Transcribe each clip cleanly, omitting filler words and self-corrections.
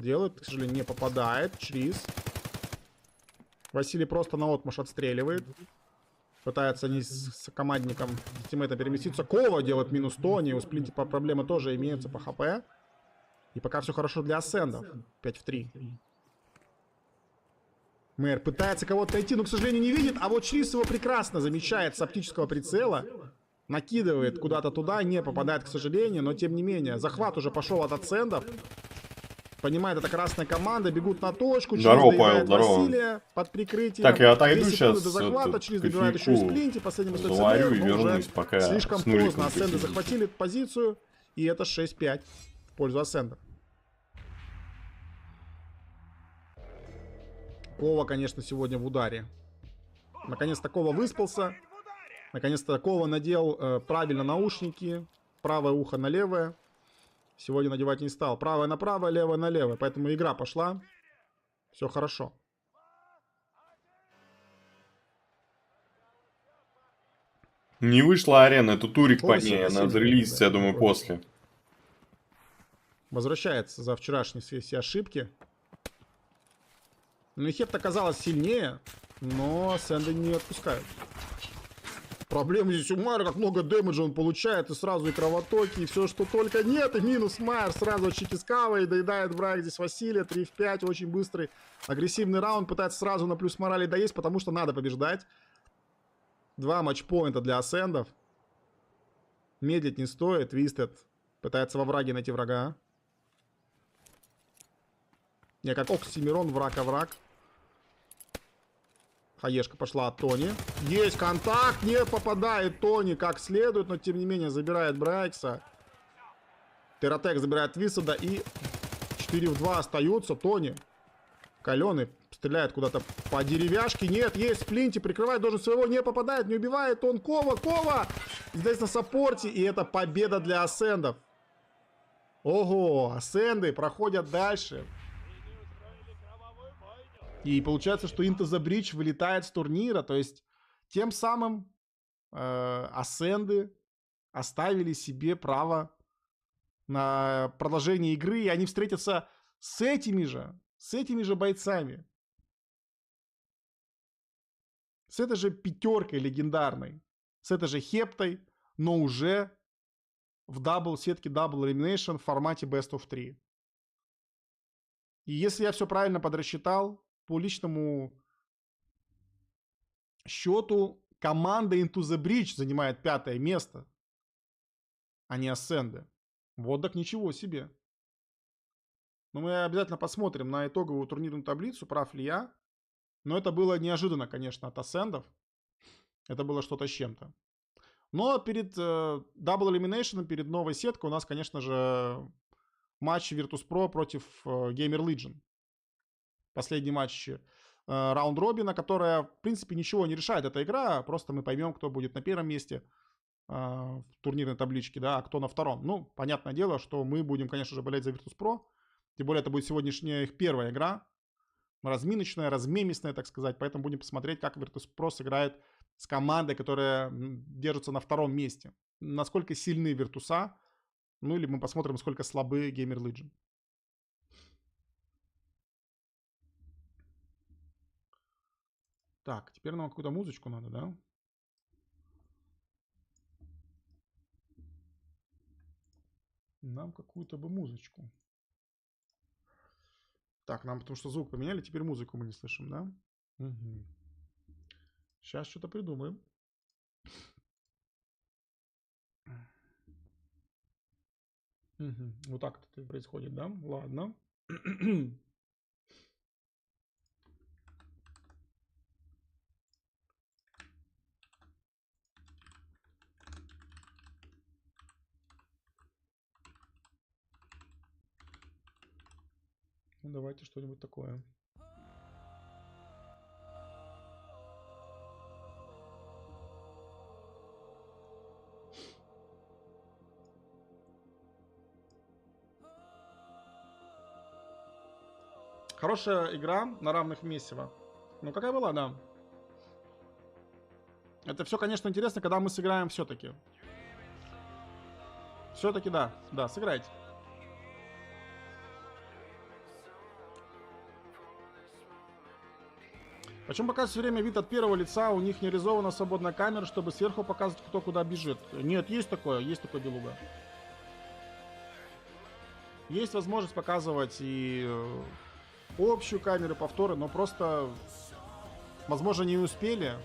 делает. К сожалению, не попадает. Чриз. Василий просто наотмашь отстреливает. Пытается они с командником, с тиммейтом переместиться. Кова делает минус Тони. У Сплинти проблемы тоже имеются по ХП. И пока все хорошо для ассендов. 5 в 3. Мэр пытается кого-то найти, но, к сожалению, не видит. А вот Чриз его прекрасно замечает с оптического прицела. Накидывает куда-то туда, не попадает, к сожалению. Но, тем не менее, захват уже пошел от ассендов. Понимает, это красная команда, бегут на точку. Здорово, Чриз Павел, здорово. Василия под прикрытием. Так, я отойду 2 секунды сейчас. до захвата. Чриз добивает еще и Сплинти. Последний заварю и но вернусь, уже пока слишком поздно. Ассенды захватили позицию. И это 6-5 в пользу ассендов. Кова, конечно, сегодня в ударе. Наконец-то Кова выспался. Наконец-то Кова надел правильно наушники. Правое ухо на левое. Сегодня надевать не стал. Правое на правое, левое на левое. Поэтому игра пошла. Все хорошо. Не вышла арена, это турик по Василий, ней. Она Василий, зарелизится, да, я думаю, после. Возвращается за вчерашние все ошибки. Ну и Хепт оказалась сильнее. Но Сэнды не отпускают. Проблема здесь у Майера, как много дэмэджа он получает, и сразу и кровотоки, и все, что только нет, и минус Майер сразу от Чикискава, и доедает враг здесь Василия, 3 в 5, очень быстрый, агрессивный раунд, пытается сразу на плюс морали доесть, потому что надо побеждать. 2 матчпоинта для ассендов. Медлить не стоит, Твистед пытается во враге найти врага. Не, как Оксимирон, враг, а враг. Хаешка пошла от Тони. Есть контакт, не попадает Тони как следует, но тем не менее забирает Брайкса. Терратек забирает Висада и 4 в 2 остаются. Тони каленый стреляет куда-то по деревяшке. Нет, есть Сплинти, прикрывает, должен своего, не попадает, не убивает он. Кова здесь на саппорте, и это победа для ассендов. Ого, ассенды проходят дальше. И получается, что Into the Breach вылетает с турнира. То есть, тем самым ассенды оставили себе право на продолжение игры. И они встретятся с этими же бойцами. С этой же пятеркой легендарной. С этой же Хептой, но уже в сетке Double Elimination в формате Best of 3. И если я все правильно подрасчитал, по личному счету команда Into the Breach занимает 5-е место, а не ассенды. Вот так ничего себе. Но мы обязательно посмотрим на итоговую турнирную таблицу, прав ли я. Но это было неожиданно, конечно, от ассендов. Это было что-то с чем-то. Но перед Double Elimination, перед новой сеткой у нас, конечно же, матч Virtus.pro против Gamer Legion. Последний матч раунд-робина, которая, в принципе, ничего не решает. Эта игра, просто мы поймем, кто будет на первом месте в турнирной табличке, да, а кто на втором. Ну, понятное дело, что мы будем, конечно же, болеть за Virtus.pro. Тем более, это будет сегодняшняя их первая игра. Разминочная, размемистная, так сказать. Поэтому будем посмотреть, как Virtus.pro сыграет с командой, которая держится на втором месте. Насколько сильны Virtus.a. Ну, или мы посмотрим, насколько слабы Gamer Legion. Так, теперь нам какую-то музычку надо, да? Нам какую-то бы музычку. Так, нам потому что звук поменяли, теперь музыку мы не слышим, да? Угу. Сейчас что-то придумаем. Угу. Вот так это происходит, да? Ладно. Ну, давайте что-нибудь такое. Хорошая игра на равных месиво. Ну, какая была, да. Это все, конечно, интересно, когда мы сыграем все-таки. Все-таки, да. Да, сыграйте. Почему показывают все время вид от первого лица, у них не реализована свободная камера, чтобы сверху показывать, кто куда бежит? Нет, есть такое белуга. Есть возможность показывать и общую камеру, повторы, но просто, возможно, не успели.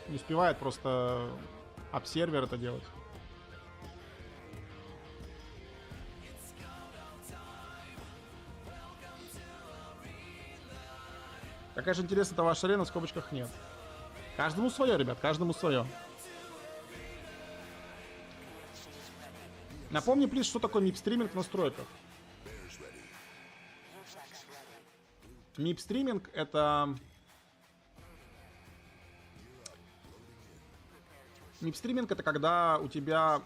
Не успевает просто обсервер это делать. Какая же интересная-то ваша арена, в скобочках нет. Каждому свое, ребят, каждому свое. Напомни, плиз, что такое мип-стриминг в настройках. Мип-стриминг это... Мип-стриминг это когда у тебя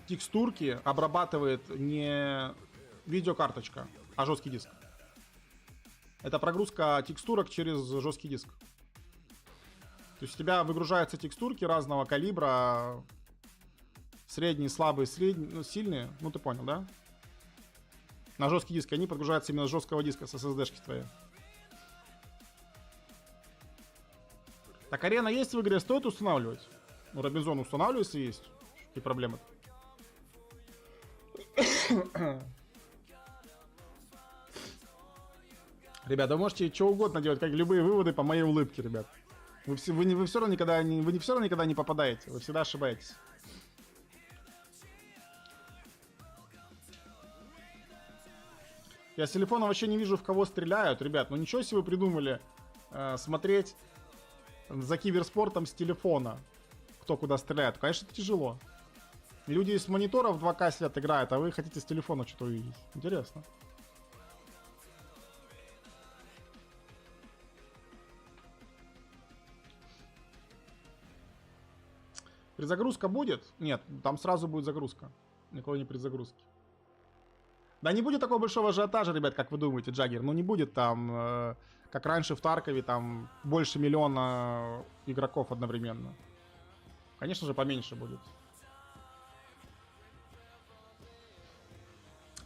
текстурки обрабатывает не видеокарточка, а жесткий диск. Это прогрузка текстурок через жесткий диск. То есть у тебя выгружаются текстурки разного калибра. Средние, слабые, средние, ну, сильные. Ну ты понял, да? На жесткий диск. Они подгружаются именно с жесткого диска, с SSD-шки твоей. Так, арена есть в игре, стоит устанавливать? Ну, Робинзон устанавливается, есть. Какие проблемы? Ребята, вы можете что угодно делать, как любые выводы по моей улыбке, ребят. Вы все равно никогда не попадаете, вы всегда ошибаетесь. Я с телефона вообще не вижу, в кого стреляют, ребят. Ну ничего себе вы придумали смотреть за киберспортом с телефона, кто куда стреляет. Конечно, это тяжело. Люди с мониторов 2К сидят, играют, а вы хотите с телефона что-то увидеть. Интересно. Перезагрузка будет? Нет, там сразу будет загрузка. Никакой не предзагрузки. Да не будет такого большого ажиотажа, ребят, как вы думаете, Джаггер. Ну не будет там, как раньше в Таркове, там больше миллиона игроков одновременно. Конечно же, поменьше будет.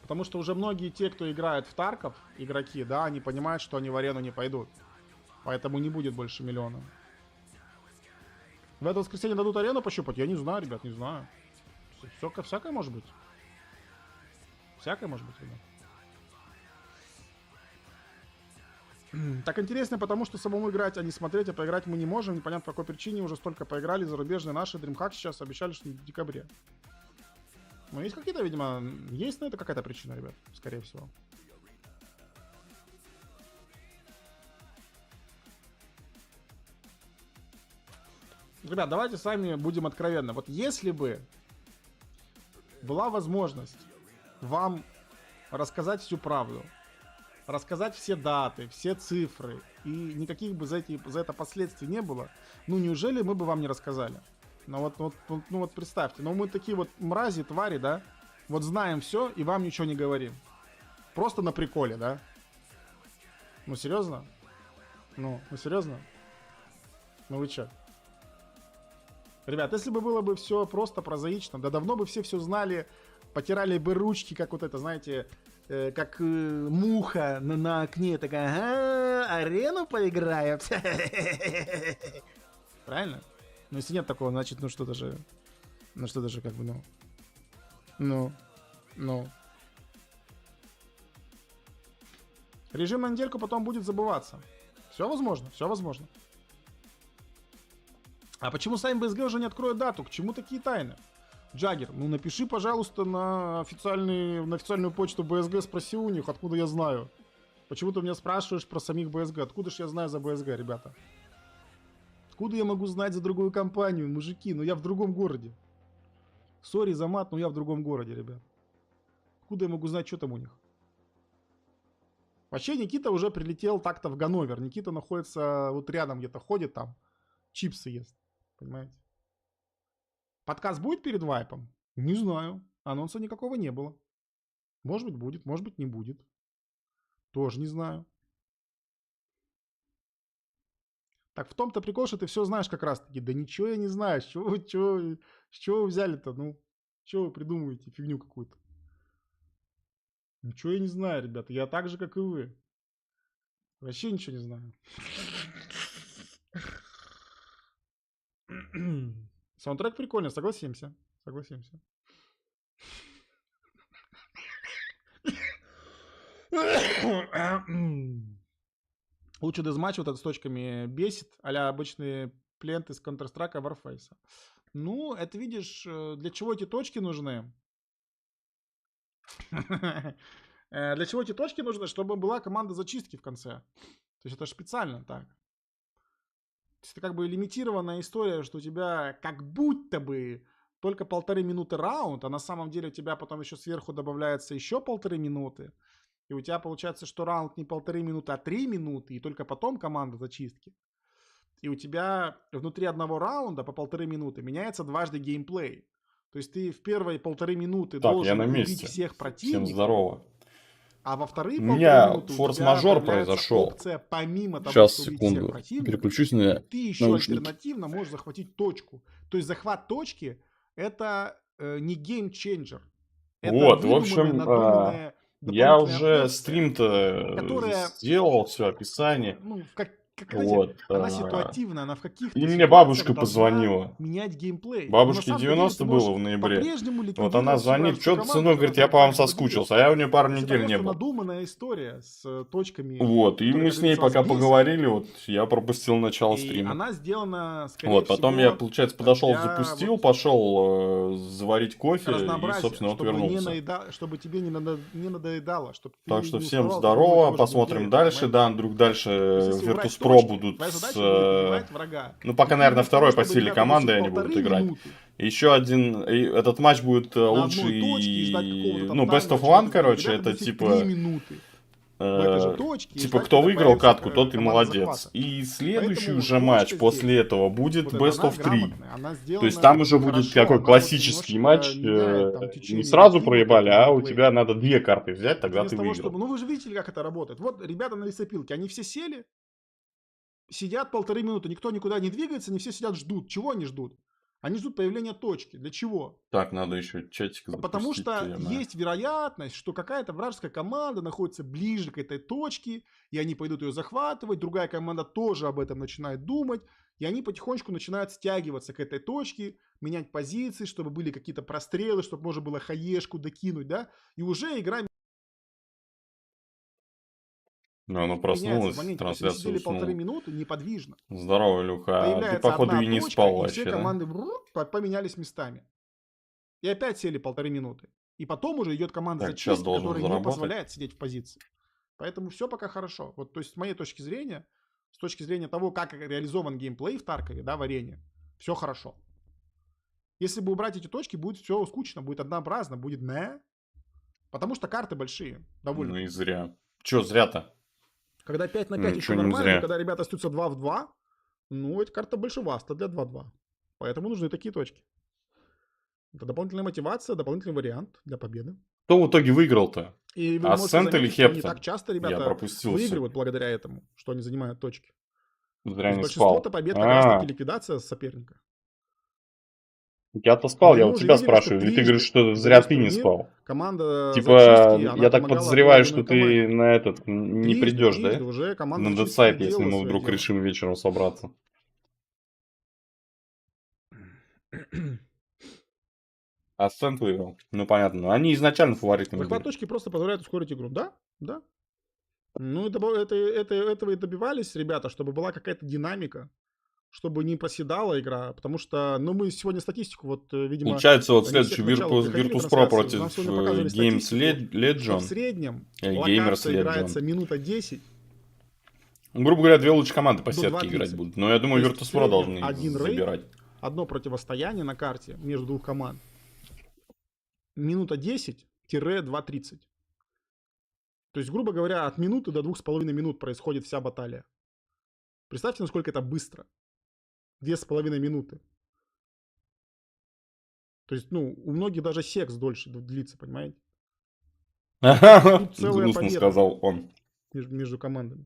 Потому что уже многие те, кто играет в Тарков, игроки, да, они понимают, что они в арену не пойдут. Поэтому не будет больше миллиона. В это воскресенье дадут арену пощупать? Я не знаю, ребят, не знаю. Всякое может быть. Всякое может быть, ребят. Так интересно, потому что самому играть, а не смотреть, а поиграть мы не можем. Непонятно по какой причине, уже столько поиграли. Зарубежные наши DreamHack сейчас обещали, что в декабре. Ну, есть какие-то, видимо, есть на это какая-то причина, ребят, скорее всего. Ребят, давайте с вами будем откровенны. Вот если бы была возможность вам рассказать всю правду, рассказать все даты, все цифры, и никаких бы за это последствий не было, ну неужели мы бы вам не рассказали? Ну вот представьте, ну мы такие вот мрази, твари, да? Вот знаем все и вам ничего не говорим. Просто на приколе, да? Ну серьезно? Ну серьезно? Ну вы чё? Ребят, если бы было бы все просто прозаично, да давно бы все знали, потирали бы ручки, как вот это, знаете, как муха на окне, такая, ага, арену поиграем. Правильно? Ну, если нет такого, значит, ну что-то же как бы, ну. Режим на недельку потом будет забываться. Все возможно, все возможно. А почему сами БСГ уже не откроют дату? К чему такие тайны? Джаггер, ну напиши, пожалуйста, на официальную почту БСГ, спроси у них, откуда я знаю. Почему ты меня спрашиваешь про самих БСГ? Откуда ж я знаю за БСГ, ребята? Откуда я могу знать за другую компанию, мужики? Ну я в другом городе. Сори за мат, но я в другом городе, ребят. Откуда я могу знать, что там у них? Вообще Никита уже прилетел так-то в Ганновер. Никита находится вот рядом, где-то ходит там. Чипсы ест. Понимаете? Подкаст будет перед вайпом? Не знаю. Анонса никакого не было. Может быть будет, может быть не будет. Тоже не знаю. Так в том-то прикол, что ты все знаешь как раз таки. Да ничего я не знаю. С чего вы взяли-то? Ну, что вы придумываете? Фигню какую-то. Ничего я не знаю, ребята. Я так же, как и вы. Вообще ничего не знаю. Саундтрек прикольный, согласимся. Согласимся. Лучше дезматч вот этот с точками бесит, а-ля обычные пленты с Counter-Strike Warface. Ну, это видишь, для чего эти точки нужны? Для чего эти точки нужны? Чтобы была команда зачистки в конце. То есть это специально так. То есть это как бы лимитированная история, что у тебя как будто бы только 1,5 минуты раунд, а на самом деле у тебя потом еще сверху добавляется еще 1,5 минуты. И у тебя получается, что раунд не 1,5 минуты, а 3 минуты, и только потом команда зачистки. И у тебя внутри одного раунда по 1,5 минуты меняется дважды геймплей. То есть ты в первые 1,5 минуты Так, я должен на убить месте. всех Всем противников. здорово. А во вторые У 1,5 меня минуты у тебя форс-мажор появляется произошел. опция, помимо того, Сейчас, что убить всех секунду. противников, Переключусь на ты еще наушники. альтернативно можешь захватить точку. То есть захват точки это не геймченджер. Это Вот, в выдуманная, общем, надуманная я дополнительная уже опция, стрим-то которая, сделал, все описание. ну, как знаете, Вот. она ситуативна, она в каких-то И мне ситуациях бабушка должна позвонила. менять геймплей. Но на Бабушке самом деле ты 90 можешь было в ноябре. по-прежнему Вот она ликвидировать всю звонит, вражескую что-то, команду, сынок, которая говорит, я там по вам так победит. соскучился, а я у нее пару То есть это недель не просто был. надуманная история с точками, Вот, и которые, мы как с ней говорится, вас пока бесят. поговорили, вот, я пропустил начало И стрима. она сделана, скорее Вот, потом я, всего, получается, подошел, для запустил, вот пошел заварить кофе и, разнообразия, собственно, вот вернулся. чтобы тебе не надоедало, чтобы ты Так что не всем уставал от одного и здорово, того же посмотрим геймплея, дальше, понимаете? да, вдруг дальше То есть если убрать Virtus.pro точки, будут твоя с... задача будет убивать врага. Ну, И пока, наверное, вместо того, второй по чтобы силе ребята команды мучить они будут 1,5 играть. минуты Еще один, этот матч будет на лучший, одной точке и ждать какого-то там ну, Best таймера, of чего-то One, там, короче, ребята это будут сидеть 3 типа... минуты в этой же точке и Типа, ждать, кто когда выиграл появится катку, тот и команда молодец. захвата. И следующий Поэтому уже матч точка после здесь, этого будет вот эта, Best она of 3. грамотная, она То есть сделана там уже будет хорошо, какой она вот классический немножечко матч. меняет там Не течение сразу реки вот проебали, этого а у геймплея. тебя надо 2 карты взять, Вот тогда ты вместо того, чтобы... выиграл. Ну, вы же видите, как это работает. Вот ребята на лесопилке, они все сели, сидят 1,5 минуты, никто никуда не двигается, они все сидят, ждут. Чего они ждут? Они ждут появления точки. Для чего? Так, надо еще чатик Потому запустить. что есть вероятность, что какая-то вражеская команда находится ближе к этой точке, и они пойдут ее захватывать, другая команда тоже об этом начинает думать, и они потихонечку начинают стягиваться к этой точке, менять позиции, чтобы были какие-то прострелы, чтобы можно было хаешку докинуть, да, и уже игра Ну, оно меняется в проснулось, моменте. То есть вы трансляция сидели 1,5 уснула. минуты неподвижно. Здорово, Илюха. А ты, Появляется походу, одна и не точка, спал и все вообще, да? команды поменялись местами. И опять сели 1,5 минуты. И потом уже идет команда Так, чат зачистки, должен которая не заработать. позволяет сидеть в позиции. Поэтому все пока хорошо. Вот, то есть, с моей точки зрения, с точки зрения того, как реализован геймплей в Таркове, да, в арене, все хорошо. Если бы убрать эти точки, будет все скучно, будет однообразно, будет не. Потому что карты большие, довольно. Ну и зря. Че зря-то? Когда 5 на 5 еще Ничего не нормально, но зря. когда ребята остаются 2 в 2, ну, эти карты больше вас-то для 2-2. Поэтому нужны такие точки. Это дополнительная мотивация, дополнительный вариант для победы. Кто в итоге выиграл-то? И вы можете Ascent или заметить, что не Hepton? так часто Я ребята пропустил все. выигрывают благодаря этому, что они занимают точки. То Зря есть не большинство-то спал. побед как раз-таки ликвидация соперника. Я-то спал, я Мы у уже тебя видели, что спрашиваю. Или ты говоришь, трижды что за зря весь ты не турнир спал? команда Типа, зачистки, она я так помогала подозреваю, одной что команде. ты на этот не придешь, да? Трижды уже команда На зачистки дедсайт, если делала мы свое вдруг дело. решим вечером собраться. Ascent выиграл. Ну, понятно. Они изначально фаворитами Захват были. точки просто позволяет ускорить игру. Да, да. Ну, этого и добивались ребята, чтобы была какая-то динамика, чтобы не проседала игра, потому что, ну, мы сегодня статистику, вот, видимо, Получается, вот не все следующий к началу приходили в Virtus.pro трансляцию, нам против сегодня показывали Games статистику, что в Legion. среднем Gamers локация играется Legion. минута 10 Грубо говоря, две лучшие команды по до сетке играть 2:30. будут. Но я То думаю, есть в Virtus.pro среднем должны один забирать. рейд, одно противостояние на карте между двух команд. Минута 10-2:30. То есть, грубо говоря, от минуты до 2,5 минут происходит вся баталия. Представьте, насколько это быстро. 2,5 минуты. То есть, ну, у многих даже секс дольше длится, понимаете? Тут целая Грустно победа сказал он. между командами.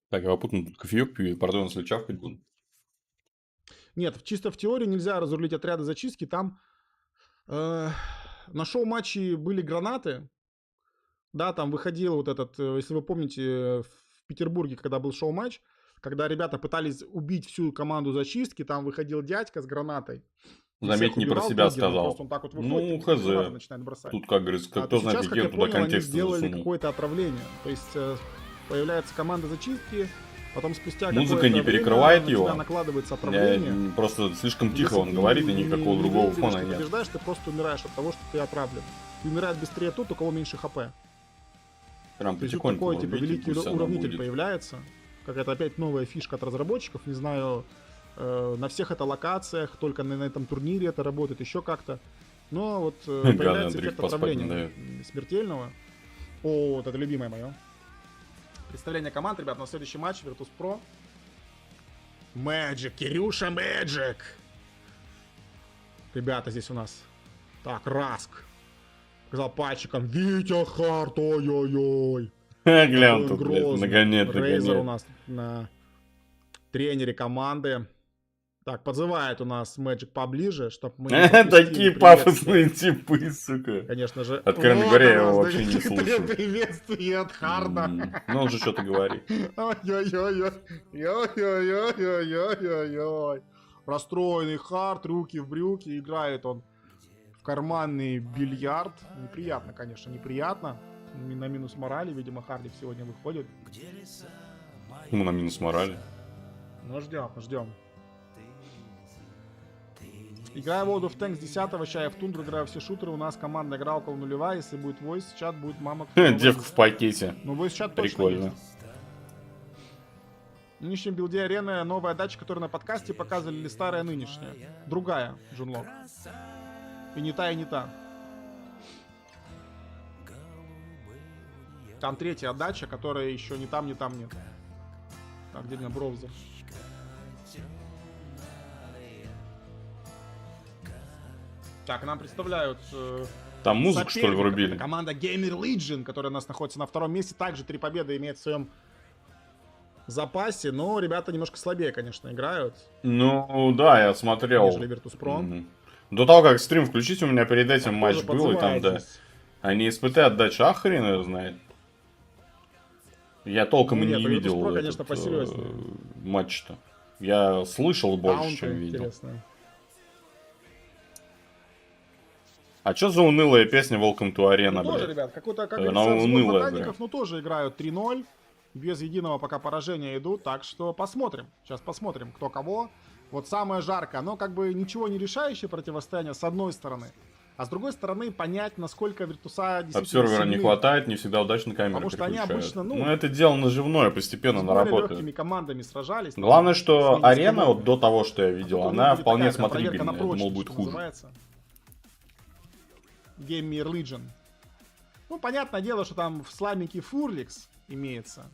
Так, я попутно тут кофеек пью, пардон, если чавкать буду. Нет, чисто в теории нельзя разрулить отряды зачистки. Там на шоу-матче были гранаты. Да, там выходил вот этот, если вы помните, в Петербурге, когда был шоу-матч, когда ребята пытались убить всю команду зачистки, там выходил дядька с гранатой. Заметь, не про себя сказал. Просто он так вот выходит, Ну, и гранату хз. начинает бросать. Тут, как говорится, кто то знает, сейчас, как где я он туда понял, они контекст сделали засунул. какое-то отравление. То есть появляется команда зачистки, потом спустя музыка не время перекрывает на его. тебя накладывается отравление. Просто слишком тихо Если он ты говорит, и никакого другого выиграешь, фона ты нет. побеждаешь, ты просто умираешь от того, что ты отравлен. Ты умирает быстрее тот, у кого меньше хп. Прям То есть тут потихоньку такой, типа, великий пусть оно уравнитель будет. появляется. Какая-то опять новая фишка от разработчиков. Не знаю, на всех это локациях, только на этом турнире это работает, еще как-то. Но вот появляется эффект отравления смертельного. О, вот это любимое мое. Представление команд, ребят, на следующий матч Virtus.pro. Magic, Кирюша Magic. Ребята здесь у нас. Так, Раск. Показал пальчиком. Витя Харт, ой-ой-ой. Глянь тут, блядь, нагонет. Рейзер у нас на тренере команды. Так, подзывает у нас Magic поближе, чтобы мы не такие пафосные типы, сука. Конечно же. Откровенно говоря, я его вообще не слушаю. Приветствие от Харда. Ну, он же что-то говорит. Ой-ой-ой-ой-ой-ой-ой-ой-ой. Расстроенный Хард, руки в брюки, играет он в карманный бильярд. Неприятно, конечно, неприятно. На минус морали, видимо, Хардик сегодня выходит. Ну, на минус морали. Ну, ждем. Играю в World of Tanks 10-го, ща я в Тундру играю все шутеры, у нас команда игра около нулевая, если будет voice чат, будет мама. Девка в пакете. Ну, voice чат точно Прикольно. есть. В нынешнем билде арены новая дача, которую на подкасте показывали, или старая нынешняя? Другая, Джунлок. И не та, и не та. Там третья отдача, которая еще ни там, ни там нет. Так, где у меня браузер? Так, нам представляют... Там музыку, что ли, врубили? Команда Gamer Legion, которая у нас находится на втором месте. Также 3 победы имеет в своем запасе. Но ребята немножко слабее, конечно, играют. Ну, да, я смотрел. Нежели Virtus.pro. До того, как стрим включить, у меня перед этим Так, матч был, и там, да. Они СПТ отдача, хрен его знает. Я толком и не видел Virtus.pro, конечно, посерьезнее. матч-то. Я слышал больше, чем видел. Интересно. А чё за унылая песня Welcome to Arena, Ну, тоже, блядь? ребят, какой-то, как Она говорится, взвод унылая, ботаников, ну, тоже играют 3-0. Без единого пока поражения идут, так что посмотрим. Сейчас посмотрим, кто кого. Вот самое жаркое, оно как бы ничего не решающее противостояние с одной стороны. А с другой стороны, понять, насколько Виртуса действительно Обсервера не сильны. хватает, не всегда удачно камеры Потому что они переключают. обычно, ну, это дело наживное, постепенно с более наработает. легкими командами сражались. Главное, там, что с арена, командами. вот до того, что я видел, Тут она будет вполне такая проверка смотрибельная. на Я думал, прочность, будет что хуже. называется. Gamer Legion. Ну, понятное дело, что там в сламике Фурликс имеется.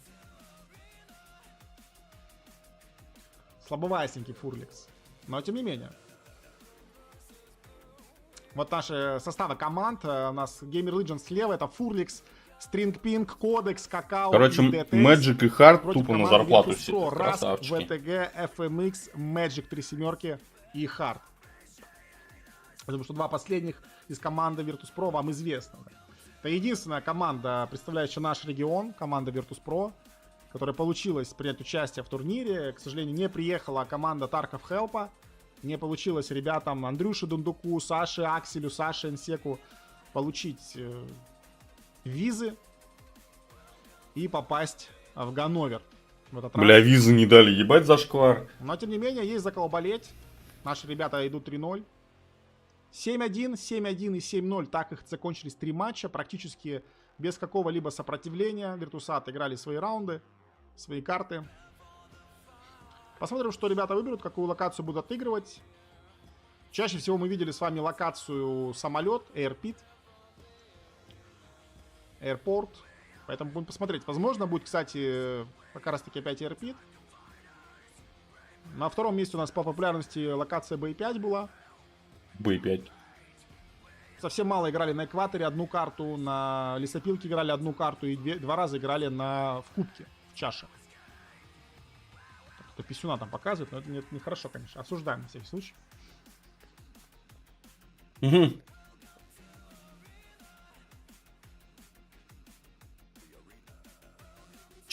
Слабовасненький Фурликс. Но тем не менее. Вот наши составы команд. У нас Gamer Legion слева. Это Фурликс, Stringpink, Кодекс, Какао. Короче, Magic и Hard тупо на зарплату сидят. Красавчики. VTG, FMX, Magic 3 семерки и Hard. Потому что два последних из команды Virtus.pro вам известны. Это единственная команда, представляющая наш регион, команда Virtus.pro, которая получилась принять участие в турнире. К сожалению, не приехала команда Тарков Хелпа. Не получилось ребятам Андрюше Дундуку, Саше Акселю, Саше Инсеку получить визы и попасть в Ганновер. В этот Бля, раз. визы не дали, ебать зашквар. Но тем не менее, есть за кого болеть. Наши ребята идут 3-0. 7-1, 7-1 и 7-0. Так их закончились 3 матча. Практически без какого-либо сопротивления. Virtus отыграли свои раунды, свои карты. Посмотрим, что ребята выберут, какую локацию будут отыгрывать. Чаще всего мы видели с вами локацию самолет, Airpit, Airport. Поэтому будем посмотреть. Возможно, будет, кстати, как раз таки опять Airpit. На втором месте у нас по популярности локация B5 была. B5. Совсем мало играли на экваторе, одну карту, на лесопилке играли одну карту и два раза играли в кубке, в чаше. Кто писюна там показывает, но это нехорошо, конечно. Осуждаем на всякий случай. Угу.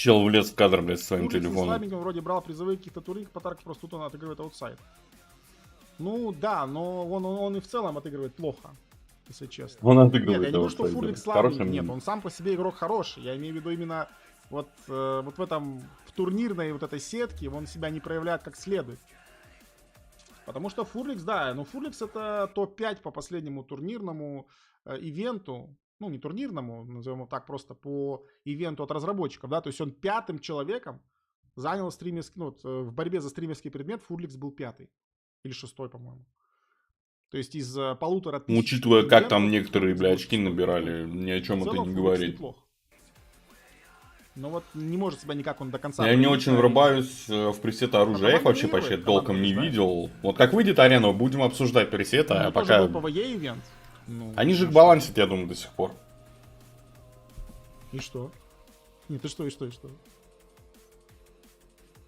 Чел влез в кадр, блядь, с своим Фурликс телефоном. слабенький, он вроде брал призовые каких-то турнирах по Таркову, просто тут он отыгрывает аутсайд. Ну да, но он и в целом отыгрывает плохо, если честно. Он Нет, отыгрывает я не говорю, что аутсайд, Фурликс да. слабый, Хороший нет, мем. он сам по себе игрок хороший. Я имею в виду именно вот в этом, в турнирной вот этой сетке он себя не проявляет как следует. Потому что Фурликс, да, ну Фурликс это топ-5 по последнему турнирному ивенту. Ну, не турнирному, назовем его так, просто по ивенту от разработчиков, да, то есть он 5-м человеком занял стримерский, ну, в борьбе за стримерский предмет Фурликс был 5-й. Или 6-й, по-моему. То есть из 1500... Учитывая, как там некоторые, Фурликс бля, был очки 6-й. набирали, ни о чем В это целом не Фурликс говорит. неплох. Но вот не может себя никак он до конца Я не проявить, очень врубаюсь в пресеты оружия, я их вообще выигрывает, почти команда толком не побеждает. видел. Вот как выйдет арена, будем обсуждать пресеты, а Ну, пока... тоже был ПВЕ ивент. Ну, Они же их что? балансят, я думаю, до сих пор. И что? Нет, и что? И,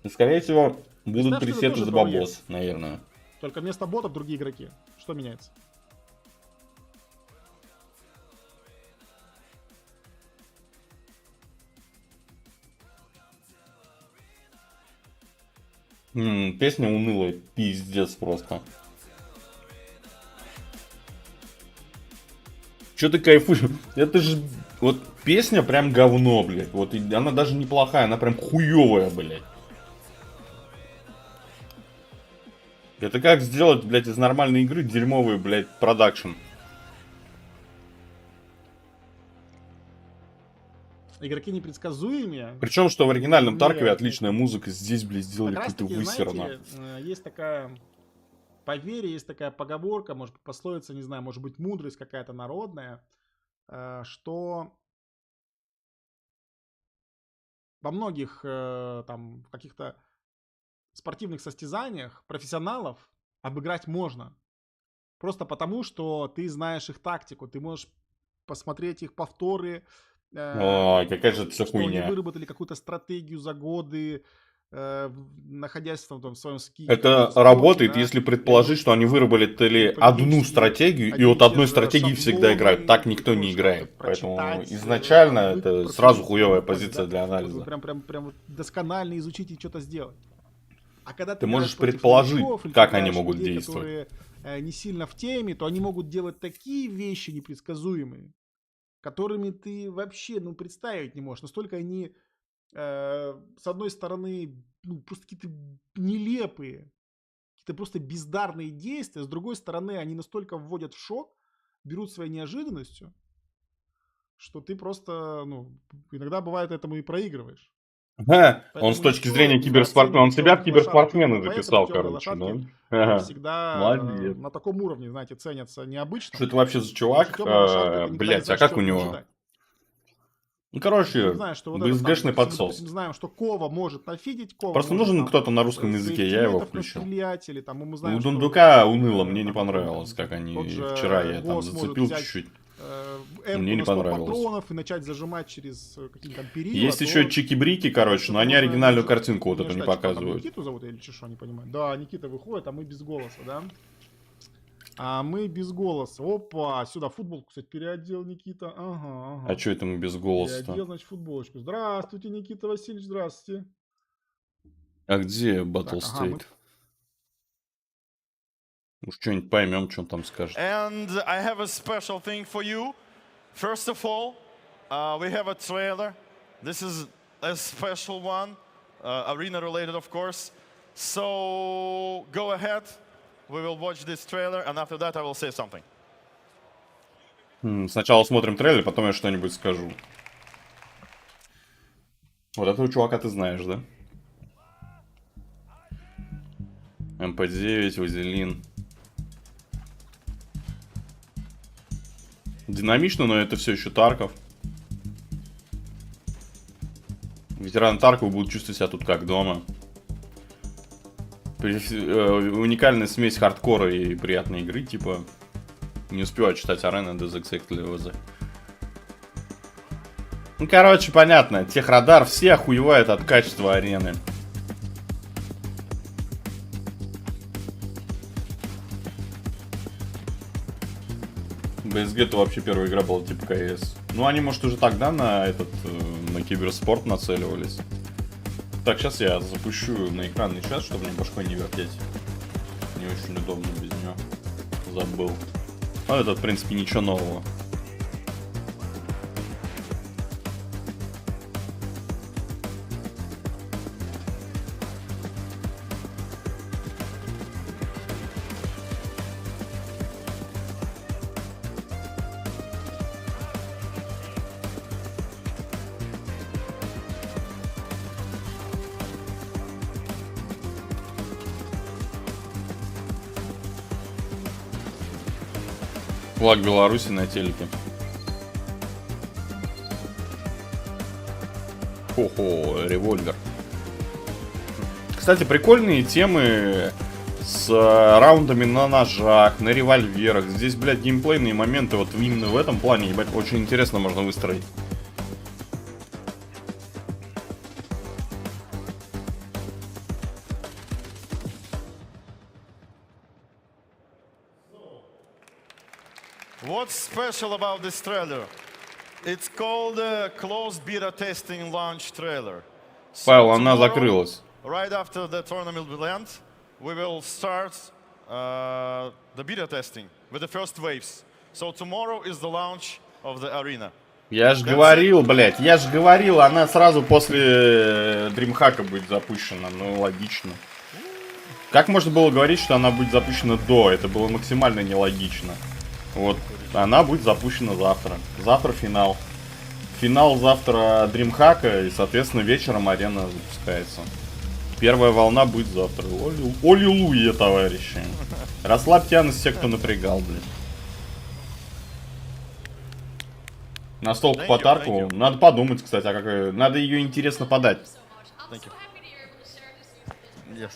скорее всего, будут Представь, что это пресеты тоже за ПВЕ. бабос, наверное. Только вместо ботов другие игроки. Что меняется? Песня унылая, пиздец просто. Чё ты кайфуешь? Это же... Вот песня прям говно, блядь. Вот и она даже неплохая, она прям хуёвая, блядь. Это как сделать, блядь, из нормальной игры дерьмовый, блядь, продакшн. Игроки непредсказуемые. Причем, что в оригинальном Не, Таркове отличная музыка, здесь, блядь, сделали Как раз какую-то таки, высерно. знаете, есть такая поверье, есть такая поговорка, может быть, пословица, не знаю, может быть, мудрость какая-то народная, что во многих там каких-то спортивных состязаниях профессионалов обыграть можно. Просто потому, что ты знаешь их тактику, ты можешь посмотреть их повторы, Ой, какая же это все что они хуйня. выработали какую-то стратегию за годы, находясь там, в своем Это спорте, работает, да. если И они предположить, могут что они выработали одну политически стратегию, и одни от и те одной же стратегии всегда шаблоны играют. Так для никто того, не чтобы играет. как-то Поэтому прочитать, изначально там, это прочитать, сразу хуевая вы поняли, позиция да? для Вот анализа. прям вот досконально изучить и что-то сделать. А когда Ты играешь можешь против предположить, новичков, или ты как они играешь могут людей, действовать. которые не сильно в теме, то они могут делать такие вещи непредсказуемые, которыми ты вообще, ну, представить не можешь. Настолько они, с одной стороны, ну, просто какие-то нелепые, какие-то просто бездарные действия, с другой стороны, они настолько вводят в шок, берут своей неожиданностью, что ты просто, ну, иногда бывает этому и проигрываешь. Ага, он Поэтому с не точки стоит зрения киберспортсмена, он недооценивать себя в темных лошадок. киберспортсмены Именно поэтому записал, темные короче, да? лошадки Ага. всегда Молодец. на таком уровне, знаете, ценятся необычно. Что это вообще за Потому что чувак? темная лошадка, ты никогда не Блять, а знаешь, как у чего от него него? ожидать. Ну, Ты не короче, знаешь, что вот этот там, БСГшный допустим, мы, подсос. знаем, что Кова может нафидить, Кова Просто может нужен там кто-то на русском своих языке, я его тиммейтов включил. настрелять, или там мы У знаем, что Дундука уныло, мне не там понравилось, какой-нибудь как тот они же вчера я там босс может зацепил взять чуть-чуть. М-ку Мне не на 100 понравилось. патронов и начать зажимать через какие-то там перила. Есть то еще чики-брики, короче, но что-то они можно оригинальную не картинку вот эту не ожидать. Что там, показывают. Никиту зовут или что, не понимаю? Да, Никита выходит, а мы без голоса, да? А мы без голоса. Опа, сюда футболку, кстати, переодел Никита. Ага, ага. А что это мы без голоса-то? Переодел, значит, футболочку. Здравствуйте, Никита Васильевич, здравствуйте. А где Battle Так, ага, мы... State? Уж что-нибудь поймем, что он там скажет. And I have a special thing for you. First of all, we have a trailer. This is a special one, arena related, of course. So go ahead. We will watch this trailer, and after that I will say something. Сначала смотрим трейлер, потом я что-нибудь скажу. Вот этого чувака ты знаешь, да? МП-9, Вазелин. Динамично, но это все еще Тарков. Ветераны Таркова будут чувствовать себя тут как дома. Уникальная смесь хардкора и приятной игры, типа... Не успеваю читать арены, does exactly was. Ну, короче, понятно. Техрадар все охуевают от качества арены. BSG это вообще первая игра была типа КС. Ну, они, может, уже тогда на этот... на киберспорт нацеливались. Так, сейчас я запущу на экранный чат, чтобы мне башкой не вертеть. Не очень удобно без нее. Забыл. А это, в принципе, ничего нового. Флаг Беларуси на телеке. Хо-хо, револьвер. Кстати, прикольные темы с раундами на ножах, на револьверах. Здесь, блядь, геймплейные моменты вот именно в этом плане, ебать, очень интересно можно выстроить. What's special about this trailer? It's called closed beta testing launch trailer. Файл, она закрылась. Right after the tournament will end, we will start the beta testing with the first waves. So tomorrow is the launch of the arena. Я же говорил, блядь, я же говорил, она сразу после дримхака будет запущена, ну логично. Как можно было говорить, что она будет запущена до? Это было максимально нелогично. Вот, она будет запущена завтра. Завтра финал. Финал завтра дримхака, и, соответственно, вечером арена запускается. Первая волна будет завтра. Аллилуйя, товарищи. Расслабьте анус все, кто напрягал, блин. Настолку по Таркову. Надо подумать, кстати, а как... Надо ее интересно подать. Yes.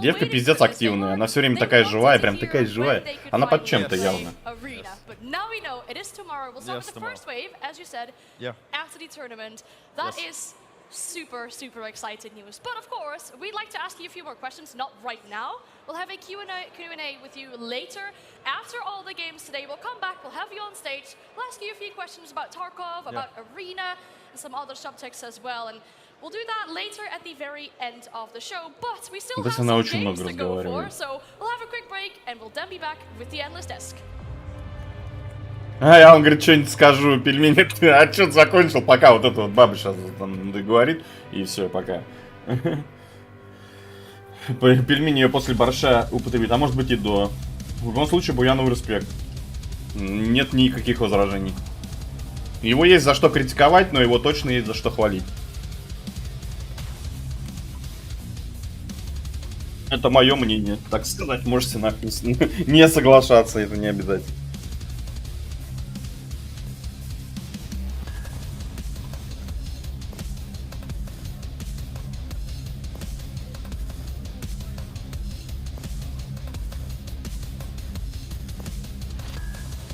Девка пиздец активная, она все время такая живая, прям такая живая. Она под чем-то явно. Super excited news. But of course, we'd like to ask you a few more questions, not right now. We'll have a Q&A with you later. After all the games today, we'll come back, we'll have you on stage, we'll ask you a few questions about Tarkov, about Arena, and some other subjects as well. And we'll do that later at the very end of the show. But we still have some games to go for, so we'll have a quick break, and we'll then be back with the Endless Desk. А я вам, говорит, что-нибудь скажу, пельмени, ты отчет закончил, пока вот эта вот баба сейчас там договорит, и все, пока. Пельмени ее после борща употребит, а может быть и до. В любом случае, Буянову респект. Нет никаких возражений. Его есть за что критиковать, но его точно есть за что хвалить. Это мое мнение, так сказать, можете нахуй не соглашаться, это не обязательно.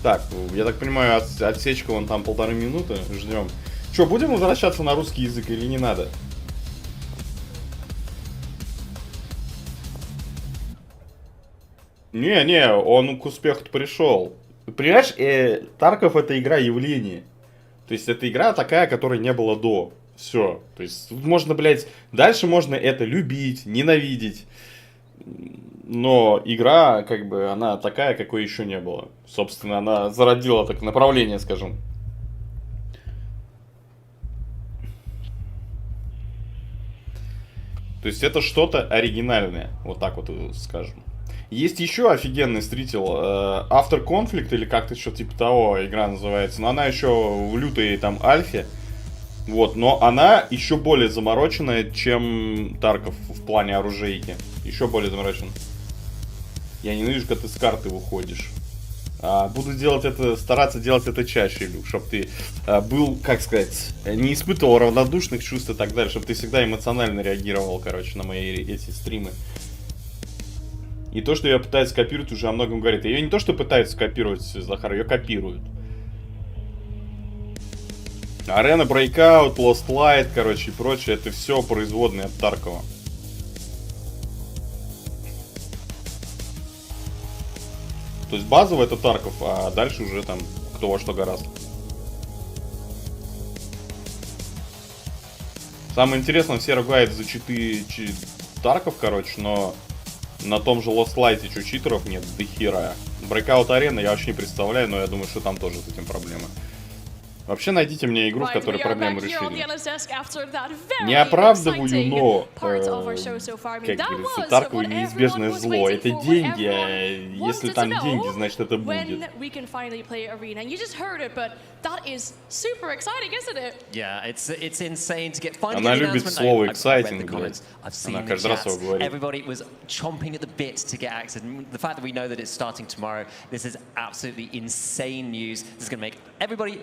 Так, я так понимаю, отсечка вон там 1,5 минуты, ждем. Че, будем возвращаться на русский язык или не надо? Не, он к успеху пришел. Понимаешь, Тарков это игра явление. То есть это игра такая, которой не было до. Все. То есть можно, блядь, дальше можно это любить, ненавидеть. Но игра, как бы, она такая, какой еще не было. Собственно, она зародила так направление, скажем. То есть это что-то оригинальное, вот так вот скажем. Есть еще офигенный стритил, After Conflict, или как-то что-то типа того игра называется. Но она еще в лютой там альфе. Вот, но она еще более замороченная, чем Тарков в плане оружейки. Еще более замороченная. Я ненавижу, когда ты с карты выходишь. Буду делать это, стараться делать это чаще, Люк, чтобы ты был, как сказать, не испытывал равнодушных чувств и так далее, чтобы ты всегда эмоционально реагировал, короче, на мои эти стримы. И то, что я пытаюсь копировать, уже о многом говорит. Ее не то, что пытаются копировать, Захар, ее копируют. Arena Breakout, Lost Light, короче, и прочее, это все производные от Таркова. То есть базово это Тарков, а дальше уже там кто во что гораздо. Самое интересное, все ругают за читы Тарков, короче, но на том же Lost Light что читеров нет, до хера. Breakout Arena я вообще не представляю, но я думаю, что там тоже с этим проблемы. Вообще найдите мне игру, в которой проблемы решили. Не оправдываю, но, как говорится, Таркову неизбежное зло. Это деньги, а если там деньги, значит это будет. Она любит слово exciting, блядь. Она каждый раз его говорит.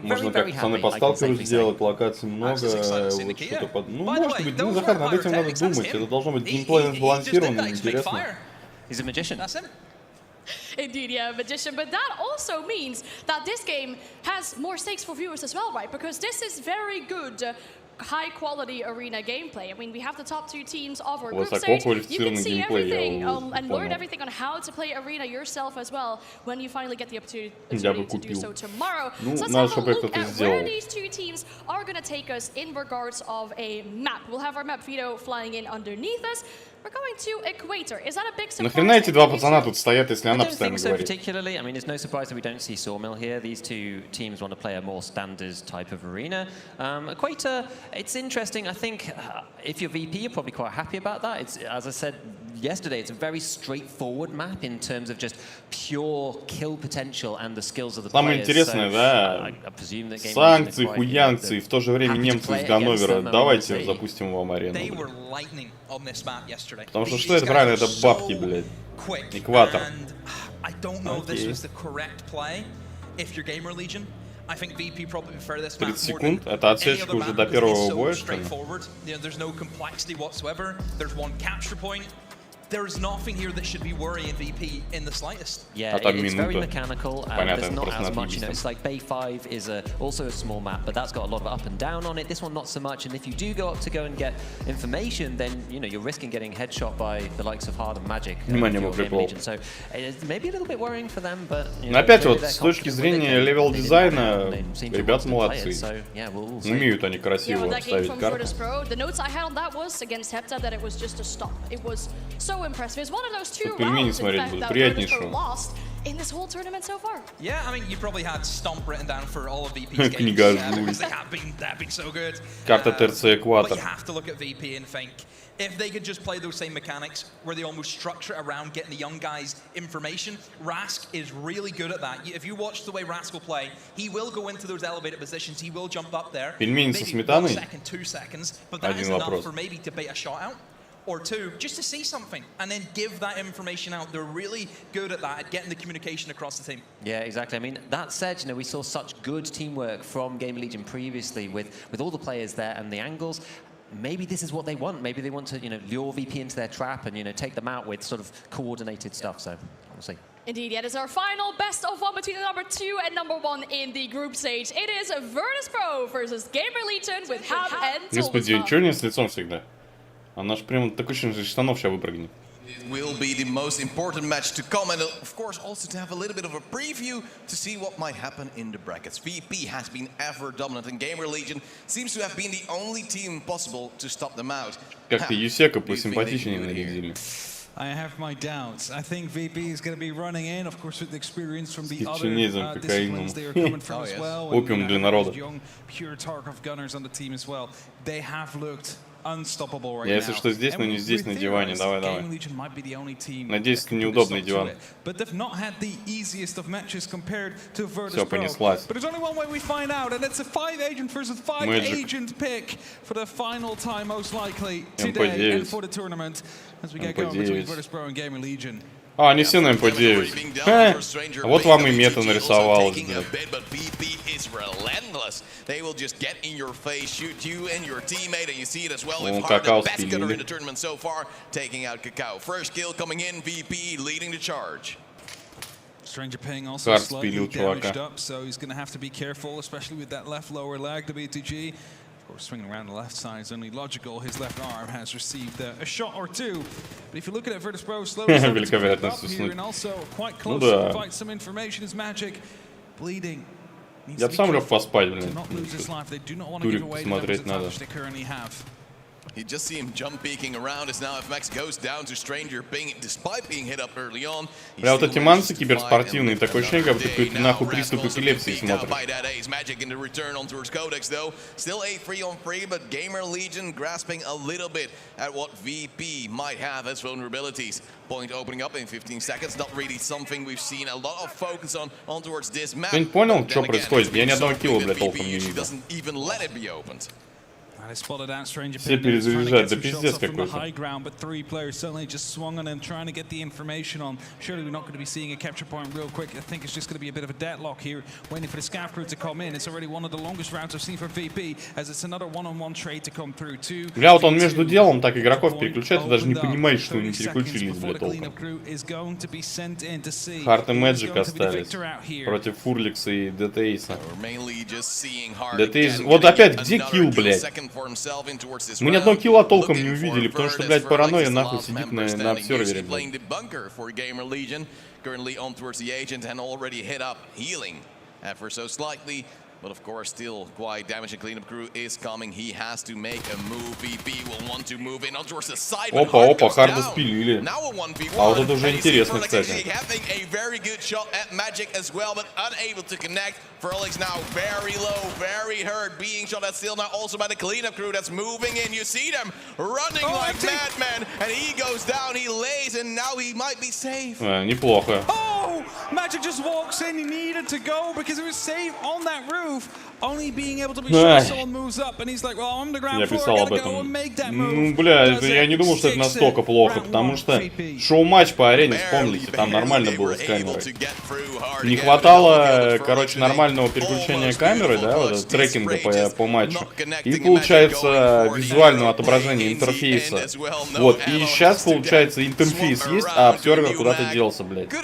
Можно как пацаны по сталкеру сделать, локаций много, вот что-то под... Ну, может быть, ну, Захар, над этим надо думать. Это должно быть геймплейно сбалансировано и интересно. Indeed, yeah, magician. But that also means that this game has more stakes for viewers as well, right? Because this is very good, high-quality arena gameplay. I mean, we have the top two teams of our group stage. You can see everything and learn everything on how to play arena yourself as well when you finally get the opportunity to do so tomorrow. So let's have a look at where these two teams are going to take us in regards of a map. We'll have our map Vito flying in underneath us. We're going to Equator. Is that a big surprise? Нахрена эти два пацана тут стоят, если она постоянно говорит? Particularly, I mean, it's no surprise that we don't see Sawmill here. These two teams want to play a more standard type of arena. Equator, it's interesting. I think if you're VP, you're probably quite happy about that. It's, as I said yesterday, it's a very straightforward map in terms of just pure kill potential and the skills of the players. Самое интересное, да, санкции, хуянкции, в то же время немцы из Ганновера. Давайте запустим вам арену. Потому что это правильно, это бабки, блядь. Экватор. Окей. 30 секунд? Это отсечка уже до первого боя, что ли? There's nothing here that should be worrying VP in the slightest. Yeah, it's very mechanical. There's not as much, you know, it's like Bay 5 is also a small map, but that's got a lot of up and down on it. This one not so much, and if you do go up to go and get information, then, you know, you're risking getting headshot by the likes of Hard and Magic. So it's maybe a little bit worrying for them, but... Опять вот, с точки зрения левел-дизайна, ребята молодцы. Умеют они красиво ставить карту. So impressive. It's one of those two rounds that Virtus.pro lost in this whole tournament so far. Yeah, I mean, you probably had Stomp written down for all of VP's games because they have been so good. Карта ТРЦ Экватор. But you have to look at VP and think, if they could just play those same mechanics where they almost structure around getting the young guys information, Rask is really good at that. If you watch the way Rask will play, he will go into those elevated positions, he will jump up there. Maybe 1 second, 2 seconds, but that is enough for maybe to bait a shot out. Or two, just to see something and then give that information out. They're really good at that, at getting the communication across the team. Yeah, exactly. I mean, that said, you know, we saw such good teamwork from Gamer Legion previously with all the players there and the angles. Maybe this is what they want. Maybe they want to, you know, lure VP into their trap and, you know, take them out with sort of coordinated stuff. So we'll see. Indeed, yeah, it is our final best of one between the number 2 and number 1 in the group stage. It is Virtus.pro versus Gamer Legion with Ham and Господи, чё не с лицом всегда? Она ж прям такой же штанов сейчас выпрыгнет. It will be the most important match to come, and of course also to have a little bit of a preview to see what might happen in the brackets. VP has been ever dominant, and Gamer Legion seems to have been the only team possible to stop them out. Как-то Юсека посимпатичнее нарядили. I have my doubts. I think VP is going to be running in, of course, with the experience from the other disciplines they are coming from as well. Опиум для народа. Young, pure Tarkov gunners on the team as well. They have looked unstoppable right now. Если что здесь, но не здесь на диване. Давай. Надеюсь, это неудобный диван. But they've not had the easiest of matches compared to Virtus.pro. Все понеслась. But there's only one way we find out, and it's a 5-agent versus 5-agent pick for the final time, most likely today and for the tournament as we get going between Virtus.pro and Gamer Legion. А, они все на МП-9. Вот вам и мета нарисовалась, блядь. They will just get in your face, shoot you and your teammate, and you see it as well. We've had the best gunner in the tournament so far, taking out Kakao. First kill coming in, VP leading the charge. Stranger Ping also slightly damaged up, so he's going to have to be careful, especially with that left lower leg, the BTG. Of course, swinging around the left side is only logical. His left arm has received a shot or two. But if you look at it, Virtus.pro slowly starting to pick up here and also quite close to provide some information. His magic bleeding. Я бы сам лег поспать, блин. Турик посмотреть надо. You just see him jump peeking around as now if Max goes down to Stranger, despite being hit up early on. Бля, вот эти мансы киберспортивные, такое ощущение, как будто какой-то нахуй приступ эпилепсии смотрит. Magic into return on towards Codex though. Still a 3-on-3, but Gamer Legion grasping a little bit at what VP might have as vulnerabilities. Point opening up in 15 seconds. Not really something we've seen a lot of focus on towards this map. Ты понял, что происходит? Я ни одного килла, бля, толком не видел. Все перезаряжают, да пиздец какой-то. Бля, вот он между делом так игроков переключает, и даже не понимает, что они переключились, бля, толком. Харт и Мэджик остались против Фурликса и ДТИса. ДТИс... Вот опять, где килл, блядь? Мы ни одного килла толком не увидели, потому что, блядь, паранойя нахуй сидит на обсервере, блядь. But of course, still quite damaging. Cleanup crew is coming. He has to make a move. VP will want to move in on towards the side. Опа, Харда спилили. А вот это уже интересно, кстати. Having a very good shot at Magic as well, but unable to connect. Frolix now very low, very hurt, being shot at still now also by the cleanup crew that's moving in. You see them running like madmen, and he goes down, he lays, and now he might be safe. Неплохо. Oh, Magic just walks in. He needed to go because he was safe on that roof. Only being able to be sure someone moves up, and he's like, well, I'm the ground floor, I gotta go and make that move. Ну, бля, я не думал, что это настолько плохо, потому что шоу-матч по арене, вспомните, там нормально было с камерой. Не хватало, короче, нормального переключения камеры, да, вот трекинга по матчу. И получается визуального отображения интерфейса. Вот, и сейчас, получается, интерфейс есть, а обсервер куда-то делся, блядь. То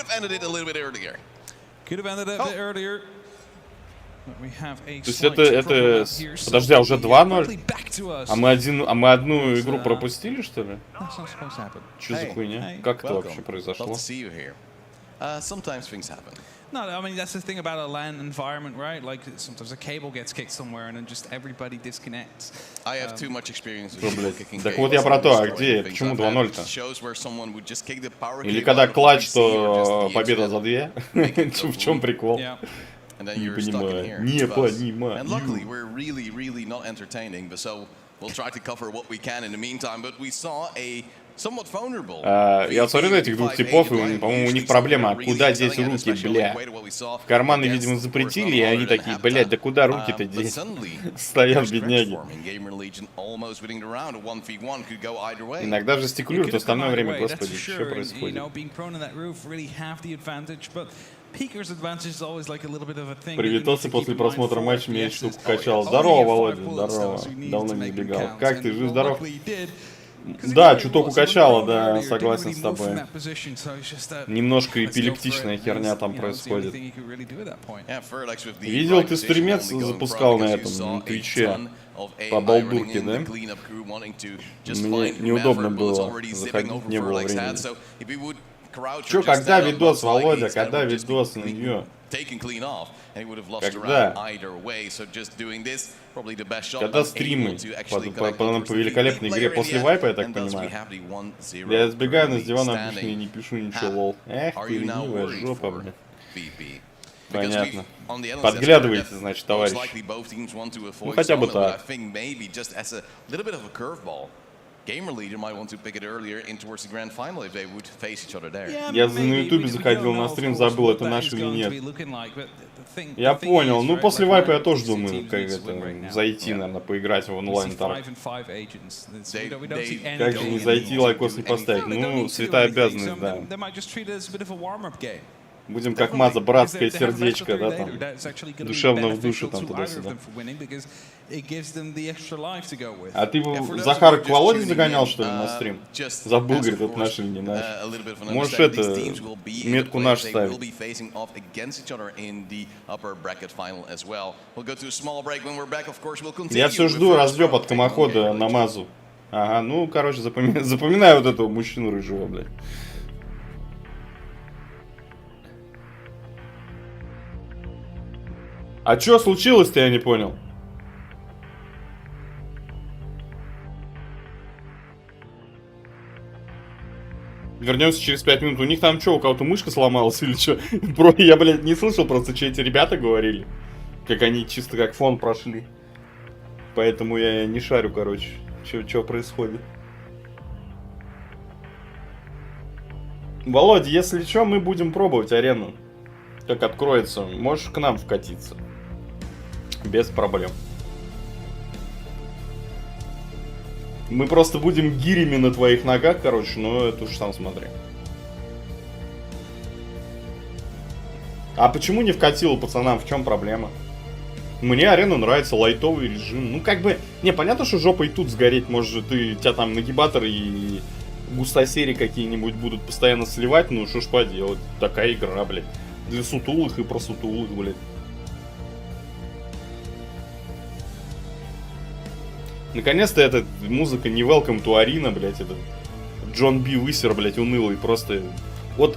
есть это... Подожди, а уже 2-0? А мы одну игру пропустили, что ли? Что за хуйня? Как это вообще произошло? No, I mean, that's the thing about a LAN environment, right? Like, sometimes a cable gets kicked somewhere and then just everybody disconnects. I have too much experience with kicking. Так вот я про то, а где? Почему 2-0-то? Или когда клатч, то победа за 2? В чем прикол? Не понимаю. Не понимаю. And luckily, we're really not entertaining, but so we'll try to cover what we can in the meantime. But we saw a somewhat vulnerable. Я смотрю на этих двух типов, и, по-моему, у них проблема, куда деть руки, бля. В карманы, видимо, запретили, и они такие, блядь, да куда руки-то деть? Стоят бедняги. Иногда жестикулируют, остальное время, господи, что происходит? Привитался после просмотра матча, меня штуку качал. Здорово, Володя, здорово. Давно не сбегал. Как ты, жив-здоров? Да, чуток укачало, да, согласен с тобой. Немножко эпилептичная херня там происходит. Видел, ты стримец запускал на этом Твиче по балдурке, да? Мне неудобно было заходить, не было времени. Чё, когда видос, Володя, когда видос на нее? Когда? Когда стримы по великолепной игре после вайпа, я так понимаю. Я сбегаю, но с дивана обычно и не пишу ничего, лол. Эх, ты ленивая жопа, бля. Понятно. Подглядываете, значит, товарищ. Ну, хотя бы так. Gamer Legion might want to pick it earlier in towards the grand final if they would face each other there. Я на ютубе заходил на стрим, забыл, это наш или нет. Я понял. Ну, после вайпа я тоже думаю, как это, зайти, наверное, поиграть в онлайн там. Как же не зайти, лайкос не поставить? Ну, святая обязанность, да. Будем как Маза, братское сердечко, да, там, душевно в душу, там, туда-сюда. А ты, Захар, к Володе загонял, что ли, на стрим? Забыл, говорит, это наш или не наш. Можешь это, метку наш ставить. Я все жду разлеп от комохода на Мазу. Ага, ну, короче, запоминаю вот этого мужчину рыжего, блядь. А чё случилось-то, я не понял. Вернемся через 5 минут. У них там что, у кого-то мышка сломалась или что? Бро, я, блядь, не слышал просто, что эти ребята говорили. Как они чисто как фон прошли. Поэтому я не шарю, короче, что происходит. Володя, если что, мы будем пробовать арену. Как откроется, можешь к нам вкатиться. Без проблем. Мы просто будем гирями на твоих ногах, короче, но это уж сам смотри. А почему не вкатило пацанам? В чем проблема? Мне арена нравится, лайтовый режим. Ну, как бы... Не, понятно, что жопа и тут сгореть. Может, у тебя там нагибаторы и густосерии какие-нибудь будут постоянно сливать. Ну, что ж поделать. Такая игра, блядь. Для сутулых и просутулых, блядь. Наконец-то эта музыка не Welcome to Arena, блядь. Это Джон Би Высер, блядь, унылый. Просто... Вот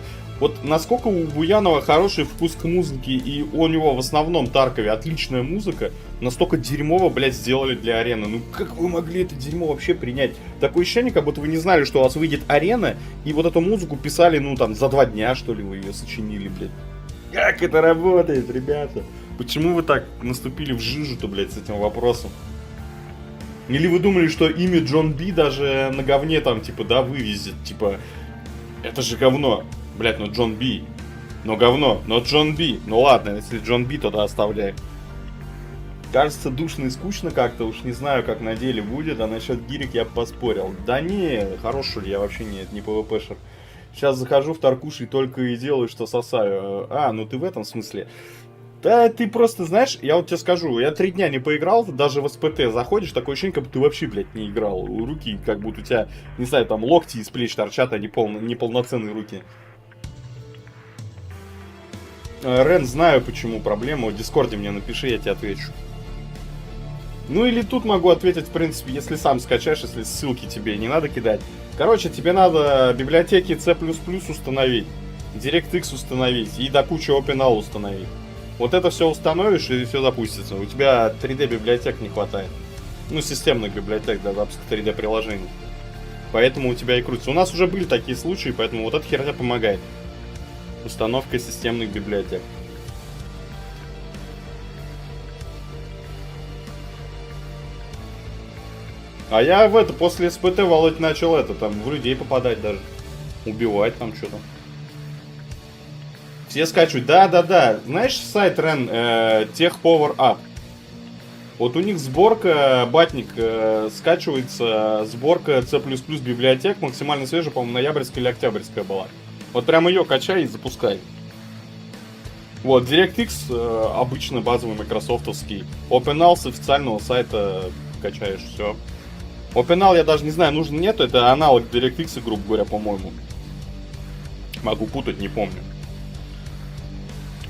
насколько у Буянова хороший вкус к музыке, и у него в основном Таркове отличная музыка, настолько дерьмово, блядь, сделали для арены. Ну как вы могли это дерьмо вообще принять? Такое ощущение, как будто вы не знали, что у вас выйдет арена, и вот эту музыку писали, ну там, за 2 дня, что ли, вы ее сочинили, блядь. Как это работает, ребята? Почему вы так наступили в жижу-то, блядь, с этим вопросом? Или вы думали, что имя Джон Би даже на говне там, типа, да, вывезет, типа, это же говно. Блять, ну Джон Би. Но говно. Но Джон Би. Ну ладно, если Джон Би, то да, оставляем. Кажется, душно и скучно как-то. Уж не знаю, как на деле будет. А насчет гирек я бы поспорил. Да не, хороший я вообще не ПВПшер. Сейчас захожу в Таркуш и только и делаю, что сосаю. А, ну ты в этом смысле. Да ты просто, знаешь, я вот тебе скажу, я 3 дня не поиграл, даже в СПТ заходишь, такое ощущение, как будто ты вообще, блядь, не играл. Руки, как будто у тебя, не знаю, там локти из плеч торчат, а не полноценные руки. Рен, знаю, почему проблема. В Дискорде мне напиши, я тебе отвечу. Ну или тут могу ответить, в принципе, если сам скачаешь, если ссылки тебе не надо кидать. Короче, тебе надо библиотеки C++ установить, DirectX установить и до кучи OpenAL установить. Вот это все установишь и все запустится. У тебя 3D библиотек не хватает. Ну, системных библиотек для запуска 3D приложений. Поэтому у тебя и крутится. У нас уже были такие случаи, поэтому вот эта херня помогает. Установка системных библиотек. А я после СПТ, Володь, начал там в людей попадать даже. Убивать там что-то. Все скачивают. Да. Знаешь сайт Рен, Tech Power Up? Вот у них сборка, батник, скачивается сборка C++ библиотек, максимально свежая, по-моему, ноябрьская или октябрьская была. Вот прям ее качай и запускай. Вот, DirectX обычно базовый майкрософтовский. OpenAL с официального сайта качаешь, все. OpenAL я даже не знаю, нужен нету, это аналог DirectX, грубо говоря, по-моему. Могу путать, не помню.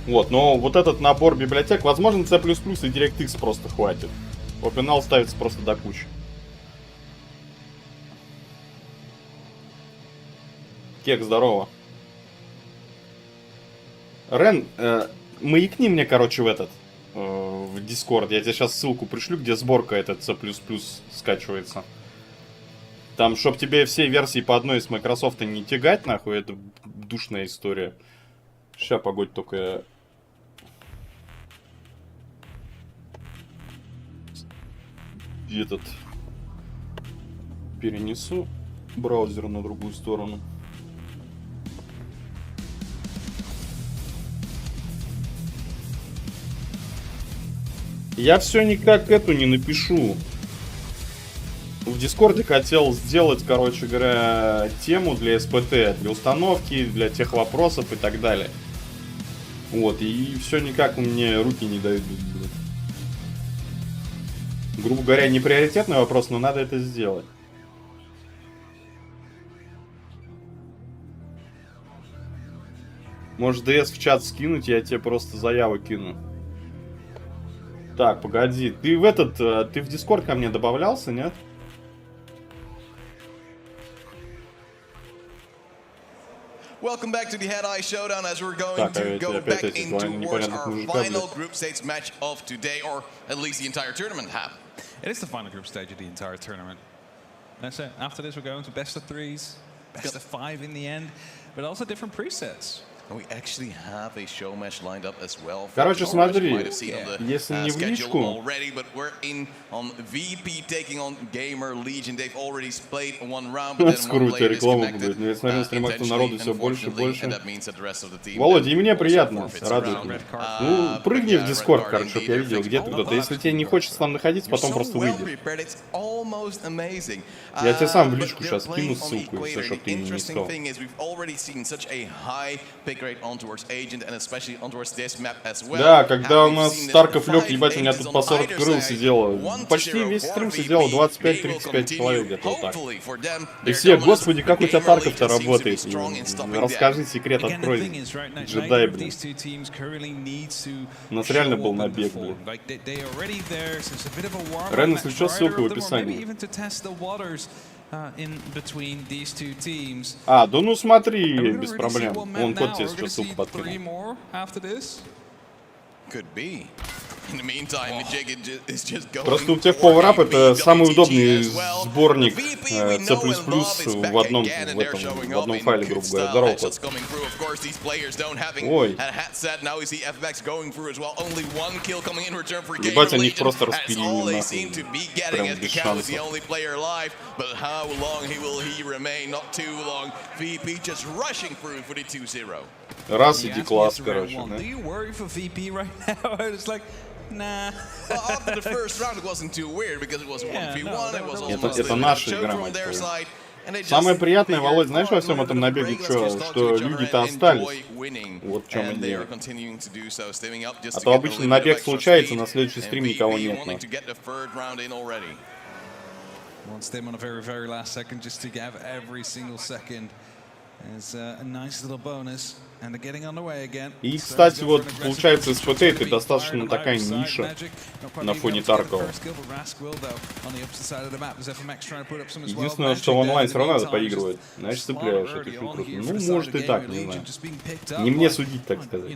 Вот, но вот этот набор библиотек, возможно, C++ и DirectX просто хватит. OpenAL ставится просто до кучи. Кек, здорово. Рен, маякни мне, короче, в Discord. Я тебе сейчас ссылку пришлю, где сборка этот C++ скачивается. Там, чтоб тебе все версии по одной из Microsoft не тягать, нахуй, это душная история. Ща, погодь, только... перенесу браузер на другую сторону. Я все никак эту не напишу. В Дискорде хотел сделать, короче говоря, тему для СПТ, для установки, для тех вопросов и так далее. Вот, и все никак мне руки не дают. Грубо говоря, не приоритетный вопрос, но надо это сделать. Может, DS в чат скинуть, я тебе просто заяву кину. Так, погоди, ты ты в Discord ко мне добавлялся, нет? Welcome back to the Head-Eye Showdown as we're going to go back in towards our final group stage match of today, or at least the entire tournament happened. It is the final group stage of the entire tournament. That's it. After this, we're going to best of 3s. best of 5 in the end, but also different presets. Короче, смотри, если не в личку... Скоро у тебя реклама будет, но я смотрю, на стримах народу все больше и больше. Володя, и мне приятно, радует. Ну, прыгни в Дискорд, короче, чтоб я видел, где ты кто-то. Если тебе не хочется там находиться, потом просто выйдешь. Я тебе сам в личку сейчас кину ссылку, и все, чтоб ты не искал. Да, когда у нас Тарков лег, ебать, у меня тут по 40 крыл сидело. Почти весь стрим сидело 25-35 человек где-то вот так. И все, господи, как у тебя Тарков-то работает? Расскажи секрет, открой. Джедай, блин. У нас реально был набег, блин. Рен, если что, ссылка в описании. А, да ну смотри, без проблем. Вон код тебе сейчас ссылку подкинул. Просто у тех Power-Up это самый удобный сборник C++ в одном файле, грубо говоря. Здорово, кот. Ой. Ебать, они их просто распилили нахуй. Прям без шансов. Раз иди класс, короче, да? Nah. Это наша игра, мать твою. Самое приятное, Володь, знаешь, во всем этом набеге что люди-то остались. Вот в чем идея. А то обычно набег случается, на следующий стрим никого нет. И, кстати, вот, получается, СПТ это достаточно такая ниша на фоне Таркова. Единственное, что в онлайн все равно надо поигрывать. Знаешь, цепляешь эту штуку. Ну, может и так, не знаю. Не мне судить, так сказать.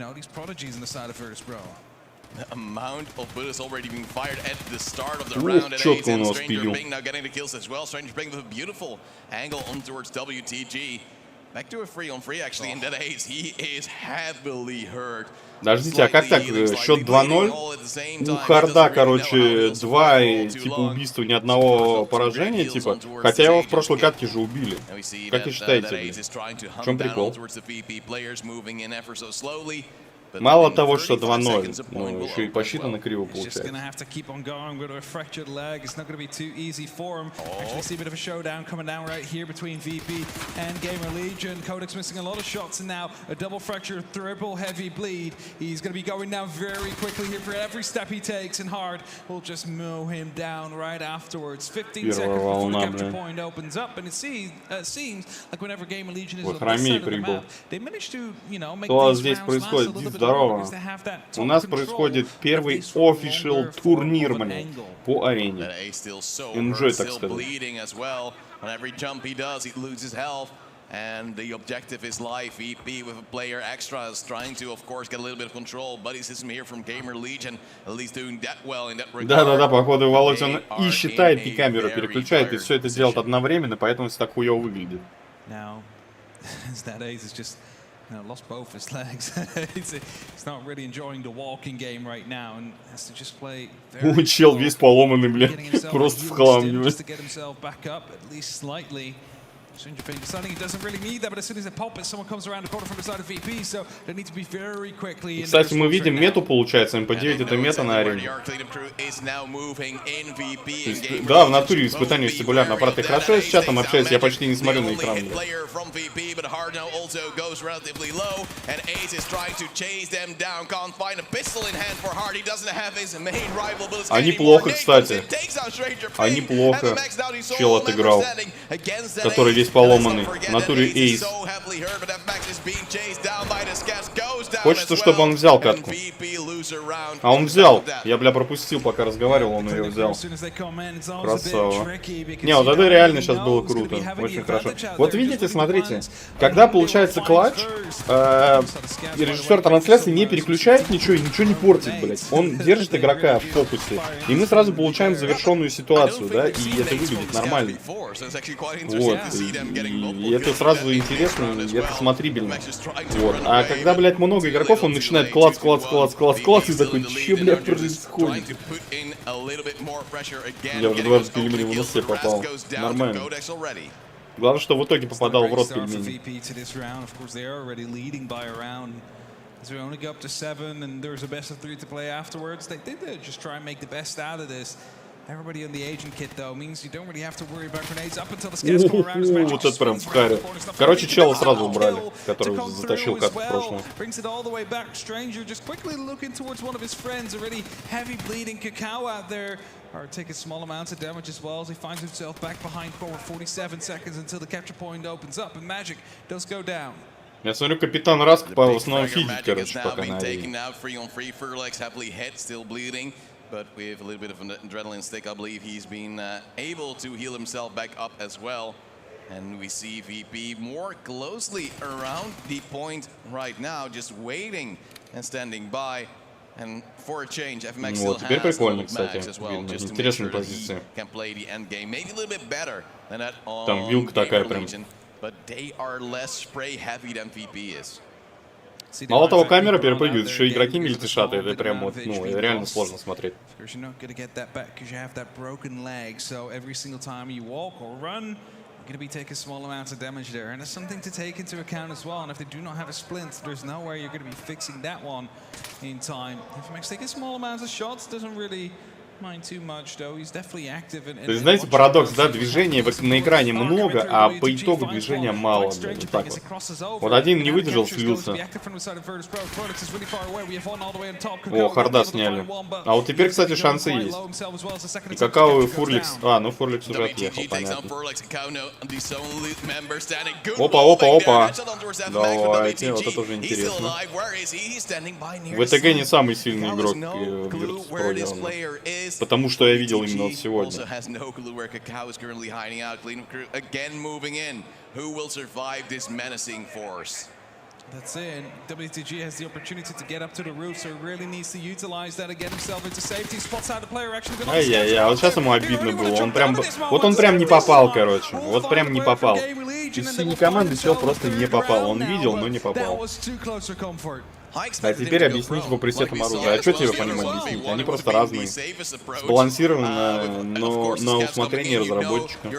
Ух, четко он его спилил. Подождите, а как так? Счет 2-0? У Харда, короче, 2 типа убийства, ни одного поражения, типа. Хотя его в прошлой катке же убили. Как вы считаете? В чем прикол? Мало того, что 2-0, но еще и посчитано криво получается. Первая волна, блин. Вот Ромей прибыл. Что здесь происходит? Здорово. У нас происходит первый official турнир, блин, по арене. Enjoy, так сказать. And the objective is live VP with a player extra is trying to, of course, get a little bit of control. Buddy system here from Gamer Legion, at least doing that well in that regard. Да-да-да, походу, Володь, он и считает, и камеру переключает, и все это делает одновременно, поэтому все так хуёво выглядит. Now, that ace is just lost both his legs. He's not really enjoying the walking game right now and has to just play very чел весь поломанный, блядь, просто в хлам. Just to get himself back up at least slightly. Deciding he doesn't really need that, but as soon as they pop it, someone comes around the corner from the side of VP, so they need to be very quickly. Кстати, мы видим мету, получается, МП9 это мета на арене. Да, в натуре испытания вестибулярно. Правда, хорошо я с чатом общаюсь, я почти не смотрю на экран. Они плохо, кстати. Они плохо. Чел отыграл, который весь поломанный. В натуре эйс. Хочется, чтобы он взял катку. А он взял. Я, бля, пропустил, пока разговаривал, он ее взял. Красава. Не, вот это реально сейчас было круто. Очень хорошо. Вот видите, смотрите. Когда получается клатч, режиссер трансляции не переключает ничего и ничего не портит, блядь. Он держит игрока в фокусе. И мы сразу получаем завершенную ситуацию, да, и это выглядит нормально. Вот. И это сразу интересно, и это смотрибельно. Вот. А когда, блядь, много игроков, он начинает клац, и такой, че, блядь, происходит? Я уже 20 пельменей в нос себе попал. Нормально. Главное, что в итоге попадал в рот пельменей. As we only go up to 7 and there's a best of 3 to play afterwards, they did just try and make the best out of this. Everybody in the agent kit though means you don't really have to worry about grenades up until the scares come around. Вот это прям в харе. Короче, чела сразу убрали, который затащил катку в прошлое. Brings it all the way back. Stranger just quickly looking towards one of his friends. Already heavy bleeding Cacao out there. Or taking small amounts of damage as well as he finds himself back behind for 47 seconds until the capture point opens up and Magic does go down. Я смотрю, капитан Раск в основном фидит, короче, пока на арене. But with a little bit of an adrenaline stick, I believe he's been able to heal himself back up as well. And we see VP more closely around the point right now, just waiting and standing by. And for a change, FMX still has mags as well, just to make sure that he can play the end game. Maybe a little bit better than that on Legion, but they are less spray heavy than VP is. Мало того, камера перепрыгивает, еще игроки мельтешат, это прям вот, ну, реально сложно смотреть. Going to be taking small amounts of damage there, and it's something to take into account as well. And if they do not have a splint, there's no way you're going to be fixing that one in time. If Max taking small amounts of shots, doesn't really mind too much though. He's definitely active. То есть, знаете, парадокс, да, движения на экране много, а по итогу движения мало. Вот так вот. Вот один не выдержал, слился. О, харда сняли. А вот теперь, кстати, шансы есть. И Какао и Фурликс. А, ну Фурликс уже отъехал, понятно. Опа. Давайте, вот это уже интересно. ВТГ не самый сильный игрок в Virtus.pro. Потому что я видел именно вот сегодня. That's it. WTG has the opportunity to get up to the roof, so he really needs to utilize that and get himself into safety. Spots out the player actually. Ай-яй-яй, вот сейчас ему обидно было. Он прям, вот он прям не попал, короче. Вот прям не попал. Из синей команды все просто не попал. Он видел, но не попал. А теперь объяснить по пресетам оружия. А что тебе по ним объяснить? Они просто разные. Сбалансированы на усмотрение разработчика.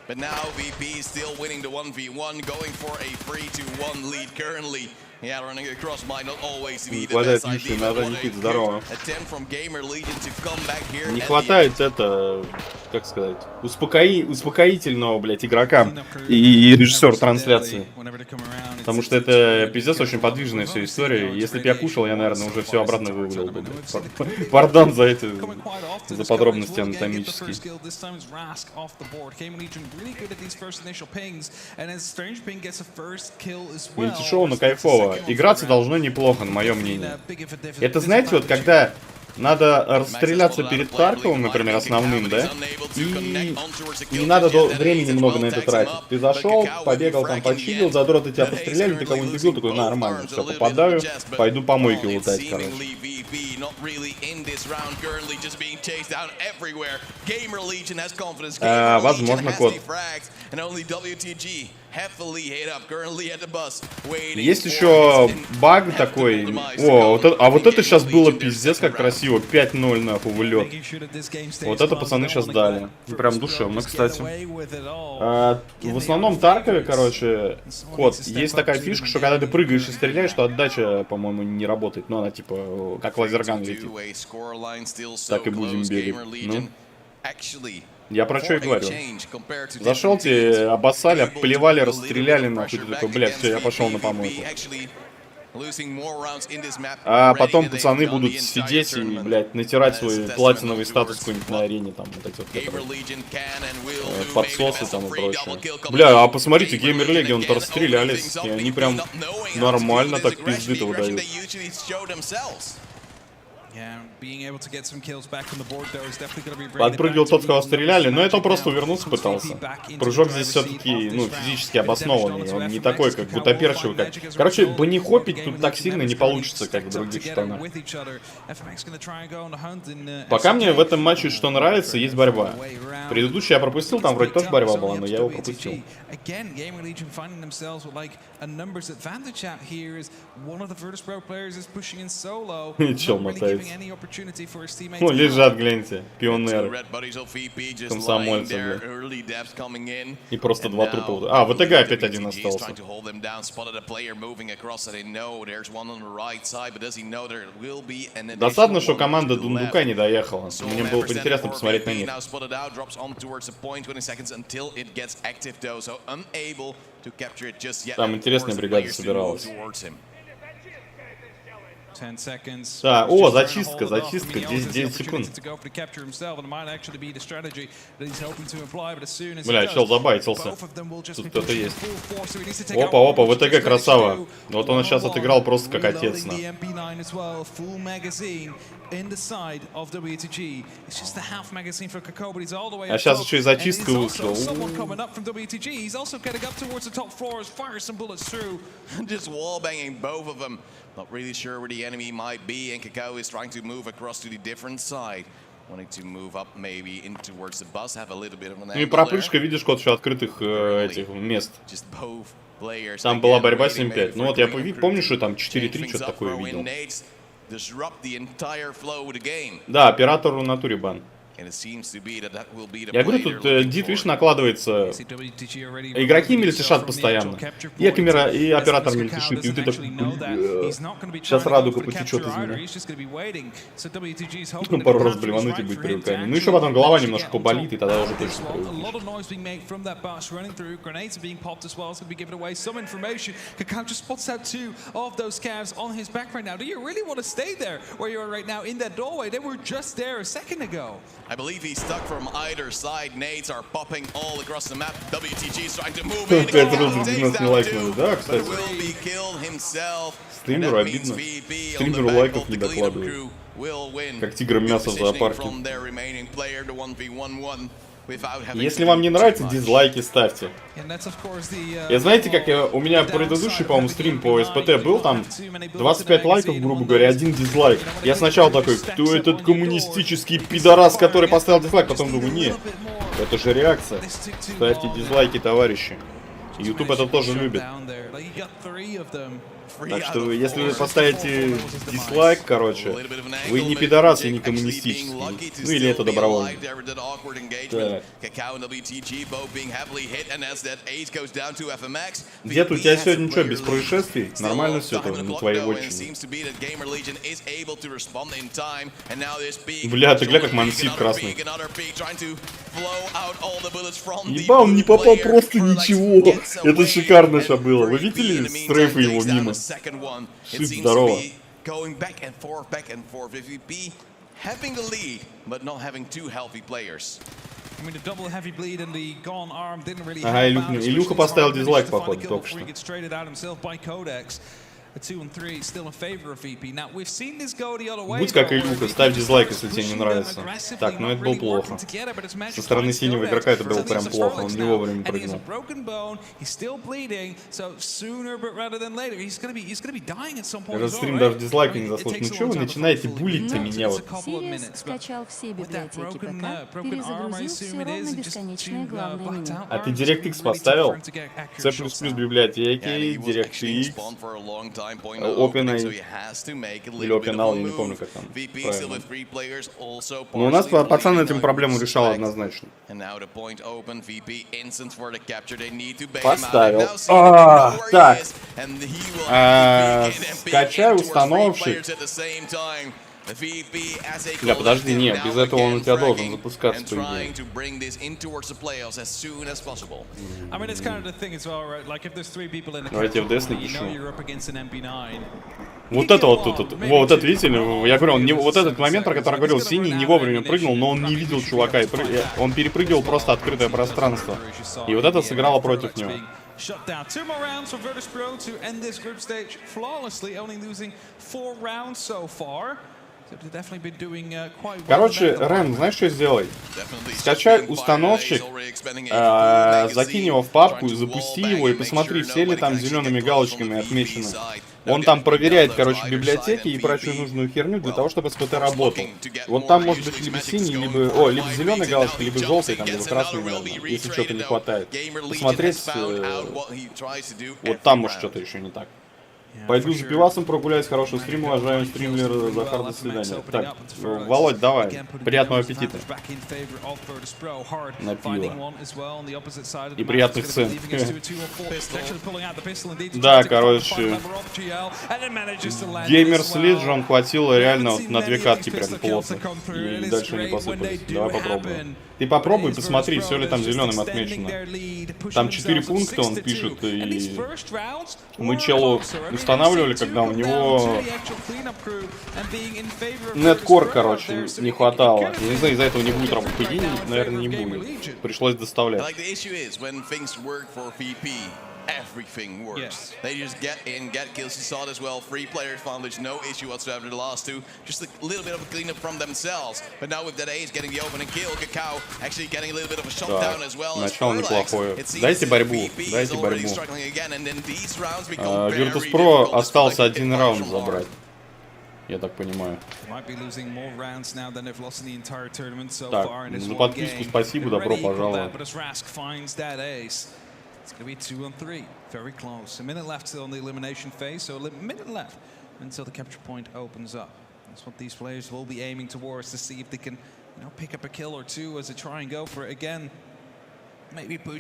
But now VP is still winning the 1v1, going for a 3-1 lead currently. Yeah, running across might not always be the best idea. Attempt from Gamer Legion to come back here. Не хватает это, как сказать, успокоительного, блядь, игрока и режиссер трансляции. Потому что это пиздец очень подвижная вся история. Если бы я кушал, я, наверное, уже все обратно вывалил бы. Пардон за эти, за подробности анатомические. Мультишоу кайфово. Играться должно неплохо, на мое мнение. Это, знаете, вот когда надо расстреляться перед Тарковым, например, основным, да? И не надо времени много на это тратить. Ты зашел, побегал там, почилил, задрот тебя постреляли, ты кого-нибудь убил, такой, нормально, все, попадаю, пойду помойки лутать, короче. Возможно, код. Есть еще баг такой. О, вот это сейчас было пиздец как красиво. 5-0 нахуй в лед. Вот это пацаны сейчас дали. Прям душевно, кстати. В основном Таркове, короче, код. Есть такая фишка, что когда ты прыгаешь и стреляешь, то отдача, по-моему, не работает. Но она типа как лазерган летит. Так и будем бегать. Ну. Я про что и говорю. Зашел тебе, обоссали, плевали, расстреляли, нахуй, ты такой, блядь, все, я пошел на помойку. А потом пацаны будут сидеть и, блядь, натирать свой платиновый статус какой-нибудь на арене, там, вот эти вот подсосы там и прочее. Бля, а посмотрите, Геймер Легион-то расстрелялись, и они прям нормально так пизды-то выдают. Подпрыгивал тот, кого стреляли, но это просто увернуться пытался. Прыжок здесь все-таки, ну, физически обоснованный, он не такой, как гутоперчивый, как... Короче, банихопить тут так сильно не получится, как в других штанах. Пока мне в этом матче что нравится, есть борьба. Предыдущий я пропустил, там вроде тоже борьба была, но я его пропустил. Чел мотается. Ну, лежат, гляньте, пионеры, комсомольцы, блядь. И просто два трупа. А, в ВТГ опять один остался. Досадно, что команда Дундука не доехала. Мне было бы интересно посмотреть на них. Там интересная бригада собиралась. Да, о, зачистка, 10 секунд. Бля, чел забайтился. Тут кто-то есть. Опа, ВТГ красава. Вот он сейчас отыграл просто как отец. А сейчас еще и зачистка вышла. Not really sure where the enemy might be, and Kakao is trying to move across to the different side. Wanting to move up maybe in towards the bus, have a little bit of an angle. Ну и пропрыжка, видишь, код еще открытых этих мест. Там была борьба 7-5. Ну вот я помню, что там 4-3 что-то такое видел. Да, оператору в натуре бан. Я говорю, тут дит, видишь, накладывается. Игроки мельтешат постоянно. И оператор мельтешит. И ты такой, сейчас радуга потечет из меня. Ну, пару раз блевануть и быть привыканием. Ну, еще потом голова немножко поболит, и тогда уже точно I believe he's stuck from either side. Nades are popping all across the map. WTG is trying to move in. Да, кстати. Стримеру обидно. Стримеру лайков не докладывают. Как тиграм мясо в зоопарке. Если вам не нравится, дизлайки ставьте. И знаете, как у меня предыдущий, по-моему, стрим по СПТ был, там 25 лайков, грубо говоря, 1 дизлайк. Я сначала такой, кто этот коммунистический пидорас, который поставил дизлайк, потом думаю, нет, это же реакция. Ставьте дизлайки, товарищи. YouTube это тоже любит. Так что, если вы поставите дизлайк, короче, вы не пидорас и не коммунистический. Ну или это добровольно. Так. Где-то у тебя сегодня что, без происшествий? Нормально все это на твоей вотчине. Бля, ты гля как мансит красный. Еба, он не попал просто ничего. Это шикарно что было. Вы видели стрейфы его мимо? Шит, здорово. Ага, Илюха поставил дизлайк, походу, только что. Будь как Илюха, ставь дизлайк, если тебе не нравится. Так, ну это было плохо. Со стороны синего игрока это было прям плохо, он не вовремя прыгнул. Этот стрим даже дизлайка не заслужил. Ну что вы начинаете булить-то меня вот? Скачал все библиотеки ПК, перезагрузил все ровно бесконечное главное меню. А ты DirectX поставил? C++ библиотеки, DirectX, OpenAI или OpenAI, я не помню, как там правильно. Но у нас пацан этим проблему решал однозначно. Поставил. Так. Скачай установщик. Бля, подожди, нет, без этого он у тебя должен запускаться, по идее. Давайте в ДС напишу. Вот это вот это, видите, я говорю, он не, вот этот момент, про который я говорил, синий не вовремя прыгнул, но он не видел чувака, и он перепрыгивал просто открытое пространство. И вот это сыграло против него. Shut down. 2 more rounds for Virtus Pro to end this group stage flawlessly, only losing 4 rounds so far. Короче, Рэм, знаешь, что сделай? Скачай установщик, закинь его в папку, запусти его и посмотри, все ли там зелеными галочками отмечены. Он там проверяет, короче, библиотеки и прочую нужную херню для того, чтобы СПТ работал. Вот там может быть либо синий, либо зеленая галочка, либо желтый, там, либо красный, если что-то не хватает. Посмотреть, вот там может что-то еще не так. Пойду за пивасом прогуляюсь, хорошего стрима, уважаемый стример, Захар, до свидания. Так, Володь, давай, приятного аппетита. На пиво. И приятных цен. Да, короче, Геймерс Лиджон хватило реально вот на 2 катки прям плотно. И дальше не посыпались. Давай попробуем. Ты попробуй, посмотри, все ли там зеленым отмечено. Там 4 пункта он пишет, и мы челу устанавливали, когда у него неткор, короче, не хватало. Не знаю, из-за этого не будет работать. По идее, наверное, не будет. Пришлось доставлять. Everything works. They just get in, get kills. You saw it as well. 3 players found there's no issue whatsoever. The last 2, just a little bit of a cleanup from themselves. But now with that ace getting the opening kill, Kakao actually getting a little bit of a shutdown as well. Начало неплохое. Дайте борьбу, дайте борьбу. Virtus Pro остался 1 раунд забрать. Я так понимаю. Так, за подписку спасибо, добро пожаловать. It's going to be 2-on-3, very close. A minute left on the elimination phase, so a minute left until the capture point opens up. That's what these players will be aiming towards to see if they can, pick up a kill or 2 as they try and go for it again.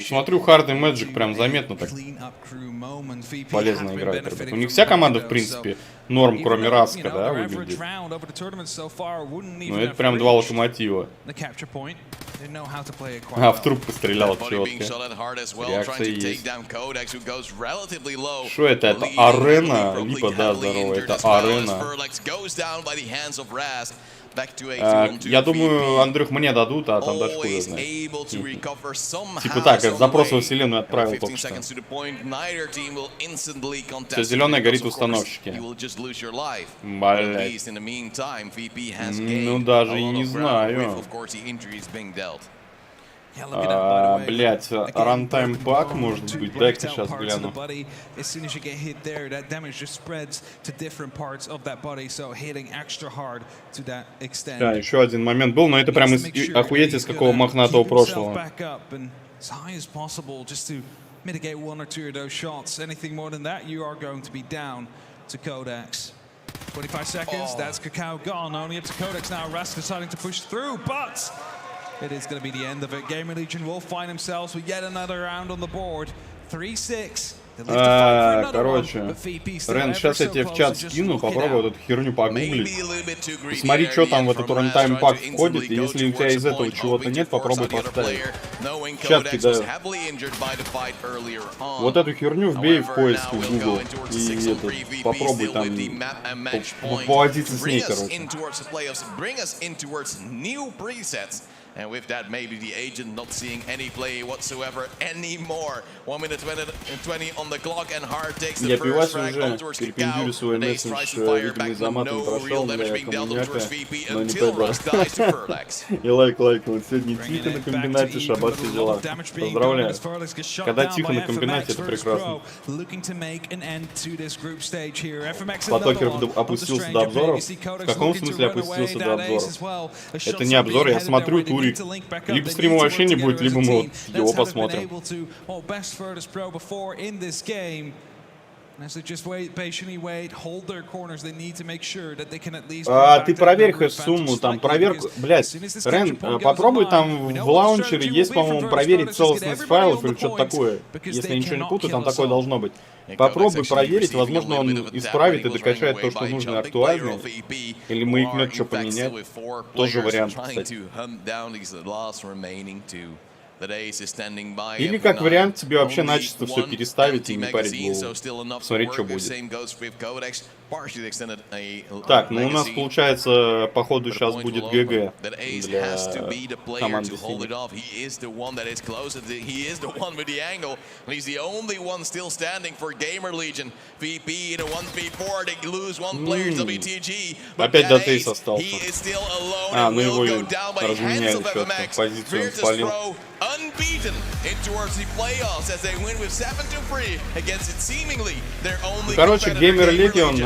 Смотрю, Hard и Magic прям заметно так полезно играет, ребят. У них вся команда, в принципе, норм, кроме Раска, да, выглядит. Но это прям 2 локомотива. А, в труп пострелял четко. Реакция есть. Что это? Это арена? Липа, да, здорово, это арена. Я думаю, Андрюх, мне дадут, а там даже хуй знает. Типа так, запрос во вселенную отправил только что. Все зеленое горит в установщике. Блять. Ну даже и не знаю. Блять, рантайм пак может быть, дай-ка сейчас гляну. Да, еще один момент был, но это прям охуеть из какого мохнатого прошлого. 25 seconds, that's Kakao gone, only up to Codex now, Rask deciding to push through, but it is going to be the end of it. Gamer Legion will find themselves with yet another round on the board. 3-6. Короче, Рен, сейчас я тебе в чат скину, попробуй эту херню погуглить. Посмотри, что там в этот рантайм пак входит, и если у тебя из этого чего-то нет, попробуй поставить. В чат кидаю. Вот эту херню вбей в поиск в Google, и попробуй там поводиться с ней, короче. And with that, maybe the agent not seeing any play whatsoever anymore. 1 minute 20 on the clock, and Hard takes the first frag on towards Kakao. They tries to fire back, but no real damage being dealt towards VP until Rust dies to Furlax. И лайк, вот сегодня тихо на комбинате, шаббат, все дела. Поздравляю. Когда тихо на комбинате, это прекрасно. Потокер опустился до обзоров. В каком смысле опустился до обзоров? Это не обзор, я смотрю тур. Либо стрима вообще не будет, либо мы вот его посмотрим. А ты проверь сумму, там проверку, блядь, Рен, попробуй там в лаунчере есть, по-моему, проверить целостность файлов или что-то такое. Если я ничего не путаю, там такое должно быть. Попробуй проверить, возможно, он исправит и докачает то, что нужно актуально. Или маякнет, что поменять. Тоже вариант, кстати. Или как вариант тебе вообще начисто все переставить и не парить голову. Смотреть, что будет. Так, ну у нас получается, походу, сейчас будет ГГ для команды синих. Опять до Тейс остался. А, ну его и разменяли что-то. Позицию он спалил. Короче, Геймер Легион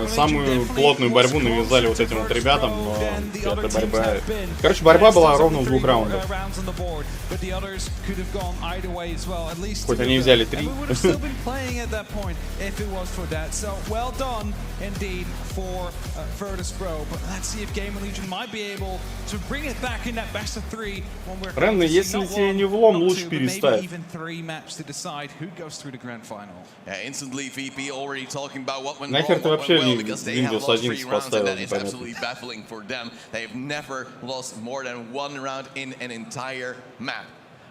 самую плотную борьбу навязали вот этим вот ребятам, но эта борьба... Короче, борьба была ровно в 2 раундах. Хоть они взяли 3. Рен, если тебе не влом, лучше переставь. Нахер ты вообще Windows 11 поставил, непонятно.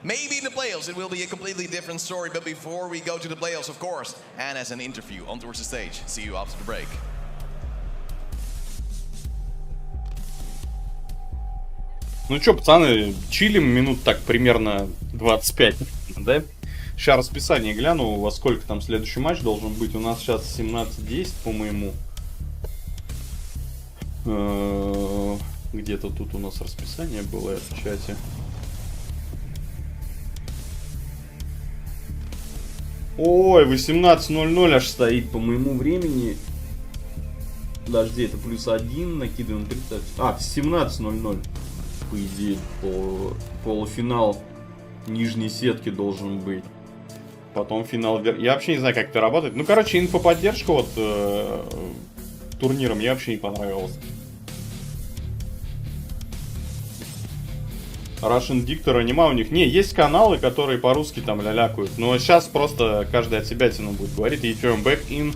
Maybe in the playoffs it will be a completely different story, but before we go to the playoffs, of course, and as an interview on towards the stage. See you after the break. Ну чё, пацаны, чилим минут так примерно 25, да? Сейчас расписание гляну, во сколько там следующий матч должен быть. У нас сейчас 17:10, по-моему. Где-то тут у нас расписание было в чате. Ой, 18:00 аж стоит по моему времени. Подожди, это +1, накидываем 30. А, 17:00. По идее, полуфинал нижней сетки должен быть. Потом финал. Я вообще не знаю, как это работает. Ну, короче, инфоподдержка вот турниром мне вообще не понравилась. Russian Dictator нема у них. Не, есть каналы, которые по-русски там лялякают. Но сейчас просто каждый от себя будет говорить. И turn back in.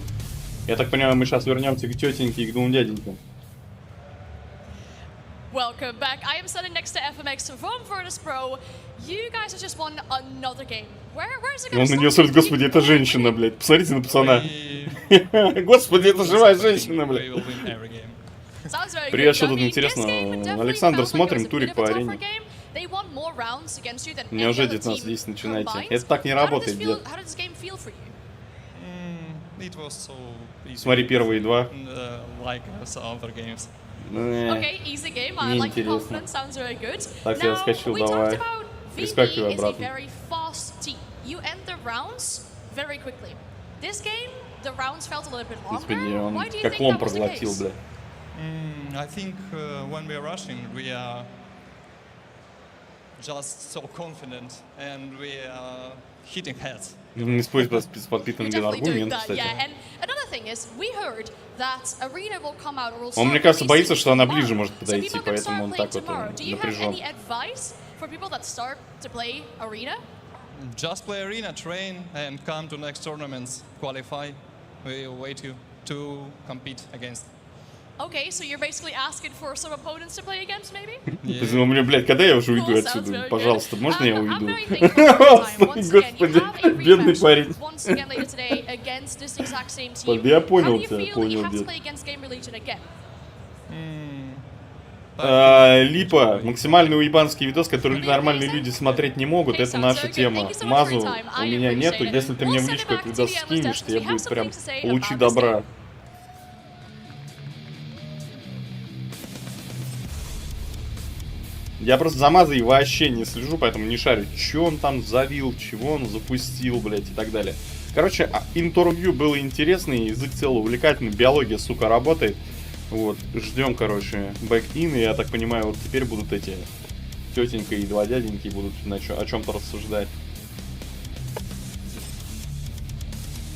Я так понимаю, мы сейчас вернемся к тетеньке и к двум дяденькам. Welcome back. I am standing next to FMX from Virtus Pro. You guys have just won another game. Where is it going to Он на нее смотрит, господи, это женщина, блядь. Посмотрите на пацана. Господи, это живая женщина, блядь. Привет, что тут интересно? Александр, смотрим турик по арене. У меня уже 19:10 начинайте. Это так не работает, дед. Смотри, первые 2. Неинтересно. Так, я скачал, давай. Перескакивай обратно. Господи, он как лом проглотил, бля. I think when we are rushing, we are just so confident and we are hitting heads. Не спорить с подпитанным аргументом, кстати. Он, мне кажется, боится, что она ближе может подойти, поэтому он так вот напряжен. Just play arena, train, and come to next tournaments, qualify. We wait you to compete against. Okay, so you're basically asking for some opponents to play against, maybe? Ну, мне, блядь, когда я уже уйду отсюда? Пожалуйста, можно я уйду? Господи, бедный парень. Я понял тебя, понял, дед. Липа, максимально уебанский видос, который нормальные люди смотреть не могут, это наша тема. Мазу у меня нету, если ты мне в личку этот видос скинешь, то я буду прям лучи добра. Я просто за Мазой вообще не слежу, поэтому не шарю, что он там завил, чего он запустил, блядь, и так далее. Короче, интервью было интересный, язык целый увлекательный, биология, сука, работает. Вот, ждем, короче, бэк-ин, и я так понимаю, вот теперь будут эти тетенька и 2 дяденьки будут о чем-то рассуждать.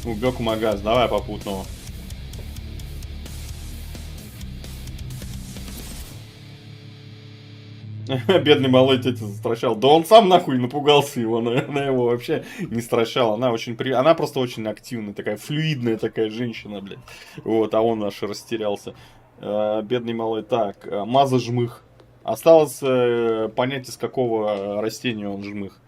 Убег магаз, давай попутного. Бедный малой тетя застращал. Да он сам нахуй напугался его, она его вообще не стращала. Она просто очень активная, такая флюидная такая женщина, блядь. Вот, а он аж растерялся. Бедный малой. Так, маза жмых. Осталось понять, из какого растения он жмых.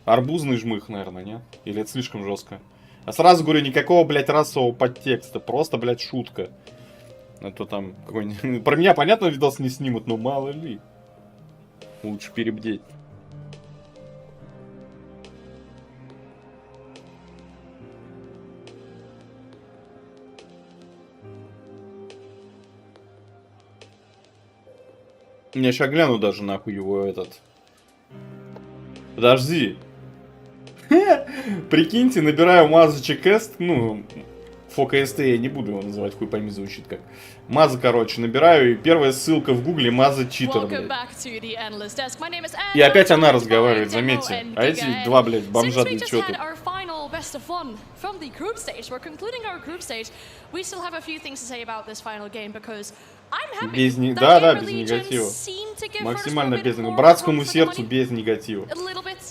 Арбузный жмых, наверное, нет? Или это слишком жестко? А сразу говорю, никакого, блядь, расового подтекста. Просто, блядь, шутка. А то там какой-нибудь... Про меня, понятно, видос не снимут, но мало ли. Лучше перебдеть. Я сейчас гляну даже нахуй его этот. Подожди. Прикиньте, набираю мазочек эст, ну, ФОКСТ я не буду его называть, хуй пойми звучит как. Маза, короче, набираю, и первая ссылка в гугле Маза читер, блядь. И опять она разговаривает, заметьте. А эти два, блядь, бомжа, да чё тут? Без да, без негатива. Максимально без негатива. Братскому сердцу без негатива.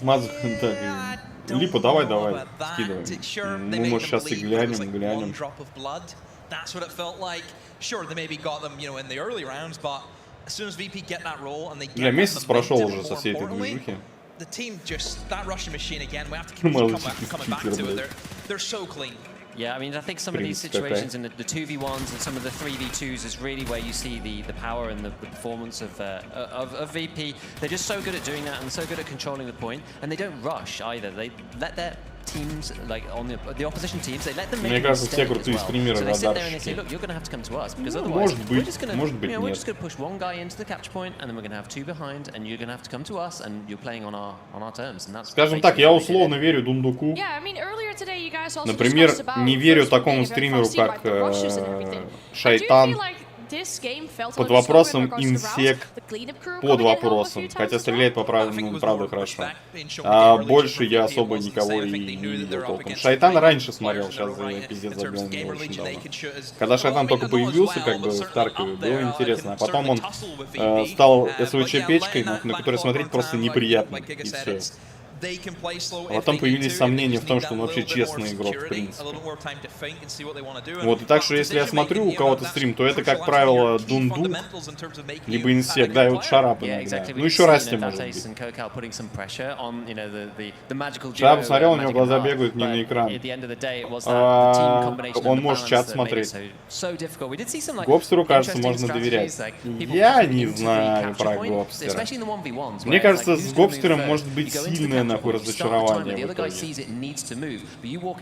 Маза, да, Липа, давай, скидывай. Мы, может, сейчас и глянем. That's what it felt like. Sure, they maybe got them, you know, in the early rounds, but as soon as VP get that role and they get месяц прошел уже со всей этой движухи. The team just that rushing machine again. We have to keep coming back to it. They're so clean. Yeah, I mean, I think some of these situations in the 2v1s and some of the 3v2s is really where you see the power and the performance of VP. They're just so good at doing that and so good at controlling the point, and they don't rush either. They let their teams, like on the opposition teams, they let them make a mistake as well. So they sit there and they say, look, you're going to have to come to us because otherwise we're just going to push one guy into the capture point and then we're going to have two behind and you're going to have to come to us and you're playing on our terms. And that's Скажем так, я условно верю Дундуку. Например, не верю такому стримеру, как Шайтан. Под вопросом инсек, под вопросом, хотя стреляет по правда хорошо. А больше я особо никого и не видел толком. Шайтан раньше смотрел, сейчас за пиздец забил не очень давно. Когда Шайтан только появился, как бы в Таркове, было интересно. А потом он стал СВЧ-печкой, на которой смотреть просто неприятно, и все. А потом появились сомнения в том, что он вообще честный игрок, в принципе. Вот, и так что, если я смотрю у кого-то стрим, то это, как правило, Дундук, либо инсек, да, и вот Шарап иногда. Ну, еще Расти, может быть. Шарап посмотрел, у него глаза бегают не на экран. Он может чат смотреть. Гопстеру, кажется, можно доверять. Я не знаю про Гопстера. Мне кажется, с Гопстером может быть сильное нахуй разочарование.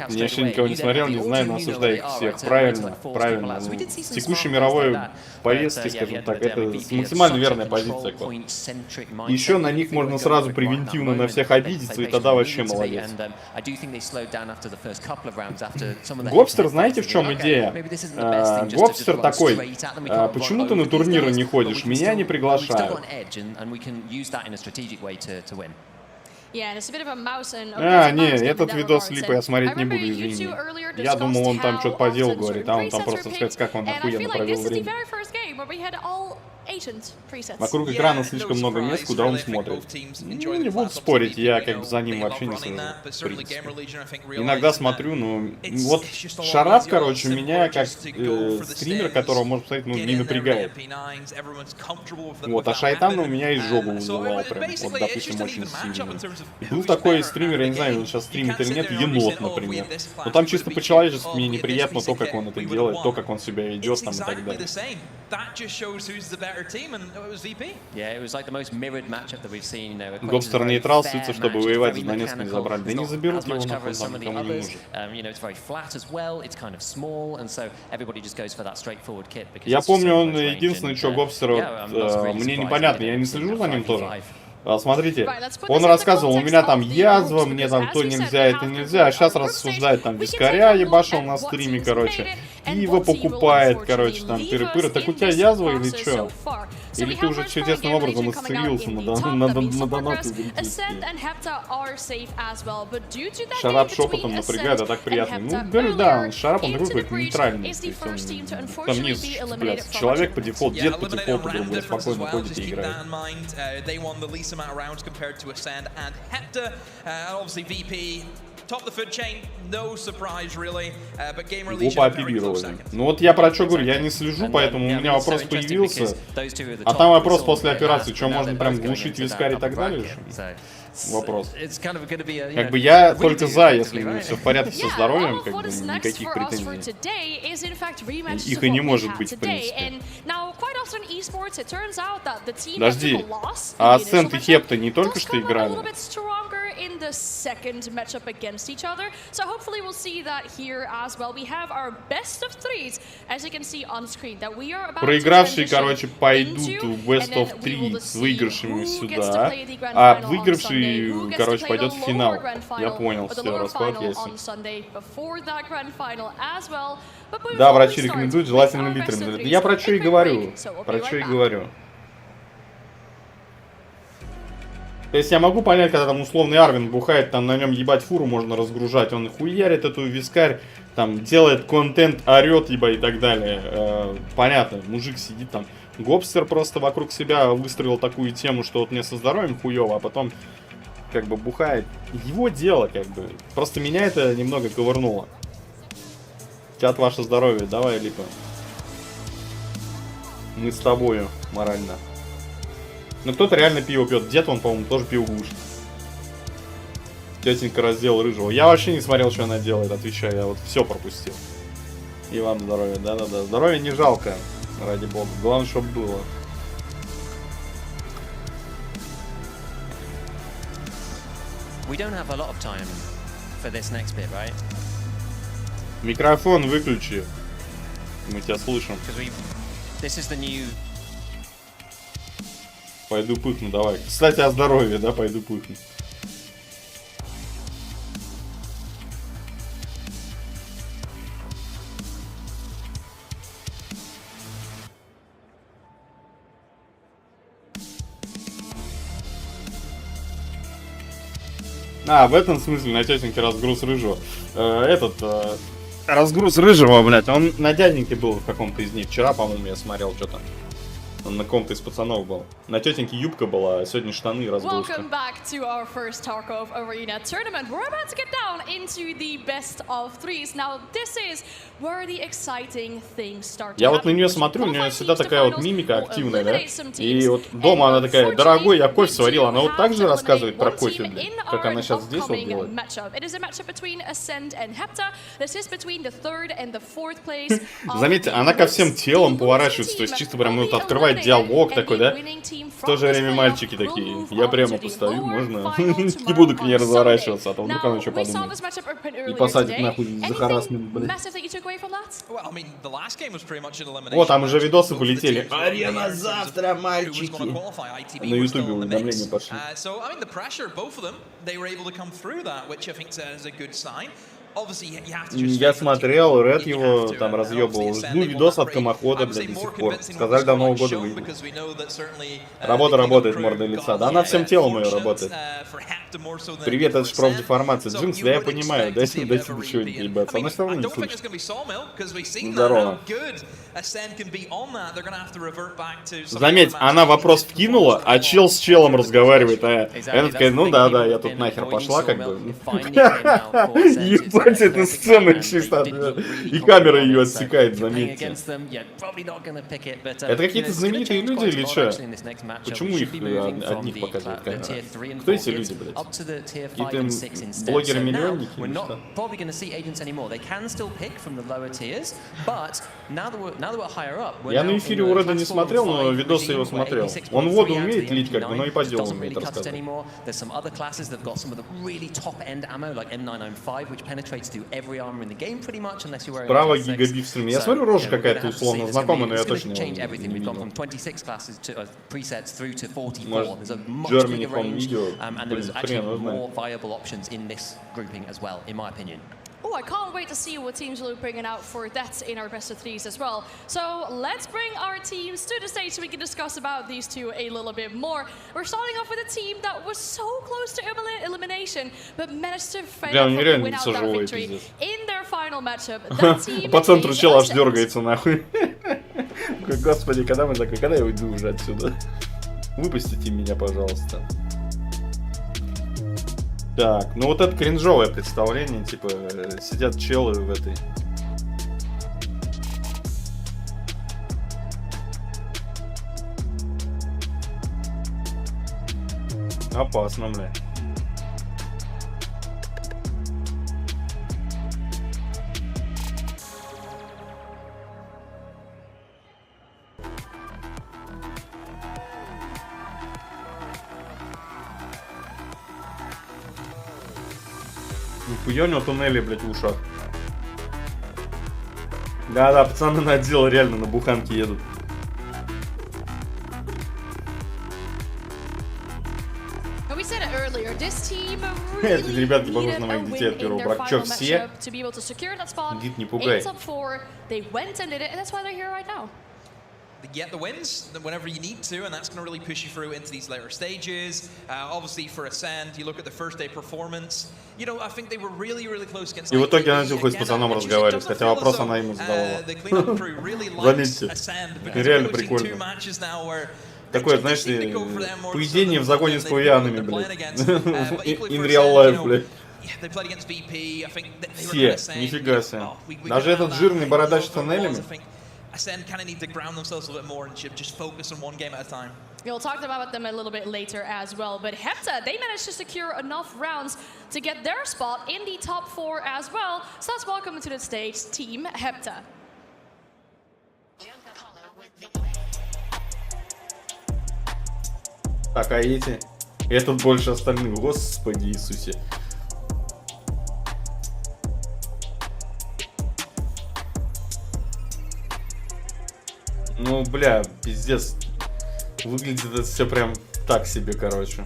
Я еще никого не смотрел, не знаю, но осуждаю их всех. Правильно, правильно. С текущей мировой повестки, скажем так, это максимально верная позиция. Еще на них можно сразу превентивно на всех обидеться, и тогда вообще молодец. Гопстер, знаете, в чем идея? Гопстер такой: почему ты на турниры не ходишь? Меня не приглашают. Не, этот видос Липа я смотреть не буду, извини. Я думал, он там что-то по делу говорит, а он там просто сказать, как он охуенно провел время. Вокруг экрана слишком много мест, куда он смотрит. Ну, не буду спорить, я как бы за ним вообще не слежу, в принципе. Иногда смотрю, но... Вот Шарап, короче, меня как стример, которого можно посмотреть, ну, не напрягает. Вот, а Шайтан у меня изжогу вызывал прям, вот, допустим, очень сильно. И был такой стример, я не знаю, он сейчас стримит или нет, Енот, например. Но там чисто по-человечески мне неприятно то, как он это делает, то, как он себя ведет, там, и так далее. Гопстер нейтрал сится, чтобы воевать за Донецк не забрали. Да не заберут его, нахуй, там никому не нужен. Я помню, он единственный, что Гопстер, мне непонятно, я не слежу за ним тоже. Смотрите, он рассказывал, у меня там язва, мне там то нельзя, это нельзя, а сейчас рассуждает, там, вискаря ебашил на стриме, короче. пиво покупает, короче, там, пыры-пыры. Так у тебя язва или что? Или ты уже чудесным образом исцелился на донаты? Шарап шепотом напрягает, а так приятно. Ну, говорю, да, шарап, он такой как нейтральный. Там не цепляется. Человек по дефолту, дед по дефолту, другой, спокойно ходит и играет. Глупо оперировали. Ну вот я про что говорю, я не слежу, поэтому у меня вопрос появился. А там вопрос после операции, что можно прям глушить вискарь и так далее? Вопрос. Как бы я только за, если все в порядке со здоровьем, как бы никаких претензий. Их и не может быть, в принципе. Подожди, а Ascent и Hepta не только что играли? In the second matchup against each other. So hopefully we'll see that here as well. We have our best of threes, as you can see on screen, that we are about проигравшие, короче, пойдут в Best of 3 с выигравшими сюда, а выигравший, короче, пойдет в финал. Я понял, все, расклад ясен. Да, врачи рекомендуют желательно литрами. Я про что и говорю. Про что и говорю. То есть я могу понять, когда там условный Арвин бухает, там на нем ебать фуру можно разгружать, он хуярит эту вискарь, там делает контент, орет, ебать, и так далее. Понятно, мужик сидит там. Гопстер просто вокруг себя выстроил такую тему, что вот мне со здоровьем хуево, а потом как бы бухает. Его дело, как бы. Просто меня это немного ковырнуло. Чат, ваше здоровье, давай, Липа. Мы с тобою морально. Ну кто-то реально пиво пьет. Где-то он, по-моему, тоже пиво глушит. Тетенька раздел рыжего. Я вообще не смотрел, что она делает, отвечаю. Я вот все пропустил. И вам здоровья. Да-да-да. Здоровья не жалко. Ради бога. Главное, чтобы было. Микрофон выключи. Мы тебя слышим. Пойду пыхну, давай. Кстати, о здоровье, да, пойду пыхну. А, в этом смысле на тетеньке разгруз рыжего. Разгруз рыжего, блядь, он на дяденьке был в каком-то из них. Вчера, по-моему, я смотрел что-то. Он на ком-то из пацанов был. На тетеньке юбка была, а сегодня штаны и разгрузка. Welcome back to our first Tarkov Arena tournament. We're about to get down into the best of threes. Now this is where the exciting things start. Я вот на нее смотрю, у нее всегда такая вот мимика активная, да? И вот дома она такая: дорогой, я кофе сварила. Она вот так же рассказывает про кофе, блин, как она сейчас здесь вот делает. Заметьте, она ко всем телом поворачивается, то есть чисто прям вот открывает диалог такой, да? В то же время мальчики такие. Я прямо постою, можно? Не буду к ней разворачиваться, а то вдруг она что подумает. И посадит нахуй за харассмент, блин. О, там уже видосы полетели. Арена завтра, мальчики. На ютубе уведомления пошли. Я смотрел, Ред его там разъебывал. Жду видос от Комохода, блядь, до сих пор. Сказали, до Нового года выйдет. Работа работает, морда лица. Да она всем телом ее работает. Привет, это же профдеформация. Джинкс, да я понимаю, дайте до чего ебаться. Она все равно не слышит. Здорово. Заметь, она вопрос вкинула, а чел с челом разговаривает. А она такая: ну да, я тут нахер пошла, как бы. Ебать, это сцена чисто. И камера ее отсекает, заметьте. Это какие-то знаменитые люди или что? Почему их одних показывают камера? Кто эти люди, блядь? Какие-то блогеры-миллионники или что? Я на эфире у Реда не смотрел, но видосы его смотрел. Он воду умеет лить, как бы, но и по делу умеет рассказывать. Справа гигабит в стриме. Я смотрю, рожа какая-то условно знакомая, но я точно не видел. Может, Germany from Video. Блин, хрен его знает. Oh, I can't wait to see what teams will be bringing out for that in our best of threes as well. So let's bring our teams to the stage so we can discuss about these two a little bit more. We're starting off with a team that was so close to elimination, but managed to win out that victory in their final matchup. That team По центру чел аж дергается нахуй. Господи, когда я уйду уже отсюда? Выпустите меня, пожалуйста. Так, ну вот это кринжовое представление, типа, сидят челы в этой... Опасно, бля. Нихуя у него туннели, блядь, в ушах. Да-да, пацаны на отдел реально на буханке едут. Эти ребятки похожи на моих детей от первого брака. Чё, все? Гид, не пугай. They get the wins whenever you need to, and that's going to really push you through into these later stages. Obviously, for Ascend, you look at the first day performance. You know, I think they were really, really close against. И в итоге я начал хоть с пацаном разговаривать, хотя вопрос она ему задавала. Заметьте, реально прикольно. Такое, знаешь, поведение в загоне с павианами, блядь. In real life, блядь. Все, нифига себе. Даже этот жирный бородач с тоннелями. Ascend kind of need to ground themselves a little bit more and just focus on one game at a time. We'll talk about them a little bit later as well, but Hepta, they managed to secure enough rounds to get their spot in the top 4 as well. So let's welcome to the stage Team Hepta. Так, а эти? Этот больше остальных, Господи Иисусе. Ну, бля, пиздец. Выглядит это все прям так себе, короче.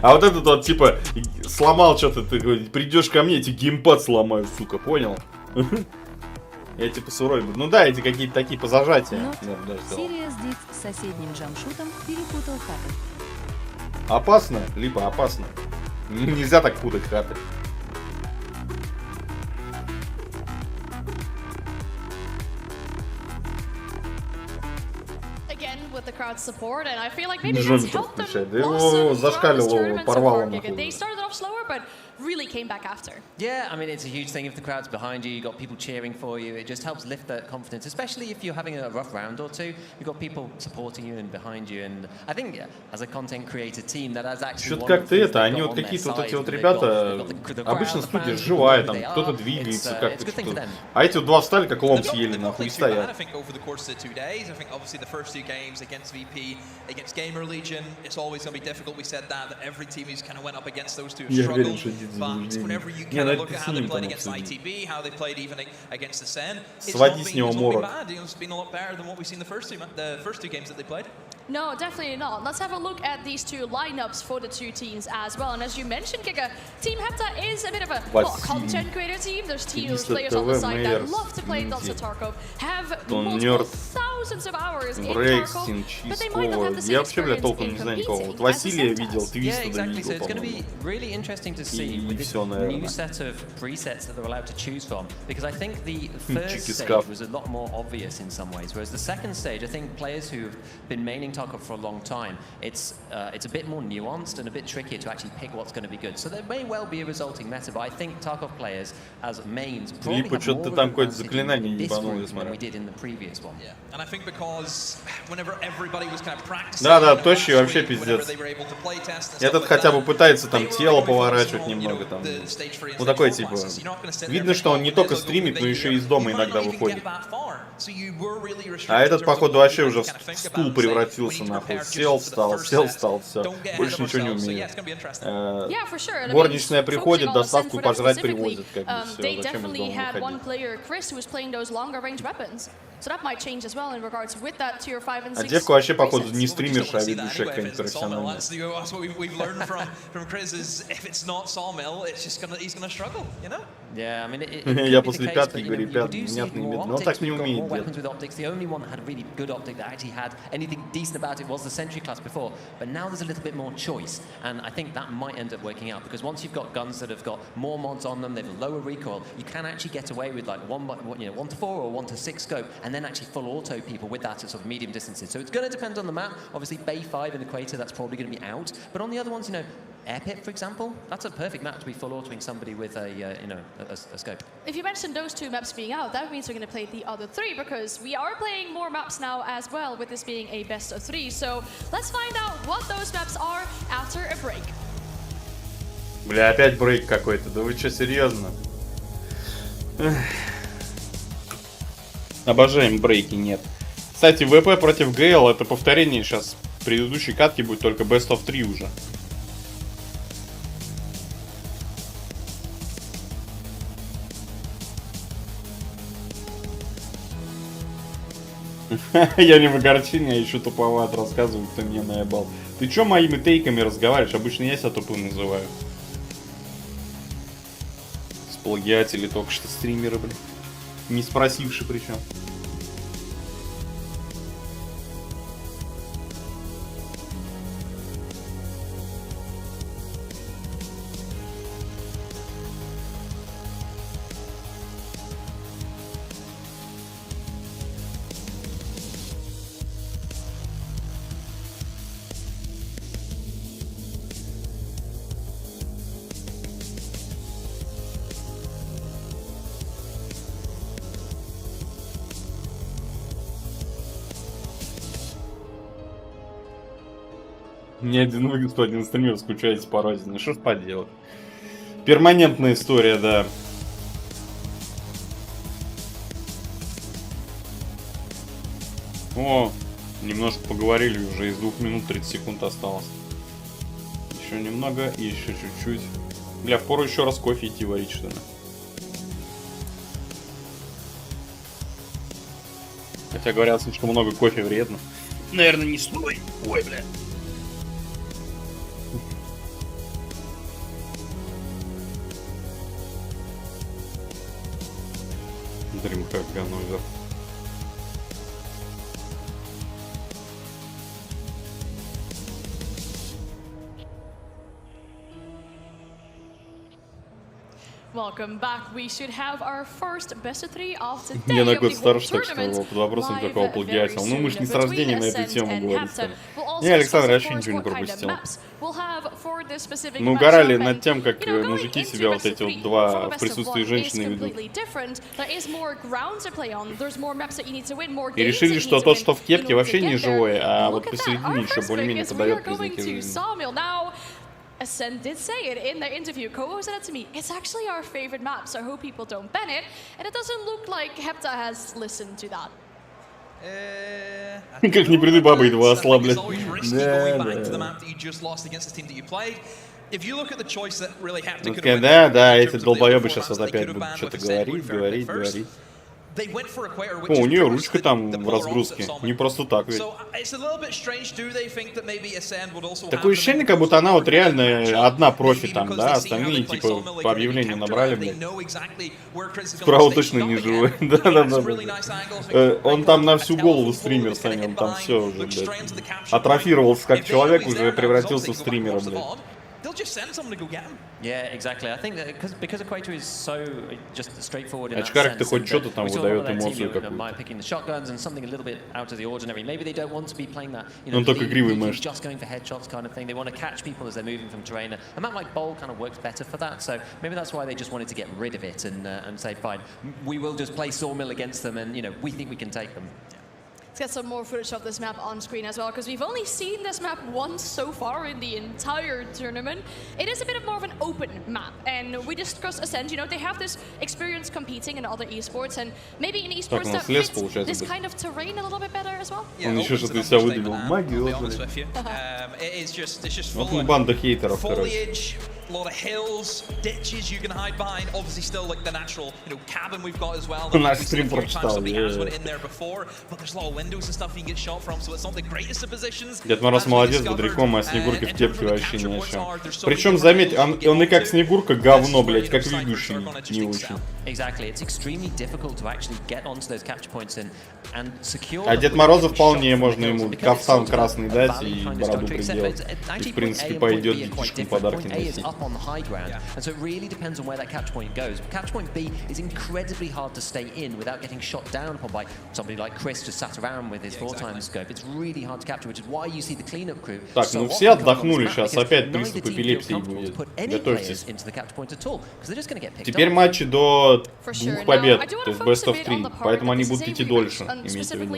А вот этот вот, типа, сломал что-то, ты придешь ко мне, эти геймпад сломаю, сука, понял? Я типа суровый буду. Ну да, эти какие-то такие по зажатия. Serious с соседним джамшутом перепутал хаты. Опасно, либо опасно. Нельзя так путать хаты. With the crowd support, and I feel like maybe that's helped them They started off slower, but really came back after. Yeah, I mean, it's a huge thing if the crowd's behind you, you've got people cheering for you, it just helps lift that confidence, especially if you're having a rough round or two, you've got people supporting you and behind you, and I think as a content creator team, that has actually... Что-то как-то это, они вот какие-то вот эти вот ребята, обычно студия живая, там, кто-то двигается, как-то что-то. А эти вот два встали, как лом съели, нахуй, и стоят. Against VP, against Gamer Legion, it's always going to be difficult. We said that every team who's kind of went up against those two have struggled. But whenever you kind of look at how they played against ITB, how they played even against Ascend, it's not been bad. It's been a lot better than what we've seen the first two games that they played. No, definitely not. Let's have a look at these two lineups for the two teams as well. And as you mentioned, Kika, Team Hepta is a bit of a content creator team. There's players on the side that love to play Tarkov, have multiple thousands of hours in Tarkov, but they might not have the same experience in competing. Василия видел, Твиста видел, so it's going to be really interesting to see with this new set of presets that they're allowed to choose from, because I think the first stage was a lot more obvious in some ways, whereas the second stage, I think players who've been maining Tarkov for a long time, it's a bit more nuanced and a bit trickier to actually pick what's going to be good. So there may well be a resulting meta, but I think Tarkov players as mains probably have more of an advantage in this one than we did in the previous one. Yeah, and I think because whenever everybody was kind of practicing, да, тощий вообще пиздец. Этот хотя бы пытается там тело поворачивать немного там. Ну такой типа. Видно, что он не только стримит, но еще и из дома иногда выходит. А этот, походу, вообще уже в стул превратился, нахуй. Сел, встал, все. Больше ничего не умеет. Горничная приходит, доставку пожрать привозит, как бы все. Зачем из дома выходить? So that might change as well in regards with that tier 5 and 6. А девка вообще, походу, не стримерша, а ведущая какая-нибудь профессиональная. That's what we've learned from Chris is if it's not Sawmill, it's just he's gonna struggle, you know? Yeah, I mean, Я после пятки говорю, ребят, внятно именно. Но он так не умеет делать. The only one that had a really good optic that actually had anything decent about it was the Sentry class before, but now there's a little bit more choice, and I think that might end up working out because once you've got guns that have got more mods on them, they've lower recoil, you can actually get away with like 1 to 4 or 1 to 6 scope, and then actually full auto people with that at sort of medium distances. So it's going to depend on the map. Obviously, Bay 5 and Equator, that's probably going to be out, but on the other ones, you know, Air Pit, for example, that's a perfect map to be full autoing somebody with a a scope. If you mentioned those 2 maps being out, that means we're going to play the other 3 because we are playing more maps now as well with this being a best of 3. So let's find out what those maps are after a break. Бля, опять брейк какой-то. Да вы что, серьезно? Обожаем брейки, нет. Кстати, ВП против ГЛ это повторение сейчас предыдущей катки будет, только best of 3 уже. Я не в огорчении, а еще туповат рассказываю, кто меня наебал. Ты чё моими тейками разговариваешь? Обычно я себя тупым называю. Сплагиатели только что стримеры, блин. Не спросивши причем. Ни один вы, господин стример, скучаете по родине. Что ж поделать? Перманентная история, да. О, немножко поговорили уже, из 2 минут 30 секунд осталось. Еще немного и еще чуть-чуть. Бля, впору еще раз кофе идти варить, что ли. Хотя говорят, слишком много кофе вредно. Наверное, не стоит. Ой, бля. Дримхак Ганновер. Welcome back. We should have our first best of 3 of today. Я на год старше, так что под вопросом какого плагиатил. Ну, мы ж не с рождения на эту тему говорим. Не, Александр, вообще ничего не пропустил. Мы угорали над тем, как мужики себя вот эти вот два в присутствии женщины ведут. И решили, что тот, что в кепке, вообще не живой, а вот посередине еще более-менее подает признаки жизни. Ascend did say it in their interview. Koho said it to me. It's actually our favorite map, so I hope people don't ban it. And it doesn't look like Hepta has listened to that. Как не приды бабы едва ослаблять. Да, эти долбоебы сейчас вот опять будут что-то говорить. О, у нее ручка там в разгрузке. Не просто так ведь. Такое ощущение, как будто она вот реально одна профи там, да, остальные типа по объявлению набрали, блядь. Справа точно не живой. Да. Он там на всю голову стример, Саня, он там все уже, блядь. Атрофировался как человек, уже превратился в стримера, блядь. They'll just send someone to go get him. Yeah, exactly. I think that because Equator is so just straightforward in that sense. Хоть что-то там выдает эмоцию какую-то. Picking the shotguns and something a little bit out of the ordinary. Maybe they don't want to be playing that. Он только игривый мэш. Just going for headshots kind of thing. They want to catch people as they're moving from terrain. A map like Bowl kind of works better for that. So maybe that's why they just wanted to get rid of it and say, fine, we will just play Sawmill against them, and we think we can take them. let's get some more footage of this map on screen as well, because we've only seen this map once so far in the entire tournament. It is a bit more of an open map, and we discussed Ascend, you know, they have this experience competing in other esports, and maybe in esports that fits this kind of terrain a little bit better as well. Он еще что-то из себя выделил. Магию. Вот мы банда хейтеров, короче. A lot of hills, ditches you can hide behind. Obviously, still like the natural, you know, cabin we've got as well. Наш стрим прочитал. In there before, but there's a lot of windows and stuff you can get shot from, so it's not the greatest of positions. Дед Мороз молодец, бодряком, а Снегурка в кепке вообще ни о чем. Причем, заметь, он и как Снегурка говно, блять, как ведущий не очень. А Дед Мороза вполне можно ему кафтан красный дать и бороду приделать. И, в принципе, пойдет детишкам подарки носить. On the high ground, and so it really depends on where that catch point goes. Catch point B is incredibly hard to stay in without getting shot down upon by somebody like Chris just sat around with his 4x scope. It's really hard to capture, which is why you see the cleanup crew. Так, ну все отдохнули, сейчас опять приступ эпилепсии будет. Готовьтесь. Теперь матчи до 2 побед, то есть best of 3, поэтому они будут идти дольше, имейте в виду.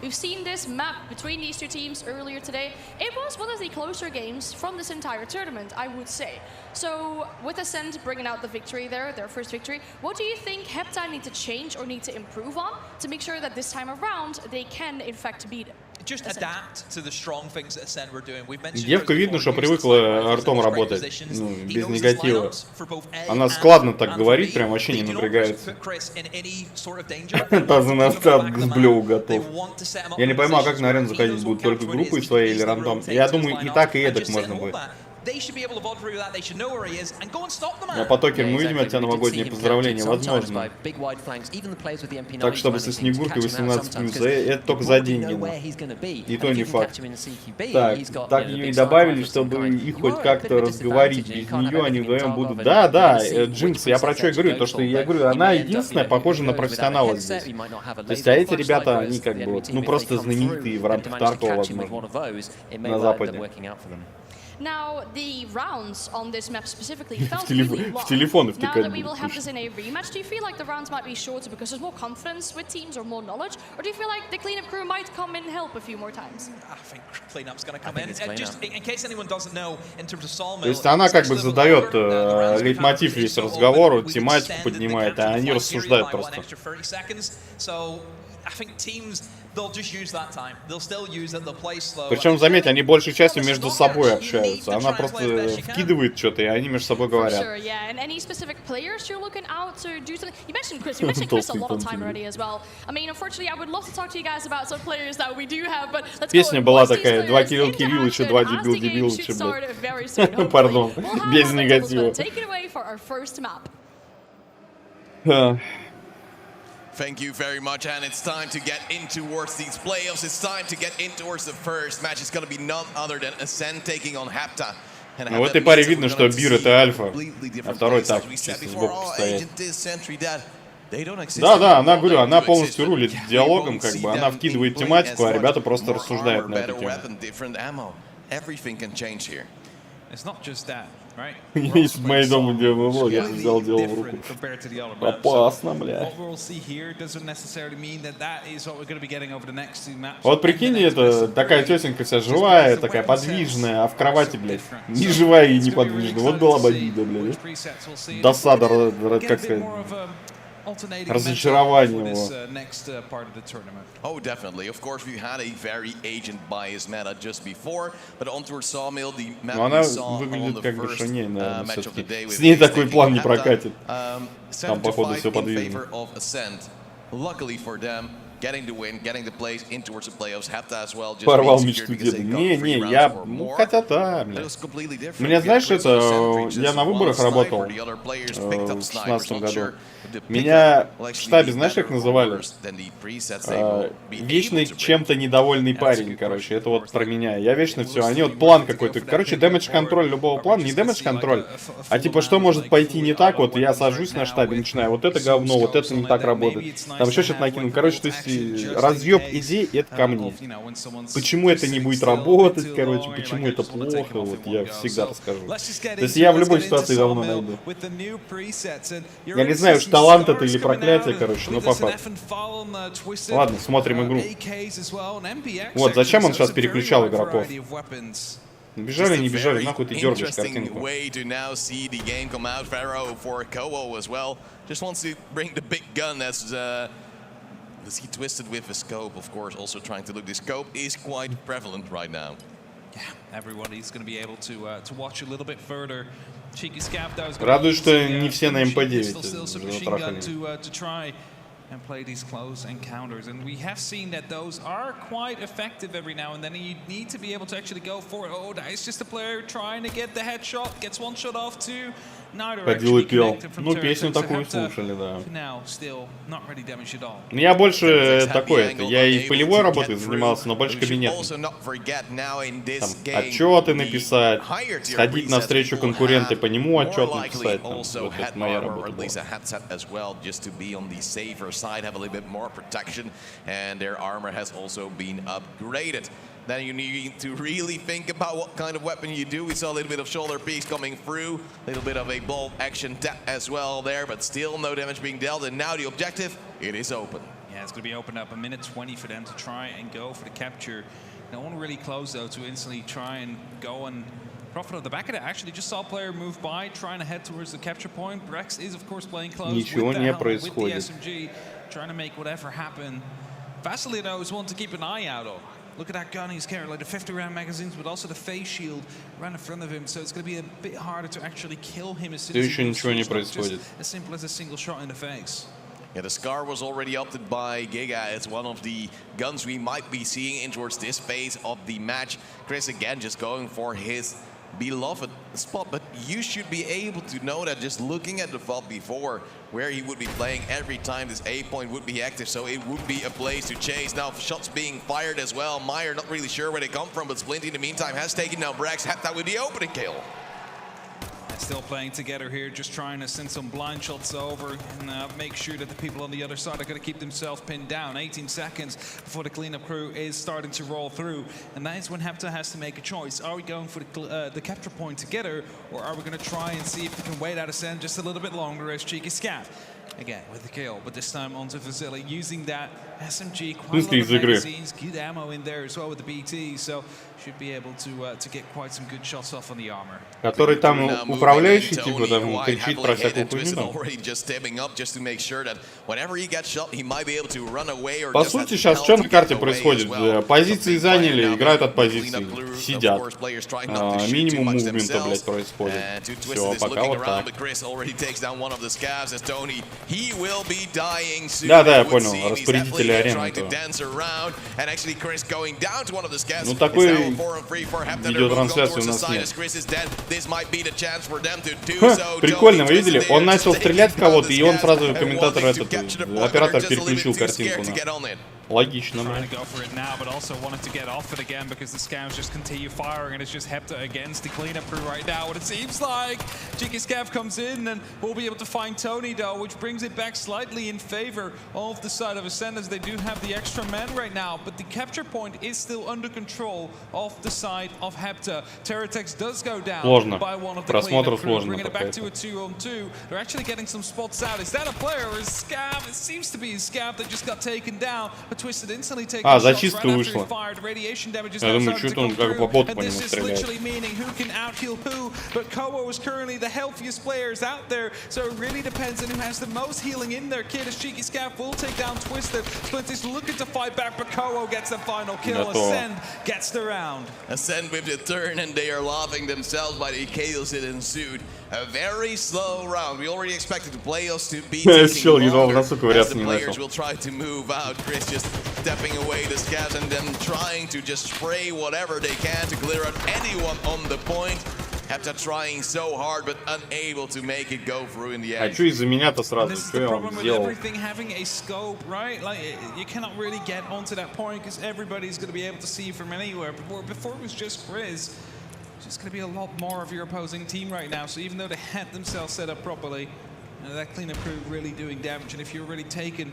We've seen this map between these two teams earlier today. It was one of the closer games from this entire tournament, I would say. So, with Ascend bringing out the victory there, their first victory, what do you think Hepta need to change or need to improve on to make sure that this time around they can, in fact, beat it? Just adapt to the strong things that Ascend were doing. Девка видно, что привыкла ртом работать, ну, без негатива. Она складно так говорит, прям вообще не напрягается. Тазы на старт к сблеву готов. Я не пойму, а как на арену заходить будут, только группой своей или рандом? Я думаю, и так, и эдак можно будет. На потоке мы увидим от тебя новогодние поздравления, возможно. Так, чтобы со Снегуркой 18+, это только за деньги. И то не факт. Так ее и добавили, чтобы их хоть как-то разговорить. Без нее они вдвоем будут... Да, Джинкс, я про что говорю, то что я говорю, она единственная похожа на профессионала здесь. То есть, а эти ребята, они как бы, ну просто знаменитые в рамках Таркова, возможно, на Западе. Now, the rounds on this map specifically felt really long. Now that we will have this in a rematch, do you feel like the rounds might be shorter because there's more confidence with teams or more knowledge? Or do you feel like the cleanup crew might come in and help a few more times? I think cleanup's going to come in. Just in case anyone doesn't know, in terms of Sawmill... То есть она как бы задает лейтмотив весь разговор, тематику поднимает, а они рассуждают просто. Причем, заметь, они большей частью между собой общаются. Она просто вкидывает что-то, и они между собой говорят. Песня была такая: 2 Кирилл Кириллыча, 2 Дебил Дебилыча, блядь. Пардон, без негатива. Thank you very much, and it's time to get in towards these playoffs. It's time to get in towards the first match. It's going to be none other than Ascend taking on Hepta. Ну вот и паре видно, что Бир это альфа, а второй так, чисто сбоку стоит. Да, она, говорю, она полностью рулит диалогом, как бы, она вкидывает тематику, а ребята просто рассуждают на эту тему. Есть в моей дома влог, я взял дело в руку. Опасно, бля. Вот прикинь, это такая тетенька вся живая, такая подвижная, а в кровати, блядь, не живая и неподвижная. Вот была бы обида, блядь. Досада, как сказать. Разочарование его. Oh, definitely. Of course, we had a very agent-biased meta just before, but on towards Sawmill, the map we saw on the first match of the day. С ней такой план не прокатит. Там, походу, все подвижно. Luckily for them, getting the win, getting the place in towards the playoffs. Hepta as well. Порвал мечту деда. Не, я... Ну, хотя да, блядь. Меня, знаешь, это... Я на выборах работал в 2016 году. Меня в штабе, знаешь, как называли? Вечный чем-то недовольный парень, короче. Это вот про меня. Я вечно все. Они вот план какой-то. Короче, дэмэдж-контроль любого плана. Не дэмэдж-контроль, а типа, что может пойти не так. Вот я сажусь на штабе, начинаю. Вот это говно, вот это не так работает. Там еще что-то накину. Короче, то есть разъеб идей это ко мне. Почему это не будет работать, короче, почему это плохо, вот я всегда расскажу. То есть я в любой ситуации давно найду. Я не знаю, уж талант это или проклятие, короче, но по факту. Ладно, смотрим игру. Вот, зачем он сейчас переключал игроков? Бежали, не бежали, нахуй ты дергаешь картинку. He twisted with the scope, of course, also trying to look. The scope is quite prevalent right now. Yeah, everybody's going to be able to watch a little bit further. Cheeky Scap, that was Радует, что не все на МП9 затрахали. To try and play these close encounters, and we have seen that those are quite effective every now and then. You need to be able to actually go for it. Oh, that is just a player trying to get the headshot, gets one shot off too. Ходил и пел. Ну, песню такую слушали, да. Я больше такой, я и в полевой работе занимался, но больше кабинетом. Там отчеты написать, сходить навстречу конкуренты, по нему отчет написать. Там, вот это моя работа была. Then you need to really think about what kind of weapon you do. We saw a little bit of shoulder piece coming through, a little bit of a bolt action tap as well there, but still no damage being dealt. And now the objective, it is open. Yeah, it's going to be opened up. 1:20 for them to try and go for the capture. No one really close though to instantly try and go and profit off the back of it. Actually, just saw a player move by, trying to head towards the capture point. Brex is of course playing close with the SMG, trying to make whatever happen. Vasily though is one to keep an eye out of. Look at that gun he's carrying, like the 50-round magazines, but also the face shield right in front of him. So it's going to be a bit harder to actually kill him as soon as simple as a single shot in the face. Yeah, the Scar was already opted by Giga. It's one of the guns we might be seeing in towards this phase of the match. Chris again just going for his beloved spot, but you should be able to know that just looking at the VOD before where he would be playing every time this A point would be active, so it would be a place to chase. Now shots being fired as well. Meyer not really sure where they come from, but Splinty in the meantime has taken down Brax, had that with the opening kill. Still playing together here, just trying to send some blind shots over and make sure that the people on the other side are going to keep themselves pinned down. 18 seconds before the cleanup crew is starting to roll through, and that is when Hepta has to make a choice. Are we going for the capture point together, or are we going to try and see if we can wait out Ascend just a little bit longer as Cheeky Scat again with the kill, but this time onto Vasily using that SMG, quite a lot of magazines, good ammo in there as well with the BT, so should be able to get quite some good shots off on the armor. Который там управляющий, типа, там кричит про всякую хуйню. По сути, сейчас что на карте происходит? Позиции заняли, играют от позиции, сидят. Минимум мувмента, блядь, происходит. Все, пока вот так. Да, я понял, распорядители арены. Ну, такой видеотрансляции у нас нет. Прикольно, вы видели? Он начал стрелять в кого-то, и он сразу комментатор оператор переключил картинку на... Логично, man. Go for it now, but also wanted to get off it again because the scavs just continue firing, and it's just Hepta against the cleanup crew right now. What it seems like, Cheeky Scav comes in and will be able to find Tony though, which brings it back slightly in favor of the side of Ascend, as they do have the extra men right now. But the capture point is still under control of the side of Hepta. Terratex does go down by one of the cleanup crew, bringing it back to a 2-on-2. They're actually getting some spots out. Is that a player or is Scav? It seems to be a Scav that just got taken down. Зачистка вышла. Я думаю, что-то он как по боту по нему стреляет. But Kowo is currently the healthiest players out there, so it really depends on who has the most healing in their kit. As Cheeky Scav will take down Twisted. Splinter's looking to fight back, but Kowo gets the final kill. Ascend gets the round. Ascend with the turn, and they are laughing themselves by the chaos that ensued. A very slow round. We already expected the playoffs to be taking longer as the players will try to move out. Chris just stepping away the scavs and then trying to just spray whatever they can to clear out anyone on the point. Hepta trying so hard but unable to make it go through in the end. А что из-за меня-то сразу? Что я вам сделал? Everything having a scope, right? Like you cannot really get onto that point because everybody's going to be able to see you from anywhere. Before it was just Chris. It's going to be a lot more of your opposing team right now. So even though they had themselves set up properly, That cleanup crew really doing damage, and if you're already taken,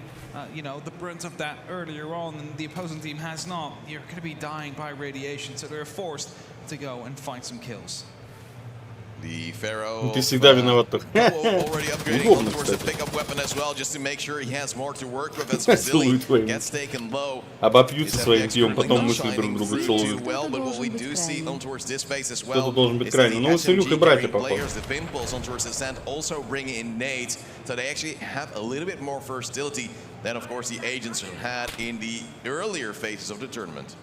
you know, the brunt of that earlier on, and the opposing team has not, you're going to be dying by radiation, so they're forced to go and find some kills. The Pharaoh Ты всегда виноват. already upgrading towards the pickup weapon as well, just to make sure he has more to work with as Vasily gets taken low. Обопьются своим тем, потом мысли друг другу целуют. But what we do see on towards this phase as well должен быть крайний. Ну, с Илюхой братья, похоже. The pinballs on towards the sand also bring in nades, so they actually have a little bit more versatility than, of course, the agents had in the earlier phases of the tournament.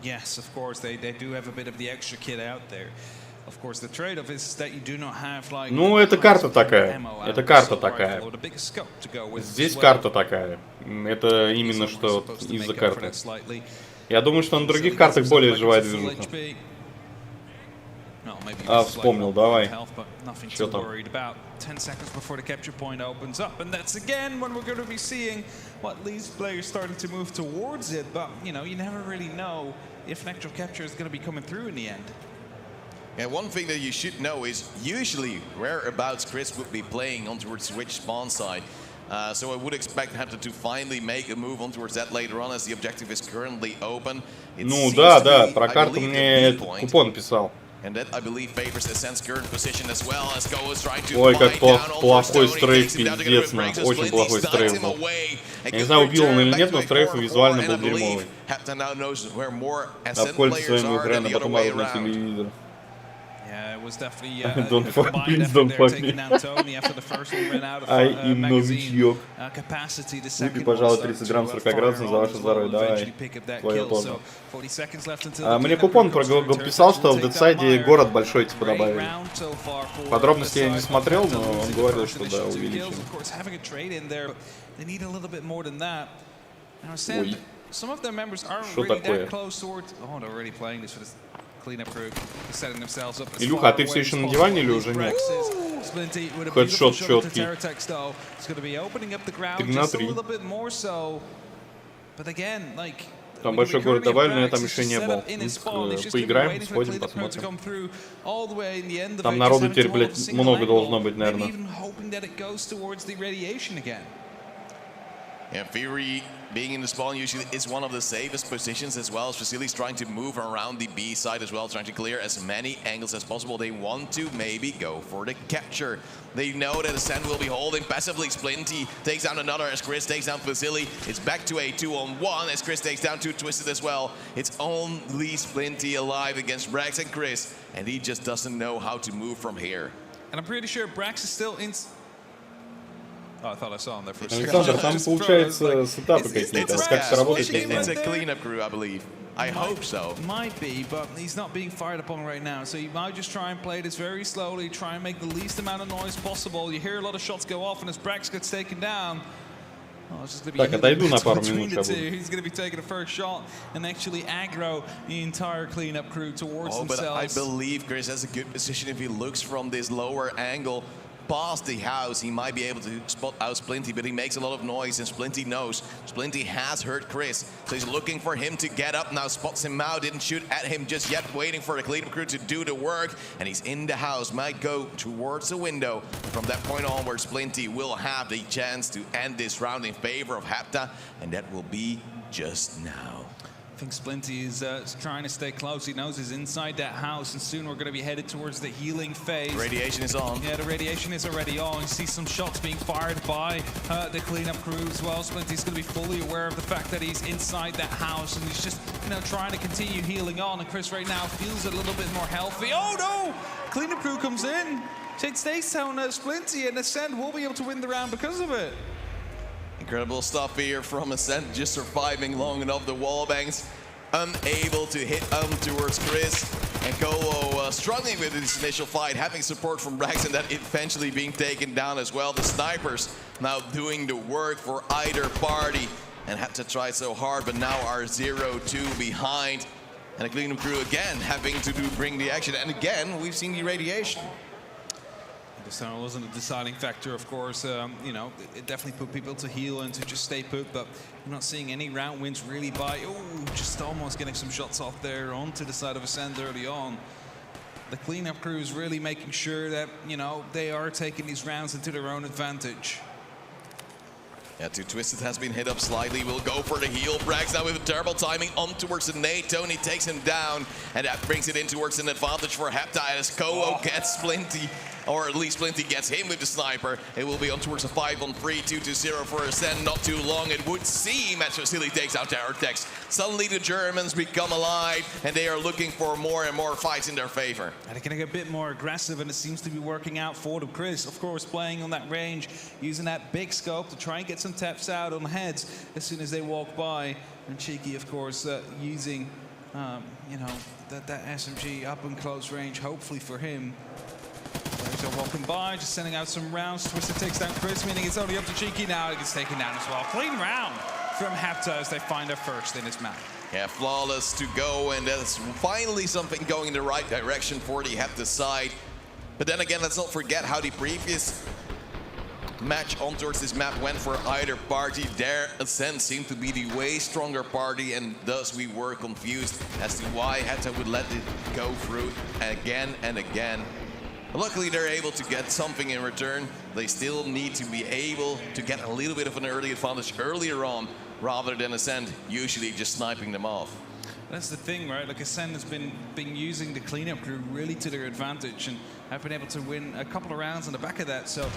Yes, of course, they do have a bit of the extra kit out there. Of course, the trade-off is that you do not have like. Ну, это карта такая. Это карта такая. Здесь карта такая. Это именно что из-за карты. Я думаю, что на других картах более живая движуха. А, вспомнил, давай. Что там? 10 seconds before the capture point opens up, and that's again when we're going to be seeing what these players starting to move towards it. But you know, you never really know if an actual capture is going to be coming through in the end. And one thing that you should know is usually whereabouts Chris would be playing on towards which spawn side. So I would expect Hampton to finally make a move on towards that later on, as the objective is currently open. Ну да, про карту мне купон писал. And that, I believe, favors Ascent's current position as well, as Go is trying to Ой, как плохой стрейф, пиздец, очень плохой стрейф был. Я не знаю, убил он или нет, но стрейф визуально был дерьмовый. Обкольцы своим экраном, потом орут на телевизор. Yeah, it was definitely Don't fuck me, don't fuck me. Ай, им новичок. Выпей, пожалуй, 30 грамм 40 градусов за ваше здоровье, давай. Твое тоже. Мне купон писал, что в Дедсайде город большой типа добавили. Подробности я не смотрел, но он говорил, что да, увеличили. Ой, что такое? Илюха, а ты все еще на диване или уже нет? Хедшот четкий. 3-3. Там большой город добавили, но я там еще не был. Поиграем, сходим, посмотрим. Там народу теперь, блядь, много должно быть, наверное. And Fury being in the spawn usually is one of the safest positions as well, as Vasily's trying to move around the B side as well, trying to clear as many angles as possible. They want to maybe go for the capture. They know that Ascent will be holding passively. Splinty takes down another as Chris takes down Vasily. It's back to a 2-on-1 as Chris takes down 2 Twisted as well. It's only Splinty alive against Brax and Chris, and he just doesn't know how to move from here. And I'm pretty sure Brax is still in. Oh, I thought I saw him there for a second. Александр, там получается сетапы какие-то. Как это работает? It's a cleanup crew, I believe. I hope so. Might be, but he's not being fired upon right now. So you might just try and play this very slowly, try and make the least amount of noise possible. You hear a lot of shots go off, and as Brax gets taken down, так, отойду на пару минут. He's going to be taking a first shot and actually aggro the entire cleanup crew towards themselves. But I believe Chris has a good position if he looks from this lower angle. Past the house, he might be able to spot out Splinty, but he makes a lot of noise, and Splinty knows. Splinty has hurt Chris, so he's looking for him to get up now, spots him out, didn't shoot at him just yet, waiting for the cleanup crew to do the work, and he's in the house, might go towards the window. From that point onward, Splinty will have the chance to end this round in favor of Hapta, and that will be just now. I think Splinty is trying to stay close. He knows he's inside that house, and soon we're going to be headed towards the healing phase. Radiation is on. Yeah, the radiation is already on. You see some shots being fired by the cleanup crew as well. Splinty's going to be fully aware of the fact that he's inside that house, and he's just, you know, trying to continue healing on. And Chris right now feels a little bit more healthy. Oh no! Cleanup crew comes in. It stays down Splinty, and Ascend will be able to win the round because of it. Incredible stuff here from Ascent, just surviving long enough. The wall bangs unable to hit towards Chris. And Kolo struggling with this initial fight, having support from Brax, and that eventually being taken down as well. The snipers now doing the work for either party and had to try so hard, but now are 0-2 behind. And the cleanup crew again having to bring the action. And again, we've seen the radiation. This tunnel wasn't a deciding factor, of course. You know, it definitely put people to heal and to just stay put, but I'm not seeing any round wins really by, oh, just almost getting some shots off there onto the side of Ascend early on. the cleanup crew is really making sure that, you know, they are taking these rounds into their own advantage. Yeah, Twisted has been hit up slightly. Will go for the heal. Brags now with a terrible timing on towards the nade. Tony takes him down, and that brings it in towards an advantage for Hepta as Kowo gets Splinty, or at least Splinty gets him with the sniper. It will be on towards a 5-on-3, 2-0 for Ascend. Not too long, it would seem, as Vasily takes out Terrortex. Suddenly the Germans become alive, and they are looking for more and more fights in their favor. And they're going to get a bit more aggressive, and it seems to be working out for them. Chris, of course, playing on that range, using that big scope to try and get some taps out on heads as soon as they walk by. And Cheeky, of course, using, you know, that SMG up in close range, hopefully for him. Players are walking by, just sending out some rounds. Twisted takes down Chris, meaning it's only up to Cheeky now. It gets taken down as well. Clean round from Hepta as they find their first in this map. Yeah, flawless to go, and that's finally something going in the right direction for the Hepta side. But then again, let's not forget how the previous match on towards this map went for either party. Their Ascent seemed to be the way stronger party, and thus we were confused as to why Hepta would let it go through again and again. Luckily, they're able to get something in return. They still need to be able to get a little bit of an early advantage earlier on, rather than Ascend usually just sniping them off. That's the thing, right? Like Ascend has been using the cleanup crew really to their advantage, and have been able to win a couple of rounds on the back of that. So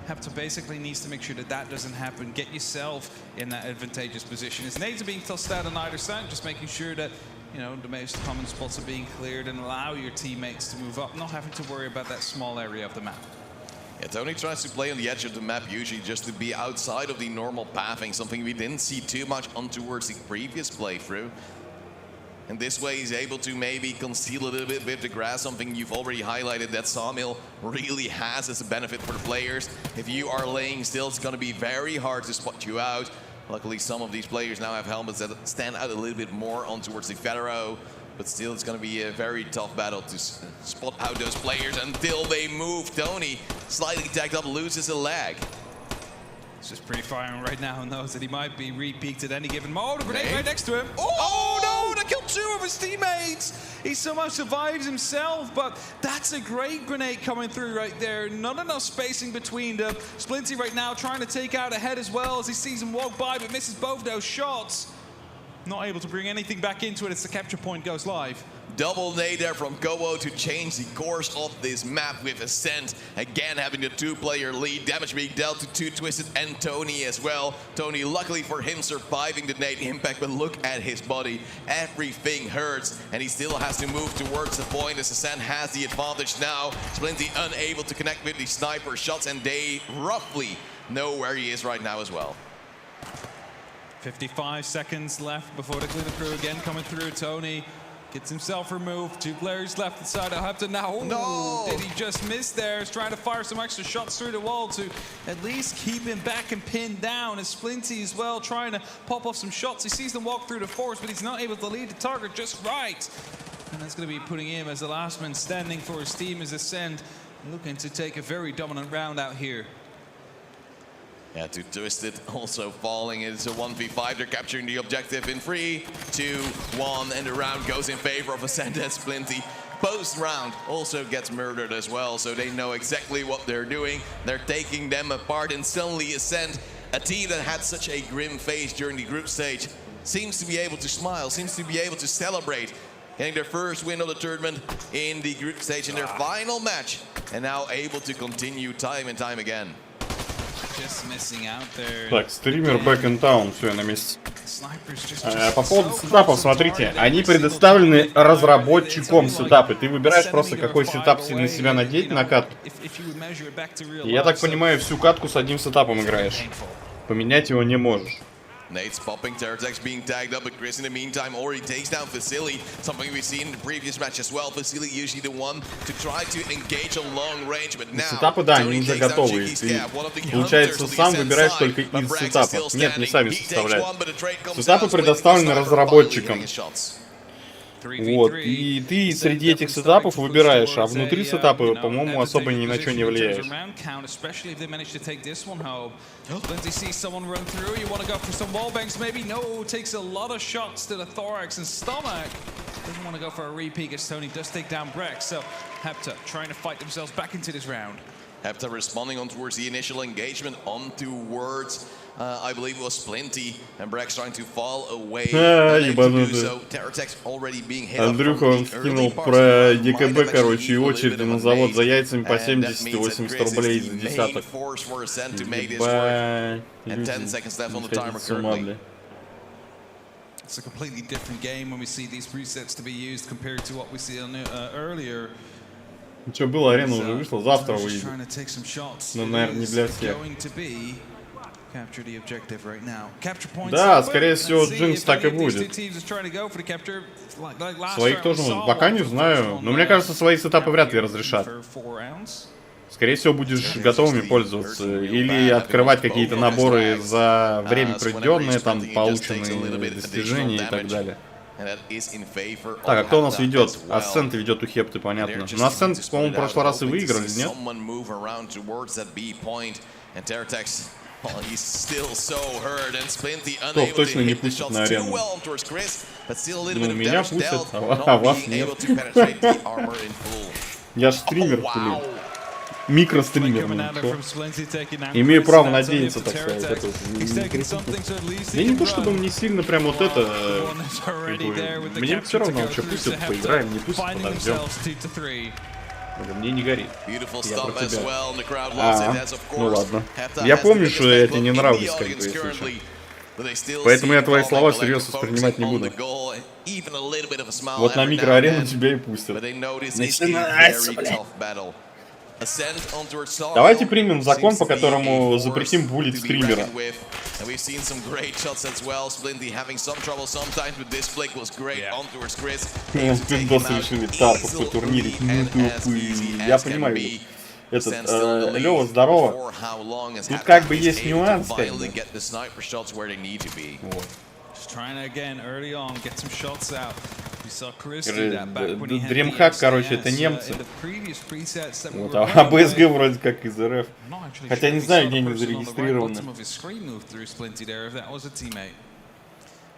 Hepta basically needs to make sure that that doesn't happen. Get yourself in that advantageous position. His nades are being tossed out on either side, just making sure that, you know, the most common spots are being cleared and allow your teammates to move up, not having to worry about that small area of the map. Yeah, Tony tries to play on the edge of the map, usually just to be outside of the normal pathing, something we didn't see too much on towards the previous playthrough. And this way he's able to maybe conceal a little bit with the grass, something you've already highlighted that Sawmill really has as a benefit for the players. If you are laying still, it's going to be very hard to spot you out. Luckily, some of these players now have helmets that stand out a little bit more on towards the Federo, but still it's going to be a very tough battle to spot out those players until they move. Tony, slightly tagged up, loses a leg. It's just pre-firing right now and knows that he might be re-peaked at any given moment. Oh, the grenade right next to him. Oh no, they killed two of his teammates. He somehow survives himself, but that's a great grenade coming through right there. Not enough spacing between them. Splinty right now trying to take out a head as well as he sees him walk by, but misses both those shots. Not able to bring anything back into it as the capture point goes live. Double nade there from Kowo to change the course of this map with Ascent. Again, having the two-player lead. Damage being dealt to Twisted and Tony as well. Tony, luckily for him, surviving the nade impact, but look at his body. Everything hurts, and he still has to move towards the point as Ascent has the advantage now. Splinty unable to connect with the sniper shots, and they roughly know where he is right now as well. 55 seconds left before the cleanup crew again coming through. Tony gets himself removed. Two players left inside of Hepta now. Ooh, no! Did he just miss there? He's trying to fire some extra shots through the wall to at least keep him back and pinned down. And Splinty as well trying to pop off some shots. He sees them walk through the forest, but he's not able to lead the target just right. And that's going to be putting him as the last man standing for his team as Ascend, looking to take a very dominant round out here. Yeah, to Twisted also falling. It's a 1v5. They're capturing the objective in 3, 2, 1, and the round goes in favor of Ascend and Splinty. Post-round also gets murdered as well, so they know exactly what they're doing. They're taking them apart, and suddenly Ascend, a team that had such a grim face during the group stage, seems to be able to smile, seems to be able to celebrate, getting their first win of the tournament in the group stage in their final match, and now able to continue time and time again. Так, стример back in town, все, я на месте. По поводу сетапов, смотрите, они предоставлены разработчиком сетапы. Ты выбираешь просто, какой сетап на себя надеть на катку. И я так понимаю, всю катку с одним сетапом играешь. Поменять его не можешь. Nate's popping, Terrortex being tagged up, but Chris in the meantime already takes down Vasily, something we've seen in the previous match as well. Vasily usually the one to try to engage on long range, but now сетапы, да, они уже готовы. Ты, получается, сам выбираешь только из сетапов. Нет, не сами составляют. Сетапы предоставлены разработчикам. Вот, и ты среди этих сетапов выбираешь, а внутри сетапа, по-моему, особо ни на что не влияешь. Doesn't want to go for a repeat as Tony does take down Brex. So Hepta trying to fight themselves back into this round. Hepta responding on towards the initial engagement, on towards, I believe it was Splinty, and Brex trying to fall away. So Terratex already being hit. Андрюха, он скинул про ЕКБ, короче, и очереди на завод за яйцами по 70 и 80 рублей за десяток. It's a completely different game when we see these presets to be used compared to what we see on earlier. Что было, арена уже вышла, завтра выйдет. Но, наверное, не для всех. Да, скорее всего, Джинкс так и будет. Своих тоже, пока не знаю. Но мне кажется, свои сетапы вряд ли разрешат. Скорее всего, будешь готовыми пользоваться. Или открывать какие-то наборы за время проведенное, там, полученные достижения и так далее. Так, а кто у нас ведет? Асцент ведет у Хепты, понятно. Но Асцент, по-моему, в прошлый раз и выиграли, нет? Кто точно не пустит на арену? Ну, меня пустят, а вас нет. Я ж стример, блин. Микростример, имею право надеяться, так сказать. Я не то, чтобы мне сильно прям вот это... Мне все равно, что пустят, поиграем, не пустят, подождем. Мне не горит. Я про тебя. Ну ладно. Я помню, что я тебе не нравлюсь, как бы, если что. Поэтому я твои слова всерьез воспринимать не буду. Вот на микроарену тебя и пустят. Начинается, блядь. Давайте примем закон, по которому запретим булить стримера. Пиндосы решили Тарков по турнире. Я понимаю. Этот, Лёва, здорово. Тут как бы есть нюанс, как бы. Вот. Дримхак, короче, это немцы. Вот, а БСГ вроде как из РФ. Хотя не знаю, где они зарегистрированы.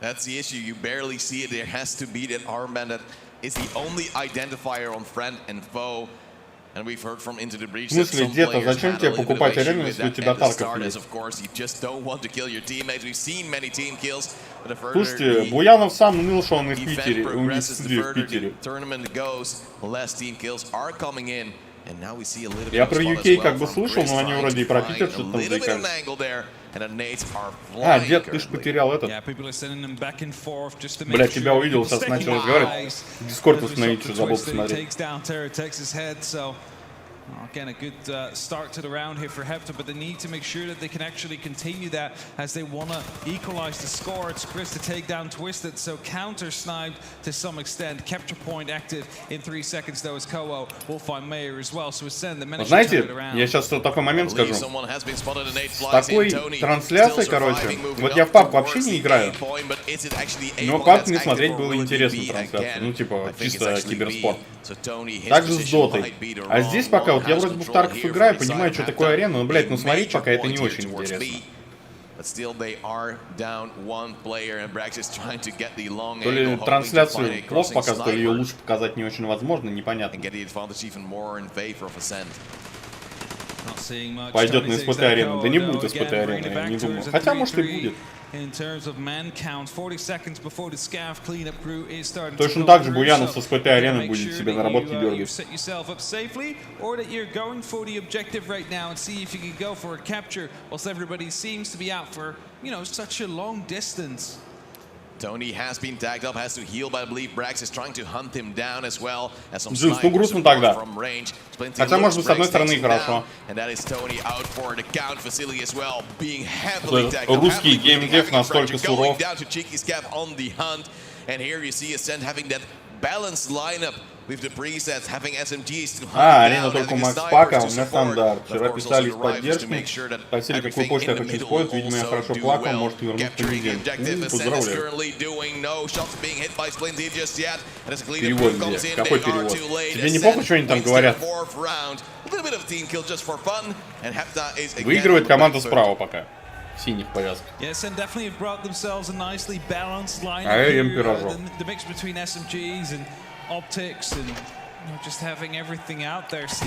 That's the issue. You barely see it. There has to be that armband that is the only identifier on friend and foe. And we've heard from Into the Breach that some players зачем тебе покупать арену, если у тебя Тарков есть? Of course, you just don't want to kill your teammates. We've seen many team kills. Слушайте, Буянов сам ныл, что он из Питера, у них студия в Питере. Я про UK как бы слышал, но они вроде и про Питер что-то там заикались. А, дед, ты ж потерял этот. Бля, тебя увидел, сейчас начал разговаривать. Дискорд установить, что забыл посмотреть. Again, a good start to the round here for Hepta, but they need to make sure that they can actually continue that as they want to equalize the score. It's Chris to take down Twisted, so counter-sniped to some extent. Capture point active in 3 seconds, though, as Kowo will find Mayor as well. So send the managed to turn it around. Я сейчас такой момент скажу. С такой трансляцией, короче, вот я в паб вообще не играю, но паб мне смотреть было интересно трансляцию, ну типа чисто киберспорт. Также с дотой. А здесь пока вот я вроде бы в Тарков играю, понимаю, что такое арена, но, блядь, ну смотреть пока это не очень интересно. То ли трансляцию плохо показывают, то ли ее лучше показать не очень возможно, непонятно. Пойдет на СПТ арену. Да не будет СПТ арены, я не думаю. Хотя, может, и будет. Точно так же Буянов со СПТ арены будет себе наработки дергать. Tony has been tagged up, has to heal, but I believe Brax is trying to hunt him down as well. Джинс, ну грустно тогда. Хотя, может быть, с одной стороны хорошо. Русский геймдев настолько суров. balanced lineup with the presets, having SMGs to арена только Макс Пака, у меня стандарт. Вчера писали из поддержки, спросили, какую почту я хочу использовать. Видимо, я хорошо плакал, может вернуть в понедельник. Поздравляю. Перевод где? Какой перевод? Тебе не похуй, что они там говорят? Выигрывает команда справа пока. В синих повязках. А я ем пирожок.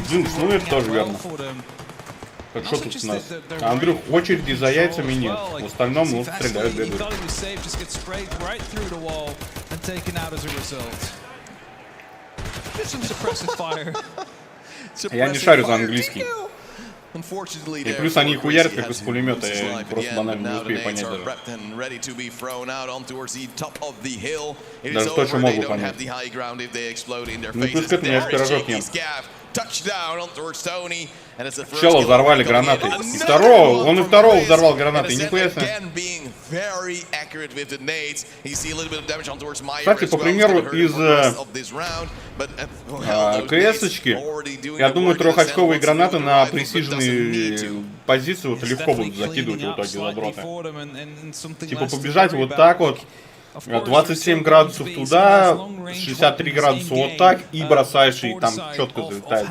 Джинкс, ну это тоже верно. Так что тут у нас? Андрюх, очереди за яйцами нет. В остальном, ну, стреляют, бегают. Я не шарю за английский. И плюс они хуярят как из пулемета, я просто банально не успею понять даже. Даже то, что могу понять. Ну плюс к этому я ж пирожок ем. Чела взорвали гранаты. И второго, он и второго взорвал гранаты. Нихуя себе. Кстати, по примеру, из КС-очки, я думаю, трехочковые гранаты на пресиженные позиции вот легко будут закидывать в итоге задроты. Типа побежать вот так вот. 27 градусов туда, 63 градуса вот так, и бросаешь, и там четко залетает.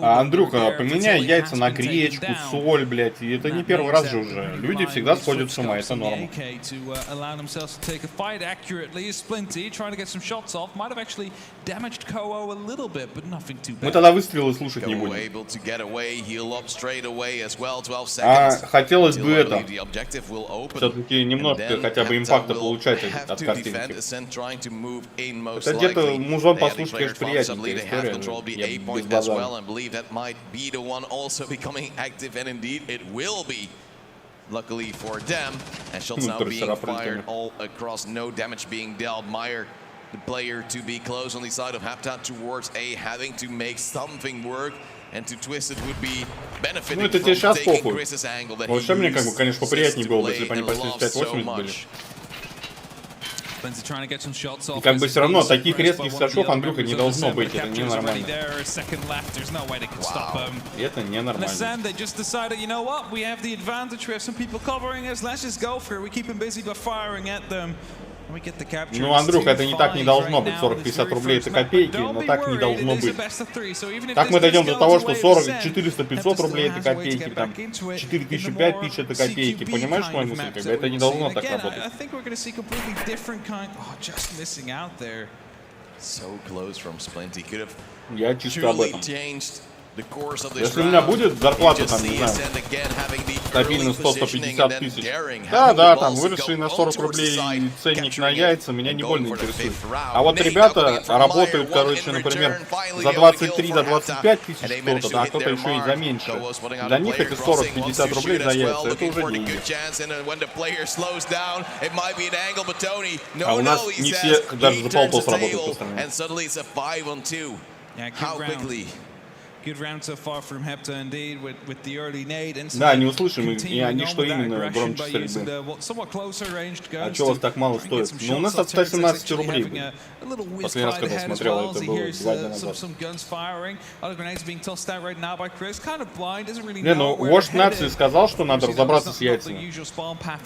Андрюха, поменяй яйца на гречку, соль, блядь, и это не первый раз же уже. Люди всегда сходят с ума, это норма. Мы тогда выстрелы слушать не будем. Хотелось бы это, все-таки немножко хотя бы импакта получать от картинки. Это где-то музон послушать, конечно, приятненькая история, но я без базара. Luckily for them, and shots now being fired all across, no damage being dealt. Meyer, the player to be close on the side of Haptat towards A, having to make something work. And to twist it would be benefiting ну это тебе сейчас from похуй. Chris's angle that Вообще мне как бы, конечно, поприятнее было бы, если бы они по 75-80 были. И как бы все равно таких резких скачков, Андрюха, не должно быть, это ненормально. Это ненормально. Ну, Андрюха, это не так не должно быть. 40-50 рублей это копейки, но так не должно быть. Как мы дойдем до того, что 40, 400-500 рублей это копейки, там 4000, 5000 это копейки. Понимаешь, мой мысль? Как бы это не должно так работать. Я чисто об этом. Если у меня будет зарплата, там, не знаю, стабильно 100-150 тысяч, да, там, выросший на 40 рублей ценник на яйца, меня не больно интересует. А вот ребята работают, короче, например, за 23-25 тысяч кто-то, да, кто-то еще и за меньше. Для них это 40-50 рублей за яйца, это уже деньги. А у нас не все даже за полтос работают по сравнению. Да, не услышим, и они что именно громче стрельбы. А что у вас так мало стоит? Ну, у нас от 117 рублей было. Последний раз, когда смотрел, это было 2 дня назад. Не, ну, вождь нации сказал, что надо разобраться с яйцами.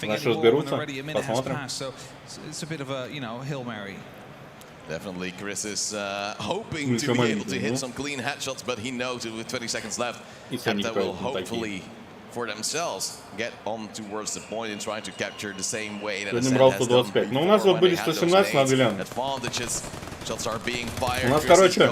На что сберутся? Посмотрим. Definitely, Chris is hoping to be able to hit some clean headshots, but he knows it with 20 seconds left. That will hopefully, for themselves, get on towards the point and try to capture the same way that Zet has done before. Но у нас вот были 117, надо глянуть. У нас, короче,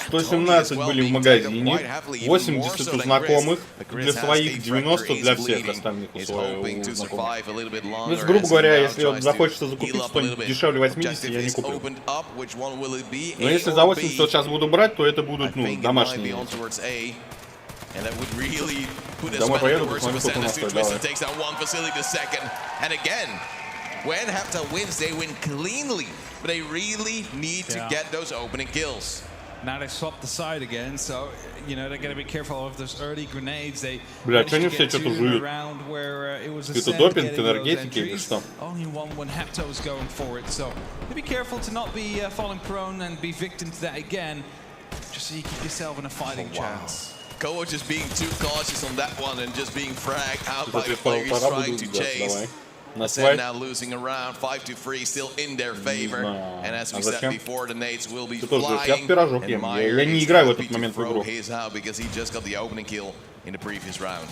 117 были в магазине, 80 у знакомых, для своих, 90 для всех остальных у знакомых. То есть, грубо говоря, если вот захочется закупить что-нибудь дешевле 80, я не куплю. Но если за 80 вот сейчас буду брать, то это будут, ну, домашние. Домой поеду, посмотрю, сколько у нас стоит. Давай. When Hapta wins, they win cleanly, but they really need to get those opening kills. Now they swap the side again, so you know they're gonna be careful of those early grenades. They Бля, что они все что-то жуют? Это допинг, энергетики или что? Only one when Hepto was going for it, so be careful to not be falling prone and be victim to that again, just so you keep yourself in a fighting chance. Kovo just being too cautious on that one and just being fragged out by the player he's trying to chase. Zet now losing around 5-3, still in their favor. And as we said before, the nades will be flying. And Meyer is happy to throw his out because he just got the opening kill in the previous round.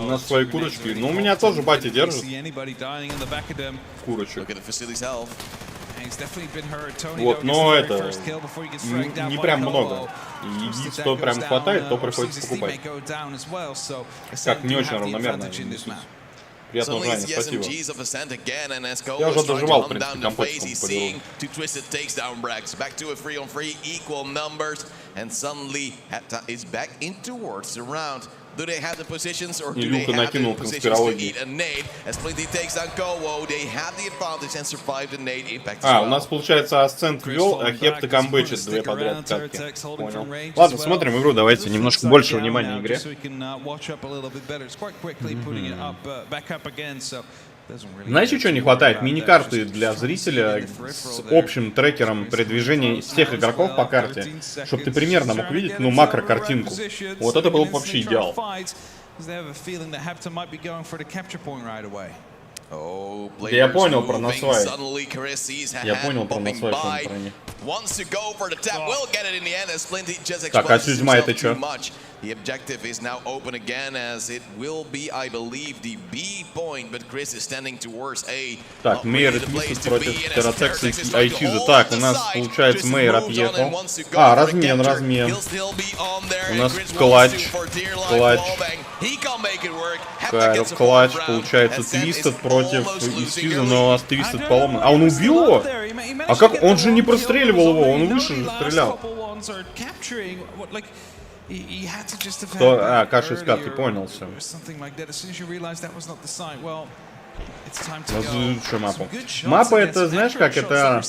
У нас свои курочки. Ну, у меня тоже батя держит. Курочек. Вот, но это не прям много. И что прям хватает, то приходится покупать. Как не очень равномерно. Приятного желания, спасибо. Я уже доживал, в принципе, компотиком по Илюха накинул конспирологии. У нас получается Асцент ввел, а Хепта камбэчит 2 подряд катки. Понял. Ладно, смотрим игру, давайте немножко больше внимания игре. Знаете, что не хватает? Мини-карты для зрителя с общим трекером передвижения всех игроков по карте, чтобы ты примерно мог видеть, ну, макро-картинку. Вот это был бы вообще идеал. Я понял про насвай. Я понял про насвай, что он про них. Так, а Сюзьма это что? The objective is now open again as it will be, I believe, the B point, but Chris is standing towards A. Так, Мейер отъехал против Тератекса и Айтиза. Так, у нас, получается, Мейер отъехал. Размен. У нас клатч. Клатч, получается, Твистед против Истиза, но у нас Твистед поломан. А он убил его? А как? Он же не простреливал его, он выше же стрелял. Что? Каша из карты, понял все. Что мапу? Мапа это, знаешь, как это...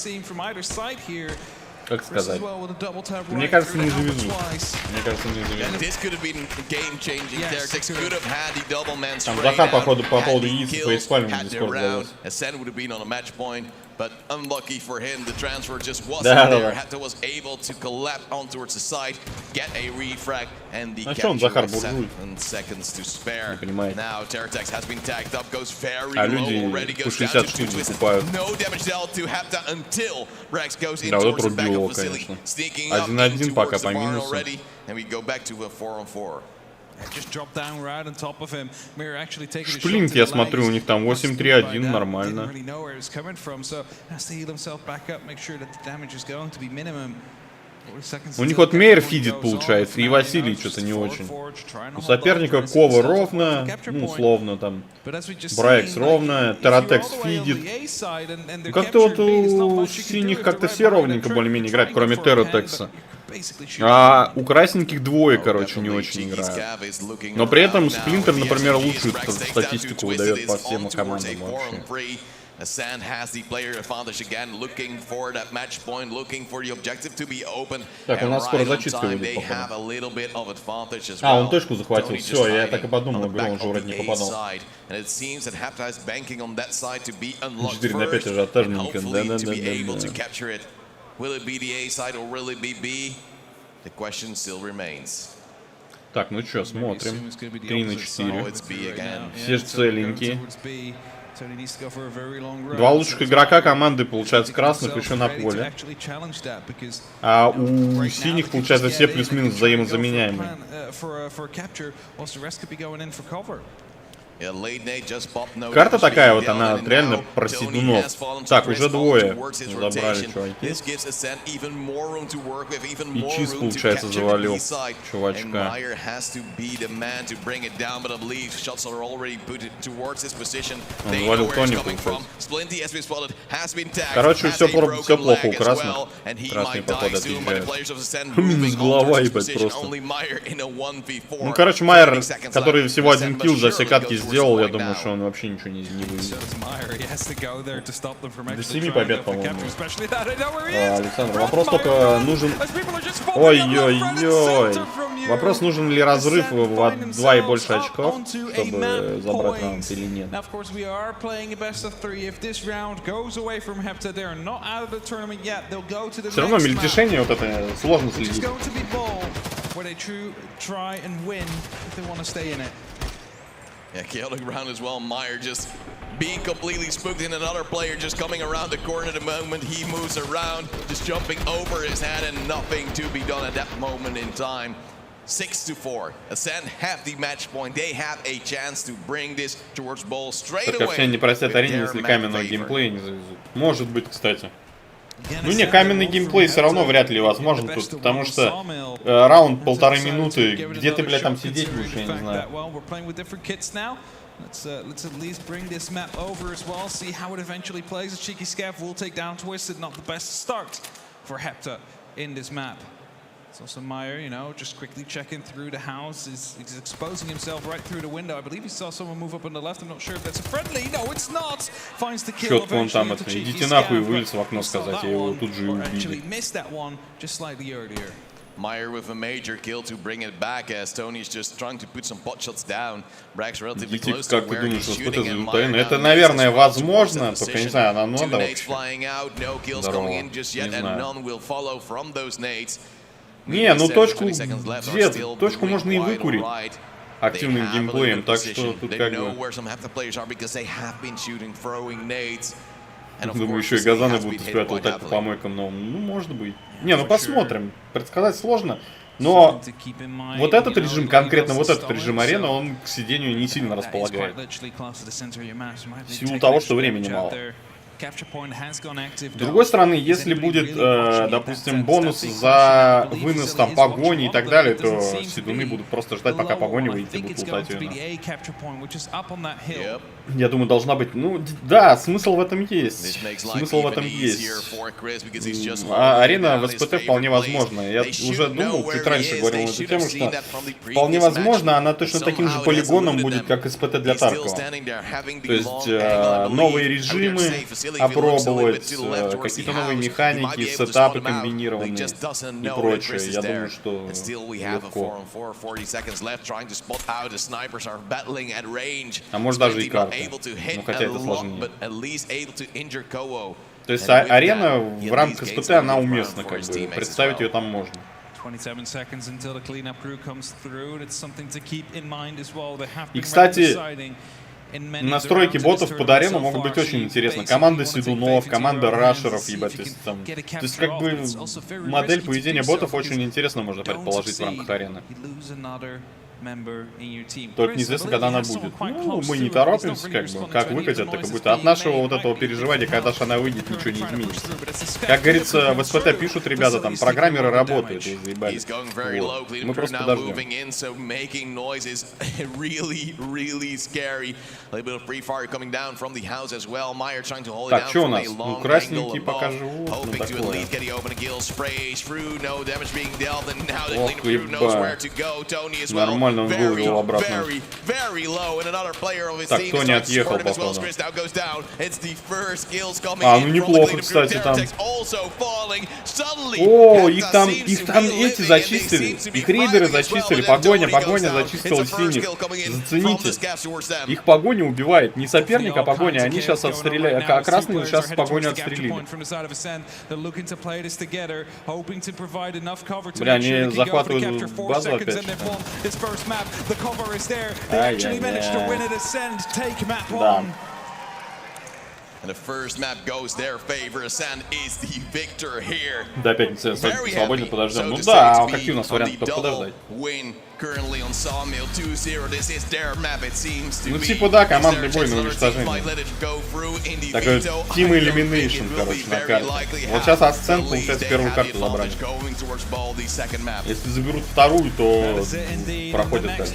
Как сказать? Мне кажется, не завезу. Там Захар, походу, по поводу яиц фейспалим в Дискорд залез. But unlucky for him, the transfer just wasn't there. Hepta was able to collapse on towards the side, get a refrag, and the capture with 7 seconds to spare. Now Terratex has been tagged up, goes very low, already goes down to 2 twisted. No damage dealt to Hepta until Rex goes in towards the backup facility, sneaking up in towards the bar already, and we go back to a 4-on-4. Шплинт, я смотрю, у них там 8-3-1, нормально. У них вот Мейер фидит, получается, и Василий что-то не очень. У соперника Кова ровно, ну, условно, там, Брайкс ровно, Тератекс фидит. Ну, как-то вот у синих как-то все ровненько более-менее играют, кроме Тератекса. А у красненьких двое, короче, не очень играют. Но при этом Сплинтер, например, лучшую статистику выдает по всем командам вообще. Sand has the player advantage again, looking for that match point, looking for the objective to be open. Так, у нас скоро зачистка выйдет, походу. Он точку захватил, все, я так и подумал, говорю, он же вроде не попадал. 4-5 ажиотажненько, да-да-да-да. Так, ну что, смотрим. 3-4. Все целенькие. Два лучших игрока команды, получается, красных еще на поле. А у синих, получается, все плюс-минус взаимозаменяемые. Карта такая вот, она реально про седунов. Так, уже двое забрали, чуваки. И Чиз, получается, завалил чувачка. Он завалил Тони, получается. Короче, все плохо у красных. Красные, походу, отъезжают. Минус голова, ебать, просто. Ну, короче, Майер, который всего один килл за все катки сделал, я думаю, что он вообще ничего не вывезет. До 7 побед, по-моему. Александр, вопрос только нужен... Ой-ой-ой. Вопрос, нужен ли разрыв в 2 и больше очков, чтобы забрать раунд или нет. Все равно мельтешение вот это сложно следить. Yeah, chaotic round as well. Meyer just being completely spooked, and another player just coming around the corner the moment he moves around, just jumping over his head, and nothing to be done at that moment in time. 6-4. Ascend have the match point. They have a chance to bring this towards ball straight away. Все не простят арене, если каменного геймплея не завезут. Может быть, кстати. Ну не, каменный геймплей все равно вряд ли возможен тут, потому что раунд 1,5 минуты, где ты, блядь, там сидеть будешь, я не знаю. Let's at least bring this map over as well, see how it eventually plays. A cheeky scav will take down Twisted, not the best start for Hepta in this map. It's also Meyer, you know, just quickly checking through the house. He's exposing himself right through the window. I believe he saw someone move up on the left. I'm not sure if that's a friendly. No, it's not. Finds the kill. Счет вон там, это, идите нахуй, вылез в окно сказать, я его тут же убили. Missed that one just slightly earlier. Meyer with a major kill to bring it back as Tony's just trying to put some pot shots down. Brax relatively close to where he's shooting, and Meyer now это, наверное, возможно, только не знаю, она two nades flying out, no kills coming in just yet, and none will follow from those nades. Не, ну точку, где? Точку можно и выкурить активным геймплеем, так что тут как бы... Думаю, еще и газаны будут успевать лутать по помойкам новым. Ну, может быть. Не, ну посмотрим. Предсказать сложно. Но вот этот режим, конкретно вот этот режим арены, он к сидению не сильно располагает. В силу того, что времени мало. С другой стороны, если будет, допустим, бонус за вынос там погони и так далее, то седуны будут просто ждать, пока погони выйдет и будут лутать ее. Я думаю, должна быть... Ну, да, смысл в этом есть. Смысл в этом есть. А арена в СПТ вполне возможна. Я уже думал, чуть раньше говорил на эту тему, что вполне возможно, она точно таким же полигоном будет, как СПТ для Таркова. То есть новые режимы опробовать, какие-то новые механики, сетапы комбинированные и прочее. Я думаю, что легко. А может даже и карта. Ну хотя это сложнее. То есть арена в рамках СПТ, она уместна, как бы. Представить ее там можно. И, кстати, настройки ботов под арену могут быть очень интересны. Команда седунов, команда рашеров, ебать. То есть как бы модель поведения ботов очень интересно можно предположить в рамках арены. Только неизвестно, когда она будет. Ну, мы не торопимся, как бы. Как выкатят, так и будет. От нашего вот этого переживания, когда же она выйдет, ничего не изменится. Как говорится, в СПТ пишут ребята, там, программеры работают, и заебались. Вот. Мы просто подождем. Так, что у нас? Ну, красненькие пока живут. Ну, такое. Ох, ебать. Нормально. Он вывел обратно. Так, кто не отъехал, походу. А, ну неплохо, кстати, там. О, их там эти зачистили. Их рейдеры зачистили. Погоня зачистила синих. Зацените. Их погоня убивает. Не соперник, а погоня. Они сейчас отстреляли. А красные сейчас погоню отстрелили. Бля, они захватывают базу опять. The cover is there. They actually managed to win it, ascend, take map one. And the first map goes their favor. Ascend is the victor here. Да, опять свободен, подождем. Ну да, какие у нас варианты подождать? Ну типа да, командный бой на уничтожение. Такой team elimination, короче, на карте. Вот сейчас Ascend, получается, первую карту забрали. Если заберут вторую, то проходят дальше.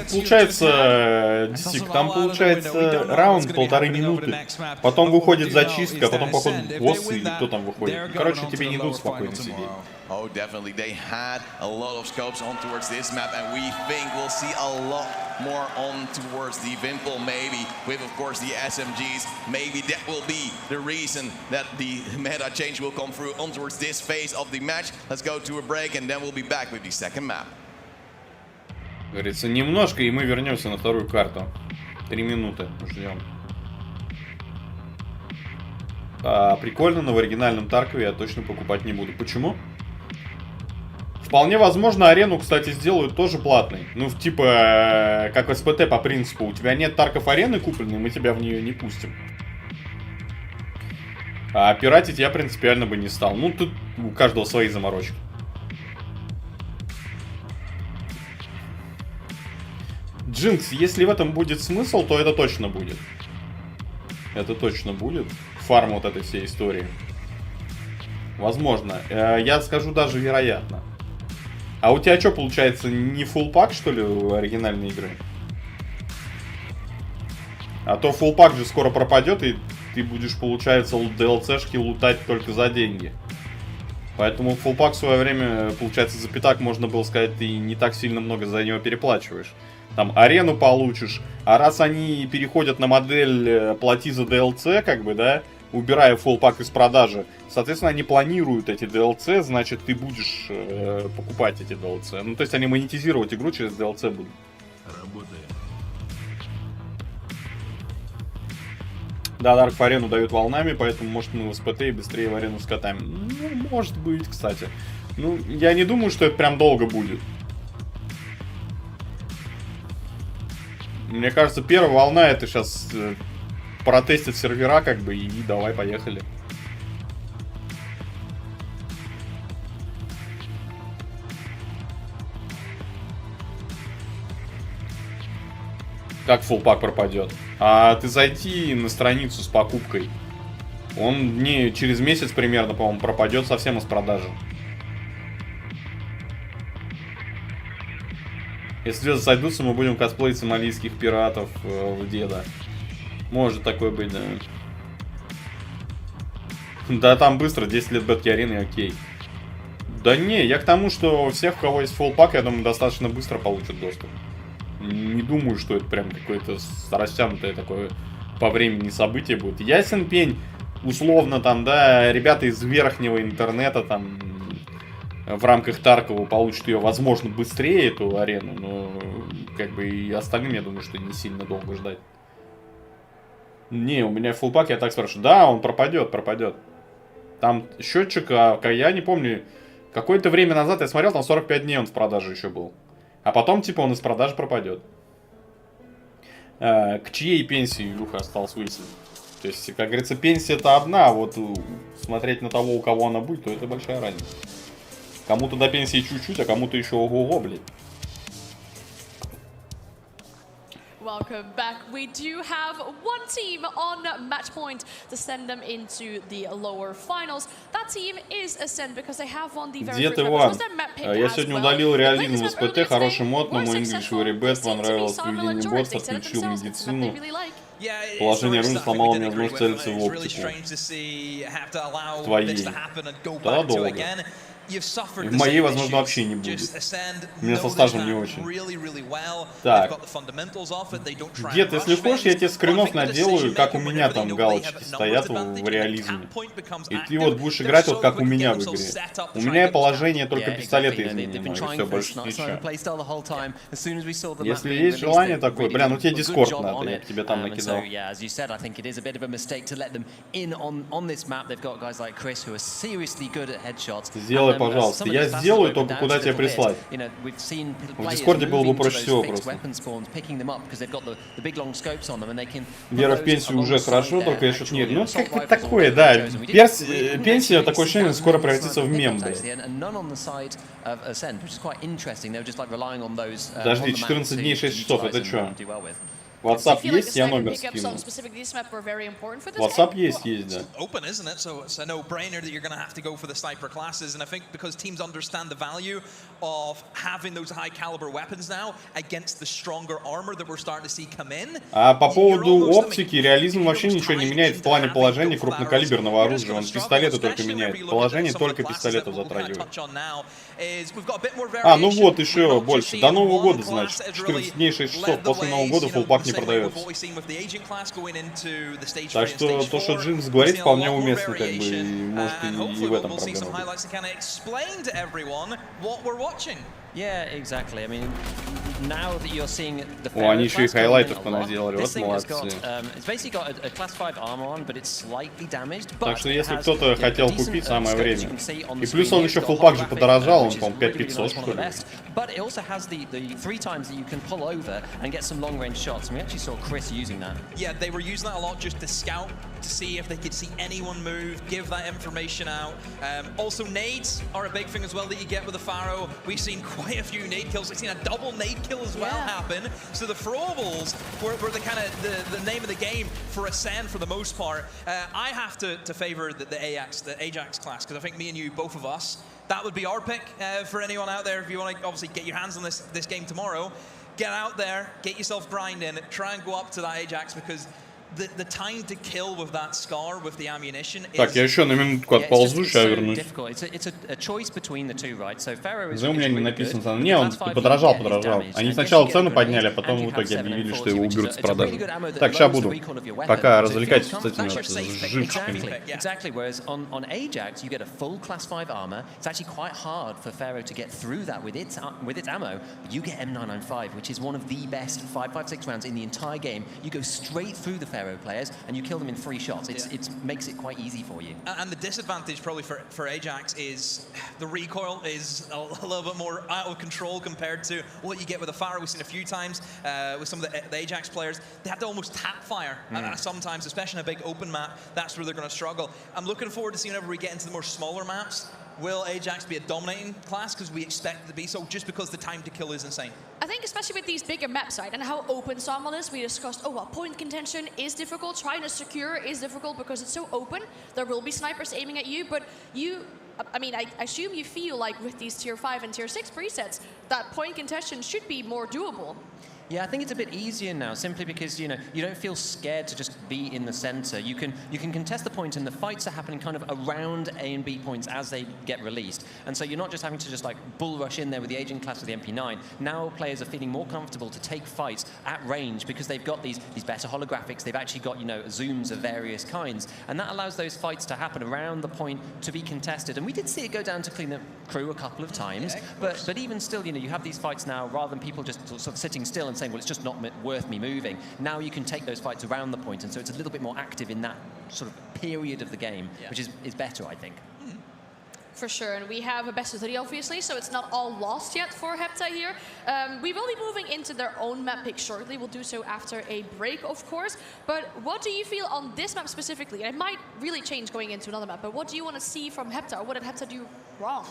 Получается, Дисик, там получается раунд 1,5 минуты. Потом выходит зачистка, потом походу боссы или кто там выходит. Короче, тебе не дадут спокойно сидеть. Oh, definitely. They had a lot of scopes on towards this map, and we think we'll see a lot more on towards the Wimple, maybe, with, of course, the SMGs. Maybe that will be the reason that the meta change will come through on towards this phase of the match. Let's go to a break, and then we'll be back with the second map. Говорится, немножко, и мы вернемся на вторую карту. 3 минуты ждем. Прикольно, но в оригинальном Таркове я точно покупать не буду. Почему? Вполне возможно, арену, кстати, сделают тоже платной. Ну, типа, как в СПТ по принципу. У тебя нет Тарков арены купленной, мы тебя в нее не пустим. А пиратить я принципиально бы не стал. Ну, тут у каждого свои заморочки. Джинкс, если в этом будет смысл, то это точно будет. Это точно будет. Фарм вот этой всей истории. Возможно. Я скажу даже вероятно. А у тебя что, получается, не фулл-пак, что ли, оригинальной игры? А то фулл-пак же скоро пропадет, и ты будешь, получается, DLC-шки лутать только за деньги. Поэтому фулл-пак в свое время, получается, за пятак, можно было сказать, ты не так сильно много за него переплачиваешь. Там арену получишь. А раз они переходят на модель плати за DLC, как бы, да, убирая фулл-пак из продажи, соответственно, они планируют эти DLC, значит, ты будешь покупать эти DLC. Ну, то есть они монетизировать игру через DLC будут. Работает. Да, Дарк в арену дают волнами, поэтому, может, мы в СПТ и быстрее в арену скатаем. Ну, может быть, кстати. Ну, я не думаю, что это прям долго будет. Мне кажется, первая волна это сейчас протестит сервера, как бы, и давай, поехали. Как фулл-пак пропадет? А ты зайди на страницу с покупкой. Он не через месяц примерно, по-моему, пропадет совсем из продажи. Если звезды сойдутся, мы будем косплеить сомалийских пиратов в деда. Может такое быть, да. Да там быстро, 10 лет бетки арены, окей. Да не, я к тому, что всех, у кого есть фулл-пак, я думаю, достаточно быстро получат доступ. Не думаю, что это прям какое-то растянутое такое по времени событие будет. Ясен пень, условно там, да, ребята из верхнего интернета там в рамках Таркова получат ее, возможно, быстрее, эту арену, но как бы и остальным, я думаю, что не сильно долго ждать. Не, у меня фулл-пак, я так спрашиваю. Да, он пропадет. Там счетчик, я не помню, какое-то время назад я смотрел, там 45 дней он в продаже еще был. А потом, типа, он из продажи пропадет. К чьей пенсии, Илюха, осталось выяснить? То есть, как говорится, пенсия это одна, а вот смотреть на того, у кого она будет, то это большая разница. Кому-то до пенсии чуть-чуть, а кому-то еще ого-го, блядь. Welcome back. We do have one team on match point to send them into the lower finals. That team is Ascend because they have won the very Где ты, Ван? Я сегодня удалил реализм в СПТ, хороший мод, но мой English very bad, понравилось поведение ботов, отключил медицину. Положение рун сломало мне возможность целиться в оптику. Твоей. Да, долго. В моей, возможно, вообще не будет. У меня со стажем не очень. Так. Дед, если хочешь, я тебе скринов наделаю, как у меня там галочки стоят в реализме. И ты вот будешь играть вот как у меня в игре. У меня положение только пистолета изменено, и все, больше ничего. Если есть желание такое, бля, ну тебе дискорд надо, я тебе там накидал. Сделай, пожалуйста. Я сделаю, только куда тебе прислать. В Дискорде было бы проще всего просто. Вера в пенсию уже хорошо, только я что-то нет. Ну, как-то такое, да. Пенсия, такое ощущение, скоро превратится в мем, блядь. Подожди, 14 дней 6 часов, это что? WhatsApp есть, я номер скину. WhatsApp есть, да. Open, isn't it? So it's a no-brainer that you're going to have to go for the sniper classes. And I think because teams understand the value of having those high-caliber weapons now against the stronger armor that we're starting to see come in. А по поводу оптики, реализм вообще ничего не меняет в плане положения крупнокалиберного оружия. Он пистолеты только меняет. Положение только пистолетов затрагивает. А, ну вот, еще больше. До Нового года, значит. 14 дней, 6 часов. После Нового года фуллпак не продается. Так что то, что Джинс говорит, вполне уместно, как бы, и может и в этом проблема быть. Yeah, exactly. I mean, now that you're seeing the О, они еще и хайлайтов понаделали, вот молодцы. It's basically got a class 5 armor on, but it's slightly damaged. Так что если кто-то хотел купить, самое время. И плюс он еще фуллпак же подорожал, он, по-моему, 5500, что ли. But it also has the 3 times that you can pull over and get some long-range shots. And we actually saw Chris using that. Yeah, they were using that a lot just to scout, to see if they could see anyone move, give that information out. Also, nades are a big thing as well that you get with the Pharaoh. We've seen quite a few nade kills. We've seen a double nade kill as well happen. So the throwables were the kind of the name of the game for Ascend for the most part. I have to favor the Ajax class, because I think me and you, both of us, that would be our pick for anyone out there. If you want to obviously get your hands on this game tomorrow, get out there, get yourself grinding, try and go up to that Ajax, because the time to kill with that scar with the ammunition is... Так, я еще на минутку отползу, сейчас вернусь. За у меня не написано цена. Не, он подорожал. Они сначала цену подняли, а потом в итоге объявили, что его уберут с продажи. Так, сейчас буду. Пока развлекайтесь с этими живчиками. Exactly, whereas on Ajax you get a full class 5 armor. It's actually quite hard for Pharaoh to get through that with its ammo. But you get M995, which is one of the best 5.56 rounds in the entire game. You go straight through the Pharaoh players and you kill them in 3 shots. It makes it quite easy for you. And the disadvantage probably for Ajax is the recoil is a little bit more out of control compared to what you get with the Pharaoh. We've seen a few times with some of the Ajax players. They have to almost tap fire sometimes, especially in a big open map. That's where they're going to struggle. I'm looking forward to seeing whenever we get into the more smaller maps. Will Ajax be a dominating class? Because we expect it to be so, just because the time to kill is insane. I think especially with these bigger maps, right, and how open some is, we discussed, point contention is difficult, trying to secure is difficult because it's so open. There will be snipers aiming at you, but I assume you feel like with these tier 5 and tier 6 presets, that point contention should be more doable. Yeah, I think it's a bit easier now, simply because you don't feel scared to just be in the center. You can contest the point, and the fights are happening kind of around A and B points as they get released. And so you're not just having to just like bull rush in there with the agent class with the MP9. Now players are feeling more comfortable to take fights at range because they've got these better holographics. They've actually got zooms of various kinds, and that allows those fights to happen around the point to be contested. And we did see it go down to clean up crew a couple of times, but even still, you have these fights now rather than people just sort of sitting still and saying, well, it's just not worth me moving. Now you can take those fights around the point, and so it's a little bit more active in that sort of period of the game, which is better, I think. For sure, and we have a best of 3 obviously, so it's not all lost yet for Hepta here. We will be moving into their own map pick shortly. We'll do so after a break, of course. But what do you feel on this map specifically? And it might really change going into another map, but what do you want to see from Hepta, or what did Hepta do wrong?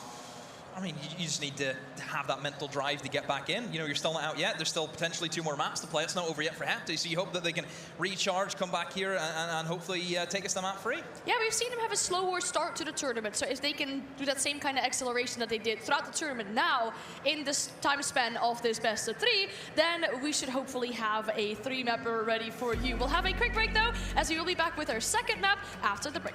I mean, you just need to have that mental drive to get back in. You're still not out yet. There's still potentially 2 more maps to play. It's not over yet for Hepta, so you hope that they can recharge, come back here, and hopefully take us to map 3. Yeah, we've seen them have a slower start to the tournament, so if they can do that same kind of acceleration that they did throughout the tournament now, in this time span of this best of 3, then we should hopefully have a 3-mapper ready for you. We'll have a quick break, though, as we will be back with our second map after the break.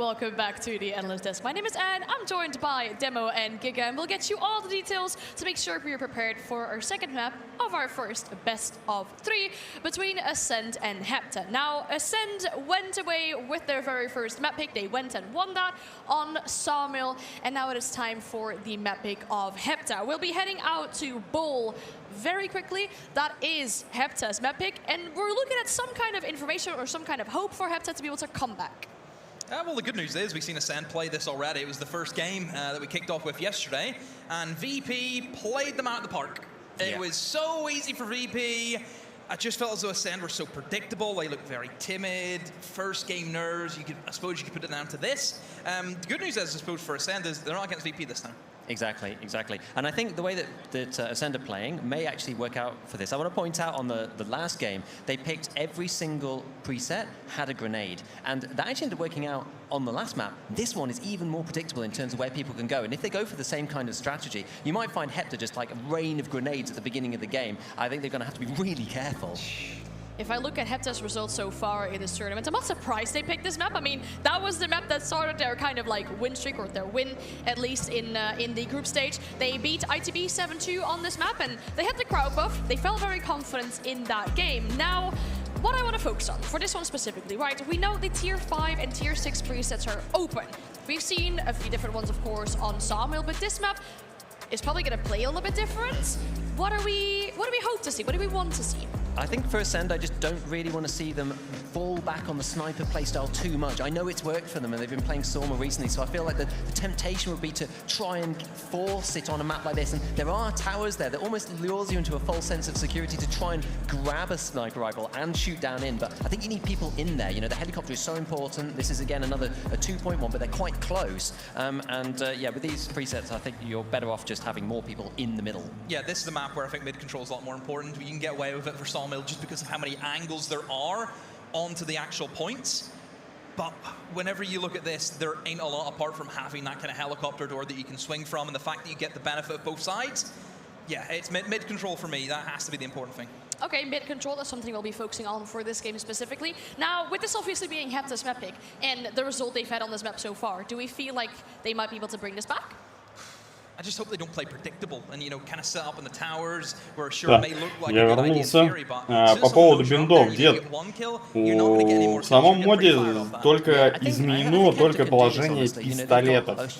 Welcome back to the Analyst Desk. My name is Anne, I'm joined by Demo and Giga, and we'll get you all the details to make sure we're prepared for our second map of our first best of 3 between Ascend and Hepta. Now, Ascend went away with their very first map pick. They went and won that on Sawmill, and now it is time for the map pick of Hepta. We'll be heading out to Bull very quickly. That is Hepta's map pick, and we're looking at some kind of information or some kind of hope for Hepta to be able to come back. Well, the good news is we've seen Ascend play this already. It was the first game that we kicked off with yesterday, and VP played them out of the park. It was so easy for VP. I just felt as though Ascend were so predictable. They looked very timid. First game nerves. I suppose you could put it down to this. The good news is, I suppose, for Ascend is they're not against VP this time. Exactly, exactly. And I think the way that Ascend are playing may actually work out for this. I want to point out on the last game, they picked every single preset, had a grenade. And that actually ended up working out on the last map. This one is even more predictable in terms of where people can go. And if they go for the same kind of strategy, you might find Hepta just like a rain of grenades at the beginning of the game. I think they're going to have to be really careful. If I look at Hepta's results so far in this tournament, I'm not surprised they picked this map. I mean, that was the map that started their kind of like win streak, or their win, at least in the group stage. They beat ITB 7-2 on this map, and they had the crowd buff. They felt very confident in that game. Now, what I want to focus on, for this one specifically, right? We know the tier 5 and tier 6 presets are open. We've seen a few different ones, of course, on Sawmill, but this map is probably going to play a little bit different. What do we hope to see? What do we want to see? I think for Ascend, I just don't really want to see them fall back on the sniper playstyle too much. I know it's worked for them, and they've been playing Sorma recently, so I feel like the temptation would be to try and force it on a map like this. And there are towers there that almost lures you into a false sense of security to try and grab a sniper rifle and shoot down in. But I think you need people in there. You know, the helicopter is so important. This is, again, another 2.1, but they're quite close. Yeah, with these presets, I think you're better off just having more people in the middle. Yeah, this is the map where I think mid-control is a lot more important. You can get away with it for Sawmill just because of how many angles there are onto the actual points. But whenever you look at this, there ain't a lot apart from having that kind of helicopter door that you can swing from, and the fact that you get the benefit of both sides. Yeah, it's mid-control for me. That has to be the important thing. Okay, mid-control, that's something we'll be focusing on for this game specifically. Now, with this obviously being Hepta's map pick, and the result they've had on this map so far, do we feel like they might be able to bring this back? I just hope they don't play predictable and, you know, kind of set up in the towers where sure may look like a good idea in theory, but по поводу биндов, дед, в самом моде только изменено только положение пистолетов.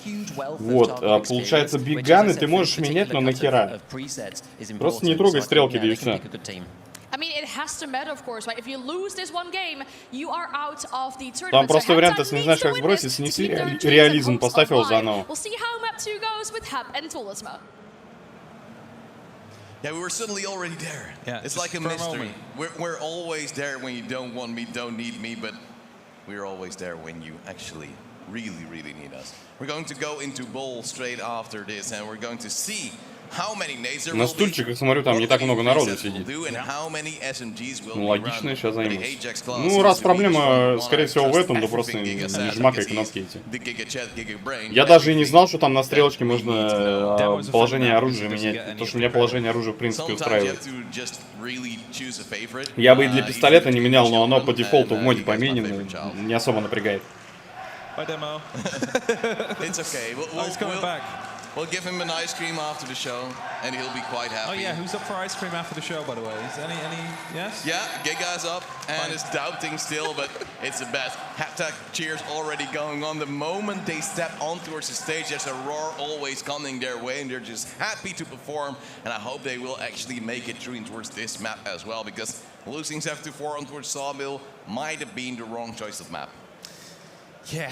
Вот, получается, бигганы ты можешь менять, но нахера? Просто не трогай стрелки, да и все. I mean, it has to matter, of course, right? If you lose this one game, you are out of the tournament. Там просто вариант, если не знаешь, как сбросить, снеси реализм, поставь его заново. We'll see how map 2 goes with Hep and Tulisma. Yeah, we were suddenly already there. Yeah, it's like a mystery. We're always there when you don't want me, don't need me, but we're always there when you actually really, really need us. We're going to go into Bowl straight after this, and we're going to see на стульчиках, смотрю, там не так много народу сидит. Ну, логично, сейчас займусь. Ну, раз проблема, скорее всего, в этом, то просто не жмакай кнопки эти. Я даже и не знал, что там на стрелочке можно положение оружия менять, потому что у меня положение оружия, в принципе, устраивает. Я бы и для пистолета не менял, но оно по дефолту в моде поменено, не особо напрягает. We'll give him an ice cream after the show, and he'll be quite happy. Oh yeah, who's up for ice cream after the show, by the way? Is any yes? Yeah, Giga's up and is doubting still, but it's the best. Hepta cheers already going on. The moment they step on towards the stage, there's a roar always coming their way, and they're just happy to perform. And I hope they will actually make it through towards this map as well, because losing 7-4 on towards Sawmill might have been the wrong choice of map. Yeah,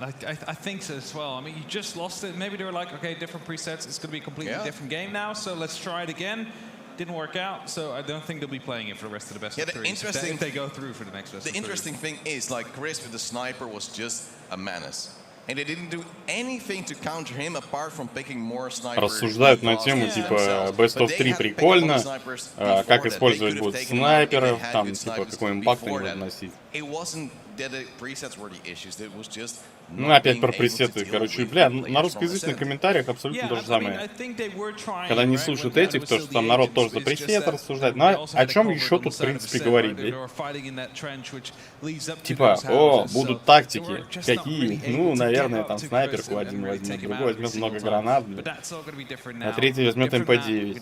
I think so as well. I mean, you just lost it. Maybe they were like, okay, different presets. It's going to be a completely different game now, so let's try it again. Didn't work out, so I don't think they'll be playing it for the rest of the best of three. If they go through for the next best of three. The interesting thing is, like, Chris with the sniper was just a menace. And they didn't do anything to counter him apart from picking more snipers. Рассуждают на тему, типа, Best of 3 прикольно, как использовать будут снайперов, там, типа, какой импакт они будут носить. Ну, опять про пресеты, короче, бля, на русскоязычных комментариях абсолютно то же самое. Когда не слушают этих, то что там народ тоже за пресет рассуждает. Но о чем еще тут, в принципе, говорить, типа, о, будут тактики. Какие? Ну, наверное, там снайперку один возьмет, другой возьмет много гранат, а третий возьмет МП-9.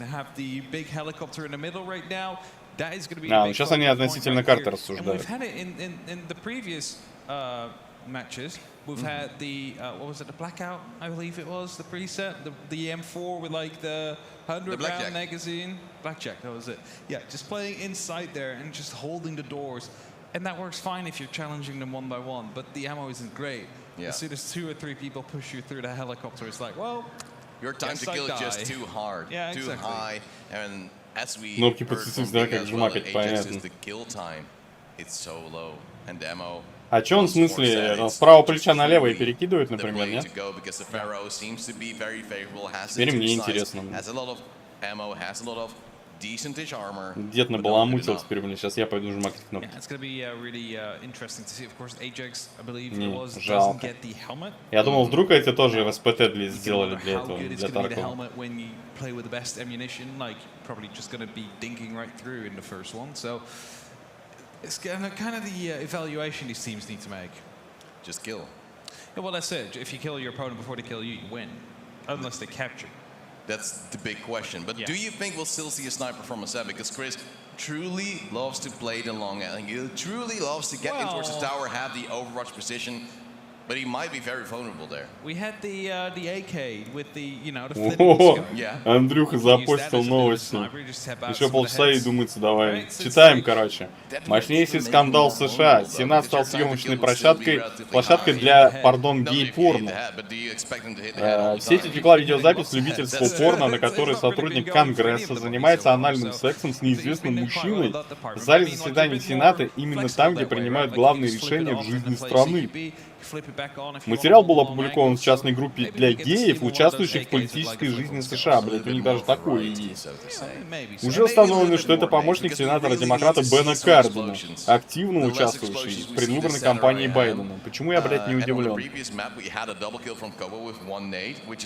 Ну сейчас они относительно карты рассуждают. Matches. We've had the what was it, the blackout? I believe it was the preset, the M4 with like the 100-round magazine. Blackjack, that was it. Yeah, just playing inside there and just holding the doors, and that works fine if you're challenging them one by one. But the ammo isn't great. As soon as 2 or 3 people push you through the helicopter, it's like, well, your time to kill is just too hard, too high, and as we кнопки подсветить, да, как жмакать, понятно. The kill time, it's so low, and the ammo. А чё он в смысле с правого плеча налево и перекидывает, например, нет? Теперь мне интересно. Дед набаламутил теперь мне, сейчас я пойду жмакать кнопки. Не, жалко. Я думал, вдруг эти тоже РСПТ сделали для этого, для Таркова. It's kind of the evaluation these teams need to make. Just kill. Yeah, well, that's it. If you kill your opponent before they kill you, you win. Unless they capture. That's the big question. But do you think we'll still see a sniper from a set? Because Chris truly loves to play the long end. He truly loves to get in towards the tower, have the overwatch position. But he might be very vulnerable there. We had the AK with the, you know, the flipping. Андрюха запостил новости. Еще полчаса и думается, давай. Читаем, короче. Мощнейший скандал в США. Сенат стал съемочной площадкой для, гей-порно. В сети текла видеозапись любительского порно, на которой сотрудник Конгресса занимается анальным сексом с неизвестным мужчиной в зале заседаний Сената, именно там, где принимают главные решения в жизни страны. Материал был опубликован в частной группе для геев, участвующих в политической жизни США. Блять, у них даже такое есть. Уже установлено, что это помощник сенатора-демократа Бена Кардина, активно участвующий в предвыборной кампании Байдена. Почему я, блядь, не удивлен?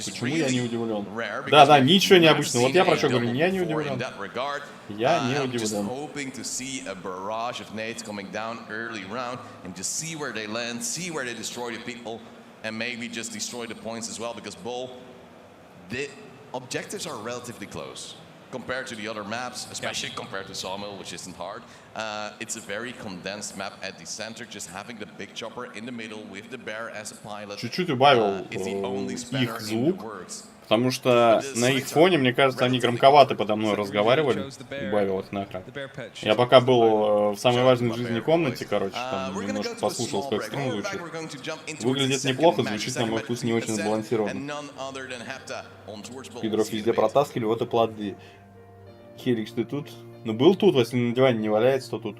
Почему я не удивлен? Да, ничего необычного. Вот я про что говорю, я не удивлен. Я не удивлен. Destroy the people and maybe just destroy the points as well, because the objectives are relatively close compared to the other maps, especially compared to Sawmill, which isn't hard. It's a very condensed map at the center, just having the big chopper in the middle with the bear as a pilot. Чуть-чуть убавил их звук, потому что на их фоне, мне кажется, они громковато подо мной разговаривали. Убавил их нахрен. Я пока был в самой важной в жизни комнате, короче, там немножко послушал, как стрим звучит. Выглядит неплохо, звучит, на мой вкус, не очень сбалансированно. Пидоров везде протаскивали, вот и плоды. Херикс, ты тут? Ну, был тут, если на диване не валяется, то тут.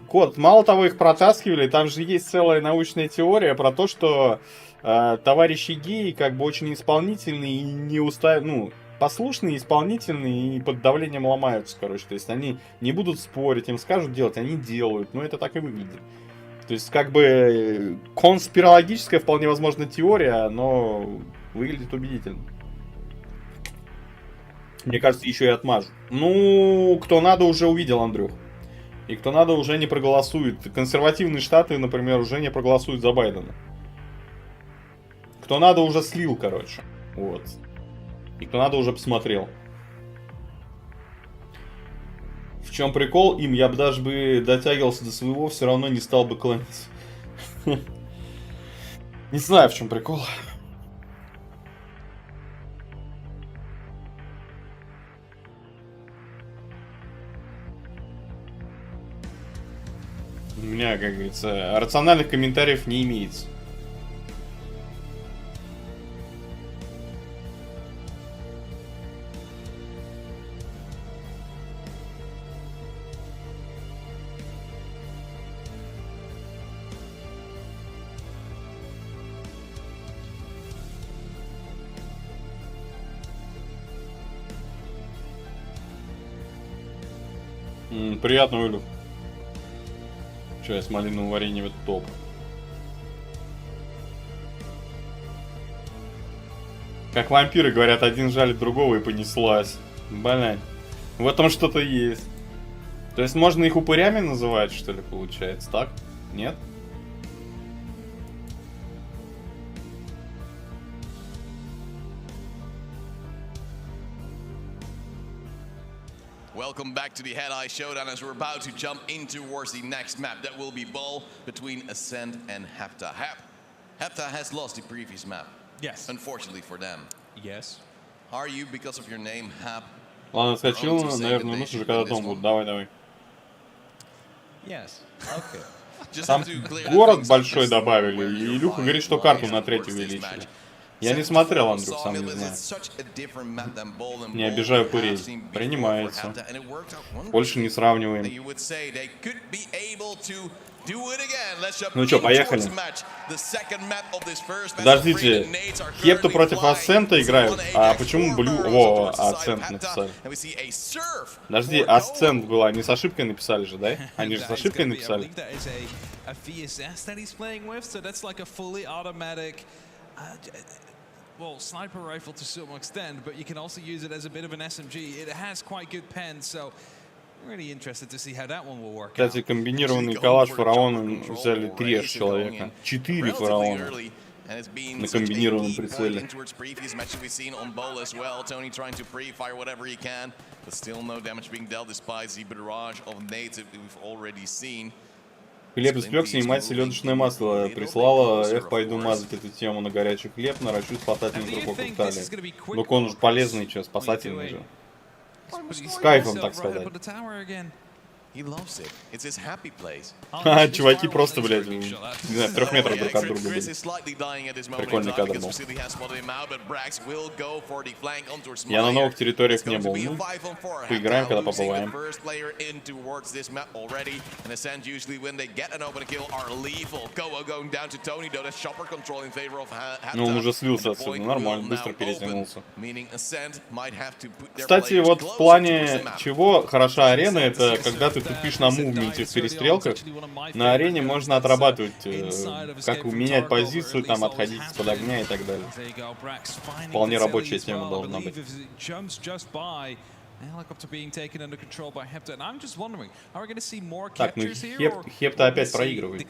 Кот, мало того, их протаскивали, там же есть целая научная теория про то, что товарищи геи как бы очень исполнительные и не послушные, исполнительные и под давлением ломаются, короче. То есть они не будут спорить, им скажут делать, они делают. Но это так и выглядит. То есть как бы конспирологическая вполне возможно теория, но выглядит убедительно. Мне кажется, еще и отмажу. Ну, кто надо, уже увидел, Андрюх. И кто надо, уже не проголосует. Консервативные штаты, например, уже не проголосуют за Байдена. Кто надо, уже слил, короче. Вот. И кто надо, уже посмотрел. В чем прикол? Им я бы даже дотягивался до своего, все равно не стал бы клониться. Не знаю, в чем прикол. У меня, как говорится, рациональных комментариев не имеется. Приятного, Илюх. Че, я с малиновым вареньем топ. Как вампиры говорят, один жалит другого и понеслась. Блин, в этом что-то есть. То есть можно их упырями называть, что ли, получается, так? Нет? Welcome back to the Head-Eye Showdown as we're about to jump in towards the next map. That will be ball between Ascent and Hepta. Hepta has lost the previous map. Yes. Unfortunately for them. Yes. Are you, because of your name, Hap? Ладно, скачил, наверное, у нас уже когда дом будет. Давай, давай. Yes. Okay. Там город большой добавили, и Илюха говорит, что карту на треть увеличили. Я не смотрел, Андрюх, сам не знаю. Не обижаю упырей. Принимается. Больше не сравниваем. Ну что, поехали. Подождите, Хепта против Асцента играют. А почему Блю... Во, Асцент написали. Подожди, Асцент была, они с ошибкой написали же, да? Они же с ошибкой написали. Well, sniper rifle to some extent, but you can also use it as a bit of an SMG. It has quite good pen, so I'm really interested to see how that one will work. Кстати, комбинированный калаш фараона взяли 3 человека. 4 фараона на комбинированном прицеле. Хлеб испекся, и мать селедочное масло прислала. Эх, пойду мазать эту тему на горячий хлеб, наращу спасательный круг в Италии. Ну, он уж полезный, что, спасательный же. С кайфом, так сказать. Ха, чуваки просто, блядь, не знаю, 3 метров друг от друга были. Прикольный кадр был. Я на новых территориях не был. Ну, поиграем, когда побываем. Ну, он уже слился отсюда, нормально, быстро перетянулся. Кстати, вот в плане чего хороша арена, это когда ты тупишь на мувменте в перестрелках, на арене можно отрабатывать, как менять позицию, там, отходить из-под огня и так далее. Вполне рабочая тема должна быть. Так, ну Хепта опять проигрывает.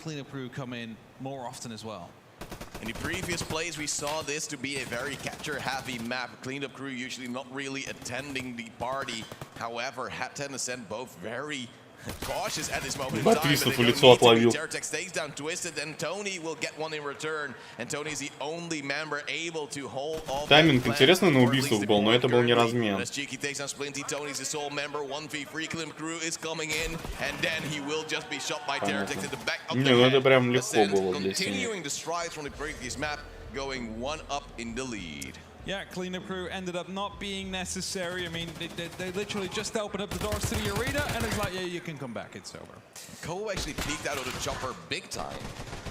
In the previous plays, we saw this to be a very capture-heavy map. Cleanup crew usually not really attending the party. However, Hepta and Ascent both very cautious at this moment in time. Батвистов в лицо отловил. Stays down twisted, and Tony will get one in return. And Tony is the only member able to hold off. Тайминг интересный на убийствах был, но это был не размен. Не, ну это прям легко было для Синих. Yeah, cleanup crew ended up not being necessary. I mean, they literally just opened up the doors to the arena, and it's like, yeah, you can come back, it's over. Cole actually peeked out of the chopper big time.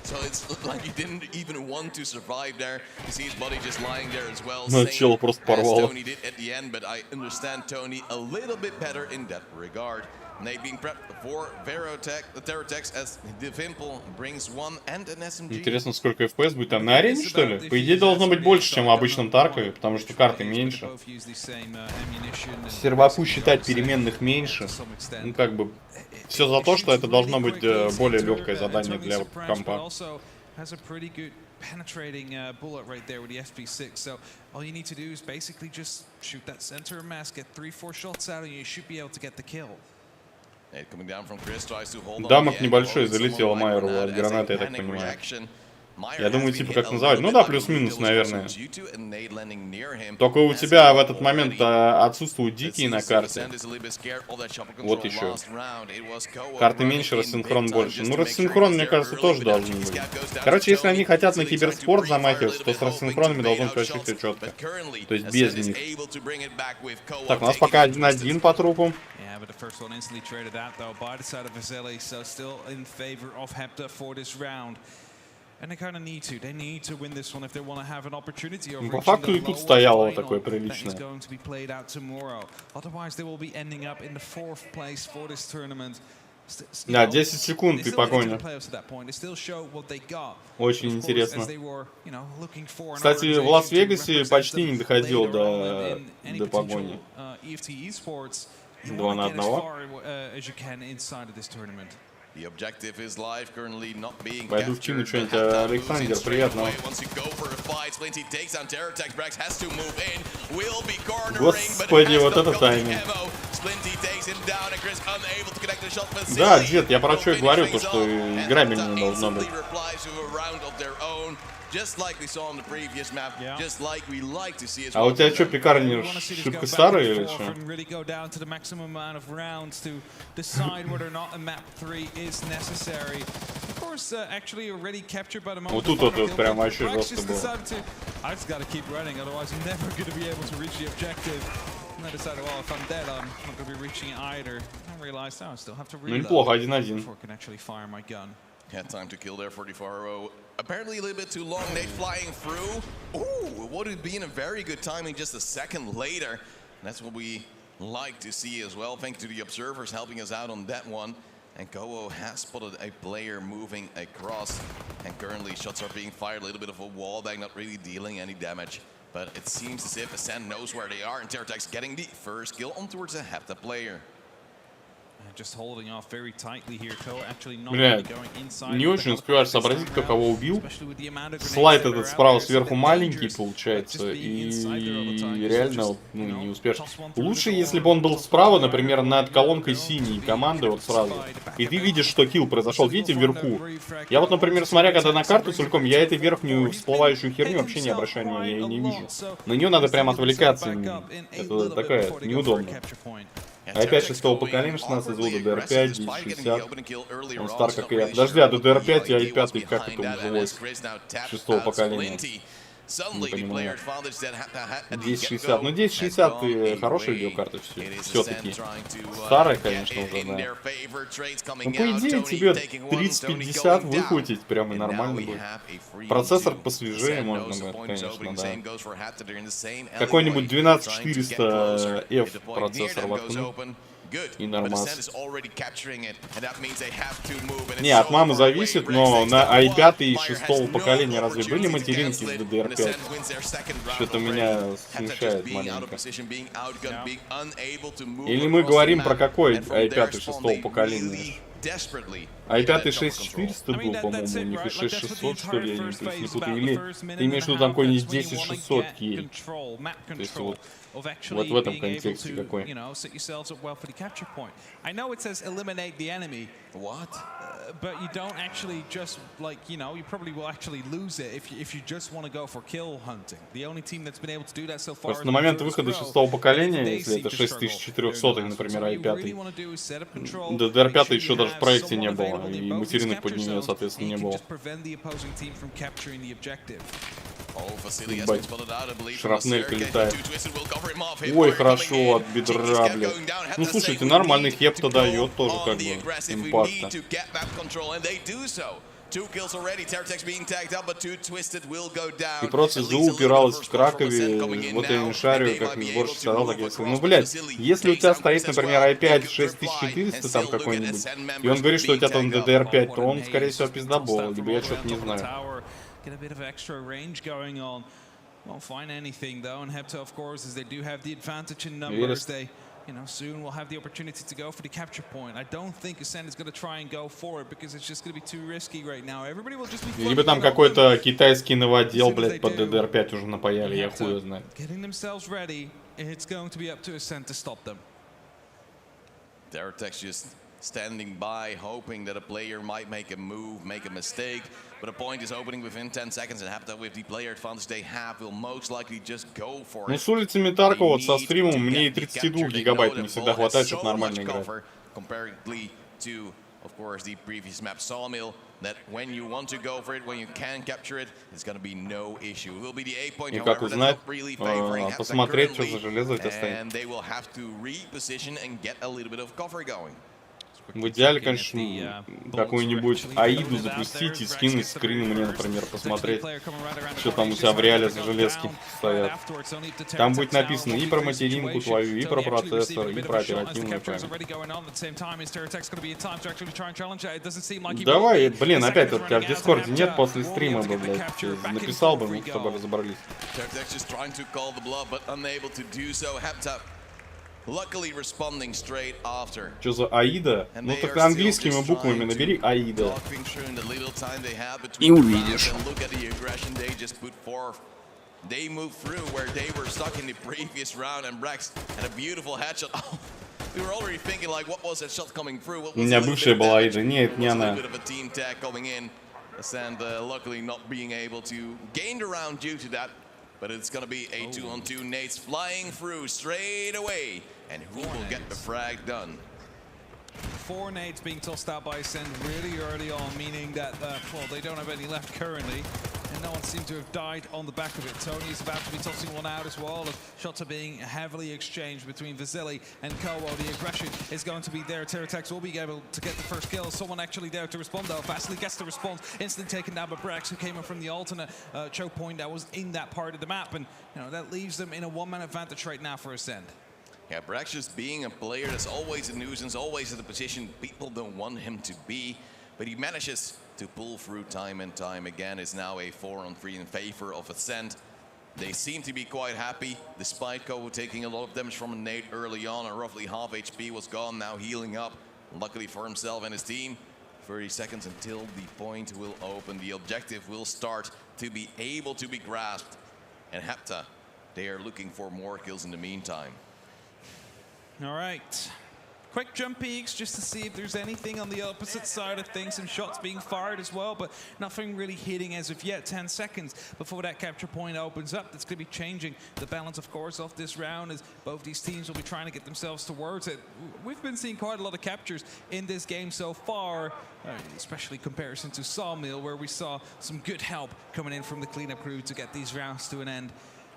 So it's like he didn't even want to survive there. You see his body just lying there as well. Ну, чел просто порвало. Tony did at the end, but I understand Tony a little bit better in that regard. Nate being prepped for Terrortex as the Vimple brings one and an SMG. Интересно, сколько FPS будет там на арене, что ли? По идее, должно быть больше, чем в обычном Таркове, потому что карты меньше. Серваку считать переменных меньше. Ну, как бы, все за то, что это должно быть более легкое задание для компа. Penetrating bullet right there with the FP6. So all you need to do is basically just shoot that center mask, get 3-4 shots out, and you should be able to get the kill. Дамок небольшой залетела Майеру от гранаты, я так понимаю. Я думаю, типа, как называть? Ну да, плюс-минус, наверное. Только у тебя в этот момент отсутствуют дикие на карте. Вот еще. Карты меньше, рассинхрон больше. Ну, рассинхрон, мне кажется, тоже должен быть. Короче, если они хотят на киберспорт замахиваться, то с рассинхронами должно быть вообще все четко. То есть без них. Так, у нас пока 1-1 по трупу. По факту и тут стояло вот такое приличное. Да, 10 секунд и погоня. Очень интересно. Кстати, в Лас-Вегасе почти не доходил до погони. 2 на 1. Пойду вкину что-нибудь, Александр, приятного. Господи, вот это тайминг. Да, Зет, я про что и говорю, то что играбельно должно быть. А у тебя что, пекарни шибко старые или что? Вот тут вот прям вообще жестко было. Ну неплохо, 1-1. Had time to kill there for the Faro. Apparently a little bit too long. Nate flying through. Ooh, it would have been a very good timing just a second later. That's what we like to see as well. Thank you to the observers helping us out on that one. And Gowo has spotted a player moving across. And currently shots are being fired. A little bit of a wall bang, not really dealing any damage. But it seems as if Ascend knows where they are. And Terratex getting the first kill on towards a Hepta player. Бля, не очень успеваешь сообразить, кто кого убил. Слайд этот справа сверху маленький получается, и реально не успеешь. Лучше, если бы он был справа, например, над колонкой синей команды, вот сразу. И ты видишь, что килл произошел, видите, вверху. Я вот, например, смотря когда на карту целиком, я этой верхнюю всплывающую херню вообще не обращаю внимания, я ее не вижу. На нее надо прям отвлекаться. Это такая неудобно. Опять 6-го поколения, 16 звука, DR5, 1060. Он стар как и я. Подожди, а до DR5 я и 5-й, как это ужалось? 6-го поколения. Не понимаю. 1060. Ну 1060 хорошая видеокарта все-таки. Старая, конечно, уже, да. Ну по идее тебе 3050 выкрутить прям и нормально будет. Процессор посвежее можно будет, конечно, да. Какой-нибудь 12400F процессор воткнуть. И нормас. Не, от мамы зависит, но на i5 и 6-го поколения разве были материнки с DDR5? Что-то меня смущает маленько. Или мы говорим про какой i5 и 6-го поколения? i5 6400 был, по-моему, у них и 6600, что ли, я не путаю. Или ты имеешь в виду там какой-нибудь 10600K? То есть вот в этом контексте какой. But you don't actually just like, you know, you probably will actually lose it if you just want to go for kill hunting. The only team that's been able to do that so far. Просто на момент выхода 6-го поколения, если это 6400, например, i5, DDR5 еще даже в проекте не было, и материнок под нее, соответственно, не было. Ебать, шрапнелька летает. Ой, хорошо, от бедра, блядь. Ну, слушайте, нормальный хеп-то дает тоже, как бы, импакта. И просто ЗУ упиралась в Кракове, вот я не шарю, как сборщик сказал, так я сказал. Ну, блядь, если у тебя стоит, например, i5 6400 там какой-нибудь, и он говорит, что у тебя там DDR5, то он, скорее всего, пиздобол, либо я что-то не знаю. Get a bit of extra range going on. Won't find anything though, and Hepta, of course, as they do have the advantage in numbers, they, you know, soon will have the opportunity to go for the capture point. I don't think Ascend is going to try and go for it because it's just going to be too risky right now. Everybody will just be. Либо там какой-то китайский новодел, блядь, под DDR5 уже напаяли, я хуй знаю. Getting themselves ready, it's going to be up to Ascend to stop them. Terratex just standing by, hoping that a player might make a move, make a mistake. But a point is opening within 10 seconds, and Hepta with the player advantage they have will most likely just go for it. Ну, с улицами Таркова вот со стримом мне и 32 гигабайт не всегда хватает, чтобы нормально играть. Comparatively to, of course, the previous map Sawmill, that when you want to go for it, when you can capture it, it's going to be no issue. It will be the 8 point, however, that's not really favoring Hepta currently, and they will have to reposition and get a little bit of cover going. В идеале, конечно, какую-нибудь Аиду запустить и скинуть скрин мне, например, посмотреть, что там у тебя в реале за железки стоят. Там будет написано и про материнку твою, и про процессор, и про оперативную память. Давай, блин, опять вот тебя в Дискорде нет, после стрима бы, блядь, написал бы, мы с тобой разобрались. Что за Аида? Ну так английскими буквами набери Аида. И увидишь. They moved through where they were stuck in the previous round, and Brax had a beautiful headshot. Oh, we were already thinking like, what was that shot coming through? У меня бывшая была Аида, нет, не она. And luckily not being able to gain the round due to that. But it's gonna be a 2-on-2. Nate's flying through straight away, and who will get the frag done? 4 nades being tossed out by Ascend really early on, meaning that well, they don't have any left currently, and no one seems to have died on the back of it. Tony is about to be tossing one out as well. Shots are being heavily exchanged between Vasily and Kowo. The aggression is going to be there. Terratex will be able to get the first kill. Someone actually there to respond though. Vasily gets the response, instantly taken down by Brex, who came in from the alternate choke point that was in that part of the map, and you know that leaves them in a one-man advantage right now for Ascend. Yeah, Brax just being a player that's always a nuisance, always in the position people don't want him to be, but he manages to pull through time and time again. Is now a 4-on-3 in favor of Ascend. They seem to be quite happy, despite Kowo taking a lot of damage from a nade early on, and roughly half HP was gone, now healing up, luckily for himself and his team. 30 seconds until the point will open. The objective will start to be able to be grasped, and Hepta, they are looking for more kills in the meantime. All right. Quick jump peeks just to see if there's anything on the opposite side of things. Some shots being fired as well, but nothing really hitting as of yet. 10 seconds before that capture point opens up. That's going to be changing the balance, of course, of this round, as both these teams will be trying to get themselves towards it. We've been seeing quite a lot of captures in this game so far, especially in comparison to Sawmill, where we saw some good help coming in from the cleanup crew to get these rounds to an end.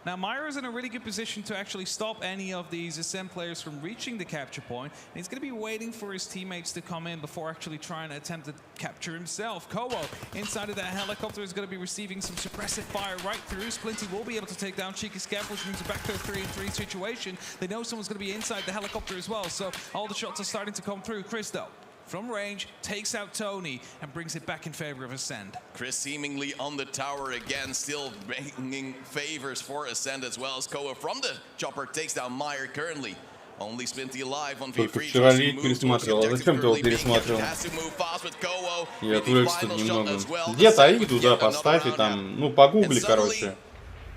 Now, Myra's in a really good position to actually stop any of these Ascend players from reaching the capture point. And he's going to be waiting for his teammates to come in before actually trying to attempt to capture himself. Kowo, inside of that helicopter, is going to be receiving some suppressive fire right through. Splinty will be able to take down Cheeky Scav, which brings it back to a 3-on-3 situation. They know someone's going to be inside the helicopter as well, so all the shots are starting to come through. Chris, though, from range, takes out Tony and brings it back in favor of Ascend. Chris seemingly on the tower again, still bringing favors for Ascend, as well as Kowo from the chopper takes down Meyer currently. Only Splinty alive on Только вчера рейд пересматривал, а зачем ты его пересматривал? Я отвлекся тут немного. Где-то Аиду, да, поставь и там, ну, погугли, короче.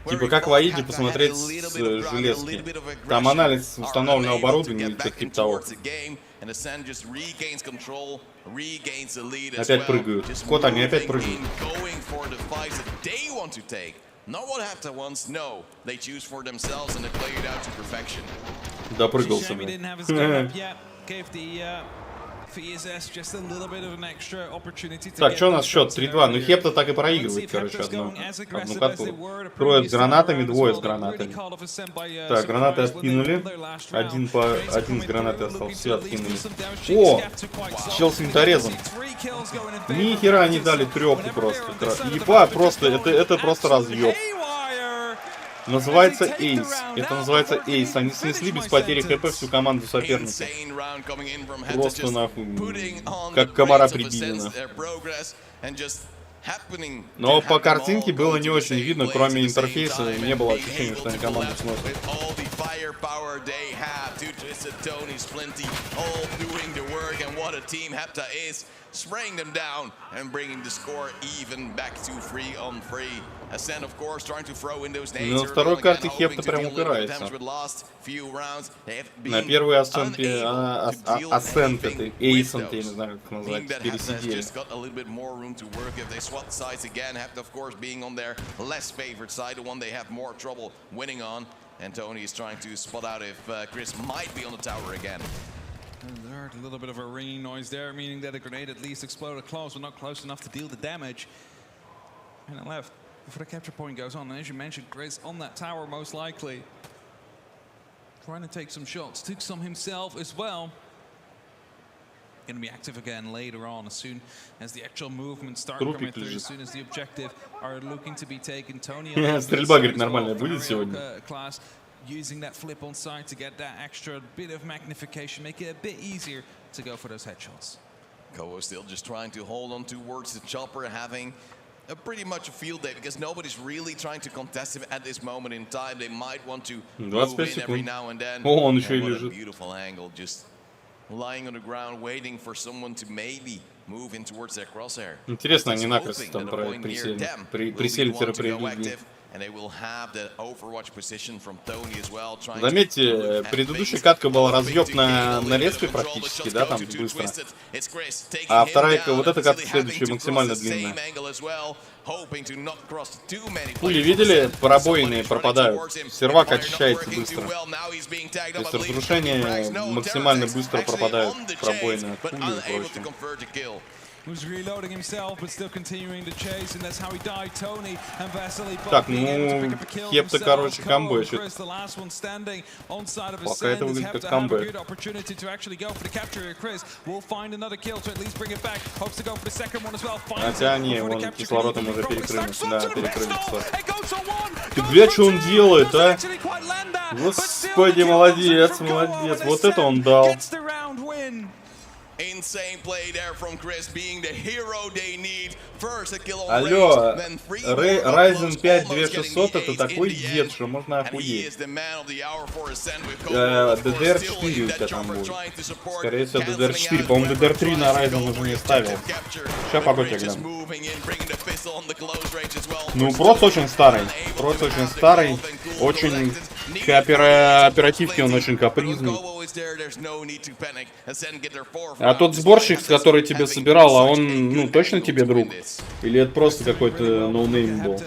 Типа, как в Аиде посмотреть с железки. Там анализ установленного оборудования или что-то типа того. Опять прыгают. Кот, они опять прыгают. Допрыгался, Так, что у нас счет? 3-2. Ну, Хепта так и проигрывает, короче, одну катку. Трое с гранатами, двое с гранатами. Так, гранаты откинули. Один с гранаты остался, все откинули. О! Чел с винторезом. Ни хера не дали трёху просто. Ебать, просто, это просто разъёб. Называется Эйс. Это называется Эйс. Они снесли без потери ХП всю команду соперника. Просто нахуй. Как комара прибили нахуй. Но по картинке было не очень видно, кроме интерфейса, не было ощущения, что они команду сносят. Spraying them down and bringing the score even back to 3-on-3. Ascend, of course, trying to throw in those nades. На второй карте Хепта прям упирается. На первой Асценте, Асцент, это Эйсент, я не знаю, как назвать, пересидели. And Tony is trying to spot out if Chris might be on the tower again. There's a little bit of a ringing noise there, meaning that a grenade at least exploded close, but not close enough to deal the damage. And it left before the capture point goes on. And as you mentioned, Chris on that tower most likely. Trying to take some shots, took some himself as well. going to be active again later on, as soon as the actual movement start coming through, as soon as the objective are looking to be taken. Tony стрельба, говорит, нормальная будет сегодня. Class using that flip on side to get that extra bit of magnification, make it a bit easier to go for those headshots. Kovo still just trying to hold on towards the chopper, having a pretty much a field day because nobody's really trying to contest him at this moment in time. They might want to move in every now and then. О, он еще и What a лежит. beautiful angle, just lying on the ground, waiting for someone to maybe move in towards their crosshair. Интересно, они накрест там присели-привели. Заметьте, предыдущая катка была разъеб на респе практически, да, там быстро. А вторая, вот эта катка следующая максимально длинная. Пули видели? Пробоины пропадают. Сервак очищается быстро. То есть разрушения максимально быстро пропадают. Пробоины от пули и прочее. Так, ну, Хепта, короче, камбэчит. Пока это выглядит как камбэк. Хотя не, вон кислородом уже перекрыли. Да, перекрыли кислород. Ты, бля, что он делает, а? Господи, молодец, молодец. Вот это он дал. Алло, Ryzen 5 2600 это такой дед, что можно охуеть. DDR4 у тебя там будет. Скорее всего DDR4. По-моему, DDR3 на Ryzen уже не ставил. Сейчас погодь, я гляну. Ну, просто очень старый. Просто очень старый. Очень оперативки, он очень капризный. А тот сборщик, который тебе собирал, а он, ну, точно тебе друг? Или это просто какой-то ноунейм был?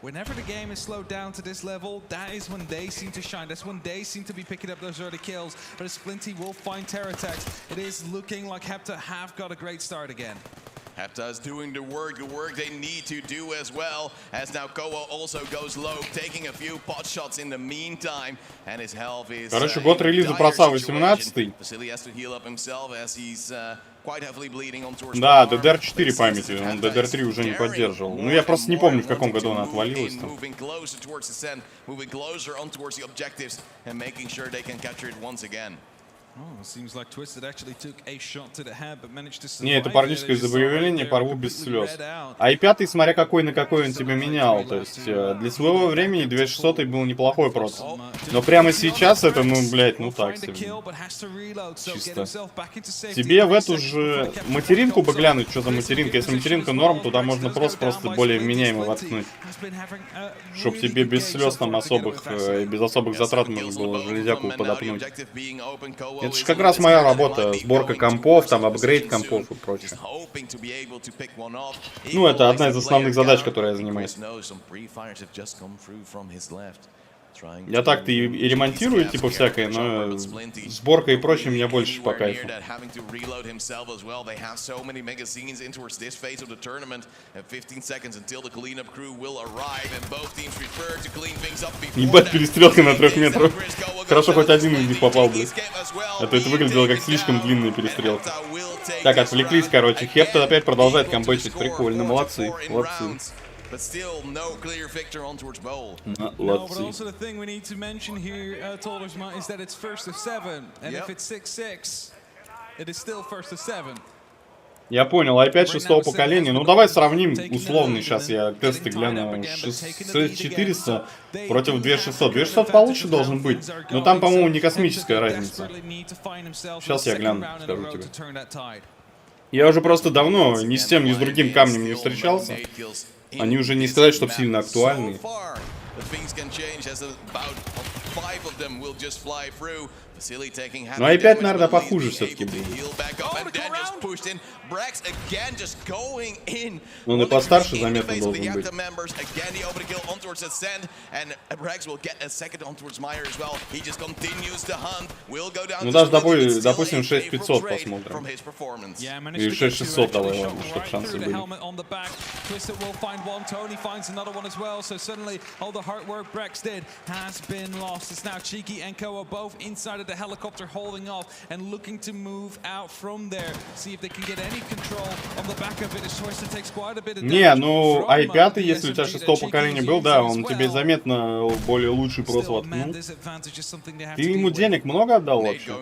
Whenever the game is slowed down to this level, that is when they seem to shine. That's when they seem to be picking up those early kills. But as Splinty will find terror attacks, it is looking like Hepta have got a great start again. Hepta is doing the work they need to do as well. As now Kovo also goes low, taking a few pot shots in the meantime, and his health is. Короче, год релиза проца 18-й. Да, DDR4 памяти, он DDR3 уже не поддерживал. Ну, я просто не помню, в каком году она отвалилась там. Не, это парническое заявление, порву без слез. А и пятый, смотря какой на какой он тебе менял. То есть для своего времени 2600 был неплохой просто. Но прямо сейчас это, ну, блядь, ну так себе. Чисто. Тебе в эту же материнку бы глянуть, что за материнка. Если материнка норм, туда можно просто более вменяемо воткнуть. Чтоб тебе без слез там особых, без особых затрат можно было железяку подопнуть. Это же как раз моя работа, сборка компов, там, апгрейд компов и прочее. Ну, это одна из основных задач, которой я занимаюсь. Я так-то и ремонтирую, типа, всякое, но сборка и прочее мне больше по кайфу. Ебать, перестрелка на 3 метров. Хорошо, хоть один из них попал, блядь. А то это выглядело как слишком длинная перестрелка. Так, отвлеклись, короче. Хепта опять продолжает камбэчить. Прикольно, молодцы, молодцы. But still, no clear victor on towards bowl. No, but also the thing we need to mention here, Toldersma, is that it's first of 7, and if it's 6-6, it is still first of 7. Я понял, опять 6-го поколения. Ну давай сравним условно, сейчас я тесты гляну. 6400 против 2600. 2600 получше должен быть, но там, по-моему, не космическая разница. Сейчас я гляну, скажу тебе. Я уже просто давно ни с тем, ни с другим камнем не встречался. Они уже не сказать, что сильно актуальны. Ну а и 5, наверное, похуже все-таки будет. Brex again just going in. Ну, и постарше заметно должен быть. Again, the over kill on towards Ascend, and Brex will get a second on towards Meyer as well. He just continues the hunt. Will go down. Ну, даже, допустим, 6500 посмотрим. Или 6600 давай, ладно, чтобы шансы были. Twisted will find one, Tony finds another one as well, so suddenly all the hard work Brex did has been lost. It's now Cheeky and Koa both inside of the helicopter holding off and looking to move out from there. See if they can get any control on the back of it. As Twisted takes quite a bit of damage. Не, ну i5, если у тебя 6-го поколения был, да, он тебе заметно более лучший прос воткнул. Ты ему денег много отдал вообще?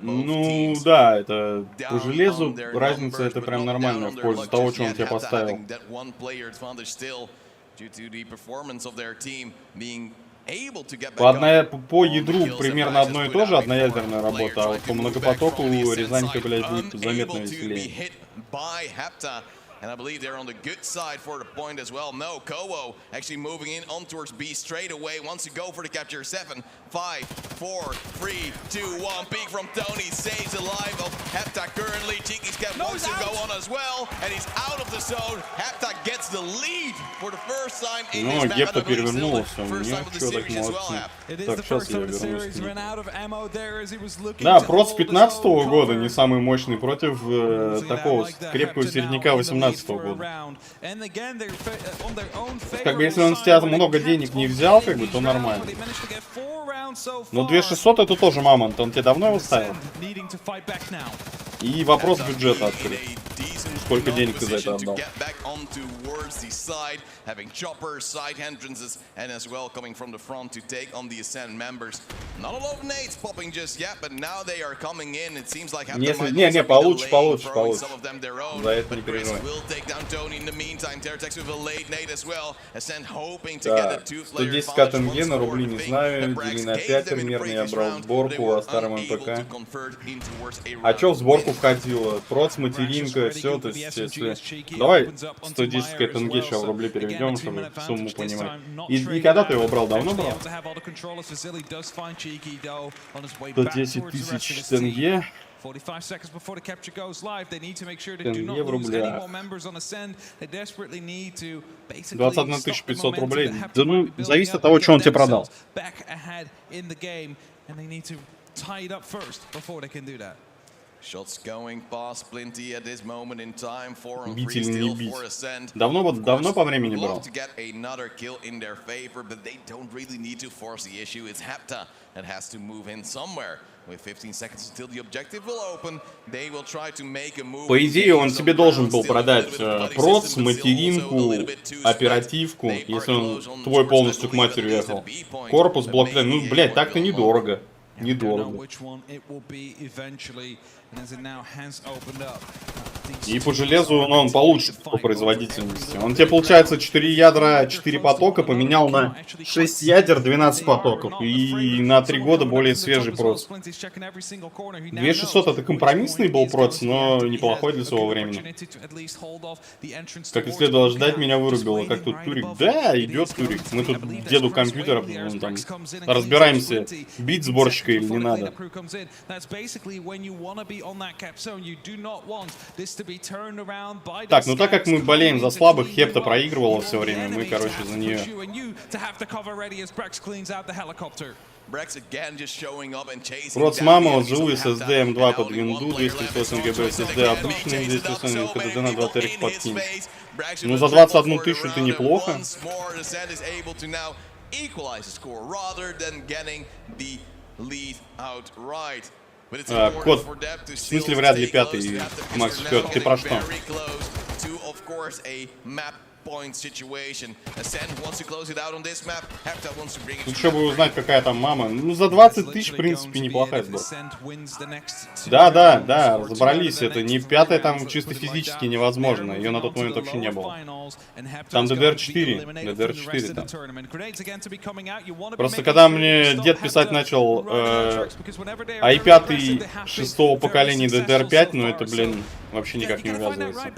Ну да, это по железу разница, это прям нормально в пользу того, что он тебе поставил. По ядру примерно одно и то же, одноядерная работа, а вот по многопотоку Рязанька, блядь, будет заметно веселее. And I believe they're on the good side for the point as well. No, Kowo actually moving in on towards B straight away. Wants to go for the capture. 7, 5, 4, 3, 2, 1. Peek from Tony saves the life of Hepta currently. Cheeky's Cap wants to go on as well. And he's out of the zone. Hepta gets the lead for the first time in this map. Гепта перевернулся. У него все так молодцы. Так, сейчас я вернусь. Да, проц 15-го года не самый мощный против такого крепкого середняка 18-го года. Как бы если он с тебя много денег не взял, как бы, то нормально. Но 2600 это тоже мамонт, он тебе давно его ставил? И вопрос бюджета открыт. Сколько денег ты за это отдал? Не, получше. За это не переживай. Да, 110к тенге на рубли не знаю, дели на 5 примерно, я брал сборку, а старый Мой ПК. А чё в сборку входило? Проц, материнка, все, то есть, если... Давай 110к тенге сейчас в рубли переведем, чтобы сумму понимать. И когда ты его брал? Давно брал? 110 тысяч тенге. 21 в рублях. 21 500 рублей. Да ну, зависит от того, что он тебе продал. Бить или не бить? Давно по времени брал? По идее, он тебе должен был продать проц, материнку, оперативку, если он твой полностью к матери ехал. Корпус, блокплейн, ну, блядь, так-то недорого. Недорого. И по железу он получше по производительности. Он тебе, получается, 4 ядра, 4 потока поменял на 6 ядер, 12 потоков. И на 3 года более свежий проц. 2600 это компромиссный был проц, но неплохой для своего времени. Как и следовало ждать, меня вырубило. Как тут Турик? Да, идет Турик. Мы тут деду компьютеров там разбираемся, бить сборщика или не надо. Так, ну так как мы болеем за слабых, Хепта проигрывала все время, мы, короче, за нее. Проц мама, ЗУ, SSD M2 под винду, 208 ГБ SSD обычный, 208 КДД на 2 терек подкинь. Ну за 21 тысячу ты неплохо. Код, в смысле вряд ли 5-й, Макс 4, ты про что? Тут еще бы узнать, какая там мама. Ну, за 20 тысяч, в принципе, неплохая сборка. Да, разобрались. Это не 5-я, там чисто физически невозможно. Ее на тот момент вообще не было. Там DDR4. DDR4 там. Просто когда мне дед писать начал i5 6-го поколения DDR5, ну это, блин, вообще никак не увязывается.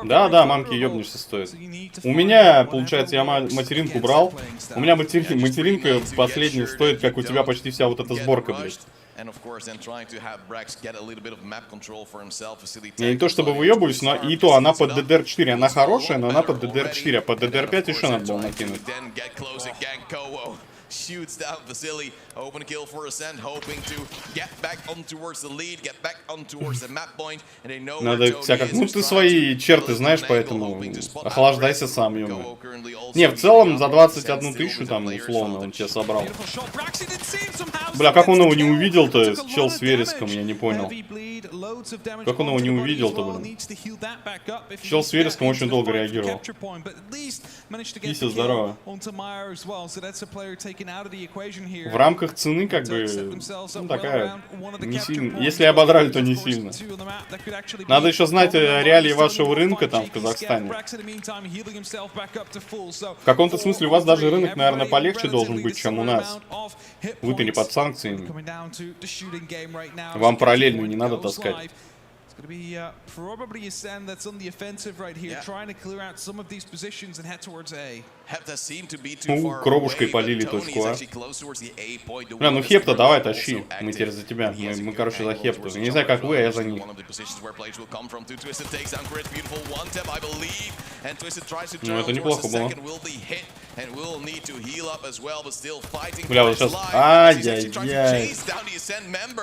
Да, мамки ёбнешься стоит. У меня, получается, я материнку брал. У меня материнка последняя стоит, как у тебя почти вся вот эта сборка, блядь. Я не то чтобы выебываюсь, но и то она под DDR4. Она хорошая, но она под DDR4, а под DDR5 еще надо было накинуть. Shoots down Vasily, open kill for Ascent, hoping to get back on towards the lead, get back on towards the map point, and they know надо всяко, ну ты свои черты знаешь, поэтому охлаждайся сам, ё-моё. Не, в целом за 21 тысячу там условно он тебе собрал. Бля, как он его не увидел-то, чел с вереском, я не понял. Как он его не увидел-то, блин. Чел с вереском очень долго реагировал. Кися, здорово. В рамках цены, как бы, ну, такая, не сильно. Если ободрали, то не сильно. Надо еще знать реалии вашего рынка там, в Казахстане. В каком-то смысле у вас даже рынок, наверное, полегче должен быть, чем у нас. Вы-то не под санкциями. Вам параллельную не надо таскать. It's going to be probably Ascend that's on the offensive right here, trying to clear out some of these positions and head towards A. Кровушкой полили точку А. Бля, ну Хепта давай тащи. Мы теперь за тебя. Мы короче, за Хепту. Я не знаю, как вы, а я за них. Ну, это неплохо было. Бля, вот сейчас... Ай-яй-яй.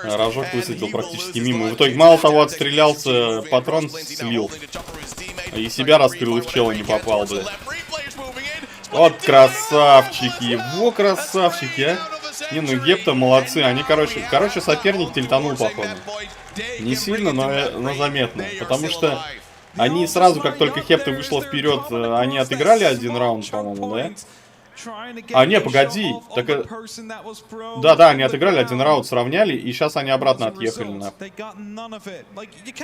Рожок высадил практически мимо. В итоге мало того отстрелялся, патрон слил. И себя раскрыл, и в чела не попал, блядь. Вот красавчики, во красавчики, а. Не, ну Гепта молодцы, они, короче, соперник тильтанул, походу. Не сильно, но заметно, потому что они сразу, как только Хепта вышла вперед, они отыграли один раунд, по-моему, да? А, не, погоди. Так, да, они отыграли один раунд, сравняли, и сейчас они обратно отъехали. Нахуй.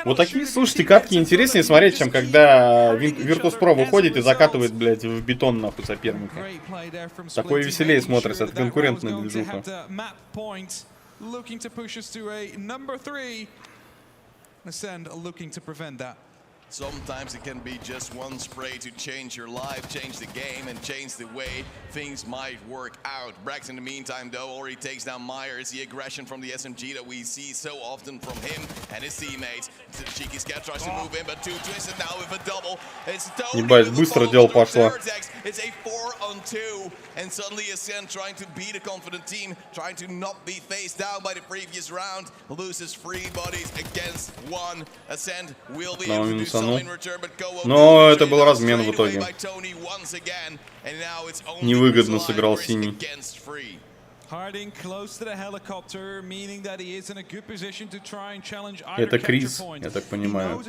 Вот такие, слушайте, катки интереснее смотреть, чем когда Virtus.pro выходит и закатывает, блядь, в бетон, нахуй, соперника. Такое веселее смотрится, это конкурентная движуха. Sometimes it can be just one spray to change your life, change the game, and change the way things might work out. Brax, in the meantime, though, already takes down Meyer. It's the aggression from the SMG that we see so often from him and his teammates. The cheeky scat tries to move in, but too twisted now with a double. It's Ебать, быстро дело пошло. It's a 4-on-2, and suddenly Ascent trying to beat a confident team, trying to not be faced down by the previous round, loses 3 bodies against 1. Ascent will be able to do. Но это был размен в итоге. Невыгодно сыграл синий. Это Крис, я так понимаю.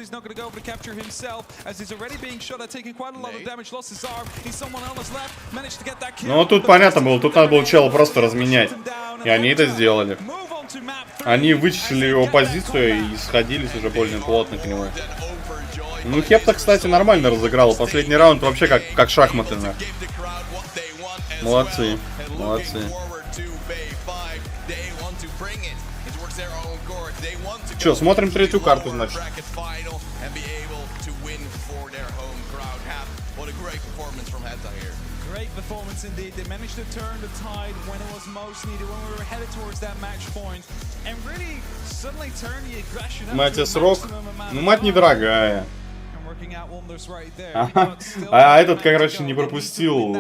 Ну тут понятно было, тут надо было чела просто разменять. И они это сделали. Они вычислили его позицию и сходились уже более плотно к нему. Ну, Хепта, кстати, нормально разыграла. Последний раунд вообще как шахматы. Молодцы, молодцы. Че, смотрим третью карту, значит. Great performance indeed. They managed to turn the tide when it was most needed, when we were headed towards that match point, and really suddenly turn the aggression up. Мать срок. Ну, мать недорогая. А этот, короче, не пропустил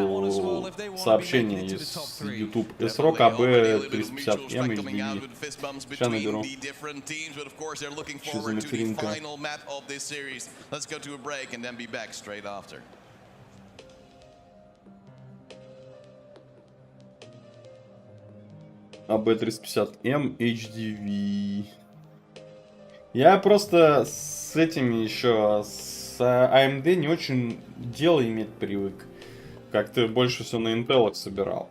сообщение из YouTube. Срок АБ 350М и BB. Сейчас наберу. Что за материнка? АБ 350М HDV. Я просто с этими еще, с AMD не очень дело иметь привык. Как-то больше все на Intel собирал.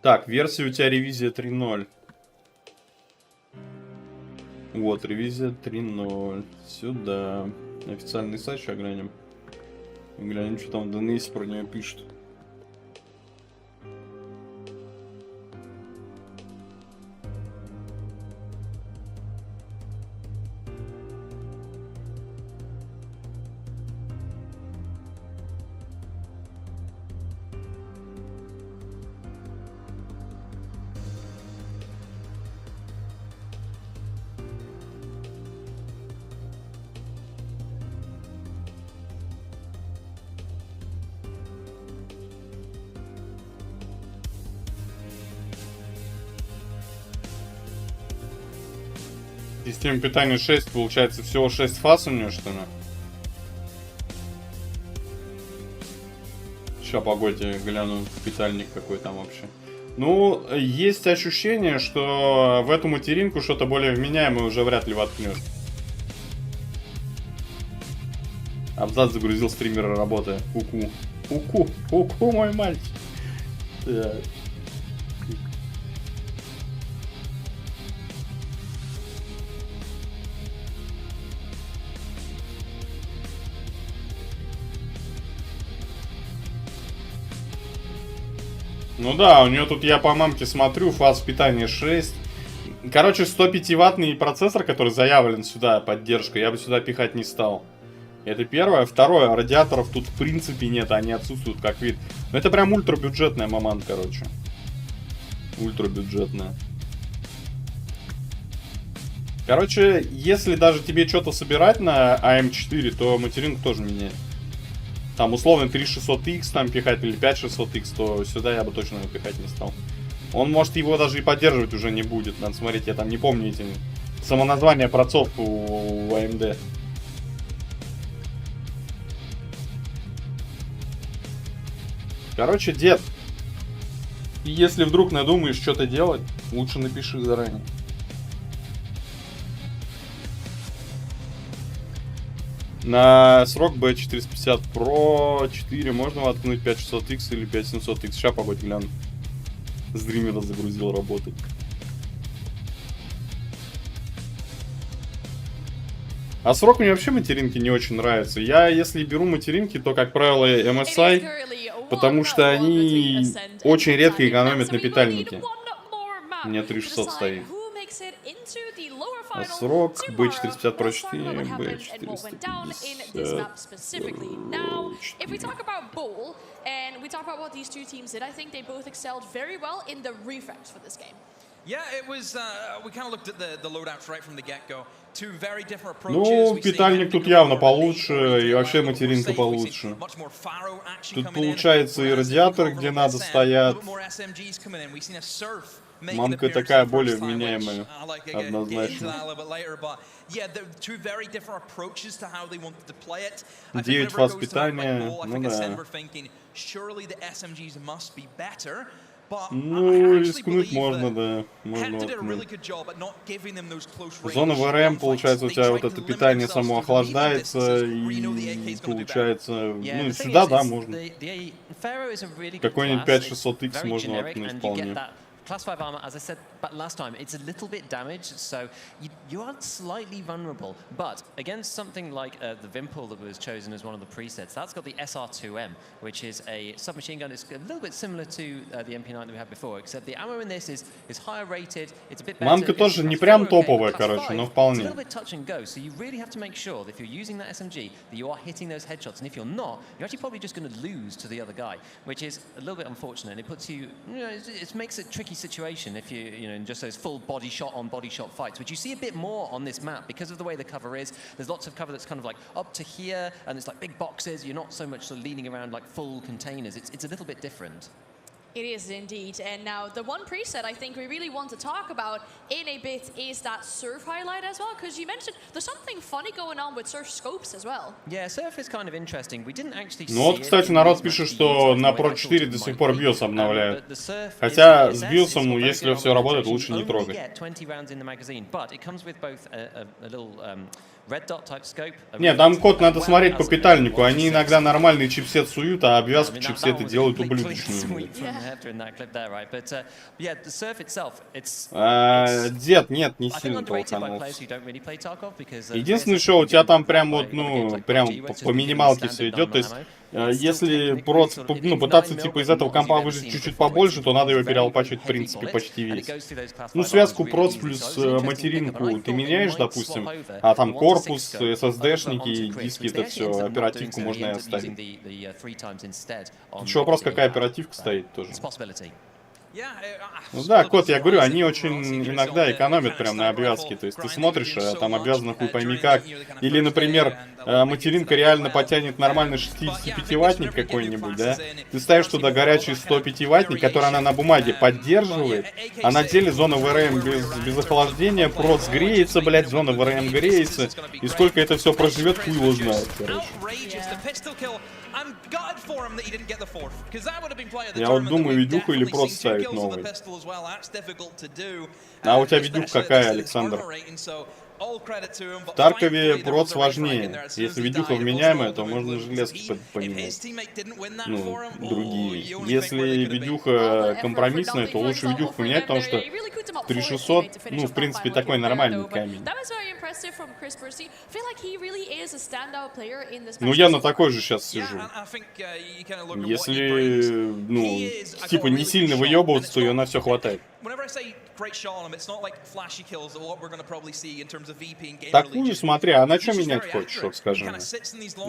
Так, версия у тебя ревизия 3.0. Вот, ревизия 3.0. Сюда. Официальный сайт, сейчас глянем. Глянем, что там в DNS про нее пишут. Система питания 6, получается, всего 6 фаз у нее, что ли? Сейчас, погодьте, гляну, питальник какой там вообще. Ну, есть ощущение, что в эту материнку что-то более вменяемое уже вряд ли воткнешь. Абзац загрузил стримера, работая. Ку-ку. Ку-ку. Ку-ку, мой мальчик. Так. Ну да, у нее тут, я по мамке смотрю, фаз питания 6. Короче, 105-ваттный процессор, который заявлен сюда, поддержка, я бы сюда пихать не стал. Это первое. Второе, радиаторов тут в принципе нет, они отсутствуют как вид. Но это прям ультрабюджетная маман, короче. Ультрабюджетная. Короче, если даже тебе что-то собирать на АМ4, то материнку тоже меняет. Там условно 3600X там пихать или 5600X, то сюда я бы точно его пихать не стал. Он, может, его даже и поддерживать уже не будет. Надо смотреть, я там не помню эти самоназвания процов у AMD. Короче, дед, если вдруг надумаешь что-то делать, лучше напиши заранее. На срок B450 Pro 4 можно воткнуть 5600X или 5700X. Сейчас погодь, гляну. Стримера загрузил работать. А срок мне вообще материнки не очень нравится. Я, если беру материнки, то, как правило, MSI, потому что они очень редко экономят на питальнике. У меня 3600 стоит. А срок B450 Pro 4, B450 Yeah, it was. We kind of looked at the loadouts right from the get-go. Two very different approaches. Ну, питальник тут явно получше, и вообще материнка получше. Тут получается и радиатор, где надо, стоят. Мамка такая более вменяемая, однозначно. 9 фаз питания, ну да. Ну, рискнуть можно, да. Можно воткнуть. Зона ВРМ, получается, у тебя вот это питание само охлаждается, и получается, ну, сюда, да, можно. Какой-нибудь 5600X можно воткнуть вполне. Class 5 armor, as I said last time, it's a little bit damaged, so you are slightly vulnerable. But against something like the Vimple that was chosen as one of the presets, that's got the SR2M, which is a submachine gun. It's a little bit similar to the MP9 that we had before, except the ammo in this is higher rated. It's a bit better. Мамка тоже не прям топовая, короче, но вполне. It's a little bit touch and go, so you really have to make sure that if you're using that SMG, that you are hitting those headshots, and if you're not, you're actually probably just going to lose to the other guy, which is a little bit unfortunate. And it puts you, it makes it tricky situation if you in just those full body shot on body shot fights, which you see a bit more on this map because of the way the cover is. There's lots of cover that's kind of like up to here, and it's like big boxes. You're not so much sort of leaning around like full containers. It's a little bit different. It is indeed, and now the one preset I think we really want to talk about in a bit is that surf highlight as well, because you mentioned there's something funny going on with surf scopes as well. Yeah, surf is kind of interesting. We didn't actually see. Ну вот, кстати, народ пишет, что на Pro 4 до сих пор BIOS обновляют. Хотя с BIOS, если все работает, лучше не трогать. Нет, там код надо смотреть по питальнику. Они иногда нормальный чипсет суют, а обвязку чипсеты делают ублюдочную. Дед, нет, не сильно толканулся. Единственное, что у тебя там прям вот, ну, прям по минималке все идет. То есть, если просто, ну, пытаться типа из этого компа выжить чуть-чуть побольше, то надо его переалпачивать в принципе почти весь. Ну, связку проц плюс материнку ты меняешь, допустим, а там корпус, SSD-шники, диски, это все, оперативку можно и оставить. Еще вопрос, какая оперативка стоит тоже. Ну да, Кот, я говорю, они очень иногда экономят прям на обвязке. То есть ты смотришь, там обвязано хуй пойми как. Или, например, материнка реально потянет нормальный 65-ваттник какой-нибудь, да? Ты ставишь туда горячий 105-ваттник, который она на бумаге поддерживает, а на деле зона ВРМ без охлаждения, прот сгреется, блядь, зона ВРМ греется. И сколько это все проживет, хуй его знает, короче. Я вот думаю, видюху или просто ставить новый. А у тебя видюха какая, Александр? В Таркове прот сложнее. Если видюха вменяемая, то можно железки поменять. Ну, другие. Если видюха компромиссная, то лучше видюху поменять, потому что 3600, ну, в принципе, такой нормальный камень. Ну, я на такой же сейчас сижу. Если, ну, типа, не сильно выебываться, то ее на все хватает. Такую смотри, а на что менять хочешь, вот скажи мне.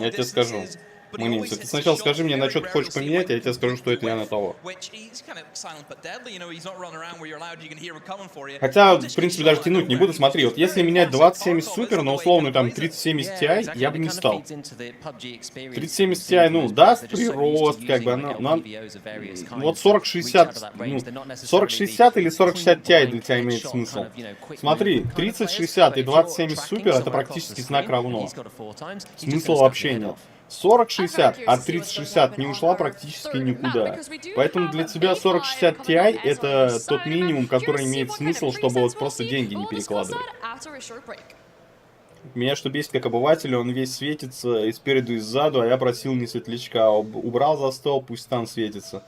Я тебе скажу. Мнение. Ты сначала скажи мне, на что ты хочешь поменять, а я тебе скажу, что это я на того. Хотя, в принципе, даже тянуть не буду. Смотри, вот если менять 2070 Super на условную там 3070 Ti, я бы не стал. 3070 Ti, ну, даст прирост, как бы, она вот 4060, ну, 4060 или 4060 Ti для тебя имеет смысл. Смотри, 3060 и 2070 Super это практически знак равно. Смысла вообще нет. 4060 от 3060 не ушла практически никуда. Поэтому для тебя 4060 Ti это тот минимум, который имеет смысл, чтобы вот просто деньги не перекладывать. Меня что бесит как обывателя, он весь светится и спереду, и сзаду, а я просил не светлячка. Убрал за стол, пусть там светится.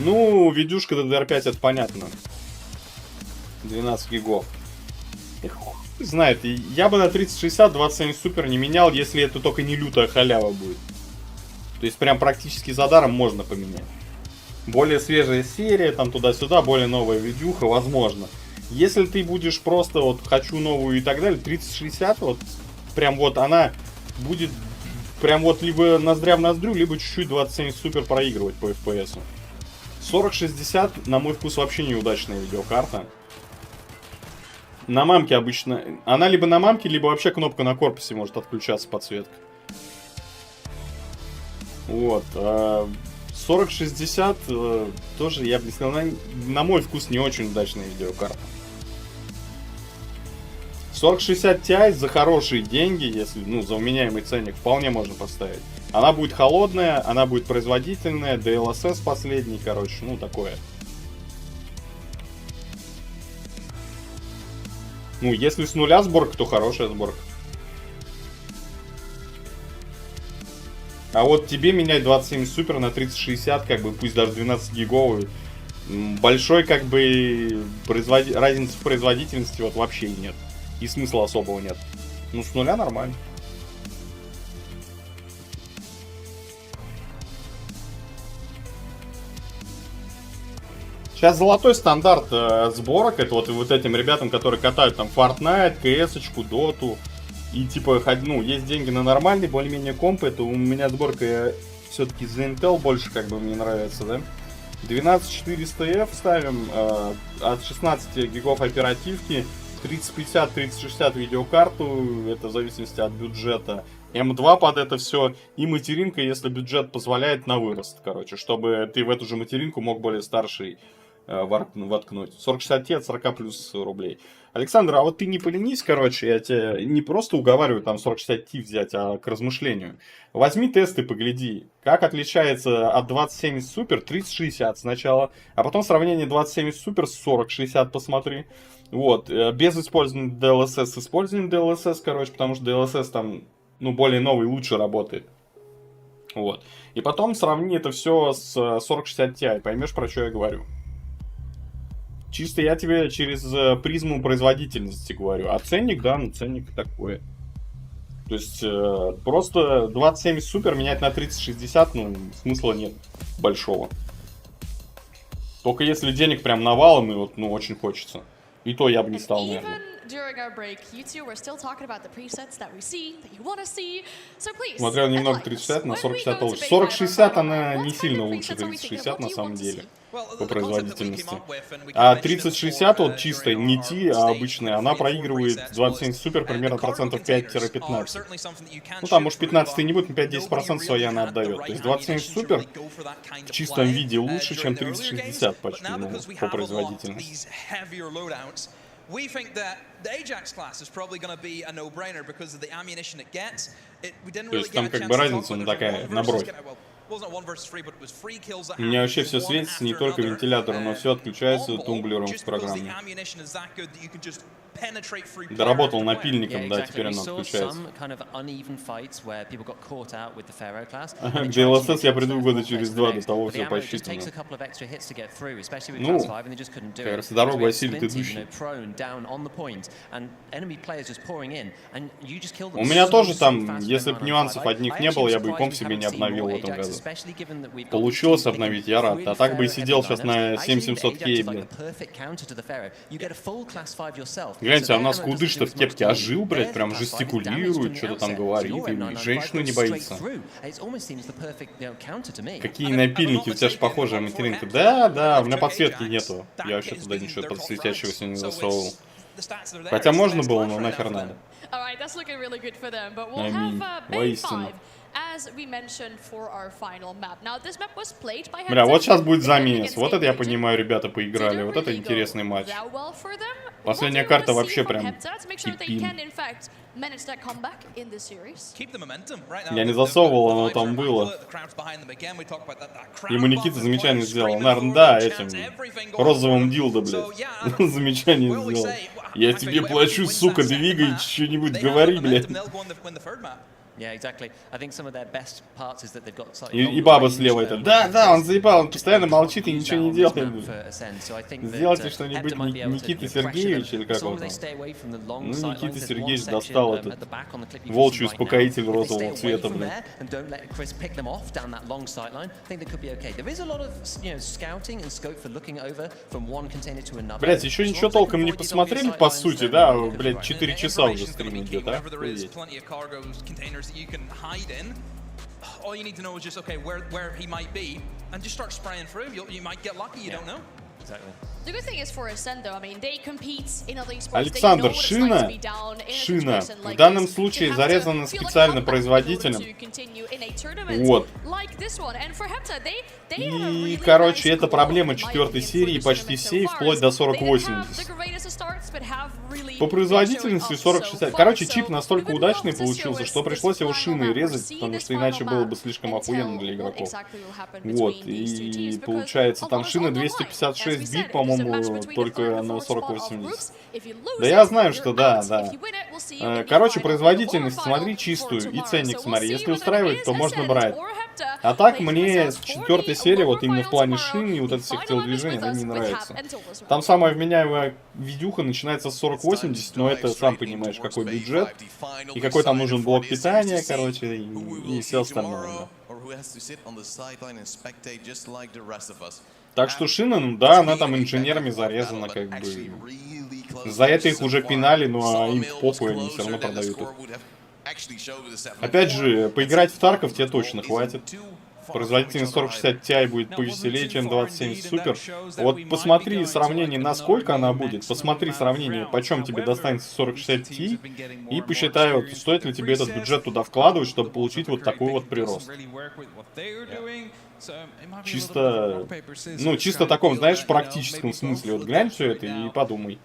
Ну, видюшка DDR5 это понятно. 12 гигов. Знает, я бы на 3060 2070 Super не менял, если это только не лютая халява будет. То есть прям практически за даром можно поменять. Более свежая серия, там туда-сюда, более новая видюха, возможно. Если ты будешь просто вот хочу новую и так далее, 3060 вот прям вот она будет прям вот либо ноздря в ноздрю, либо чуть-чуть 2070 Super проигрывать по FPS. 4060 на мой вкус вообще неудачная видеокарта. На мамке обычно... Она либо на мамке, либо вообще кнопка на корпусе может отключаться, подсветка. Вот. 4060 тоже, я бы не сказал, на мой вкус не очень удачная видеокарта. 4060 Ti за хорошие деньги, если, ну, за вменяемый ценник, вполне можно поставить. Она будет холодная, она будет производительная, DLSS последний, короче, ну, такое. Ну, если с нуля сборка, то хорошая сборка. А вот тебе менять 2070 Super на 3060, как бы, пусть даже 12 гиговый, большой, как бы, разницы в производительности вот вообще нет. И смысла особого нет. Ну, с нуля нормально. Сейчас золотой стандарт сборок, это вот этим ребятам, которые катают там Fortnite, CS-очку, Доту, и типа, ну, есть деньги на нормальный, более-менее комп, это у меня сборка все-таки за Intel больше, как бы, мне нравится, да? 12400F ставим, от 16 гигов оперативки, 3050, 3060 видеокарту, это в зависимости от бюджета, М2 под это все, и материнка, если бюджет позволяет, на вырост, короче, чтобы ты в эту же материнку мог более старший воткнуть. 4060 от 40 плюс рублей. Александр, а вот ты не поленись, короче, я тебя не просто уговариваю там 4060 Ti взять, а к размышлению. Возьми тесты, погляди, как отличается от 2070 Super 3060 сначала, а потом сравнение 2070 Super с 4060 посмотри. Вот, без использования DLSS, с использованием DLSS, короче, потому что DLSS там, ну, более новый, лучше работает. Вот. И потом сравни это все с 4060 Ti, поймешь, про что я говорю. Чисто я тебе через призму производительности говорю. А ценник, да, ну ценник такой. То есть просто 2070 Super менять на 3060, ну, смысла нет большого. Только если денег прям навалом и вот, ну, очень хочется. И то я бы не стал, наверное. during our break, you two were still talking about the presets that we see, that you want to see. So please. Смотрел немного 3060 на 4060 лучше. 4060 она не сильно лучше 3060 на самом деле по производительности. А 3060 вот чистая, не Ти, а обычная, она проигрывает 2070 Super примерно процентов 5-15. Ну там может 15 не будет, но 5-10% свои она отдает. То есть 2070 Super в чистом виде лучше, чем 3060 почти, ну, по производительности. We think that the Ajax class is probably going to be a no-brainer because of the ammunition it gets. We didn't really get a chance to talk about it. У меня вообще все светится, не только вентилятором, но все отключается тумблером с программой. Доработал напильником, да, теперь оно отключается. Где ЛСС я приду года через 2, до того все посчитано. Ну, кажется, дорогу осилит идущий. У меня тоже там, если бы нюансов одних не было, я бы и комп себе не обновил в этом году. Получилось обновить, я рад. А так бы и сидел сейчас на 7700K, блядь. Гляньте, а у нас кудыш-то в кепке ожил, блядь, прям жестикулирует, что-то там говорит, и женщину не боится. Какие напильники, у тебя же похожая материнка. Да, да, у меня подсветки нету. Я вообще туда ничего подсветящегося не засовывал. Хотя можно было, но нахер надо. Воистину. Бля, вот сейчас будет замес. Вот это я понимаю, ребята поиграли. Вот это интересный матч. Последняя карта вообще прям кипин. Я не засовывал, оно там было. Ему Никита замечание сделал. Наверное, да, этим розовым дилдо, блядь. Замечание сделал. Я тебе плачу, сука, двигай, что-нибудь говори, блядь. И баба слева это. Да, да, он заебал, он постоянно молчит и ничего не делает. Сделайте что-нибудь, Никита Сергеевич или как он там. Ну, Никита Сергеевич достал этот волчий успокоитель розового цвета, блин. Блять, еще ничего толком не посмотрели, по сути, да? Блять, 4 часа уже стрим идет, а? That you can hide in. All you need to know is just okay where he might be, and just start spraying through. You might get lucky. You don't know. Exactly. The good thing is for Ascendo, I mean, they compete in other esports. Александр, шина, в данном случае зарезана специально производителем. Вот. И, короче, это проблема 4-й серии почти всей, вплоть до 4080. По производительности 4060. Короче, чип настолько удачный получился, что пришлось его шиной резать, потому что иначе было бы слишком охуенно для игроков. Вот, и получается, там шина 256 бит, по-моему, только на 4080. Да я знаю, что да, да. Короче, производительность смотри чистую и ценник смотри. Если устраивает, то можно брать. А так мне с 4-й серии, вот именно в плане шин и вот этих всех телодвижений, она не нравится. Там самая вменяемая видюха начинается с 4080, но это, сам понимаешь, какой бюджет. И какой там нужен блок питания, короче, и все остальное. Так что шина, ну да, она там инженерами зарезана, как бы. За это их уже пинали, ну а им похуй, они все равно продают их. Опять же, поиграть в Тарков тебе точно хватит. Производительность 4060 Ti будет повеселее, чем 2070 Super. Вот посмотри сравнение, насколько она будет. Посмотри сравнение, почем тебе достанется 4060 Ti. И посчитай, вот, стоит ли тебе этот бюджет туда вкладывать, чтобы получить вот такой вот прирост. Чисто, ну, чисто таком, знаешь, в практическом смысле. Вот глянь все это и подумай.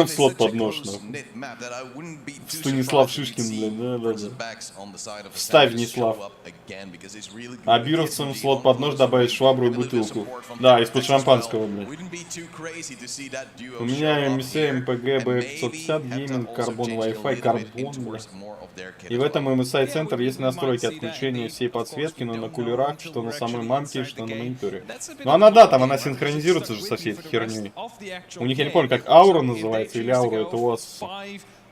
Слот подножный. Станислав Шишкин, блин, да. Вставь, Неслав. А бировцам слот под нож добавить швабру и бутылку. Да, из-под шампанского, блин. У меня MSI, MPG, B550, гейминг, карбон, Wi-Fi, карбон, блин. И в этом MSI-центр есть настройки отключения всей подсветки, но на кулерах, что на самой мамке, что на мониторе. Ну она, да, там она синхронизируется же со всей этой херней. У них, я не помню, как аура называется, или аура это у вас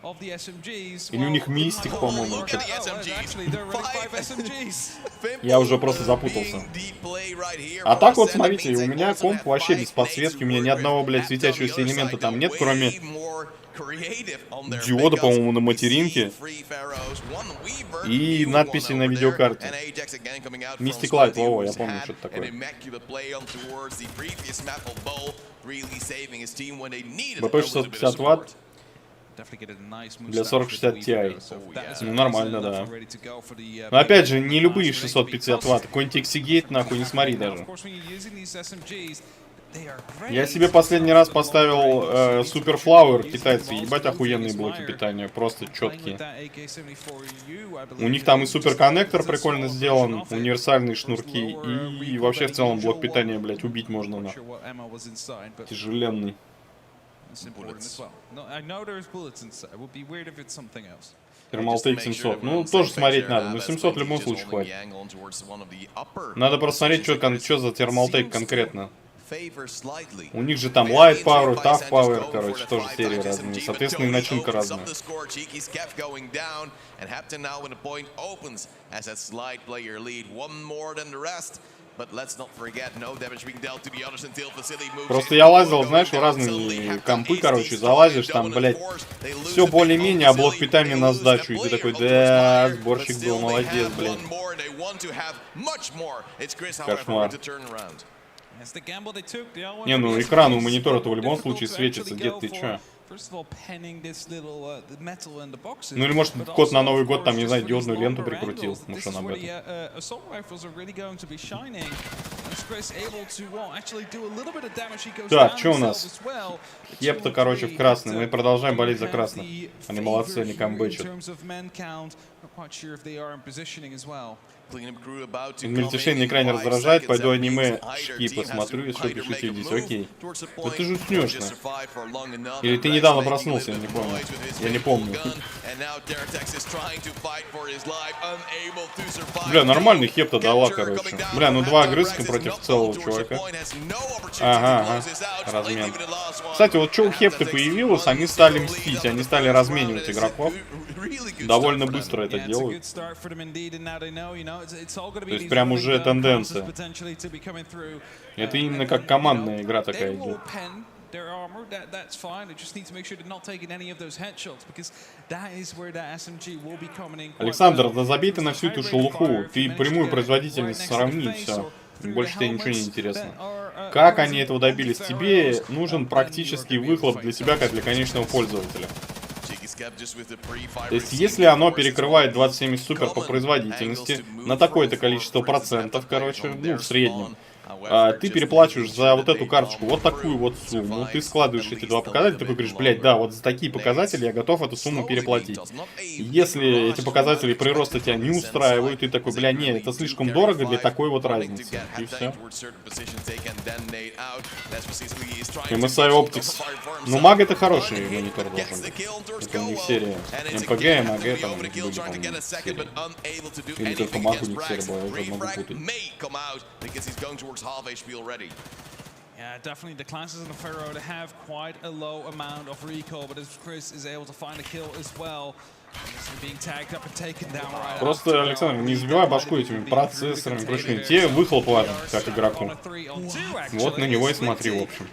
Или у них мистик, по-моему. Я уже просто запутался. А так вот, смотрите, у меня комп вообще без подсветки, у меня ни одного, блядь, светящегося элемента там нет, кроме диода, по-моему, на материнке и надписи на видеокарте. Мистик Лайт, о, я помню, что это такое. БП 650 Вт для 4060 Ti. Ну, нормально, да. Но опять же, не любые 650 Вт. Какой-нибудь Exigate, нахуй, не смотри даже. Я себе последний раз поставил Super Flower, китайцы, ебать охуенные блоки питания, просто четкие. У них там и супер коннектор прикольно сделан, универсальные шнурки, и вообще в целом блок питания, блять, убить можно на. Тяжеленный. Термалтейк 700. Ну, тоже смотреть надо, но 700 в любом случае хватит. Надо просто смотреть, что за термалтейк конкретно. У них же там Light Power, Tough Power, короче, тоже серии разные. Соответственно, и начинка разная. Просто я лазил, знаешь, в разные компы, короче, залазишь, там, блядь, все более-менее, а блок питания на сдачу. И ты такой, да, сборщик был, молодец, блядь. Кошмар. Не, ну экран у монитора-то в любом случае светится, дед, ты чё? Ну или может код на Новый год там, не знаю, диодную ленту прикрутил, может он об этом. Так, что у нас? Хепта, короче, в красный. Мы продолжаем болеть за красных. Они молодцы, они камбэчат. Мельтешение на экране раздражает, пойду аниме шки посмотрю, и что пишите здесь, окей. Да ты же уснешь, на. Или ты недавно проснулся, я не помню. Я не помню. Бля, нормальный хепта дала, короче. Бля, ну 2 огрызка против целого чувака. Ага, размен. Кстати, вот что у хепты появилось, они стали мстить, они стали разменивать игроков. Довольно быстро это делают. То есть прям уже тенденция. Это именно как командная игра такая идет. Александр, да забей ты на всю эту шелуху. Ты прямую производительность сравни, все. Больше тебе ничего не интересно. Как они этого добились? Тебе нужен практический выхлоп для себя, как для конечного пользователя. То есть, если оно перекрывает 2070 супер по производительности на такое-то количество процентов, короче, ну, в среднем, ты переплачиваешь за вот эту карточку вот такую вот сумму, ты складываешь эти два показателя, ты говоришь, блядь, да, вот за такие показатели я готов эту сумму переплатить. Если эти показатели прироста тебя не устраивают, ты такой, бля, нет, это слишком дорого для такой вот разницы. И все. MSI Optics. Ну, Mag это хороший монитор должен быть. Это у них серия. МПГ, МАГ там были, по-моему, серии. Или только Mag у них серия была, я уже могу путать. Half HP already. Yeah, definitely the classes in the Pharaoh to have quite a low amount of recoil, but as Chris is able to find a kill as well, being tagged up and taken down right. Просто, Александр, не забивай башку этими процессорами, прочими. Тебе выхлоп важен, как игроку. Вот на него и смотри, в общем.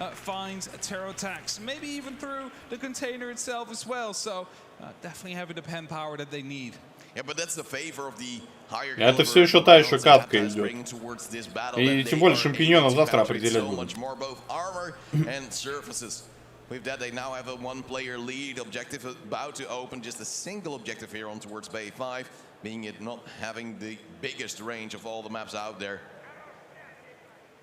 Это все еще та еще катка идет. И тем более шампиньонов завтра определять будут. With that, they now have a one-player lead. Objective about to open, just a single objective here on towards Bay 5, being it not having the biggest range of all the maps out there.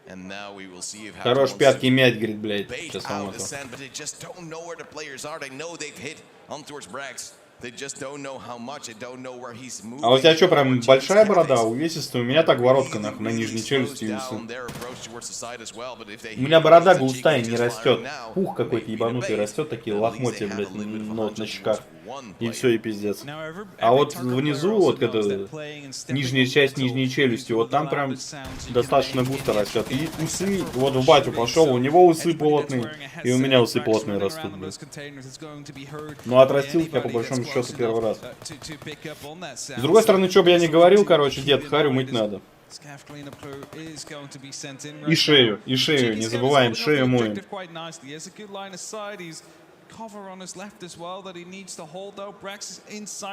And now we will see if хорош пятки мять, говорит, блядь. Сейчас out the sand, but they just don't know where the players are. They know they've hit on towards Brax. А у тебя что, прям большая борода, увесистая? У меня так воротка нахуй на нижней челюсти и усы. У меня борода густая, не растет. Пух какой-то ебанутый растет, такие лохмотья, блядь, вот на щеках. И все, и пиздец. А вот внизу, вот это, нижняя часть нижней челюсти, вот там прям достаточно густо растет. И усы, вот в батю пошел, у него усы плотные, и у меня усы плотные растут, блядь. Ну, отрастил я по большому счету первый раз. С другой стороны, что бы я ни говорил, короче, дед, харю мыть надо. И шею, не забываем, шею моем.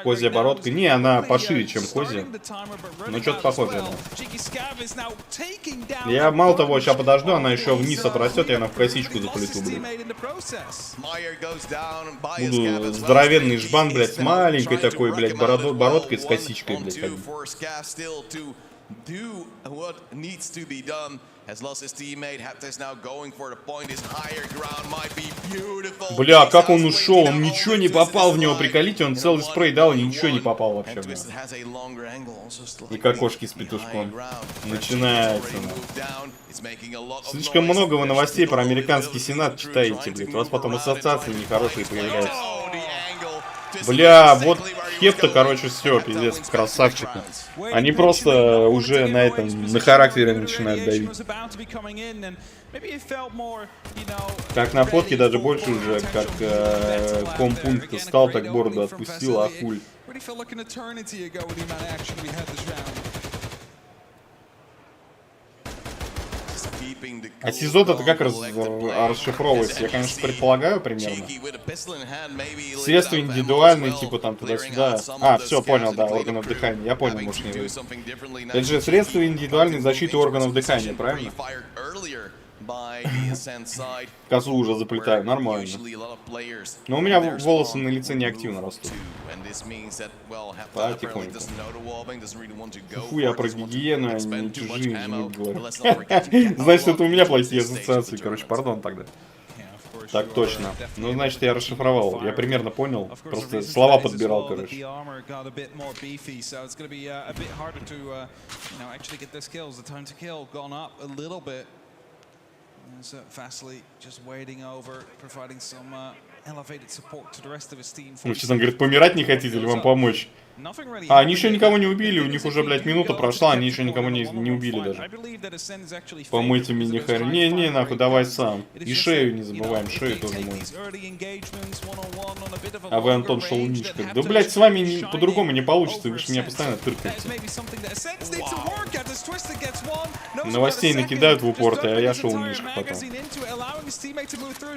Козья бородка. Не, она пошире, чем козья. Но что-то похоже. Я мало того, сейчас подожду, она еще вниз отрастет, и она в косичку заплету, блядь. Буду здоровенный жбан, блядь, с маленькой такой, блядь, бородкой с косичкой, блядь. Бля, как он ушел, он ничего не попал в него, приколите, он целый спрей дал, и ничего не попал вообще в него. И кокошки с петушком. Начинается. Слишком много вы новостей про американский сенат читаете, блядь, у вас потом ассоциации нехорошие появляются. Бля, вот Хепта, короче, все, пиздец, красавчика. Они просто уже на этом, на характере начинают давить. Как на фотке, даже больше уже, как компункт стал, так бороду отпустил, а хуй. А сезон-то как расшифровывается? Я, конечно, предполагаю примерно. Средства индивидуальные, типа там туда-сюда. А, все, понял, да, органов дыхания. Я понял, может, не говорить. Это же средства индивидуальной защиты органов дыхания, правильно? Козу уже заплетаю, нормально. Но у меня волосы на лице не активно растут. Потихоньку. Фу, я про гигиену, а не чужие не говорю. Значит, это у меня плохие ассоциации, короче, пардон тогда. Так точно. Ну, значит, я расшифровал. Я примерно понял. Просто слова подбирал, короче. Ну, честно, говорит, помирать не хотите или вам помочь? А, они еще никого не убили, у них уже, блядь, минута прошла, они еще никого не убили даже. Помойте меня, Харри. Не, нахуй, давай сам. И шею не забываем, шею тоже моем. А вы, Антон, шалунишка. Да, блядь, с вами по-другому не получится, вы же меня постоянно тыркаете. Новостей накидают в упорты, а я шалунишка потом.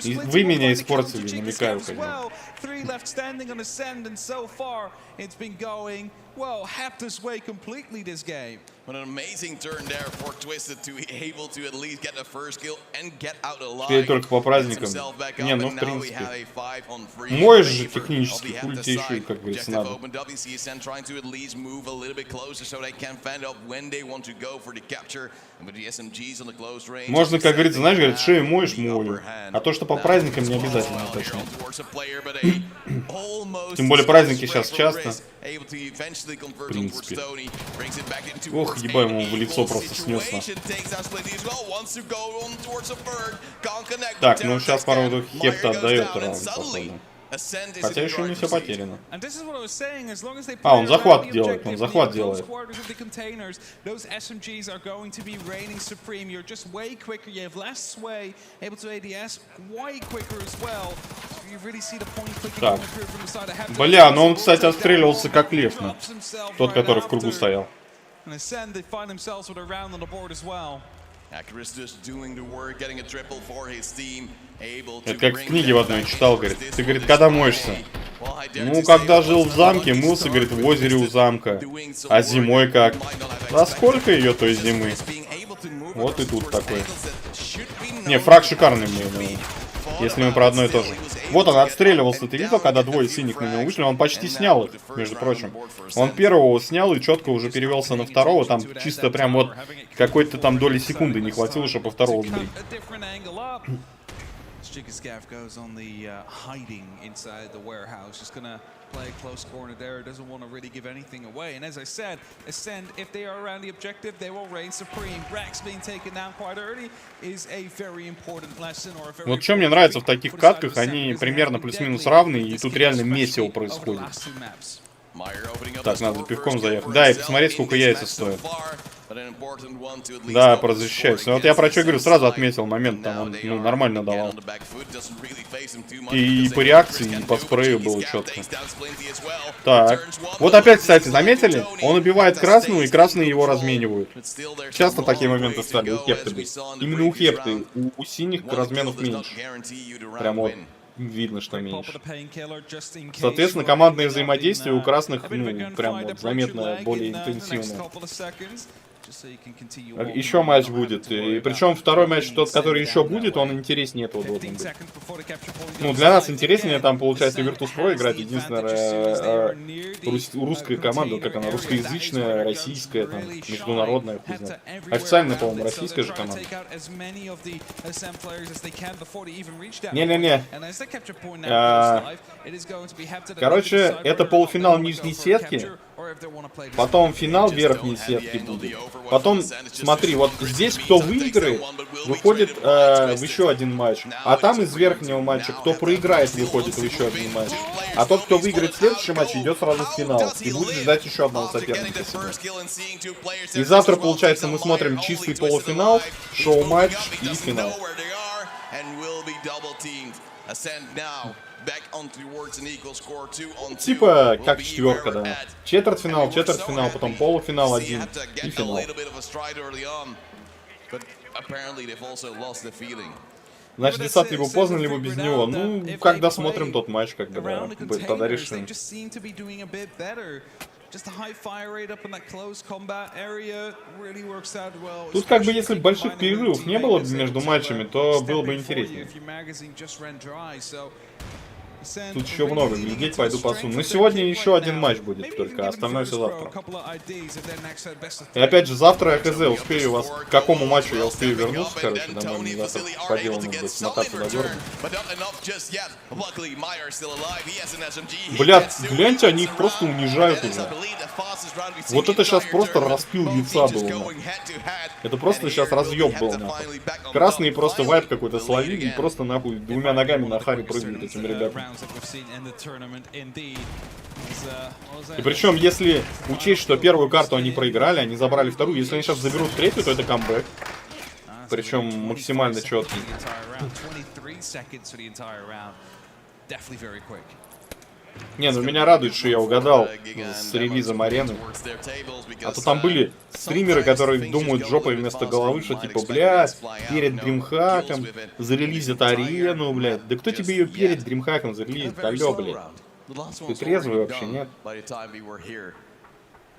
И вы меня испортили, намекаю, конечно. Well, Hepta's way completely this game. What an amazing turn there for Twisted to be able to at least get the first kill and get out alive. Теперь только по праздникам. Не, ну в принципе. Мой же технически, хули тебе еще, как говорится, надо. Можно, как говорится, знаешь, говорит, шею моешь, мою. А то, что по праздникам, не обязательно точно. Тем более праздники сейчас часто. В принципе. Ох, ебай, ему в лицо просто снес. Так, ну сейчас пару Хепта отдает раунд, походу. Хотя еще не все потеряно. А, он захват делает, Так. Бля, но он, кстати, отстреливался как лев, ну. Тот, который в кругу стоял. Это как в книге в одной читал, говорит. Ты, говорит, когда моешься? Ну, когда жил в замке, мылся, говорит, в озере у замка. А зимой как? А сколько ее той зимы? Вот и тут такой. Не, фраг шикарный мне. Если мы про одно и то же. Вот он отстреливался, ты видел, когда двое синих на него вышли? Он почти снял их, между прочим. Он первого снял и четко уже перевелся на второго. Там чисто прям вот какой-то там доли секунды не хватило, чтобы второго сбрить. Jigascav goes on the hiding inside the warehouse. Just gonna play a close corner there. Doesn't want to really give anything away. And as I said, Ascend, if they are around the objective, they will reign supreme. Rex being taken down quite early is a very important lesson. Or a very Вот что мне нравится в таких катках, они примерно плюс-минус равные, и тут реально месиво происходит. Так, надо пивком заехать. Да, и посмотреть, сколько яйца стоят. Да, защищаюсь. Вот я про что говорю, сразу отметил момент, там он нормально давал. И по реакции, и по спрею было четко. Так, вот опять, кстати, заметили? Он убивает красную, и красные его разменивают. Часто такие моменты стали у Хепты быть. Именно у Хепты, у синих разменов меньше. Прям вот. Видно, что меньше. Соответственно, командное взаимодействие у красных, ну, прям вот заметно более интенсивно. Еще матч будет. И причем второй матч, тот, который еще будет, он интереснее этого должен быть. Ну, для нас интереснее, там, получается, Virtus.pro играть. Единственная русская команда, как она, русскоязычная, российская, там, международная, официально, по-моему, российская же команда. Не-не-не. Короче, это полуфинал нижней сетки. Потом финал верхней сетки будет. Потом, смотри, вот здесь кто выиграет, выходит в еще один матч. А там из верхнего матча, кто проиграет, выходит в еще один матч. А тот, кто выиграет следующий матч, идет сразу в финал. И будет ждать еще одного соперника. И завтра, получается, мы смотрим чистый полуфинал, шоу-матч и финал. Типа как четверка, да. Четвертьфинал, потом полуфинал один и финал. Значит, десант либо поздно, либо без него. Ну, когда смотрим тот матч, как бы, да, тогда решим. Тут как бы, если больших перерывов не было между матчами, то было бы интереснее. Тут еще много глядеть, пойду посуну. Но сегодня еще один матч будет только, а остальное все завтра. И опять же, завтра я хз, успею вас... К какому матчу я успею вернуться, короче, домой, мне завтра по делу надо смотаться до города. Блядь, гляньте, они их просто унижают уже. Вот это сейчас просто распил лица был. Нахуй. Это просто сейчас разъеб был, нахуй. Красные просто вайп какой-то словили и просто, нахуй, двумя ногами на харе прыгают этим ребятам. И причем, если учесть, что первую карту они проиграли, они забрали вторую, если они сейчас заберут третью, то это камбэк. Причем максимально четкий. Не, ну меня радует, что я угадал с релизом арены. А то там были стримеры, которые думают жопой вместо головы, что типа, блядь, перед дримхаком зарелизят арену, блядь. Да кто тебе ее перед дримхаком зарелизит? Алло, блядь. Ты трезвый вообще, нет?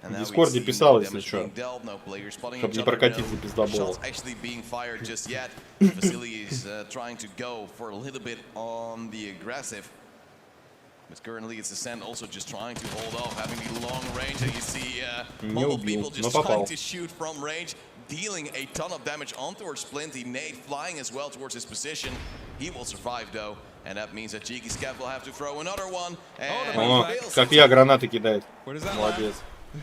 В Дискорде писал, если что, чтобы не прокатить за пиздобол. But currently it's Ascend also just trying to hold off, having the long range, and you see multiple people just trying to shoot from range, dealing a ton of damage onto our Splinty. Nate flying as well towards his position. He will survive though, and that means that Jigascav will have to throw another one. О, как я гранаты кидает. Молодец.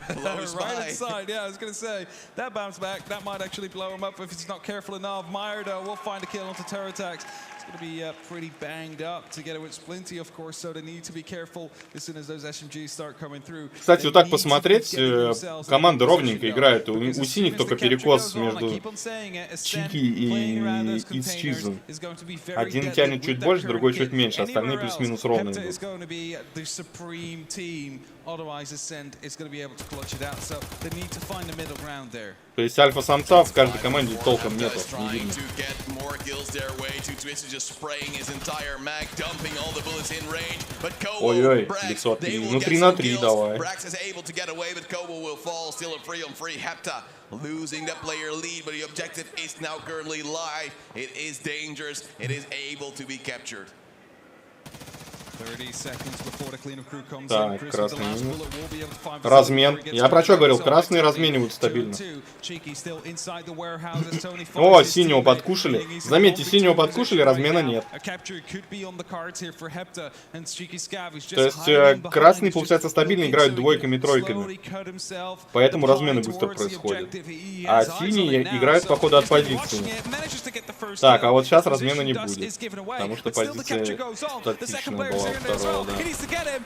Right inside, yeah, I was going to say, that bounce back, that might actually blow him up if he's not careful enough. Meyer, though, will find a kill onto terror attacks. It's going to be pretty banged up together with Splinty, of course, so they need to be careful as soon as those SMGs start coming through. Кстати, вот так посмотреть, команды ровненько играют. У синих только перекос между Чики и Исчизом. Один тянет чуть больше, другой чуть меньше, остальные плюс-минус ровные идут. То есть альфа-самца в каждой команде толком нету, не видно. Ой-ой, лицо от 3. Ну 3 на 3 давай. Losing the player lead, but the objective is now currently live. It is dangerous. It is able to be captured. Так, красный минус. Размен. Я про что говорил? Красные разменивают стабильно. О, синего подкушали. Заметьте, синего подкушали, размена нет. То есть красные, получается, стабильно играют двойками, тройками. Поэтому размены быстро происходят. А синие играют, походу, от позиции. Так, а вот сейчас размена не будет. Потому что позиция статичная была у второго, да.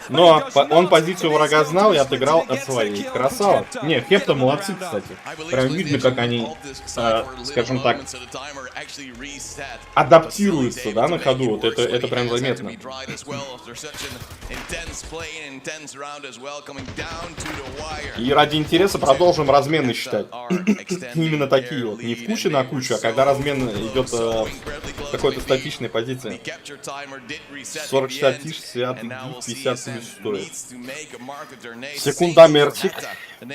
Но он позицию врага знал и отыграл от своей. Красава. Не, Хепта молодцы, кстати. Прям видно, как они, скажем так, адаптируются, да, на ходу. Вот это прям заметно. И ради интереса продолжим размены считать. Именно такие вот. Не в куче на кучу, а когда размен идет в какой-то статичной позиции. 40-60 тиш, 50 стоит. Секундомерчик.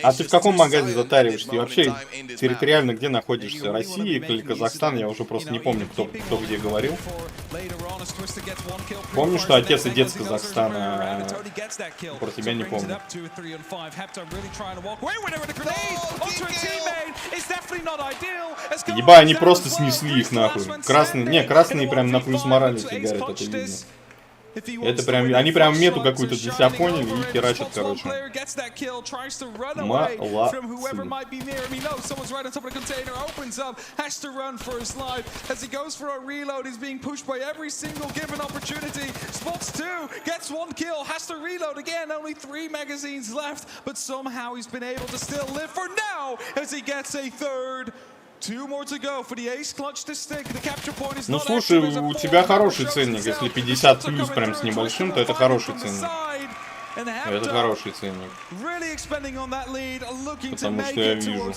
А ты в каком магазе затариваешься? И вообще территориально где находишься? Россия или Казахстан? Я уже просто не помню, кто где говорил. Помню, что отец и дед с Казахстана. Про тебя не помню. Еба, они просто снесли их нахуй. Красные, не, красные прям на плюс морали фигарят, это видно. Это прям, они прям мету какую-то для себя поняли и херачат, короче. Ну слушай, у тебя хороший ценник, если 50 плюс прям с небольшим, то это хороший ценник. Это хороший ценник. Потому что я вижу.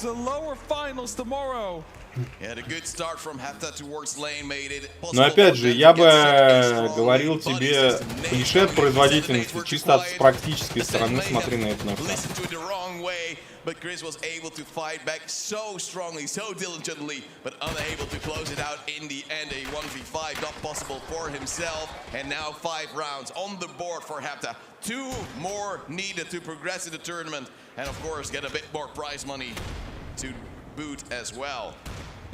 Но опять же, я бы говорил тебе клише от производительности, чисто с практической стороны смотри на это на все. But Chris was able to fight back so strongly, so diligently, but unable to close it out in the end. A 1v5 not possible for himself, and now 5 rounds on the board for Hepta. 2 more needed to progress in the tournament, and of course get a bit more prize money to boot as well.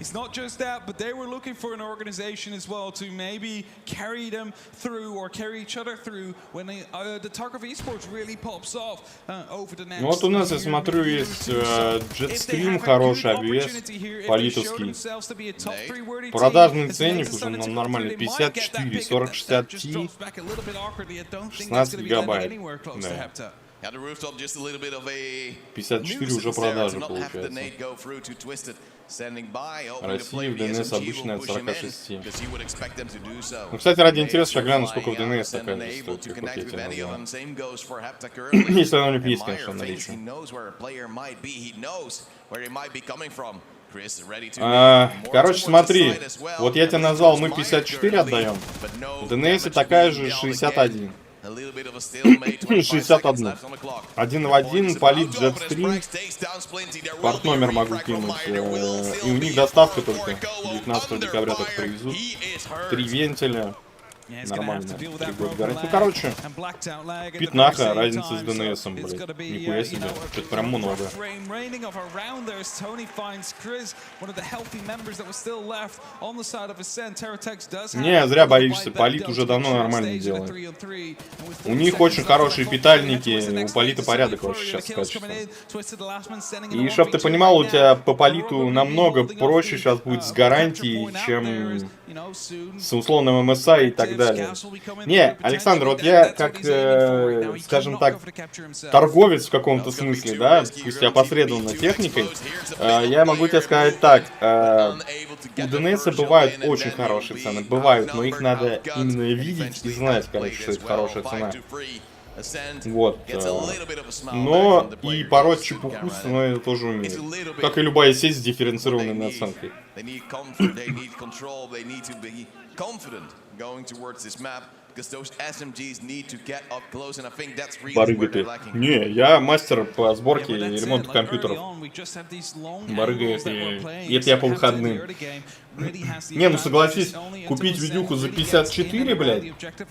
It's not just that, but they were looking for an organization as well to maybe carry them through or carry each other through when the Tarkov esports really pops off over the next. Вот у нас, я смотрю, есть джетстрим хороший, обвес политовский. Продажный ценник уже нормальный, 54, 40-60 Ti, 16 гигабайт. Да. 54 уже продажи получается. Россия в ДНС обычная от 46. Ну, кстати, ради интереса я гляну, сколько в ДНС такая же стоит, как вот эти названия. Если она у них есть, конечно, наличие. Короче, смотри, вот я тебе назвал, мы 54 отдаем, в ДНС такая же 61. 61. Один в один, полит джетстрим. Порт номер могу кинуть. И у них доставка только 19 декабря так привезут. 3 вентиля. Нормально. 3 года гарантии. Ну, короче, пятнаха, разница с ДНСом, блядь. Нихуя себе. Что-то прям много. Не, зря боишься. Полит уже давно нормально делает. У них очень хорошие питальники. У Полита порядок вообще сейчас скачется. И чтоб ты понимал, у тебя по Политу намного проще сейчас будет с гарантией, чем с условным МСА и так далее. Не, Александр, вот я как, скажем так, торговец в каком-то смысле, да, пусть опосредованно техникой, я могу тебе сказать так, у ДНС бывают очень хорошие цены, бывают, но их надо именно видеть и знать, короче, что это хорошая цена. Вот. Но и пороть чепуху с ценой тоже умеет. Как и любая сеть с дифференцированной наценкой. Барыга ты. Не, я мастер по сборке и ремонту компьютеров. Барыга это я по выходным. Не, ну согласись, купить видюху за 54, блядь,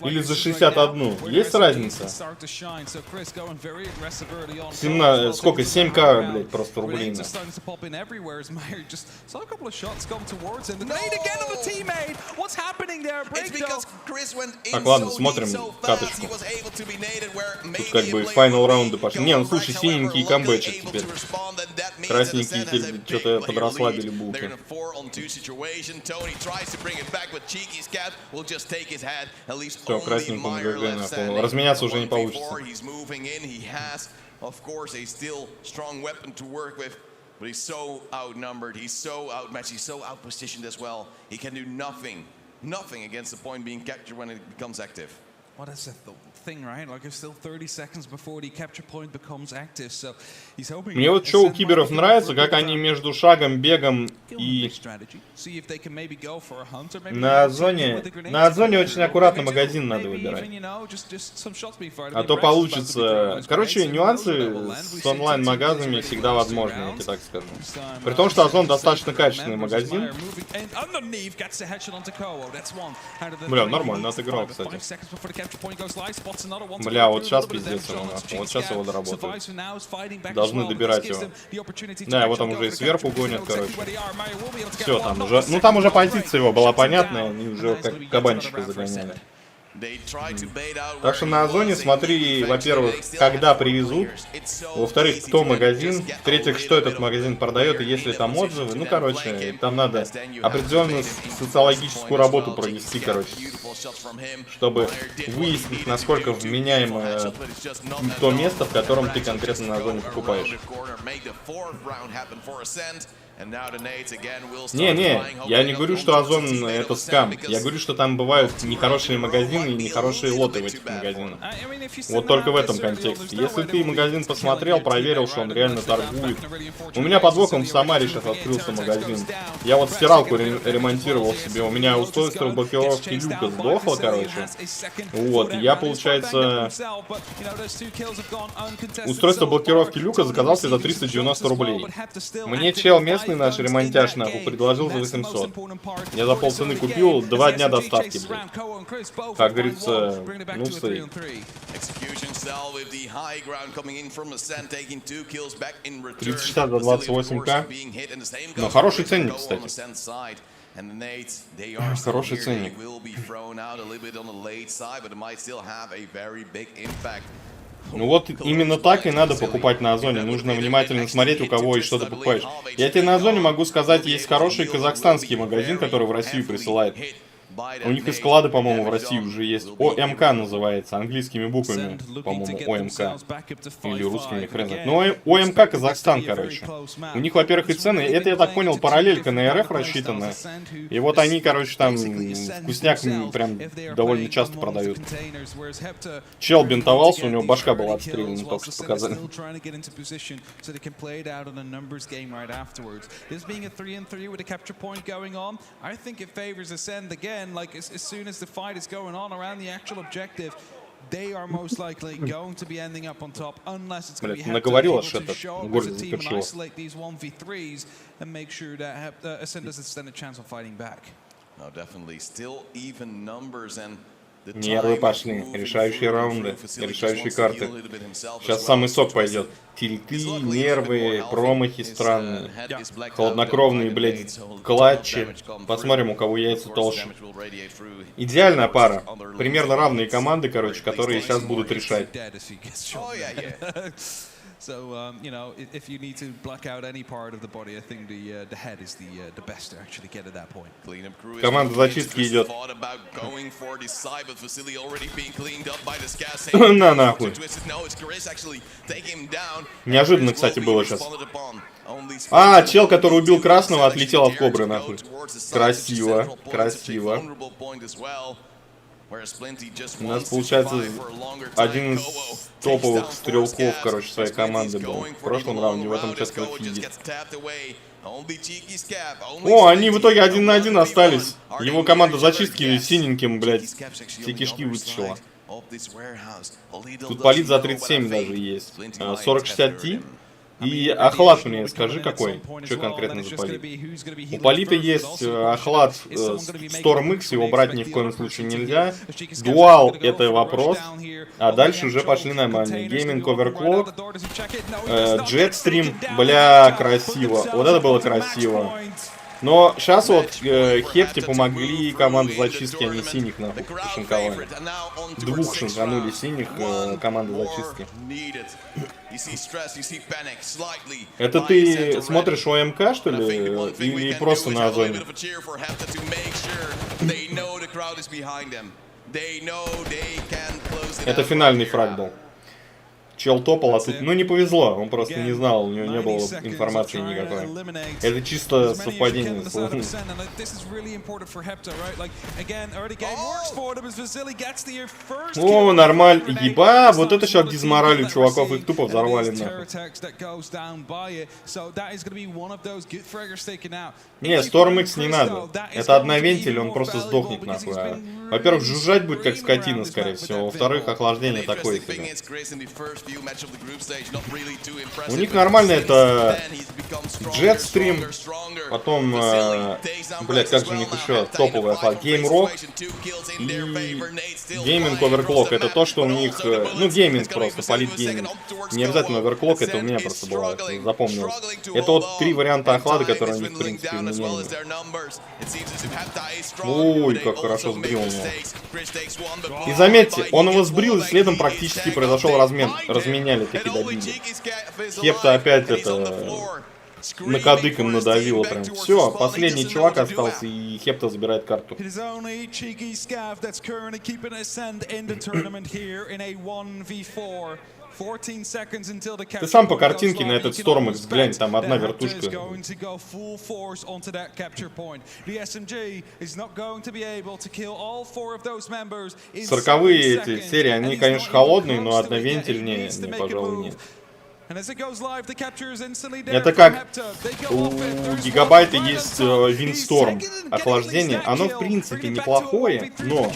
или за 61, есть разница? 17, сколько, 7к, блядь, просто рублей. Так, ладно, смотрим каточку. Тут как бы финал раунды пошли. Не, ну слушай, синенький камбэчик теперь. Красненькие что-то подрасслабили булки. Все, красненькому ГГ нахуй. Разменяться уже не получится. But he's so outnumbered, he's so outmatched, he's so outpositioned as well. He can do nothing against the point being captured when it becomes active. Well, that's the thing, right? Like, it's still 30 seconds before the capture point becomes active, so he's hoping. Мне вот что у киберов нравится, как они между шагом, бегом и на зоне очень аккуратно магазин надо выбирать. А то получится. Короче, нюансы с онлайн-магазинами всегда возможны, я тебе так скажу. При том, что Озон достаточно качественный магазин. Бля, нормально отыграл, кстати. Бля, вот сейчас пиздец его, вот сейчас его доработают. Должны добирать его. Да, его там уже и сверху гонят, короче. Все, там уже, ну там уже позиция его была понятная, они уже как кабанчика загоняли. Так что на Озоне смотри, во-первых, когда привезут, во-вторых, кто магазин, в-третьих, что этот магазин продает и есть ли там отзывы. Ну, короче, там надо определенную социологическую работу провести, короче, чтобы выяснить, насколько вменяемо то место, в котором ты конкретно на Озоне покупаешь. Не, я не говорю, что Озон это скам. Я говорю, что там бывают нехорошие магазины и нехорошие лоты в этих магазинах. Вот только в этом контексте. Если ты магазин посмотрел, проверил, что он реально торгует. У меня под боком в Самаре сейчас открылся магазин. Я вот стиралку ремонтировал себе. У меня устройство блокировки люка сдохло, короче. Вот, я, получается, устройство блокировки люка заказал себе за 390 рублей. Мне чел местный наш ремонтяж нахуй предложил за 800. Я за полцены купил, 2 дня доставки, блядь. Как говорится, ну сэй. 3060 за 28к. Но хороший ценник, кстати. Хороший ценник. Ну вот именно так и надо покупать на Озоне. Нужно внимательно смотреть, у кого и что ты покупаешь. Я тебе на Озоне могу сказать, есть хороший казахстанский магазин, который в Россию присылает. У них и склады, по-моему, в России уже есть. ОМК называется, английскими буквами, по-моему, ОМК. Или русскими, хрен знает. Но ОМК Казахстан, короче. У них, во-первых, и цены. Это, я так понял, параллелька на РФ рассчитана. И вот они, короче, там вкусняк прям довольно часто продают. Чел бинтовался, у него башка была отстрелена, только что показали. Like as soon as the fight is going on around the actual objective, they are most likely going to be ending up on top unless it's going to be able to show up as a team and isolate these 1v3s and make sure that Ascend doesn't stand a chance of fighting back. No, definitely still even numbers and нервы пошли, решающие раунды, решающие карты. Сейчас самый сок пойдет. Тильты, нервы, промахи странные. Холоднокровные, блядь, клатчи. Посмотрим, у кого яйца толще. Идеальная пара. Примерно равные команды, короче, которые сейчас будут решать. So, you know, if you need to black out any part of the body, I think the head is the best to actually get at that point. Команда зачистки идет. На нахуй. Неожиданно, кстати, было сейчас. А, чел, который убил красного, отлетел от кобры, нахуй. Красиво, красиво. У нас, получается, один из топовых стрелков, короче, своей команды был в прошлом раунде, в этом сейчас фиди. О, они в итоге 1 на 1 остались. Его команда зачистки синеньким, блядь, все кишки вытащила. Тут полит за 37 даже есть. 4060 Ti. И охлад мне скажи какой, что конкретно за полит. У полита есть охлад Storm X, его брать ни в коем случае нельзя. Дуал — это вопрос, а дальше уже пошли нормальные. Гейминг Overclock, Jetstream, бля, красиво, вот это было красиво. Но сейчас вот Хепте помогли команду зачистки, а не синих нахуй шинковали. Двух шинканули синих команды зачистки. Это ты смотришь ОМК, что ли? Или просто на озоне? Это финальный фраг был. Чел топал, а тут, ну, не повезло, он просто не знал, у него не было информации никакой. Это чисто совпадение. О, нормально. Еба, вот это сейчас дизмораль у чуваков, их тупо взорвали нахуй. Не, Storm X не надо. Это одновентиль, он просто сдохнет нахуй. Во-первых, жужжать будет как скотина, скорее всего. Во-вторых, охлаждение такое себе. У них нормально это Jetstream, потом, блять, как же у них еще топовый охлад, Game Rock и Gaming Overclock. Это то, что у них, ну, гейминг просто, полит гейминг. Не обязательно Overclock, это у меня просто было, запомнил. Это вот три варианта охлада, которые у них, в принципе, вменяемы. Ой, как хорошо сбрил он его. И заметьте, он его сбрил, и следом практически произошел размен. Разменяли, таки добили. Хепта опять это на кадыком надавило прям. Все, последний чувак остался, и Хепта забирает карту. Ты сам по картинке на этот Storm X глянь, там одна вертушка. 40-е эти серии, они, конечно, холодные, но одновентильнее, пожалуй, нет. Это как у Гигабайта есть Windstorm охлаждение. Оно в принципе неплохое, но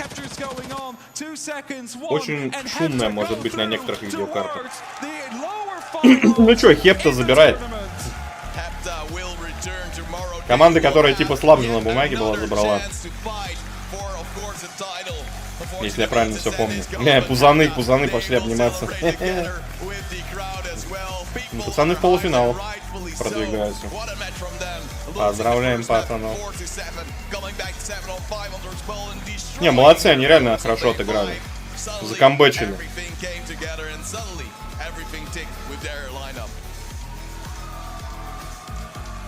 очень шумное может быть на некоторых видеокартах. Ну чё, Хепта забирает. Команда, которая типа слабже на бумаге была, забрала. Если я правильно все помню. Пузаны пошли обниматься. Пацаны в полуфинал продвигаются. Поздравляем пацанов. Не, молодцы, они реально хорошо отыграли. Закомбэчили.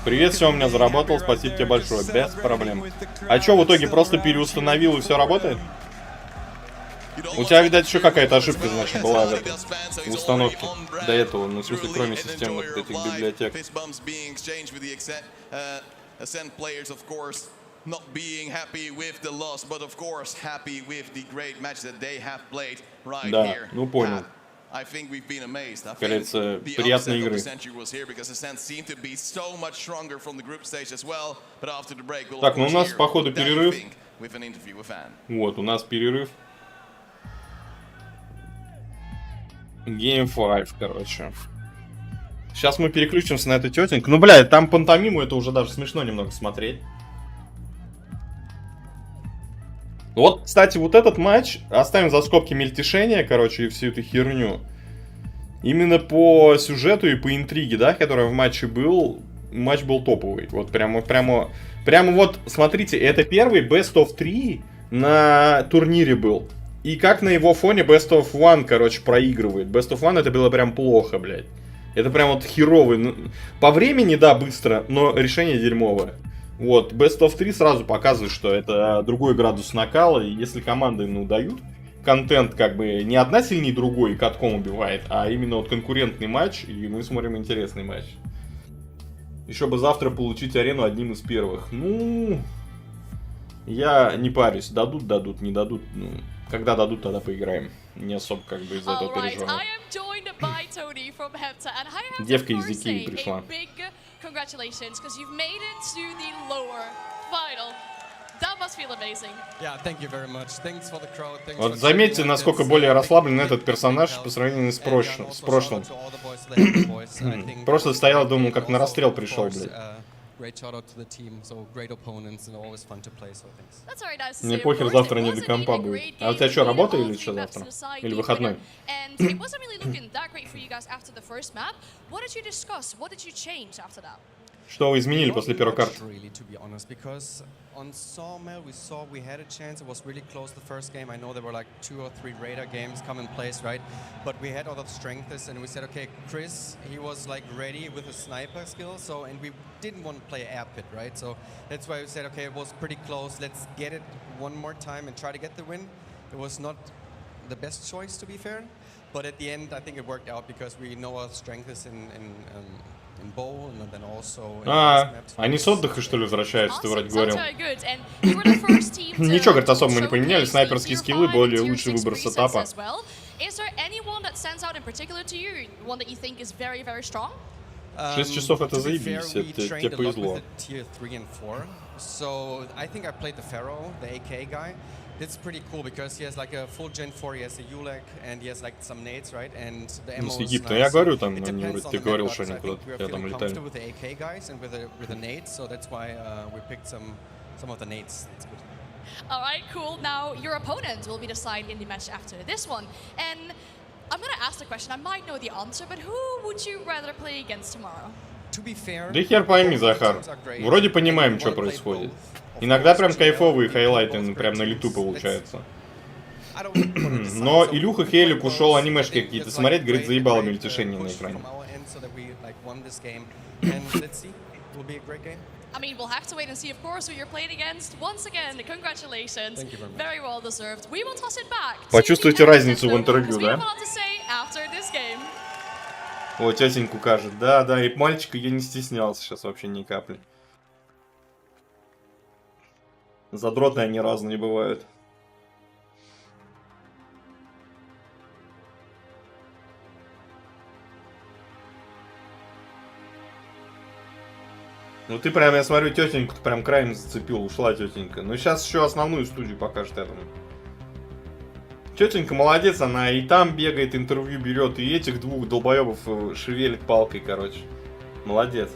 Привет, все у меня заработал, спасибо тебе большое, без проблем. А чё, в итоге просто переустановил и все работает? У тебя, видать, еще какая-то ошибка, значит, была в установке до этого, ну, в смысле, кроме системных этих библиотек. Да, ну понял. Кажется, приятные игры. Так, ну у нас, походу, перерыв. Вот, у нас перерыв. Game 5, короче. Сейчас мы переключимся на эту тетеньку. Ну, блядь, там пантомиму, это уже даже смешно немного смотреть. Вот, кстати, вот этот матч, оставим за скобки мельтешения, короче, и всю эту херню. Именно по сюжету и по интриге, да, которая в матче был, матч был топовый. Вот прямо вот, смотрите, это первый Best of 3 на турнире был. И как на его фоне Best of One, короче, проигрывает. Best of One это было прям плохо, блядь. Это прям вот херовый. По времени, да, быстро, но решение дерьмовое. Вот, Best of 3 сразу показывает, что это другой градус накала. И если команды, ну, дают контент, как бы, не одна сильнее другой и катком убивает, а именно вот конкурентный матч, и мы смотрим интересный матч. Еще бы завтра получить арену одним из первых. Ну, я не парюсь. Дадут, не дадут, ну... Когда дадут, тогда поиграем. Не особо как бы из-за этого переживаю. Девка из Икеи пришла. That must feel amazing. Yeah, thank you very much. Thanks for the crowd. Вот заметьте, насколько более расслаблен этот персонаж по сравнению с прошлым. Просто стоял и думал, как на расстрел пришел, блядь. Мне похер, завтра не до компа будет. А у тебя что, работа или что завтра? Или выходной? Что вы изменили после первой карты? On Sawmill, we had a chance. It was really close the first game. I know there were like 2 or 3 radar games come in place, right? But we had other strengths, and we said, okay, Chris, he was like ready with his sniper skill. So, and we didn't want to play air pit, right? So that's why we said, okay, it was pretty close. Let's get it one more time and try to get the win. It was not the best choice, to be fair, but at the end, I think it worked out because we know our strengths in bowl, and then also они с отдыха, что ли, возвращаются, ты вроде говорил. Ничего, говорит, особо мы не поменяли, снайперские скиллы, более лучший выбор сетапа. 6 часов это заебись, тебе повезло. It's pretty cool because he has like a full Gen 4, he has a ULAC, and he has like some nades, right? And the ammo is nice. Я говорю, там, ты говорил, что они куда-то там летали. With the AK guys and with the nades, so that's why we picked some of the nades. That's good. All right, cool. Now your opponent will be decided in the match after this one, and I'm gonna ask the question. I might know the answer, but who would you rather play against tomorrow? Да хер пойми, Захар. Вроде понимаем, что происходит. Иногда прям кайфовые хайлайты прям на лету получаются. Но Илюха Хелик ушел анимешки какие-то смотреть, говорит, заебало мельтешение на экране. I mean, we'll have to wait and see, of course, who you're playing against. Once again, congratulations. Very well deserved. We will toss it back. Почувствуйте разницу в интервью, да? After this game. О, тетеньку кажет. Да, и мальчика я не стеснялся сейчас вообще ни капли. Задротные они разные бывают. Ну ты прям, я смотрю, тетеньку прям краем зацепил, ушла тетенька. Ну сейчас еще основную студию покажет этому. Тетенька молодец, она и там бегает, интервью берет, и этих двух долбоебов шевелит палкой, короче. Молодец.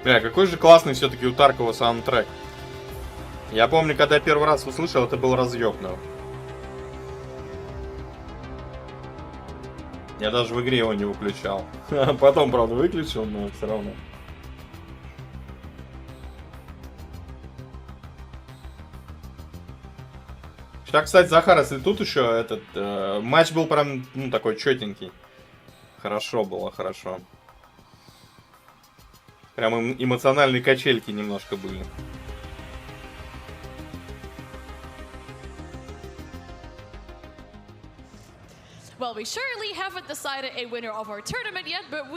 Бля, какой же классный все-таки у Таркова саундтрек. Я помню, когда я первый раз услышал, это был разъебно. Я даже в игре его не выключал. Потом, правда, выключил, но все равно. Сейчас, кстати, Захар, если тут еще этот матч был прям, ну, такой четенький. Хорошо было, хорошо. Прям эмоциональные качельки немножко были.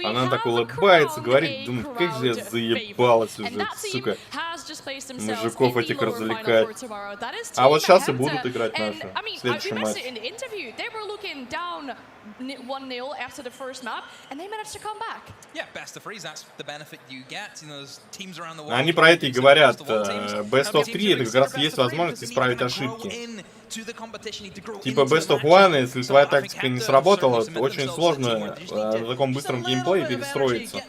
Она так улыбается, говорит, думает, как же я заебалась уже, сука, мужиков этих развлекать. А вот сейчас и будут играть наши, в следующем матче. 1-0 after the first map, and they managed to come back. Yeah, best of threes, that's the benefit you get. You know, there's teams around the world. Они про это и говорят. Best of 3 это как раз есть возможность исправить ошибки. Типа Best of 1, если твоя тактика не сработала, очень сложно в таком быстром геймплее перестроиться.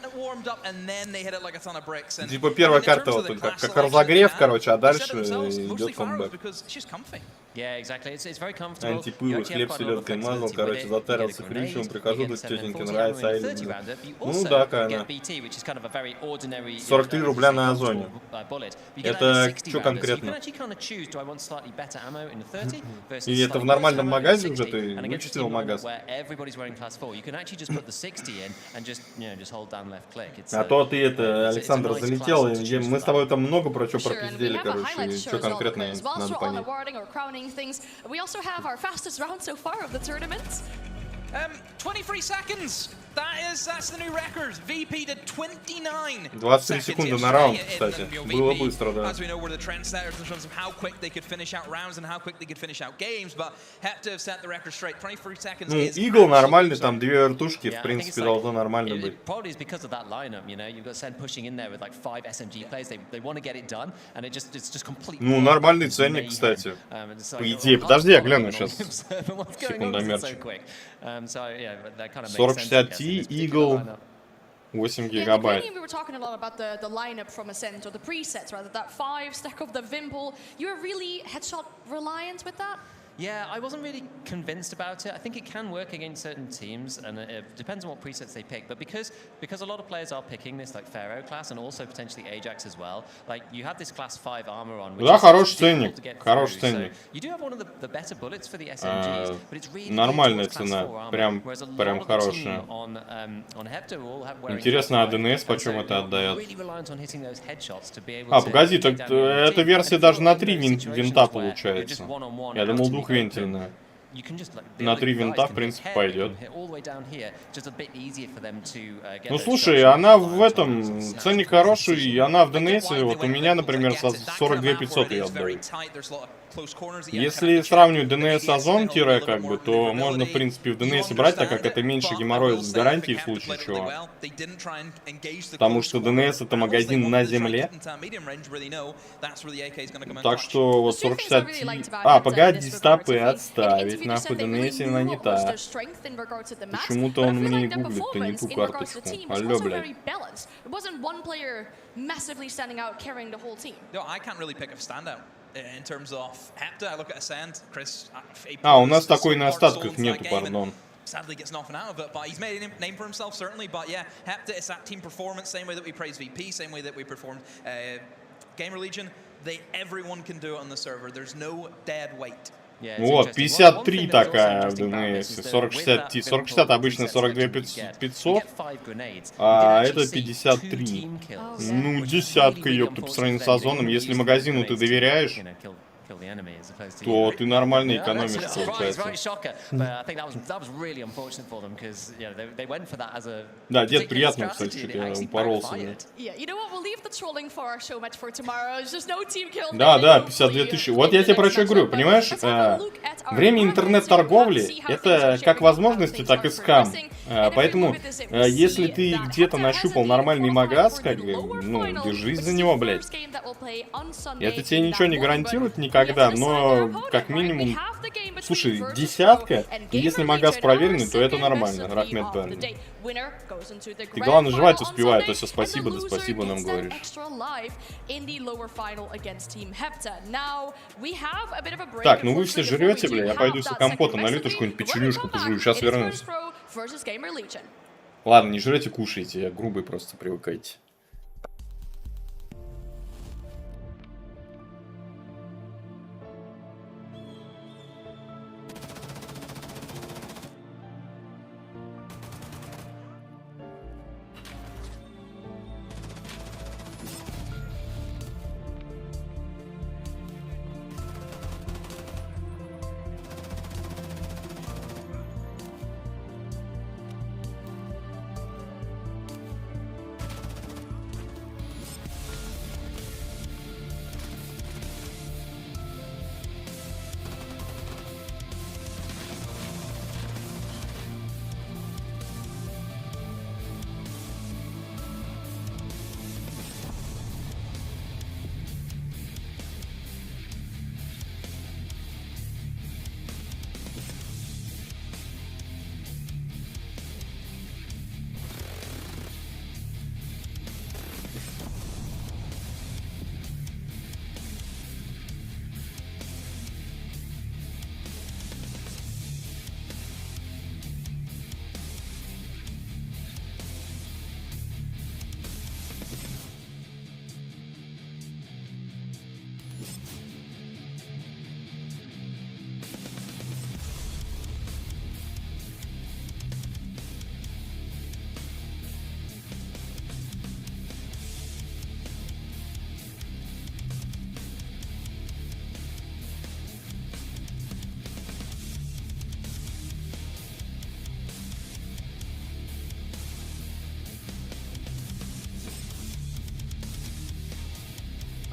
Типа первая карта вот как разогрев, короче, а дальше идет камбэк. Антипылы, хлеб селедкой мазал, короче, затарился хрищем, прихожу, тут тетеньке нравится, ну да, конечно. 43 рубля на Озоне. Это что конкретно? И это в нормальном магазе уже ты вычислил магаз? А то ты это, Александр, залетел, и мы с тобой там много про что пропиздели, короче, и что конкретно надо понять. We also have our fastest round so far of the tournament. 23 seconds. That's the new record. VP did 29. 23 секунды на раунд, кстати. Было быстро, да. As we know, were the trendsetters in terms of how quick they could finish out rounds and how quick they could finish out games, but have to have set the record straight. 23 seconds. Ну, Игл нормальный, там 2 вертушки, в принципе, должно нормально быть. Probably is because of that lineup, you know. You've got Sen pushing in there with like 5 SMG players. They want to get it done, and it's just completely. Ну, нормальный ценник, кстати. По идее, подожди, я гляну сейчас. Секундомерчик. 4060 Ti, Eagle, 8 гигабайт. We were talking a lot about the lineup from Ascent, or the presets rather, that 5 stack of the Vimple. You're really headshot reliant with that? Yeah, I wasn't really convinced about it. I think it can work against certain teams, and it depends on what presets they pick. But because a lot of players are picking this like Pharaoh class and also potentially Ajax as well, like you have this class 5 armor on. Да, хороший ценник, хороший ценник. You do have one of the better bullets for the SMGs, but it's really нормальная цена, прям хорошая. Интересно, а ДНС почем это отдает? А, погоди, так эта версия даже на 3 винта получается. Я думал, двухвентильная. На 3 винта, в принципе, пойдет. Ну, слушай, она в этом, ценник хороший, и она в ДНС, вот у меня, например, 42 500 я отдаю. Если сравнивать ДНС с Озон, как бы, то можно, в принципе, в ДНС брать, так как это меньше геморроя с гарантией в случае чего. Потому что ДНС это магазин на земле. Так что вот 4060 Ti... А, погоди, стопы отставить. Нахуй ДНС она не та. Почему-то он мне не гуглит-то не ту карточку. Алло, блядь. А, у нас такой на остатках нету, пардон. Sadly gets nothing out of it, but he's made a name for himself, certainly. But yeah, Hepta, it's that team performance, same way that we praise VP, same way that we performed Gamer Legion. Everyone can do it on the server. There's no dead weight. Вот, 53 такая в ДНС, 4060 Ti. 4060 обычно 42 500, а это 53. Ну, десятка, ёпта, по сравнению с Озоном. Если магазину ты доверяешь, то ты нормально экономишь, получается. Да, дед приятно, кстати, что я упоролся. Да, 52 тысячи. Вот я тебе про что говорю, понимаешь? Время интернет-торговли — это как возможности, так и скам. Поэтому, если ты где-то нащупал нормальный магаз, как бы, ну, держись за него, блядь. Это тебе ничего не гарантирует никогда, но как минимум, слушай, десятка, и если магаз проверенный, то это нормально, Рахмет парень. Ты, главное, жевать успевай, то есть спасибо, да спасибо нам говоришь. Так, ну вы все жрете, бля, я пойду себе компота налью, какую-нибудь печенюшку пожую, сейчас вернусь. Ладно, не жрете, кушайте, я грубый, просто привыкайте.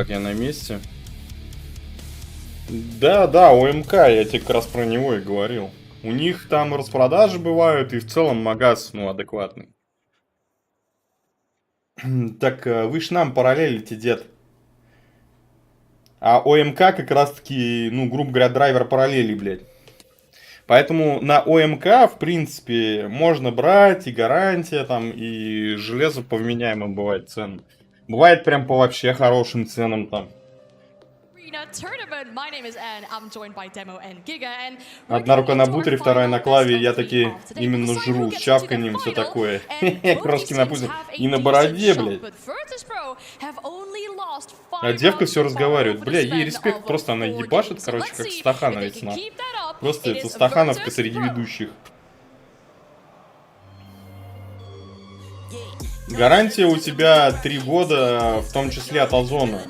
как я на месте. Да, ОМК, я тебе как раз про него и говорил. У них там распродажи бывают, и в целом магаз, ну, адекватный. Так, вы ж нам параллелите, дед. А ОМК как раз-таки, ну, грубо говоря, драйвер параллели, блядь. Поэтому на ОМК, в принципе, можно брать и гарантия там, и железо по вменяемым бывает ценам. Бывает прям по вообще хорошим ценам там. Одна рука на бутере, вторая на клаве, я таки именно жру, с чавканием, все такое. Крошки на пузе и на бороде, блядь. А девка все разговаривает. Бля, ей респект, просто она ебашит, короче, как стахановец, на. Просто это стахановка среди ведущих. Гарантия у тебя 3 года, в том числе от Озона.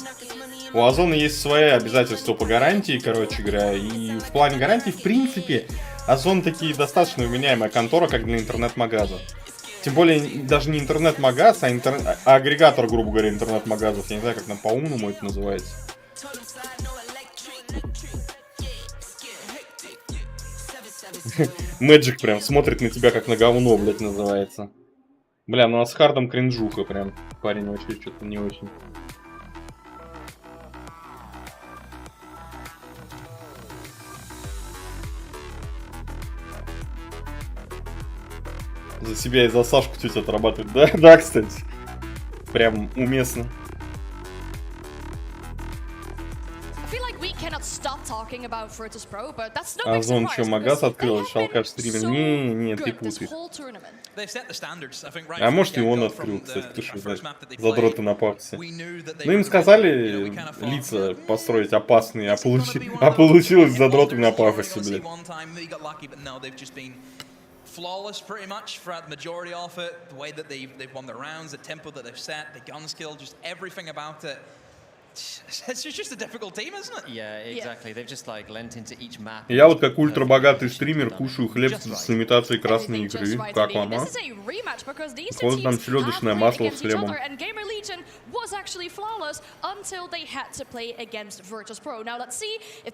У Озона есть свои обязательства по гарантии, короче говоря, и в плане гарантии, в принципе, Озон такие достаточно вменяемая контора, как для интернет-магаза. Тем более, даже не интернет-магаз, а агрегатор, грубо говоря, интернет-магазов. Я не знаю, как нам по-умному это называется. Мэджик прям смотрит на тебя, как на говно, блядь, называется. Бля, ну а с хардом кринжуха прям. Парень вообще что-то не очень. За себя и за Сашку чуть отрабатывает. Да, да, кстати. Прям уместно. Озон что, магаз открыл? Шалкаш стример? Не, ты путаешь. А может и он открыл, кстати, кто что знает. Задроты на пафосе. Ну им сказали лица построить опасные, а получилось задроты на пафосе, блядь. Flawless pretty much throughout the majority of it. The way that they've won their rounds, the tempo that they've set, the gun skill, just everything about it. It's just a difficult team, isn't it? Yeah, exactly. They've just like lent into each map. Я вот как ультрабогатый стример кушаю хлеб с имитацией красной икры. Как вам, а? Вот там селедочное масло с хлебом.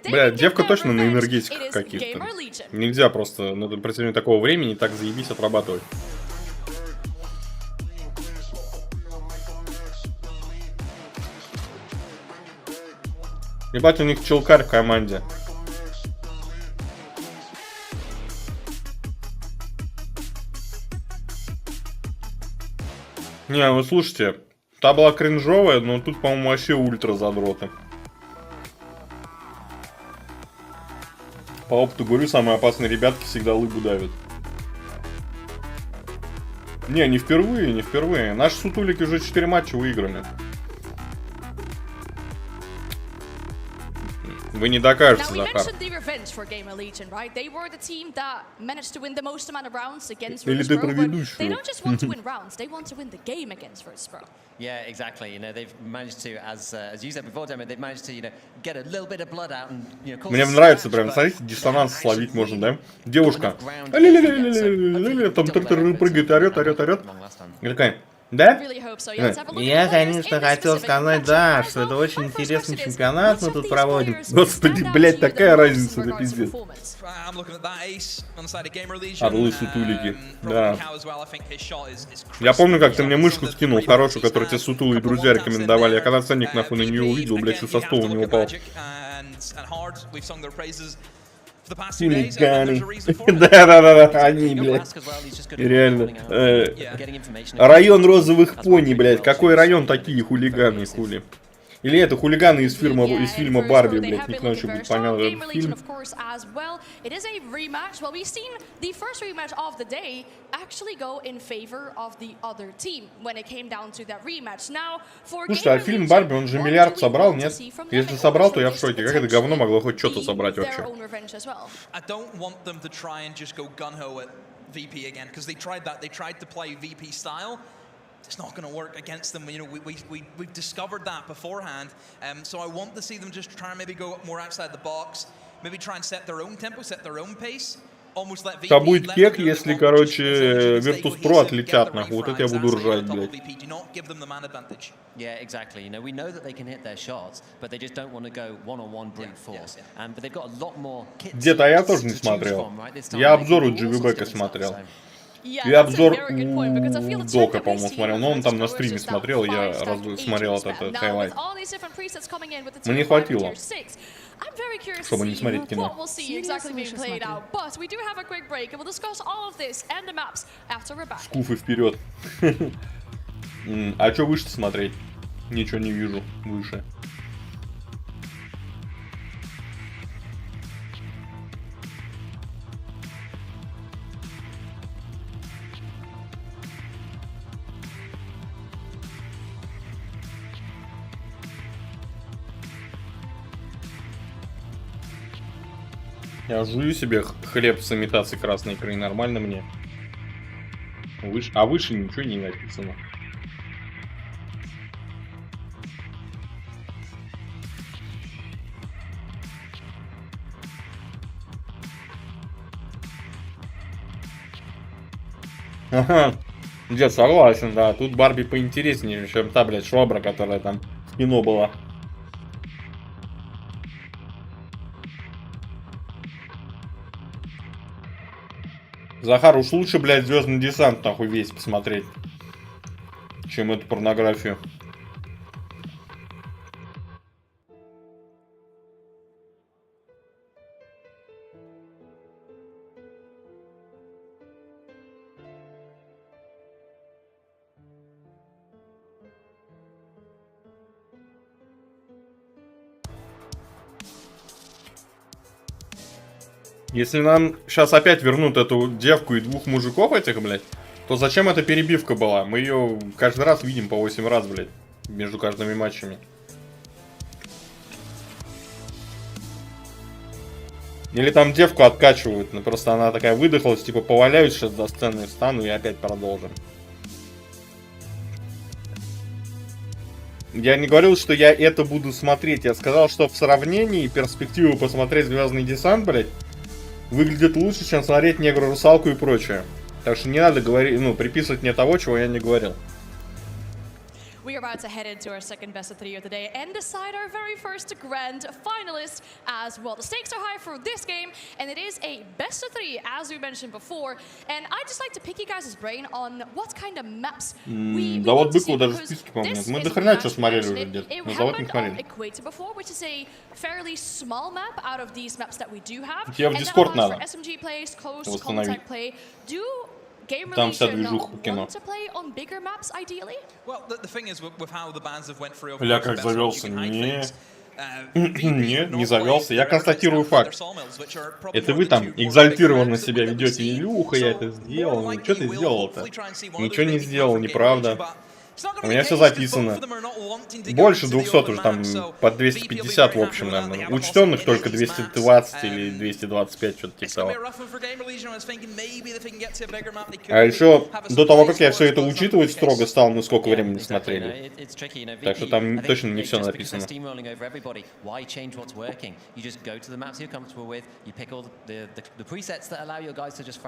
Бля, девка точно на энергетиках каких-то. Нельзя просто на протяжении такого времени так заебись отрабатывать. Ебать, у них челкарь в команде. Не, ну слушайте, та была кринжовая, но тут, по-моему, вообще ультра задроты. По опыту говорю, самые опасные ребятки всегда лыбу давят. Не впервые, не впервые. Наши сутулики уже 4 матча выиграли. Вы не докажете, Захар. Или ты про ведущую. Yeah, exactly. You know, they've managed to, as you said before, Demo, they've managed to, get a little bit of blood out and, Мне нравится прям, смотрите, диссонанс словить можно, да? Девушка. Там прыгает, орет. И такая. Да? Я, конечно, хотел сказать, да, что это очень интересный чемпионат мы тут проводим. Господи, блядь, такая разница, это пиздец. Орлы сутулики, да. Я помню, как ты мне мышку скинул хорошую, которую тебе сутулые друзья рекомендовали. Я когда ценник нахуй на нее увидел, блядь, чуть со стола не упал. Хулиганы. Да, они, блядь. Реально. Район розовых пони, блядь. Какой район такие хулиганы, хули? Или это хулиганы из фильма Барби, блядь, никто еще будет понятно этот фильм. Слушай, а фильм Барби, он же миллиард собрал, нет? Если собрал, то я в шоке. Как это говно могло хоть что-то собрать вообще? It's not going to work against them. You know, we've discovered that beforehand. So I want to see them just try and maybe go more outside the box. Maybe try and set their own tempo, set their own pace. Это будет кек, если, короче, Virtus.pro отлетят, нахуй. Вот это я буду ржать, блядь. Yeah, exactly. You know, we know that they can hit their shots, but they just don't want to go one-on-one brute force. But they've got a lot more kits. Где-то я тоже не смотрел. Я обзор у Дживибека смотрел. И обзор у Дока, по-моему, смотрел. Но он там на стриме смотрел, я смотрел этот хайлайт. Мне не хватило, чтобы не смотреть кино. Скуфы вперед. А что выше смотреть? Ничего не вижу выше. Я жую себе хлеб с имитацией красной икры, нормально мне. Выше, а выше ничего не написано. Ага, дед, согласен, да. Тут Барби поинтереснее, чем та, блядь, швабра, которая там в кино была. Захар, уж лучше, блядь, Звездный десант, нахуй, весь посмотреть, чем эту порнографию. Если нам сейчас опять вернут эту девку и двух мужиков этих, блядь, то зачем эта перебивка была? Мы ее каждый раз видим по 8 раз, блядь, между каждыми матчами. Или там девку откачивают, ну просто она такая выдохлась, типа поваляюсь сейчас до сцены, встану и опять продолжим. Я не говорил, что я это буду смотреть, я сказал, что в сравнении перспективу посмотреть Звездный десант, блядь, выглядит лучше, чем смотреть Негру-русалку и прочее. Так что не надо говорить, ну, приписывать мне того, чего я не говорил. We are about to head into our second best of three of the day and decide our very first grand finalist as well. The stakes are high for this game, and it is a best of three, as we mentioned before. And I'd just like to pick you guys' brain on what kind of maps we да вот want to see, Быкова даже в списке, по-моему. Мы до хрена что смотрели уже где-то, но завод не смотрели. Before, which is a fairly small map out of these maps that we do have. Тебе в Discord надо восстановить. Там вся движуха кино. Бля, как завелся. Не завелся. Я констатирую факт. Это вы там экзальтированно себя ведете. Илюха, я это сделал. Ну, что ты сделал-то? Ничего не сделал, неправда. У меня все записано. Больше 200 уже, там под 250 в общем, наверное. Учтенных только 220 или 225, что-то типа того. А еще до того, как я все это учитывать строго стал, мы сколько времени смотрели. Так что там точно не все написано.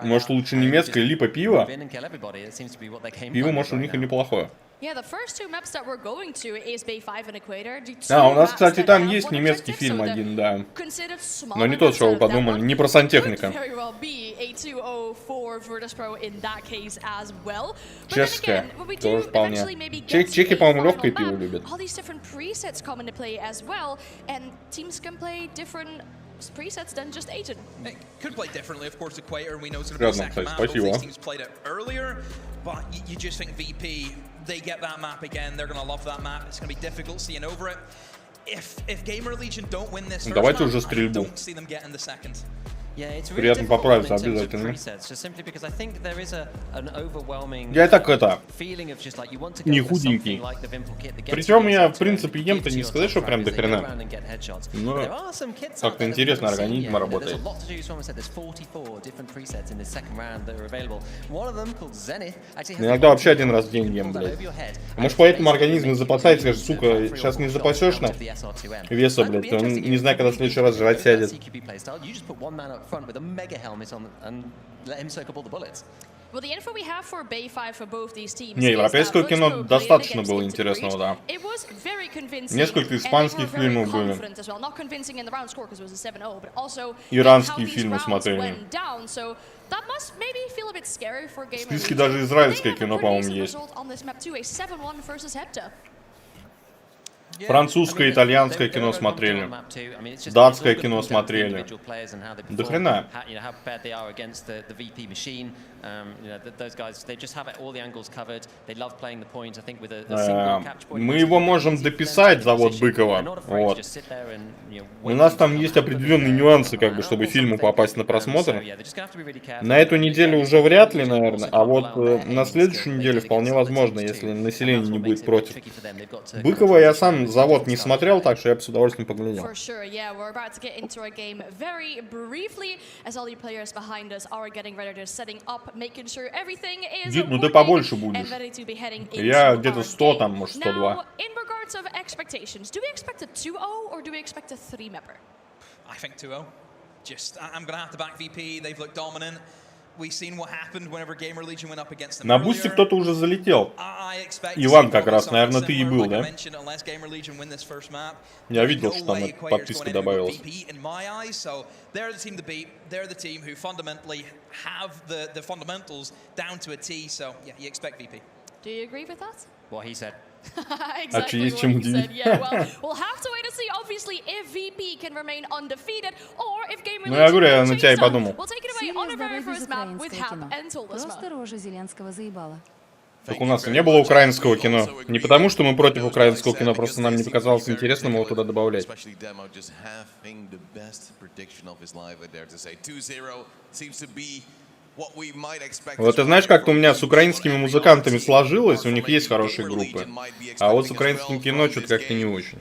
Может, лучше немецкое липа пиво? Пиво, может, у них и неплохое. А, у нас, кстати, там есть немецкий фильм один, да. Но не тот, что вы подумали, не про сантехника. Чешская, тоже вполне. Чехи, по-моему, легкое пиво любят. Presets than just Agent. It could play differently, of course, Equator, and we know sort of the second map. Both these teams played it earlier, but you just think VP, they get that map again, they're going to love that map. It's going to be difficult seeing over it. If Gamer Legion don't win this first Давайте map, уже I стрельбу. don't see them getting the second. Приятно поправиться обязательно. Я и так это не худенький. Причем я, в принципе, ем-то не сказать, что прям до хрена. Но как-то интересно организм работает. Иногда вообще один раз в день ем, блядь. Может, поэтому организм запасает, скажет, сука, сейчас не запасешь на веса, блядь, он не знает, когда в следующий раз жрать сядет. up front with a mega helmet on and let him soak up all the bullets. Well, the info we have for Bay 5 for both these teams. Не, европейского кино достаточно было интересного, да. Несколько испанских фильмов были. Иранские фильмы смотрели. В списке даже израильское кино, по-моему, есть. Французское, итальянское кино смотрели. Датское кино смотрели. До хрена. Мы его можем дописать, завод Быкова. Вот. У нас там есть определенные нюансы, как бы, чтобы фильму попасть на просмотр. На эту неделю уже вряд ли, наверное. А вот на следующую неделю вполне возможно, если население не будет против. Быкова я сам завод не смотрел, так что я бы с удовольствием поглядел. Дид, ну ты побольше будешь. Я где-то 100, там, может, 102. I think 2-0. Just, I'm gonna have to back VP. They've looked dominant. We've seen what happened whenever Gamer Legion went up against them. На бусте кто-то уже залетел. Иван как раз, наверное, ты и был, да? Я видел, что там эта подписка добавилась. They're the team to beat. They're the team who fundamentally have the fundamentals down to a T. So yeah, you expect VP. Do you agree with that? What he said. Exactly what he said. Yeah, well, we'll have to wait and see, obviously, if VP can remain undefeated, or if Gamer Ну, я говорю, я на тебя и подумал. We'll take it away on our very first map with Hap and Tolasma. Просто рожа Зеленского заебала. Так у нас и не было украинского кино. Не потому, что мы против украинского кино, просто нам не показалось интересным его туда добавлять. Вот ты знаешь, как-то у меня с украинскими музыкантами сложилось, у них есть хорошие группы. А вот с украинским кино что-то как-то не очень.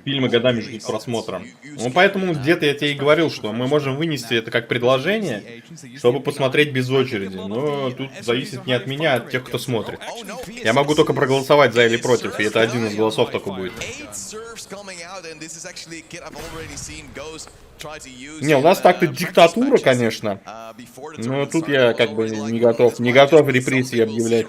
Фильмы годами ждут просмотра. Ну, поэтому где-то я тебе и говорил, что мы можем вынести это как предложение, чтобы посмотреть без очереди. Но тут зависит не от меня, а от тех, кто смотрит. Я могу только проголосовать за или против, и это один из голосов только будет. Не, у нас так-то диктатура, конечно. Но тут я как бы не готов репрессии объявлять.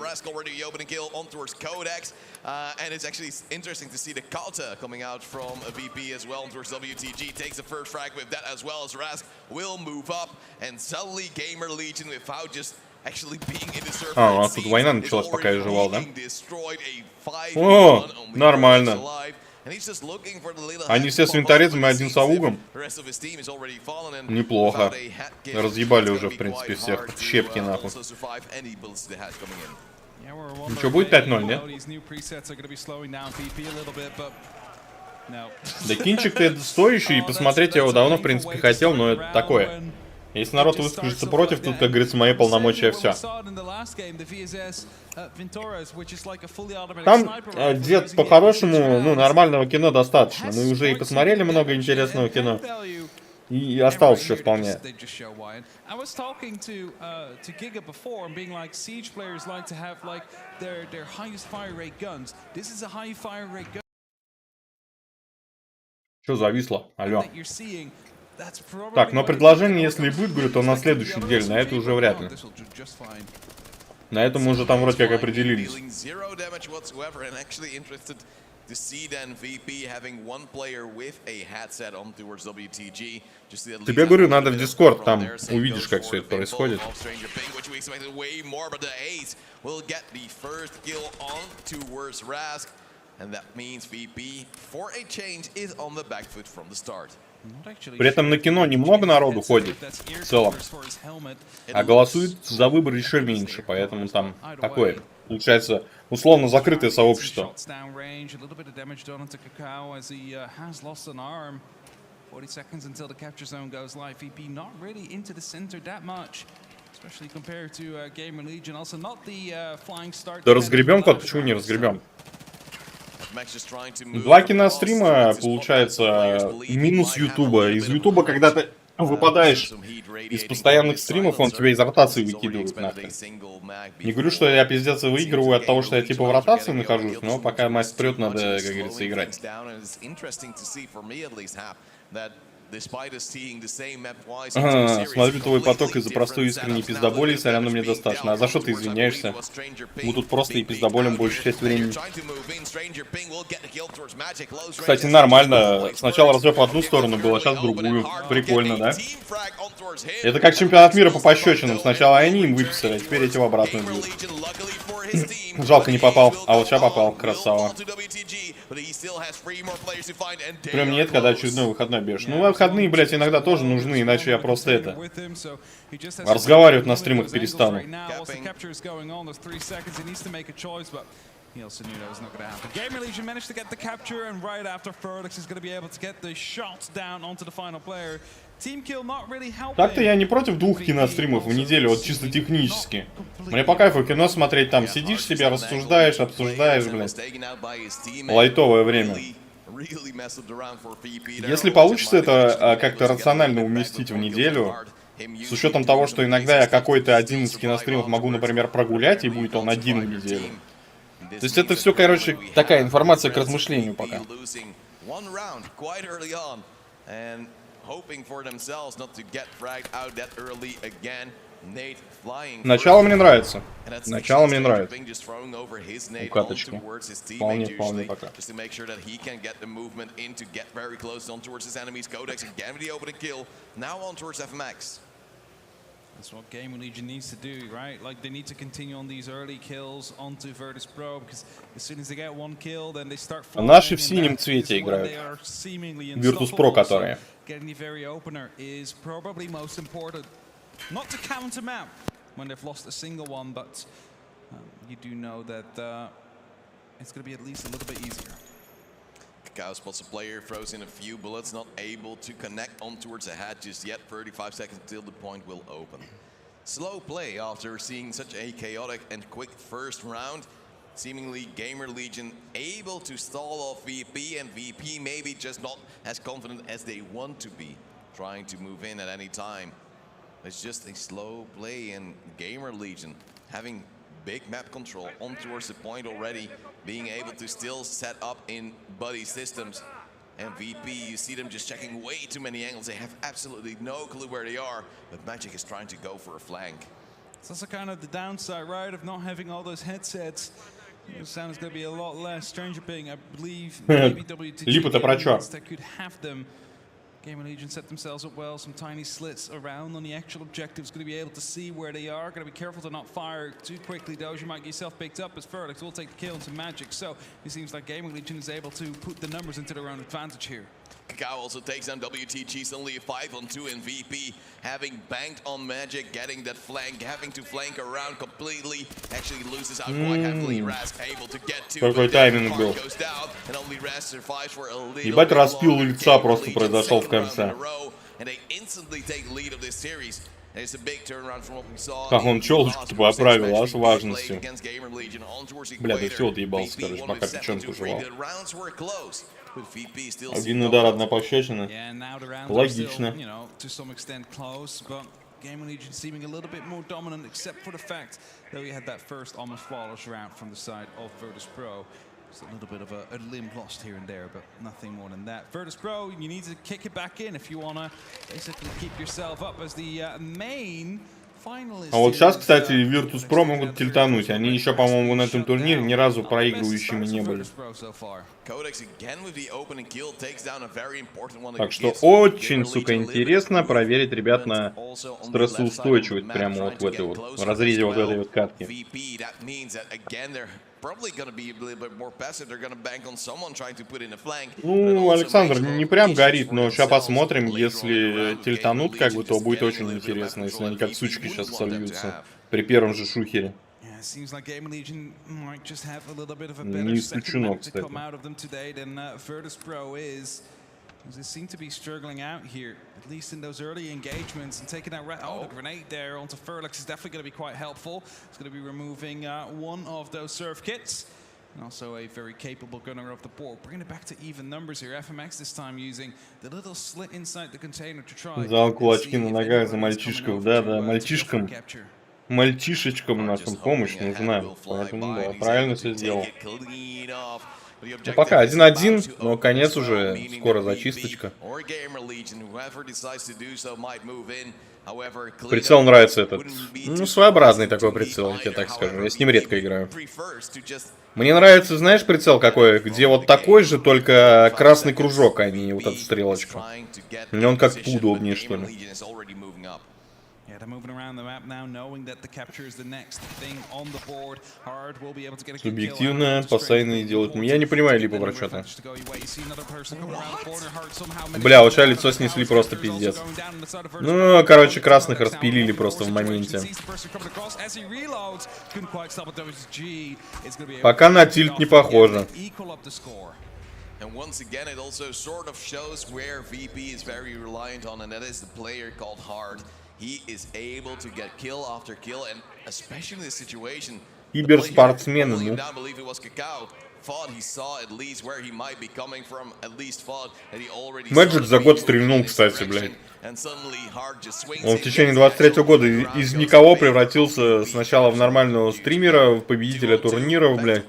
And it's actually interesting to see the Kalta coming out from a VP as well towards WTG. Takes the first frag with that as well as Rask will move up. And suddenly Gamer Legion without just actually being in the surface. А, у нас тут война началась, пока я жевал, да? О, нормально. Они все с винторезом и один с аугом. Неплохо. Разъебали уже, в принципе, всех. Щепки, нахуй. Ну что, будет 5-0, нет? Да кинчик-то стоящий, и посмотреть я его давно, в принципе, хотел, но это такое. Если народ выскажется против, тут, как говорится, мои полномочия все. Там, Зет, по-хорошему, ну, нормального кино достаточно. Мы уже и посмотрели много интересного кино. И осталось еще вполне. Что зависло? Алло. Так, но предложение, если и будет, говорю, то на следующей неделе. На это уже вряд ли. На этом мы уже там вроде как определились. Тебе, говорю, надо в Discord, там увидишь, как все это происходит. При этом на кино немного народу ходит в целом, а голосует за выбор еще меньше, поэтому там такое, получается, условно закрытое сообщество. Да разгребем как, почему не разгребем? Два кинострима, получается, минус Ютуба. Из Ютуба когда-то выпадаешь из постоянных стримов, он тебя из ротации выкидывает нахрен. Не говорю, что я пиздец выигрываю от того, что я типа в ротации нахожусь, но пока мать прет, надо, как говорится, играть. Смотрю твой поток из-за простой искренней пиздоболи, сорян, но мне достаточно. А за что ты извиняешься? Мы тут просто и пиздоболем большую часть времени. Кстати, нормально. Сначала разрыв в одну сторону был, а сейчас в другую. Прикольно, да? Это как чемпионат мира по пощечинам. Сначала они им выписали, а теперь эти в обратную бьют. Жалко, не попал. А вот сейчас попал. Красава. Прям нет, когда очередной выходной бежишь. Ну, выходные, блядь, иногда тоже нужны, иначе я просто это... разговаривать на стримах перестану. He also knew that was not going to happen. Gamer Legion managed to get the capture, and right after Ferlix is going to be able to get the shots down onto the final player. Team kill not really helping. Так-то я не против 2 киностримов в неделю, вот чисто технически. Мне по кайфу кино смотреть, там сидишь себе, рассуждаешь, обсуждаешь, блядь. Лайтовое время. Если получится это как-то рационально уместить в неделю, с учетом того, что иногда я какой-то один из киностримов могу, например, прогулять, и будет он один в неделю. То есть это все, короче, такая информация к размышлению пока. Начало мне нравится. Начало мне нравится. Укаточки. Вполне, вполне пока. That's what Gamer Legion needs to do, right? Like, they need to continue on these early kills onto Virtus Pro, because as soon as they get one kill, then they start falling. Наши в синем цвете играют. Virtus Pro, которые. Getting the very opener is probably most important. Not to count them out when they've lost a single one, but you do know that it's going to be at least a little bit easier. Kakao spots a player, throws in a few bullets, not able to connect on towards the head just yet. 35 seconds until the point will open. Slow play after seeing such a chaotic and quick first round. Seemingly Gamer Legion able to stall off VP, and VP maybe just not as confident as they want to be, trying to move in at any time. It's just a slow play, and Gamer Legion having big map control on towards the point already, being able to still set up in buddy systems. And VP, you see them just checking way too many angles. They have absolutely no clue where they are, but Magic is trying to go for a flank. It's also kind of the downside, right, of not having all those headsets. The sound is going to be a lot less. Stranger Ping, I believe, maybe WTG that could have them. Gamer Legion set themselves up well, some tiny slits around on the actual objectives, going to be able to see where they are, going to be careful to not fire too quickly, though. You might get yourself picked up as Ferlix will take the kill into Magic, so it seems like Gamer Legion is able to put the numbers into their own advantage here. Kakao also takes down WTG, suddenly a 5-on-2 in VP, having banked on Magic, getting that flank, having to flank around completely, actually loses out quite heavily. Rask able to get to, какой тайминг был. Ебать, распил лица просто произошел в конце. Как он челочку-то поправил, аж важностью. Бля, да все, отъебался, короче, пока печенку жевал. Один удар, одна пощечина. Логично. Gamer Legion seeming a little bit more dominant, except for the fact that we had that first almost flawless round from the side of Virtus Pro. Just a little bit of a limb lost here and there, but nothing more than that. Virtus Pro, you need to kick it back in if you want to basically keep yourself up as the main finalist. А вот сейчас, кстати, Virtus Pro могут тильтануть. Они еще, по-моему, на этом турнире ни разу проигрывающими не были. Так что очень, сука, интересно проверить ребят на стрессоустойчивость прямо вот в этой вот, в разрезе вот этой вот катки. Ну, Александр не прям горит, но сейчас посмотрим, если тильтанут, как бы, то будет очень интересно, если они как сучки сейчас сольются при первом же шухере. Не исключено, кстати. They seem to be struggling out here, at least in those early engagements, and taking that the grenade there onto Ferlix is definitely going to be quite helpful. It's going to be removing one of those surf kits. And also a very capable gunner of the board. Bringing it back to even numbers here. FMX this time using the little slit inside the container to try. Зал кулачки на ногах за мальчишков. Да, мальчишкам. Мальчишечкам нашим помощь нужна. Поэтому, да, правильно все сделал. Ну, пока 1-1, но конец уже, скоро зачисточка. Прицел нравится этот. Ну, своеобразный такой прицел, я тебе так скажу. Я с ним редко играю. Мне нравится, знаешь, прицел какой? Где вот такой же, только красный кружок, а не вот эта стрелочка. Мне он как поудобнее, что ли. Субъективно, постоянно делают. Я не понимаю липа про что-то. Бля, вот сейчас лицо снесли просто пиздец. Ну, короче, красных распилили просто в моменте. Пока на тильт не похоже. And once again, it also sort of shows where VP is very reliant on, and that is the player called Hard. He is able to get kill after kill, and especially in this situation, Киберспортсмены, ну. Magic за год стрельнул, кстати, блядь. Он в течение 23-го года из никого превратился сначала в нормального стримера, в победителя турниров, блядь.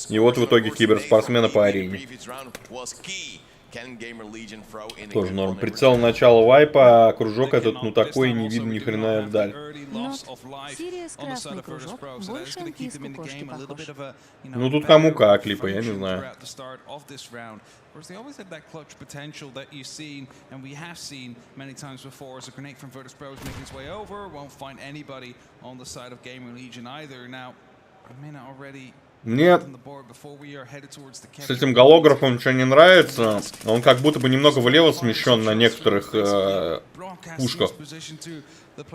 И вот в итоге киберспортсмена по арене. Тоже норм. Прицел начала вайпа, а кружок этот, ну такой, не видно ни хрена вдаль. NotSerious красный кружок, больше английской кошки похож. Ну тут кому как, липа, я не знаю. Whereas they always had that clutch potential that you've seen, and we have seen many times before, as a grenade from Virtus Pros making its way over, won't find anybody on the side of Gamer Legion either. Now, I may not already... Мне с этим голографом ничего не нравится. Он как будто бы немного влево смещен на некоторых пушках.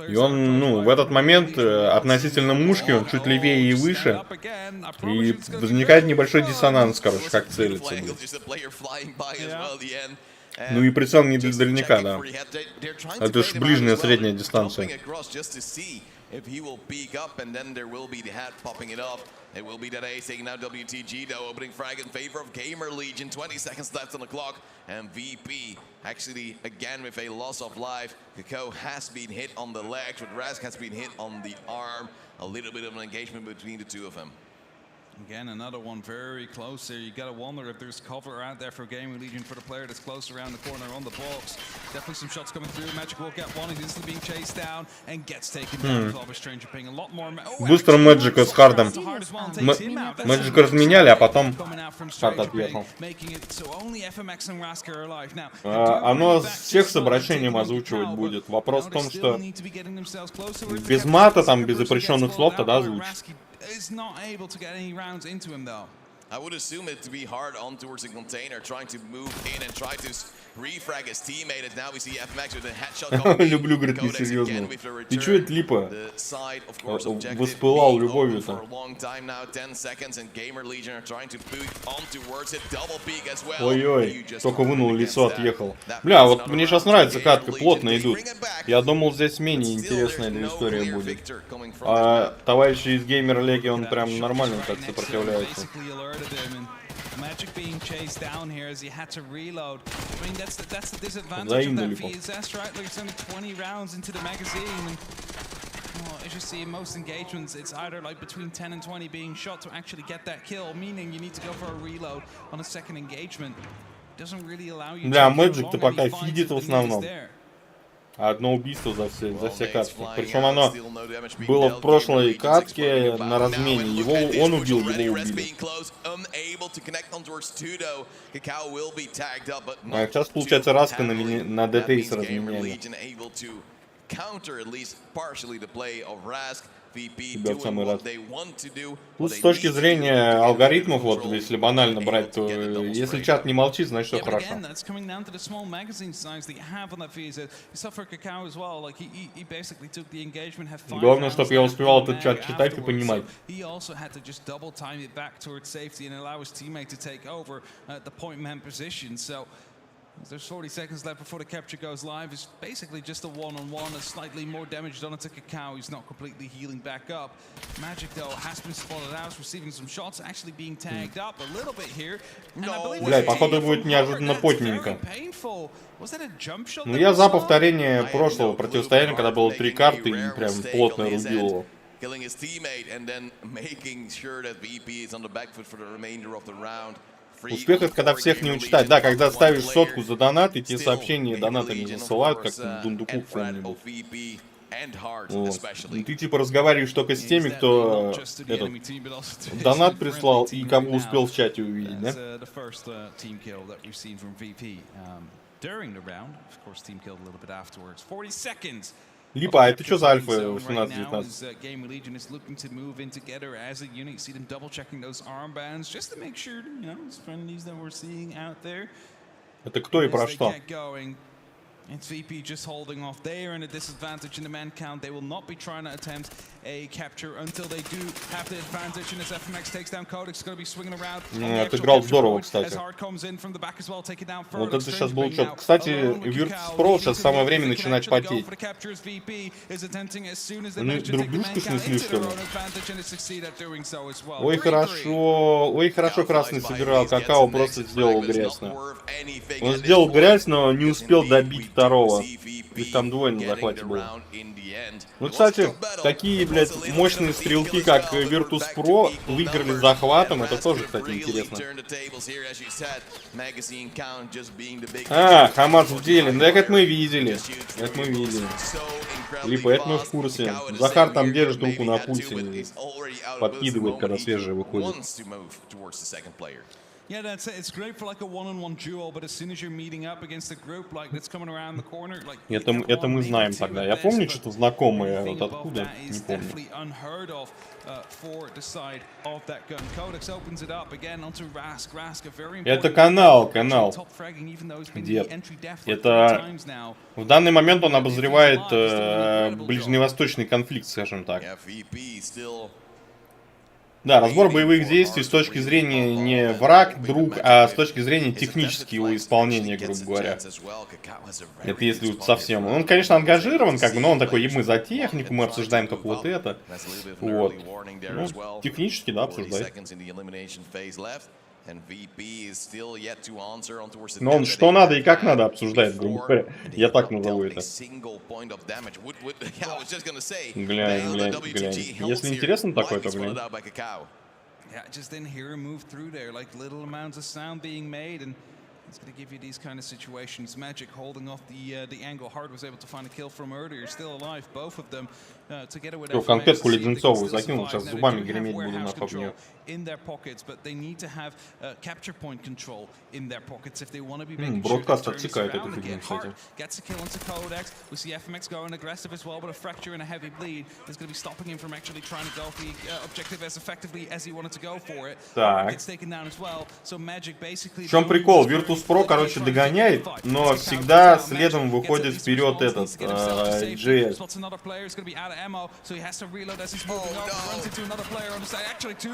И он, ну, в этот момент относительно мушки он чуть левее и выше. И возникает небольшой диссонанс, короче, как целится. Ну и прицел не для дальника, да. Это ж ближняя средняя дистанция. If he will peek up, and then there will be the hat popping it off. It will be that ace taking out WTG, though, opening frag in favor of Gamer Legion. 20 seconds left on the clock, and VP actually again with a loss of life. Kakao has been hit on the legs, but Rask has been hit on the arm. A little bit of an engagement between the two of them. Again, another one very close here. You gotta wonder if there's cover out there for Gaming Legion for the player that's close around the corner on the box. Definitely some shots coming through. Magic will get one. He's instantly being chased down and gets taken down by Stranger Ping. A lot more. Быстро Мэджика с Хардом. Мэджика разменяли, а потом Хард отъехал. Оно всех с обращением озвучивать будет. Вопрос в том, что без мата, там, без запрещенных слов тогда озвучить. Is not able to get any rounds into him though. I would assume it to be hard on towards the container, trying to move in and try to refrag his teammate. And now we see FMX with a headshot. Люблю, говорит, несерьезно. Ты чё это липа? Воспылал любовью-то. Ой-ой, только вынул лицо, отъехал. Бля, вот мне сейчас нравится катка, плотно идут. Я думал, здесь менее интересная эта история будет. А товарищи из Геймер Леги, он прям нормально так сопротивляется. Magic being chased down here as he had to reload. I mean, that's the disadvantage of that VSS, right? Like, it's only 20 rounds into the magazine. And, well, as you see in most engagements, it's either like between 10 and 20 being shot to actually get that kill, meaning you need to go for a reload on a second engagement. It doesn't really allow you to Magic-то пока фидит в основном. Одно убийство за все катки. Причем оно было в прошлой катке на размене. Его он убил, его убили. А сейчас, получается, Раска на ДТС разменяли. Тебя в самый раз. Тут с точки зрения алгоритмов, вот если банально брать, то если чат не молчит, значит все хорошо. Главное, чтобы я успевал этот чат читать и понимать. There's 40 seconds left before the capture goes live. It's basically just a one-on-one, a slightly more damage done to Kakao. He's not completely healing back up. Magic, though, has been spotted out, receiving some shots, actually being tagged up a little bit here. Бля, походу будет неожиданно потненько. Ну я за повторение прошлого противостояния, когда было 3 карты и прям плотно рубил его. Killing his teammate and then making sure that VP is on the back foot for the remainder of the round. Успех — это когда всех не учитать. Да, когда ставишь сотку за донат, и те сообщения донатами засылают, как в дундуку каком-нибудь. Вот. И ты типа разговариваешь только с теми, кто этот донат прислал и кому успел в чате увидеть, да? Липа, а это что за альфа 18-19? Это кто и про что? It's VP just holding off there and a disadvantage in the man count. They will not be trying to attempt a capture until they do have the advantage. And as FMX takes down Codex, it's going to be swinging around. Отыграл здорово, кстати. Вот это сейчас был счет. Кстати, Virtus.pro сейчас самое время начинать потеть. Они друг дружку снесли, что ли? Ой, хорошо красный собирал. Какао просто сделал грязно. Он сделал грязь, но не успел добить второго. Их там двое на захвате было. Ну, кстати, такие, блядь, мощные стрелки, как Virtus.pro, выиграли с захватом. Это тоже, кстати, интересно. А, Хамас в деле. Ну, так это мы видели. Это мы видели. Либо это мы в курсе. Захар там держит руку на пульсе и подкидывает, когда свежие выходят. Yeah, that's it. It's great for like a one-on-one duel, but as soon as you're meeting up against a group like that's coming around the corner, like это мы знаем тогда. Я помню, что-то знакомое, вот откуда, не помню. Это канал. Дед. Это в данный момент он обозревает ближневосточный конфликт, скажем так. Да, разбор боевых действий с точки зрения не враг, друг, а с точки зрения технического исполнения, грубо говоря. Это если совсем... Он, конечно, ангажирован, как бы, но он такой, мы за технику, мы обсуждаем только вот это. Вот. Ну, технически, да, обсуждает. Но он что надо и как надо обсуждает, грубо говоря. Я так назову это. Глянь. Если интересно такое, то глянь. It's going to give you these kind of situations. Magic holding off the angle. Hard was able to find a kill from earlier. Still alive, both of them. Together with конфетку леденцовую закинул, сейчас зубами греметь буду на топ-нее. In their pockets, but they need to have capture point control in their pockets if they want to be making sure. Бродкаст отсекает эту фигню, кстати. Gets a kill into Codex. We see FMX going aggressive as well, but a fracture and a heavy bleed is going to be stopping him from actually trying to go for the objective as effectively as he wanted to go for it. Так. Gets taken down as well. So Magic basically. В чем прикол? Virtus.pro, короче, догоняет, но всегда следом выходит вперед этот JS.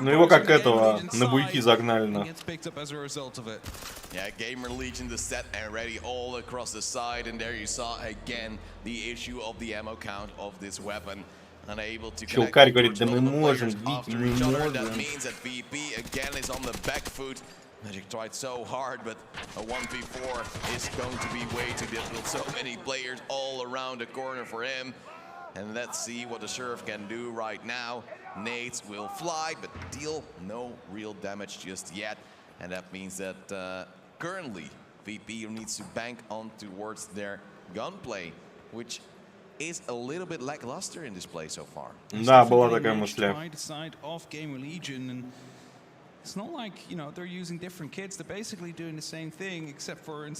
Ну его как этого на буйки загнали на. Yeah, Gamer Legion the set and ready all across the side, and there you saw again the issue of the ammo count of this weapon. Unable to Челкарь говорит, да мы можем, бить, мы можем. That means that VP again is on the back foot. Magic tried so hard, but a 1v4 is going to be way too difficult. So many players all around the corner for him. And let's see what the Sheriff can do right now. Nades will fly, but deal no real damage just yet. And that means that currently VP needs to bank on towards their gunplay, which is a little bit lackluster in this play so far. Да, была такая мысль.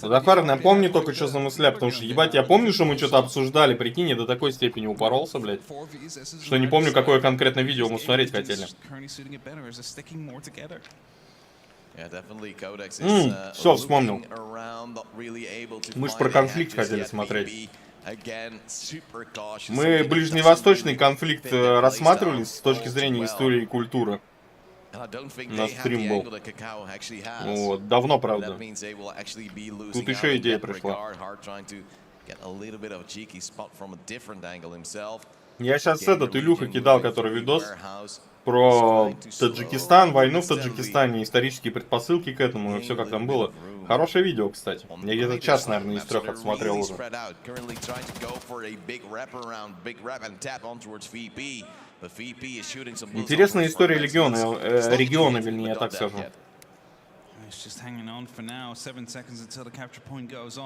Захар, напомни только, что за мысля, потому что, ебать, я помню, что мы что-то обсуждали, прикинь, я до такой степени упоролся, блядь, что не помню, какое конкретно видео мы смотреть хотели. Все, вспомнил. Мы ж про конфликт хотели смотреть. Мы ближневосточный конфликт рассматривали с точки зрения истории и культуры. на стрим был. Вот, давно, правда. Тут еще идея пришла. Я сейчас этот Илюха кидал, который видос про Таджикистан, войну в Таджикистане, исторические предпосылки к этому и все как там было. Хорошее видео, кстати. Я где-то час, наверное, из 3 отсмотрел уже. Интересная история региона, вернее, я так скажу.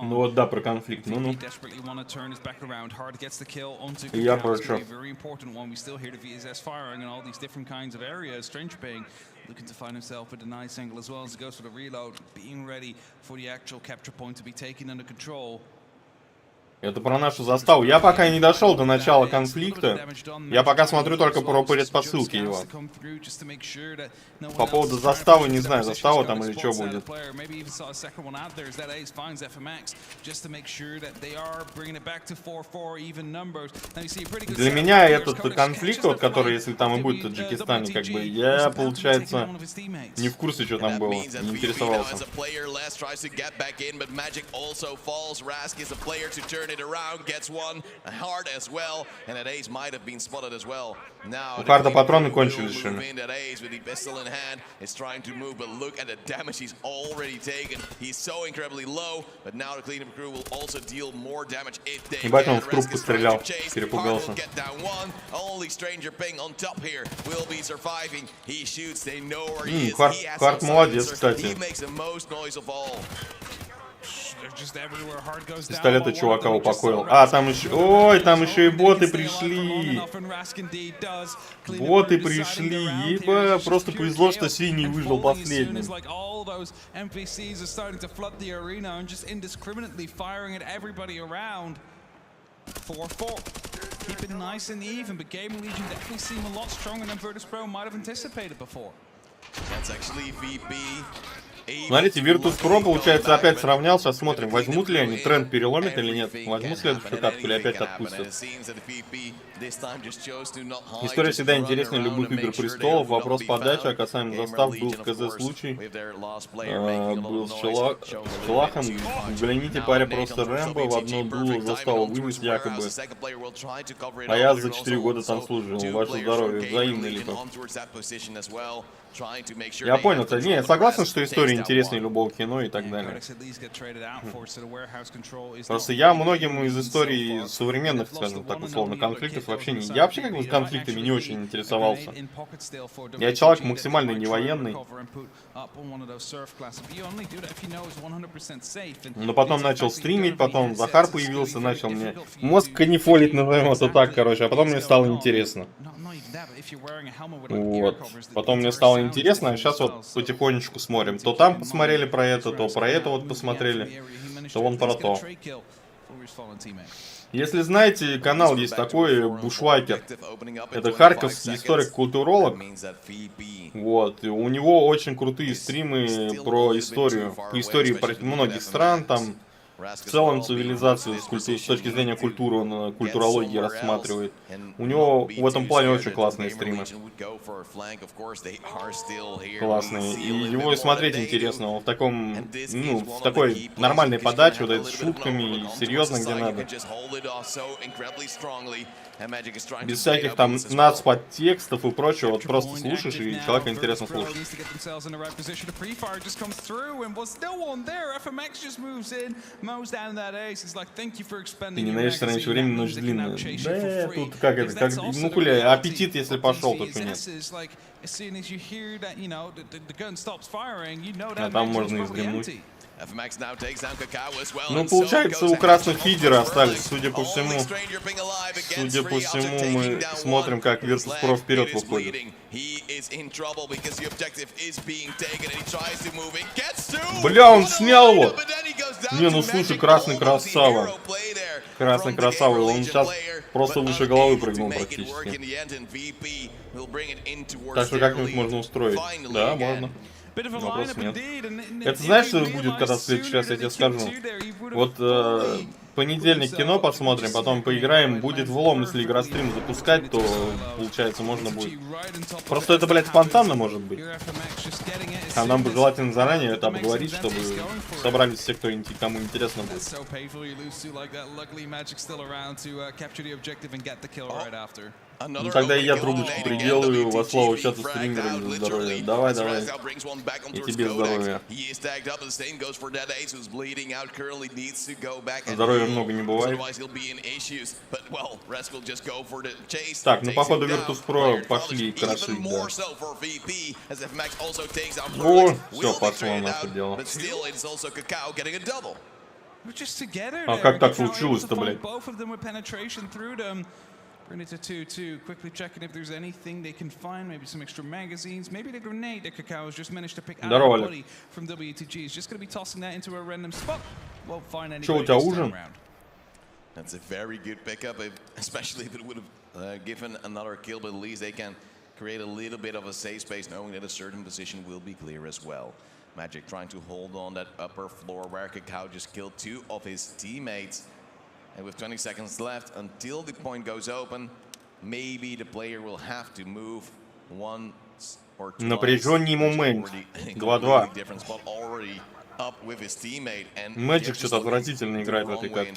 Ну вот да, про конфликт. Ну-ну. Я прочу. Looking to find himself with a nice angle as well as he goes for the reload, being ready for the actual capture point to be taken under control. Это про нашу заставу. Я пока не дошел до начала конфликта. Я пока смотрю только про предпосылки его. По поводу заставы, не знаю, застава там или что будет. Для меня этот конфликт, вот, который, если там и будет в Таджикистане, как бы, я, получается, не в курсе, что там было, не интересовался. It around, gets one hard as well, and that ace might have been spotted as well. Now, Харда патроны кончились еще. With the pistol in hand, is trying to move, but look at the damage he's already taken. He's so incredibly low, but now the cleanup crew will also deal more damage if they can. Ебать, он в трубку стрелял, перепугался. Only stranger ping on top here will be surviving. He shoots, they know where he is. Хард молодец, кстати. He makes the most noise of all. Пистолета чувака упокоил. А, там еще... Ой, там еще и боты пришли. Боты пришли. Еба, просто повезло, что синий выжил последним. Смотрите, Virtus.pro, получается, опять сравнял. Сейчас смотрим, возьмут ли они, тренд переломит или нет. Возьмут следующую катку или опять отпустят. История всегда интереснее любых игр престолов. Вопрос подачи, а касаемо застав, был в КЗ случай. Был с Шелахом. Взгляните, паря просто Рэмбо в одно дуло заставу вынес якобы. А я за 4 года там служил. Ваше здоровье, взаимно либо. Я понял, не, я согласен, что история интереснее любого кино и так далее. Просто я многим из историй современных, скажем так, условно, конфликтов вообще не... Я вообще как бы с конфликтами не очень интересовался. Я человек максимально не военный. Но потом начал стримить, потом Захар появился, начал мне мозг канифолить, назовем это так, короче, а потом мне стало интересно. Вот. Потом мне стало интересно, а сейчас вот потихонечку смотрим. То там посмотрели про это, то про это вот посмотрели, то вон про то. Если знаете, канал есть такой, Бушвайкер. Это харьковский историк-культуролог. Вот. И у него очень крутые стримы про историю. По истории многих стран, там, в целом цивилизацию с точки зрения культуры, он культурологии рассматривает. У него в этом плане очень классные стримы. Классные. И его смотреть интересно. Он в таком, ну, в такой нормальной подаче, вот с шутками, серьезно, где надо. Без всяких там нацподтекстов и прочего, вот просто слушаешь, и человека интересно слушать. Ты ненавидишь раньше времени, ночь длинная. Да, тут как это, как, ну хули, аппетит, если пошел, только нет. А там можно и вздремнуть. Ну, получается, у красных фидеры остались, судя по всему. Судя по всему, мы смотрим, как Virtus.pro вперед выходит. Бля, он снял его! Не, ну слушай, красный красава. Красный красава, он сейчас просто выше головы прыгнул практически. Так что как-нибудь можно устроить. Да, можно. Вопрос нет. Это знаешь, что будет, когда в следующий раз, я тебе скажу? Вот понедельник кино посмотрим, потом поиграем. Будет влом, если игра стрим запускать, то, получается, можно будет. Просто это, блядь, спонтанно может быть. А нам бы желательно заранее это обговорить, чтобы собрались все, кто кому интересно будет. Ну тогда и я трубочку приделаю во славу счету стримера и за здоровье. Давай, давай. И тебе здоровья. Здоровья много не бывает. Так, ну походу Virtus Pro пошли крошить, да. О, все, пошло нахуй дело. А как так случилось-то, блядь? Bring it to 2-2, quickly checking if there's anything they can find, maybe some extra magazines, maybe the grenade that Kakao has just managed to pick out of the body from WTG. He's just going to be tossing that into a random spot. Won't find anybody this time around. That's a very good pickup, especially if it would have given another kill, but at least they can create a little bit of a safe space, knowing that a certain position will be clear as well. Magic trying to hold on that upper floor where Kakao just killed 2 of his teammates. And with 20 seconds left until the point goes open, maybe the player will have to move once or twice. Напряженный момент. 2-2. Magic что-то отвратительно играет в этой карте.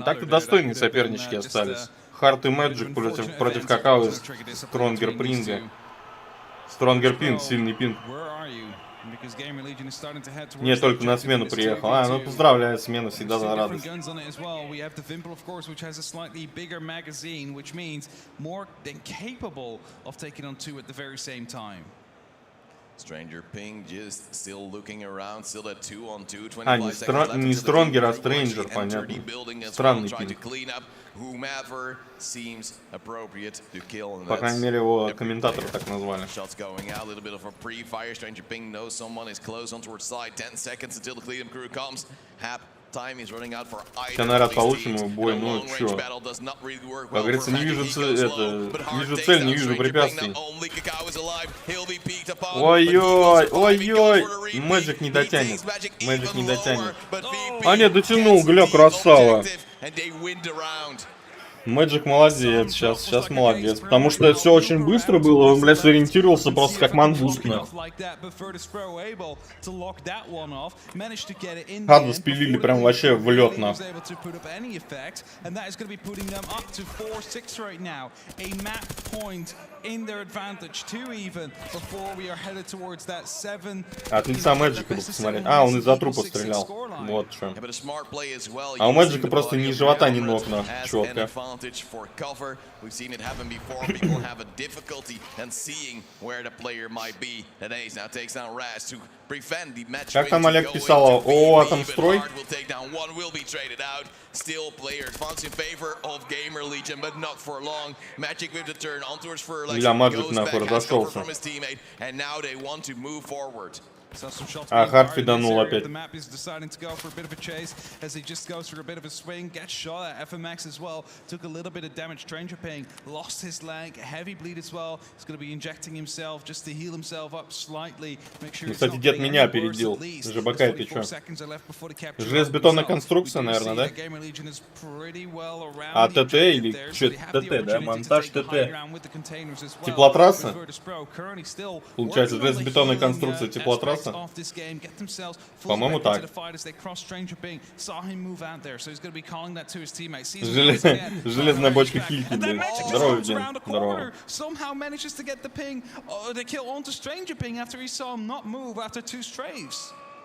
Так-то достойные сопернички остались. Харт и Magic против Какао и Стронгер Принга. Стронгер Пинг, сильный пинг. Нет, только на смену приехал. А, ну поздравляю, смена всегда за радость. А, не Стронгер, а Стрэнджер, понятно. Странный пинг. По крайней мере, его комментаторы так назвали. Сейчас, наверное, получим его бой, ну чё. Как говорится, не вижу вижу цель, не вижу препятствий. Ой-ой, ой-ой. Magic не дотянет. Magic не дотянет. А нет, дотянул, гля, красава. Magic молодец, сейчас молодец. Потому что это все очень быстро было, он, блядь, сориентировался просто как мангуст. Хаду спилили прям вообще в лед, на. От лица Мэджика бы посмотреть. А, он из-за трупа стрелял. Вот что. А у Мэджика просто ни живота, ни ног, на. Четко. For cover. We've seen it happen before. People have a difficulty in seeing where the player might be. And Ace now takes down Raz to prevent the match. Как там Олег писал, о, Атомстрой? Still player advance in favor of Gamer Legion, but not for long. Magic with the turn onto his fur like goes back, has cover from his teammate, and now they want to move forward. А, Харт фиданул опять. Кстати, дед меня опередил. Жабака, ты чё? Железобетонная конструкция, наверное, да? А ТТ или что? ТТ, да? Монтаж ТТ. Теплотрасса? Получается, железобетонная конструкция, теплотрасса? По-моему, так. Железная бочка кильки, блин. Здорово, Дин. Здорово.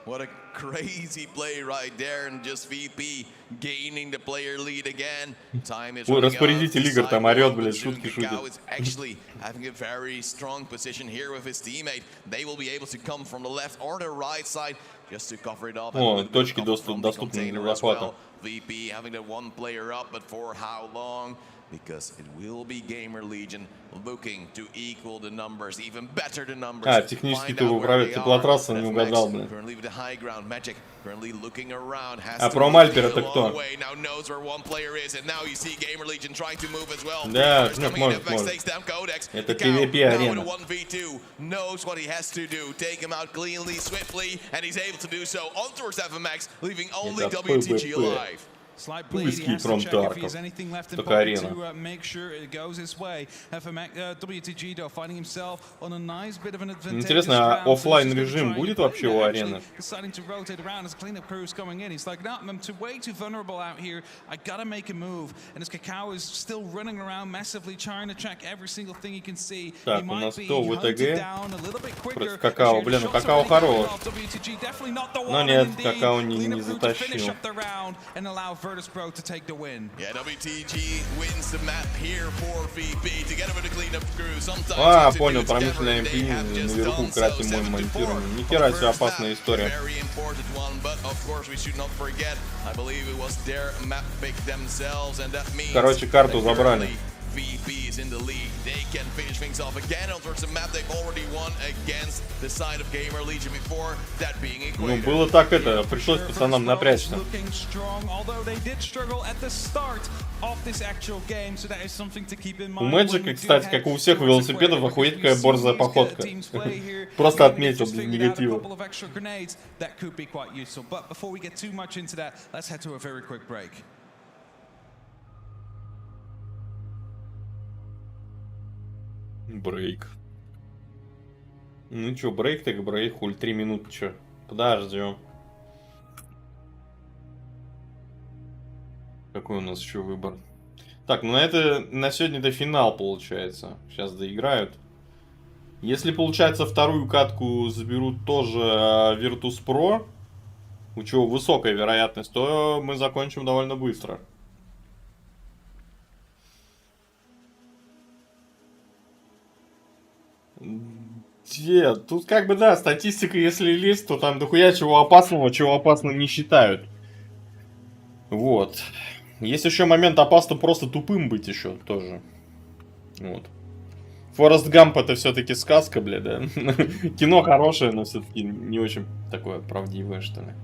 What a crazy play right there, and just VP gaining the player lead again. Time is running out. Распорядитель игр там орёт, блядь, шутки шутит. Actually having a very strong position here with his teammate. They will be able to come from the left or the right side just to cover it up. О, точки доступны для захвата. VP having the one player up, but for how long? because it will be Gamer Legion looking to equal the numbers, even better the numbers. А, технически ты управляешь теплотрасса, не угадал, блин. А про Мальпер это кто? Да, может. Это PvP арена. Это PvP. Escape From Tarkov. Только арена. Интересно, а офлайн режим будет вообще у арены? Так, у нас кто в ЭТГ? Против Какао. Блин, ну Какао хорош. Но нет, Какао не затащил. А, понял, промышленная МП наверху, кстати, мой монтирование. Ни хера себе опасная история. Короче, карту забрали. Ну, было так это, пришлось пацанам напрячься. У Мэджика, кстати, как у всех велосипедов, охуеть какая борзая походка. Просто отметил без негатива. Брейк. Ну чё, брейк так брейк, хуль 3 минуты, чё. Подождем. Какой у нас еще выбор? Так, ну на сегодня это финал получается. Сейчас доиграют. Если получается вторую катку заберут тоже Virtus Pro, у чего высокая вероятность, то мы закончим довольно быстро. Тут как бы да, статистика, если лезть, то там дохуя чего опасным не считают. Вот. Есть еще момент опасно просто тупым быть еще тоже. Вот. Форест Гамп это все-таки сказка, бля, да. Кино хорошее, но все-таки не очень такое правдивое, что ли.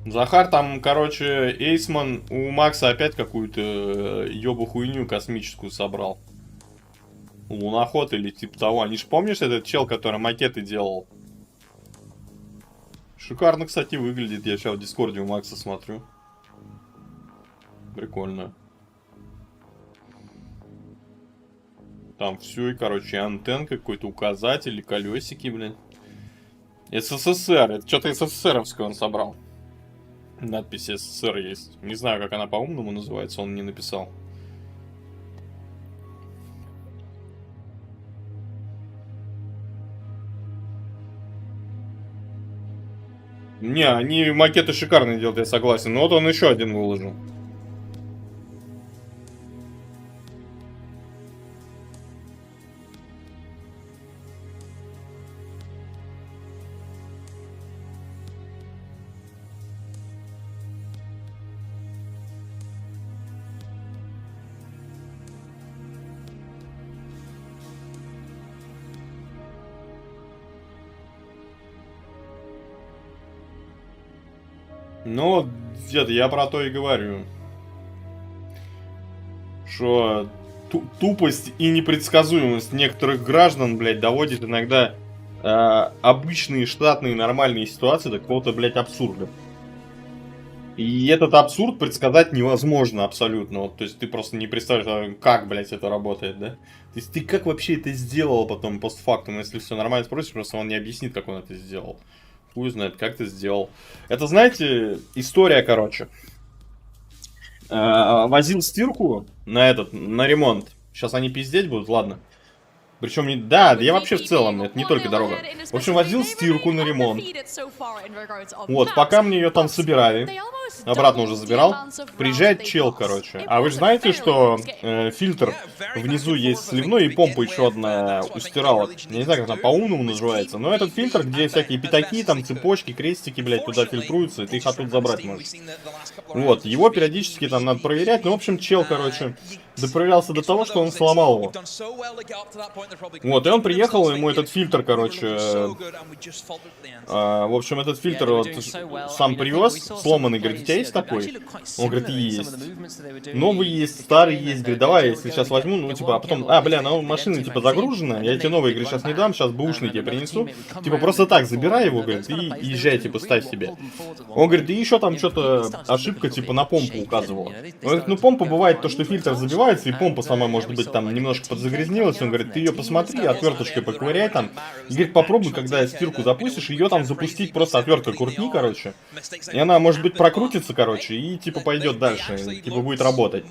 Захар там, короче, Эйсман у Макса опять какую-то ёбу хуйню космическую собрал. Луноход или типа того. Они ж помнишь этот чел, который макеты делал? Шикарно, кстати, выглядит. Я сейчас в Дискорде у Макса смотрю. Прикольно. Там все, и, короче, антенка, какой-то указатель, колесики, блин. СССР. Это что-то СССРовское он собрал. Надпись СССР есть. Не знаю, как она по-умному называется, он не написал. Не, они макеты шикарные делают, я согласен. Но вот он еще один выложил. Ну, где-то я про то и говорю. Что тупость и непредсказуемость некоторых граждан, блядь, доводит иногда обычные, штатные, нормальные ситуации до какого-то, блядь, абсурда. И этот абсурд предсказать невозможно абсолютно. Вот, то есть ты просто не представляешь, как, блядь, это работает, да? То есть ты как вообще это сделал потом постфактум, если все нормально спросишь, просто он не объяснит, как он это сделал. Хуй знает, как ты сделал. Это, знаете, история, короче. Возил стирку на ремонт. Сейчас они пиздеть будут, ладно. Причем, да, я вообще в целом, это не только дорога. В общем, возил стирку на ремонт. Вот, пока мне ее там собирали, обратно уже забирал, приезжает чел, короче. А вы же знаете, что фильтр внизу есть сливной и помпа еще одна у стиралок. Я не знаю, как она по-умному называется, но этот фильтр, где всякие пятаки, там цепочки, крестики, блядь, туда фильтруются, и ты их оттуда забрать можешь. Вот, его периодически там надо проверять. Ну, в общем, чел, короче, допроверялся до того, что он сломал его. Вот, и он приехал, ему этот фильтр, короче, в общем, этот фильтр вот сам привез, сломанный, говорит, у тебя есть такой? Он говорит, есть. Новый есть, старый есть, говорит, давай, если сейчас возьму, ну, типа, а потом, бля, ну, машина, типа, загружена, я тебе новый, говорит, сейчас не дам, сейчас бэушный тебе принесу. Типа, просто так, забирай его, говорит, и езжай, типа, ставь себе. Он говорит, и еще там что-то ошибка, типа, на помпу указывала. Он говорит, ну, помпа бывает то, что фильтр забивается, и помпа сама, может быть, там немножко подзагрязнилась. Он говорит, ты ее посмотри, отверточкой поковыряй там. И говорит, попробуй, когда стирку запустишь, ее там запустить просто отверткой крутни, короче. И она, может быть, прокрутится, короче, и, типа, пойдет дальше, типа, будет работать.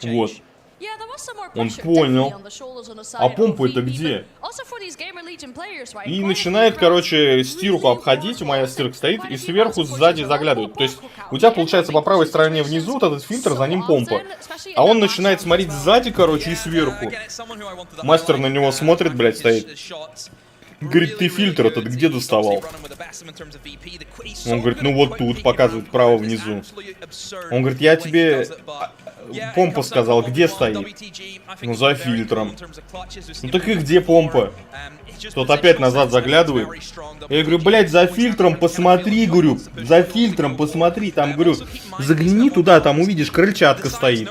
Вот. Он понял. А помпа это где? И начинает, короче, стирку обходить. Моя стирка стоит и сверху, сзади заглядывает. То есть у тебя, получается, по правой стороне внизу вот этот фильтр, за ним помпа. А он начинает смотреть сзади, короче, и сверху. Мастер на него смотрит, блядь, стоит. Говорит, ты фильтр этот где доставал? Он говорит, ну вот тут, показывает право внизу. Он говорит, я тебе помпа сказал, где стоит? Ну за фильтром. Ну так и где помпа? Тот опять назад заглядывает. Я говорю, блядь, за фильтром посмотри, говорю, за фильтром посмотри, там, говорю, загляни туда, там увидишь, крыльчатка стоит.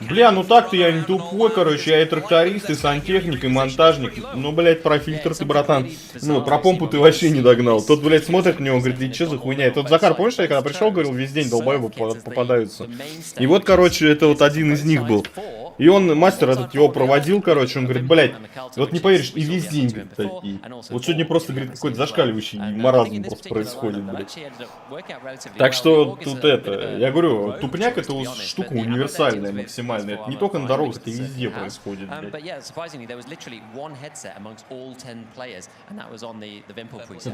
Бля, ну так-то я не тупой, короче, я и тракторист, и сантехник, и монтажник. Ну, блядь, про фильтр ты, братан. Ну, про помпу ты вообще не догнал. Тот, блядь, смотрит на него, говорит, ты что за хуйня? И тот Захар, помнишь, я когда пришел, говорил, весь день долбоебы попадаются. И вот, короче, это вот один из них был. И он, мастер этот, его проводил, короче, он говорит, блядь, вот не поверишь, и весь день, говорит, такие. Вот сегодня просто, говорит, какой-то зашкаливающий маразм просто происходит, блядь. Так что тут это, я говорю, тупняк это штука универсальная максимально, это не только на дорогах, это везде происходит, блядь.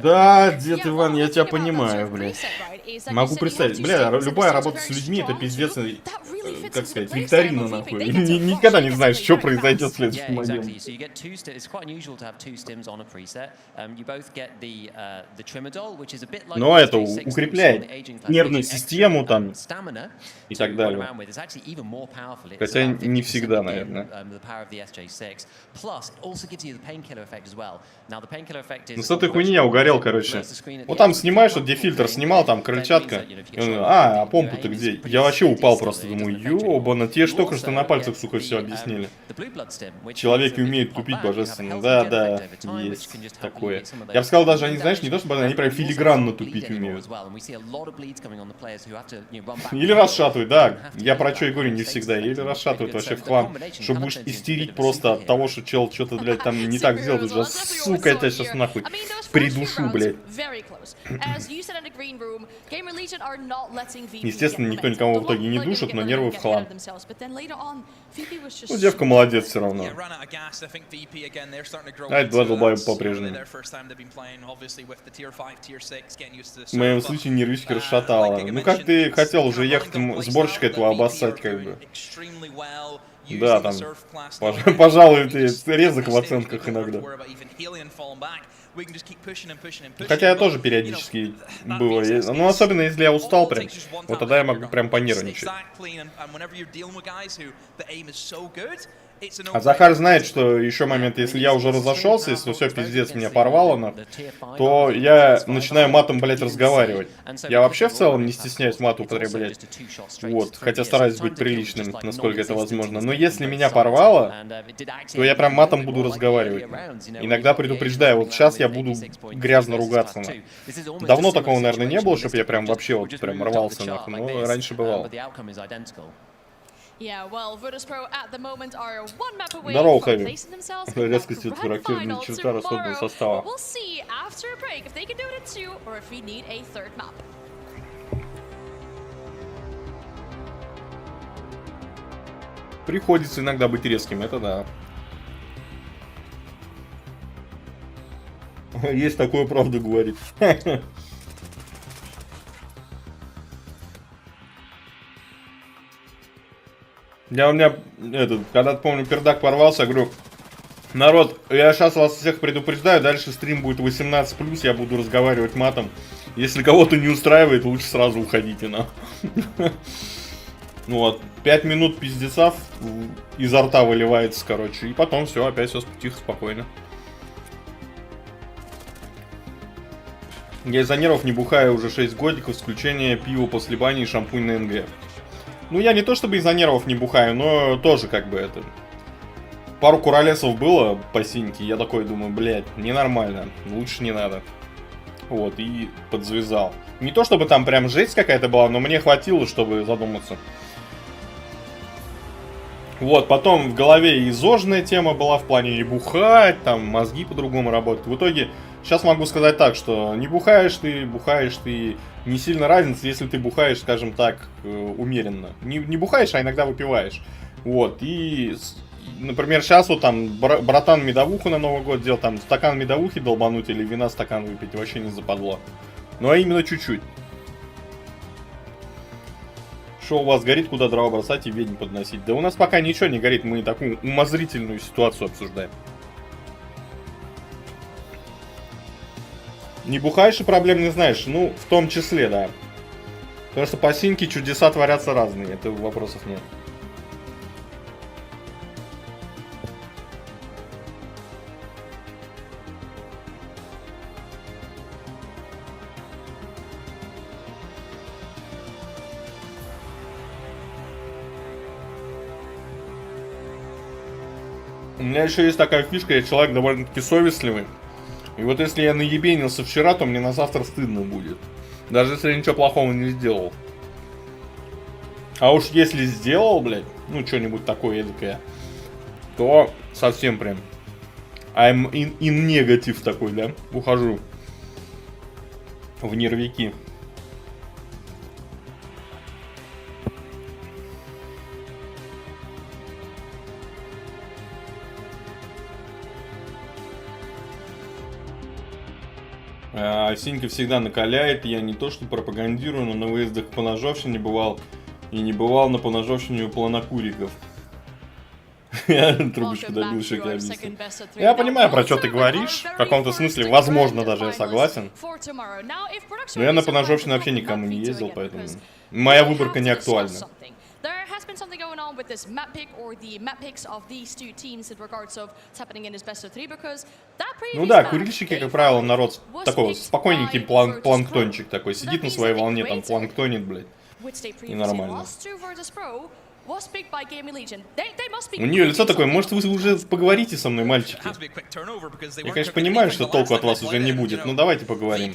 Да, дед Иван, я тебя понимаю, блядь. Могу представить, бля, любая работа с людьми, это пиздец, как сказать, викторина, нахуй. Никогда не знаешь, что произойдет в следующий момент. Но это укрепляет нервную систему там и так далее. Хотя не всегда, наверное. Ну с этой хуйни я угорел, короче. Вот там снимаешь, вот где фильтр снимал, там крыльчатка. А помпу-то где? Я вообще упал просто, думаю, ёбана, тебе ж только что на пальцах, сука, все объяснили. Человеки умеют тупить божественно. Да, есть такое. Я бы сказал, даже они, знаешь, не то чтобы они прям филигранно тупить умеют. Или расшатывают, да. Я про что и говорю, не всегда. Или расшатывают вообще в хлам. Что будешь истерить просто от того, что чел что-то, блядь, там не так сделал. Ты же, сука, я тебя сейчас нахуй придушу, блядь. Естественно, никто никого в итоге не душит, но нервы в хлам. Ну, девка молодец все равно. А это два долбоеба по-прежнему. В моем случае нервишки расшатало. Ну как ты хотел уже ехать сборщика этого обоссать, как бы. Да, там, пожалуй, ты резок в оценках иногда. Хотя я тоже периодически было. Ну, особенно если я устал прям. Вот тогда я могу прям понервничать. А Захар знает, что еще момент, если я уже разошелся, если все пиздец меня порвало, то я начинаю матом, блять, разговаривать. Я вообще в целом не стесняюсь мат употреблять. Вот, хотя стараюсь быть приличным, насколько это возможно. Но если меня порвало, то я прям матом буду разговаривать. Иногда предупреждаю, вот сейчас я буду грязно ругаться. Давно такого, наверное, не было, чтобы я прям вообще вот прям рвался, нахуй, но раньше бывало. Здорово, Хэви. Резкость — это характерная черта расходного состава. Приходится иногда быть резким, это да. Есть такое, правда, говорит. Я у меня, когда-то, помню, пердак порвался, я говорю, народ, я сейчас вас всех предупреждаю, дальше стрим будет 18+, я буду разговаривать матом. Если кого-то не устраивает, лучше сразу уходите, на. Ну вот, 5 минут пиздеца изо рта выливается, короче, и потом все, опять все тихо, спокойно. Я из-за нервов не бухаю уже 6 годиков, исключение пива после бани и шампунь на НГ. Ну, я не то чтобы из-за нервов не бухаю, но тоже как бы это... Пару куролесов было по синьке, я такой думаю, блядь, ненормально, лучше не надо. Вот, и подзвездал. Не то чтобы там прям жесть какая-то была, но мне хватило, чтобы задуматься. Вот, потом в голове и зожная тема была в плане не бухать, там мозги по-другому работают. В итоге, сейчас могу сказать так, что не бухаешь ты, не сильно разница, если ты бухаешь, скажем так, умеренно. Не бухаешь, а иногда выпиваешь. Вот, и, например, сейчас вот там братан медовуху на Новый год делал, там стакан медовухи долбануть или вина стакан выпить, вообще не западло. Ну, а именно чуть-чуть. Что у вас горит, куда дрова бросать и ведень подносить? Да у нас пока ничего не горит, мы такую умозрительную ситуацию обсуждаем. Не бухаешь и проблем не знаешь? Ну, в том числе, да. Потому что по синьке чудеса творятся разные, это вопросов нет. У меня еще есть такая фишка, я человек довольно-таки совестливый. И вот если я наебенился вчера, то мне на завтра стыдно будет. Даже если я ничего плохого не сделал. А уж если сделал, блядь, ну что-нибудь такое эдакое, то совсем прям I'm in негатив такой, да? Ухожу в нервики. Синька всегда накаляет, я не то что пропагандирую, но на выездах по ножовщине бывал. И не бывал на поножовщине у планокуриков. Я трубочку добил, еще я объясню. Я понимаю, про что ты говоришь. В каком-то смысле, возможно, даже я согласен. Но я на поножовщине вообще никому не ездил, поэтому моя выборка не актуальна. There has been something going on with this map pick or the map picks of these two teams in regards of what's happening in this best of three because that previous Ну да, курильщики, как правило, народ такой спокойненький планктончик такой, сидит на своей волне, там планктонит, блядь, и нормально. У нее лицо такое, может вы уже поговорите со мной, мальчики? Я, конечно, понимаю, что толку от вас уже не будет, но давайте поговорим.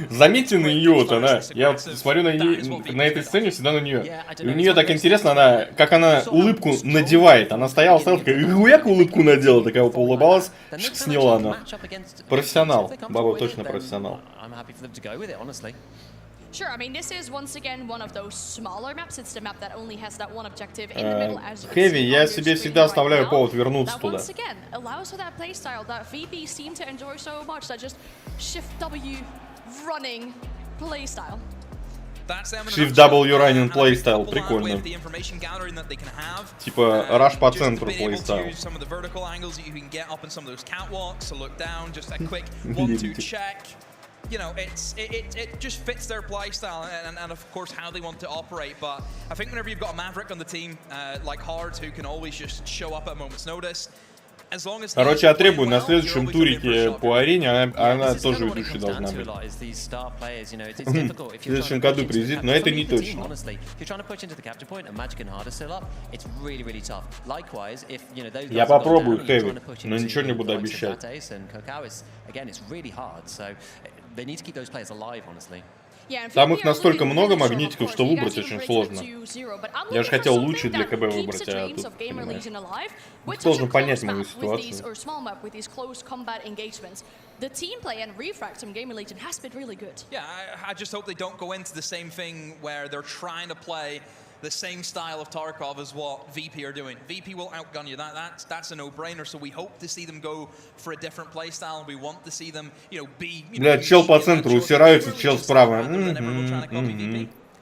Заметьте на нее, вот она, я вот смотрю на этой сцене всегда на нее. И у нее так интересно, она, как она улыбку надевает. Она стояла такая, хуяк улыбку надела, такая поулыбалась, сняла она. Профессионал, баба точно профессионал. Sure, I mean this is once again one of those smaller maps. It's the map that only has that one objective in the middle as you can see. Я себе всегда оставляю повод вернуться туда. Once again allows for that playstyle that VP seem to enjoy so much, that just shift W running playstyle. Shift W running playstyle, прикольно. Типа rush по центру playstyle. You know, it just fits their playstyle and of course how they want to operate. But I think whenever you've got a Maverick on the team like Hard, who can always just show up at a moment's notice. Короче, я требую на следующем турике по арене, она тоже ведущей должна быть. В следующем году приедет, но это не точно. Я попробую хэви, но ничего не буду обещать. Там их настолько много магнитиков, что выбрать очень сложно. Я же хотел лучше для КБ выбрать, а тут, понимаешь. Ты должен понять мою ситуацию. The team play and refract from Gamer Legion has been really good. Yeah, I just hope they don't go into the same thing where they're trying to play the same style of Tarkov as what VP are doing. VP will outgun you. That's a no-brainer. So we hope to see them go for a different play style, and we want to see them, you know, be. Бля, чел по центру усирается, чел справа.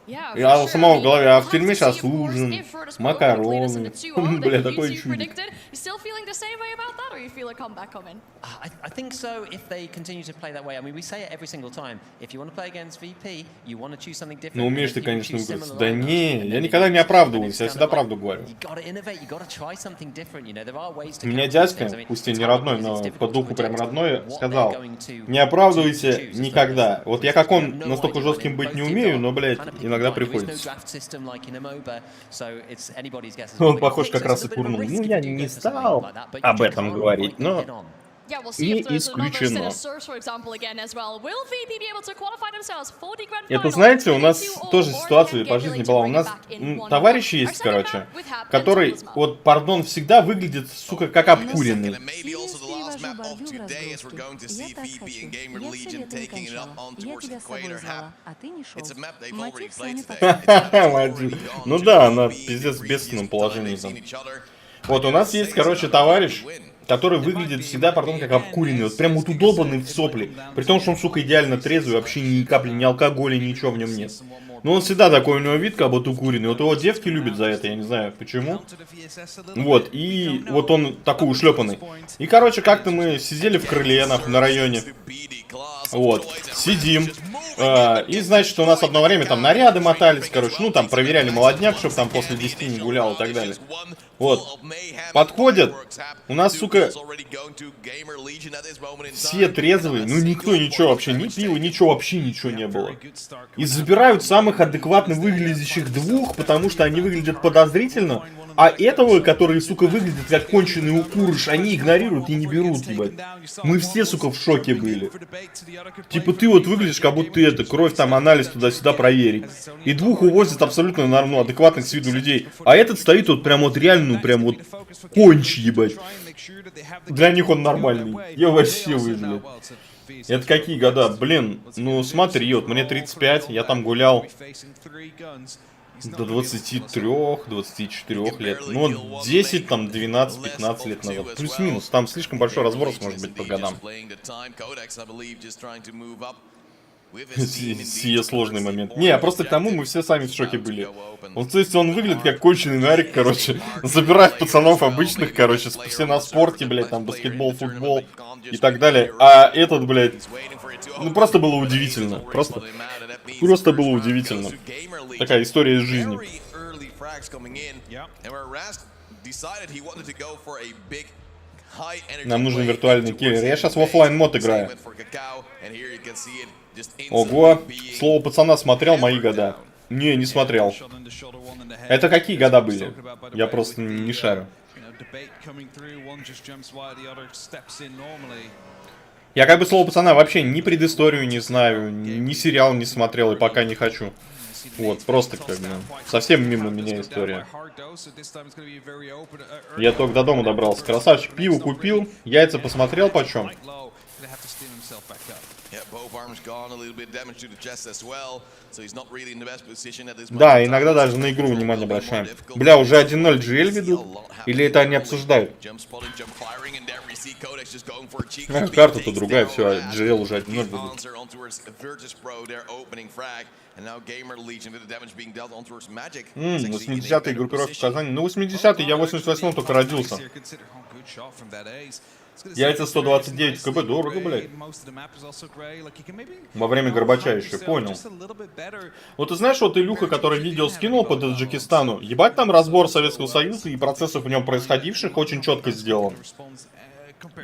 Я у самого в голове, а в тюрьме сейчас ужин, макароны. Бля, такой чудик. I think so if they continue to play that way. I mean, we say it every single time. If you want to play against VP, you want to choose something different. Ну, умеешь ты, конечно, выиграть. Да не, я никогда не оправдываюсь, я всегда правду говорю. У меня дядька, пусть и не родной, но по духу прям родной, сказал, не оправдывайся никогда. Вот я как он настолько жестким быть не умею, но, блядь, иногда приходится. Он похож как раз и курнул. Ну, я не стал об этом говорить, но не исключено. Это, знаете, у нас тоже ситуация по жизни была. У нас товарищ есть, короче, который, вот, пардон, всегда выглядит, сука, как обкуренный. Ну да, она пиздец в бедственном положении там. Вот у нас есть, короче, товарищ, который выглядит всегда, пардон, как обкуренный, вот прям вот удобанный в сопли. При том, что он, сука, идеально трезвый, вообще ни капли, ни алкоголя, ничего в нем нет. Но он всегда такой, у него вид, как будто укуренный. Вот его девки любят за это, я не знаю почему. Вот, и вот он такой ушлепанный. И, короче, как-то мы сидели в крыле на районе. Вот, сидим. И, значит, у нас одно время там наряды мотались, короче, ну, там проверяли молодняк, чтобы там после 10 не гулял и так далее. Вот, подходят, у нас, сука, все трезвые, ну, никто ничего вообще, ни пива, ничего, вообще ничего не было. И забирают самых адекватно выглядящих двух, потому что они выглядят подозрительно. А этого, который, сука, выглядит как конченый укурыш, они игнорируют и не берут, ебать. Мы все, сука, в шоке были. Типа ты вот выглядишь, как будто ты это, кровь там, анализ туда-сюда проверить. И двух увозят абсолютно нормально, адекватных с виду людей. А этот стоит вот прям вот реально, прям вот конч, ебать. Для них он нормальный. Я вообще выглядел. Это какие года? Блин, ну смотри, вот мне 35, я там гулял до 23-24 лет. Ну, 10, там, 12-15 лет назад. Плюс-минус. Там слишком большой разброс может быть по годам. Сие сложный момент. Не, просто к тому мы все сами в шоке были. Вот, то есть он выглядит как конченый нарик, короче. Забирает пацанов обычных, короче, все на спорте, блядь, там, баскетбол, футбол и так далее. А этот, блядь, ну просто было удивительно. Просто было удивительно. Такая история из жизни. Нам нужен виртуальный киллер. Я сейчас в оффлайн мод играю. Ого, слово пацана смотрел мои года. Не смотрел. Это какие года были? Я просто не шарю. Я как бы слово пацана вообще ни предысторию не знаю, ни сериал не смотрел и пока не хочу. Вот, просто как бы совсем мимо меня история. Я только до дома добрался. Красавчик, пиво купил, яйца посмотрел почем. Да, иногда даже на игру внимание обращаем. Бля, уже 1-0 GL ведут? Или это они обсуждают? Карта-то другая, все, GL уже 1-0 ведут. 80-й группировка в Казани. Ну, 80-й, я в 88-м только родился. Яйца 129 КБ, дорого, блядь. Во время Горбача еще, понял. Вот ты знаешь, вот Илюха, который видео скинул по Таджикистану, ебать там разбор Советского Союза и процессов в нем происходивших очень четко сделан.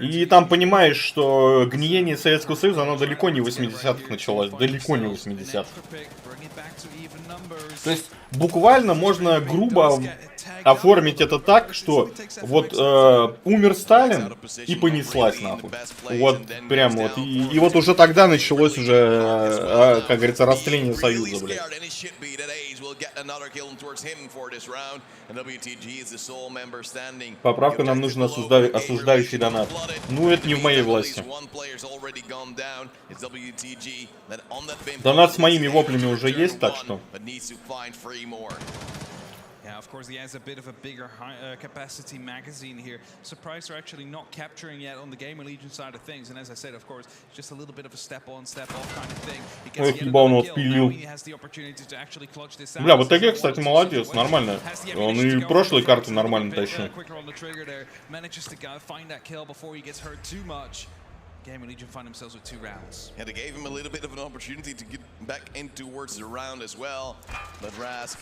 И там понимаешь, что гниение Советского Союза, оно далеко не в 80-х началось, далеко не в 80-х. То есть буквально можно грубо оформить это так, что вот умер Сталин и понеслась нахуй. Вот прям вот. И вот уже тогда началось уже, как говорится, растление Союза, блядь. Поправка, нам нужен осуждающий донат. Ну, это не в моей власти. Донат с моими воплями уже есть, так что... Yeah, of course he has a bit of a bigger capacity magazine here. Surprised they're actually not capturing yet on the Gamer Legion side of things. And as I said, of course, just a little bit of a step on, step off kind of thing. He gets yet another kill. Now he has the opportunity to actually clutch this out. Бля, вот такие, кстати, молодец, нормально. Он и прошлые карты нормально тащил. Manages to find that kill before he gets hurt too much. Gamer Legion find themselves with 2 rounds. Yeah, they gave him a little bit of an opportunity to get back in towards the round as well. But Rask,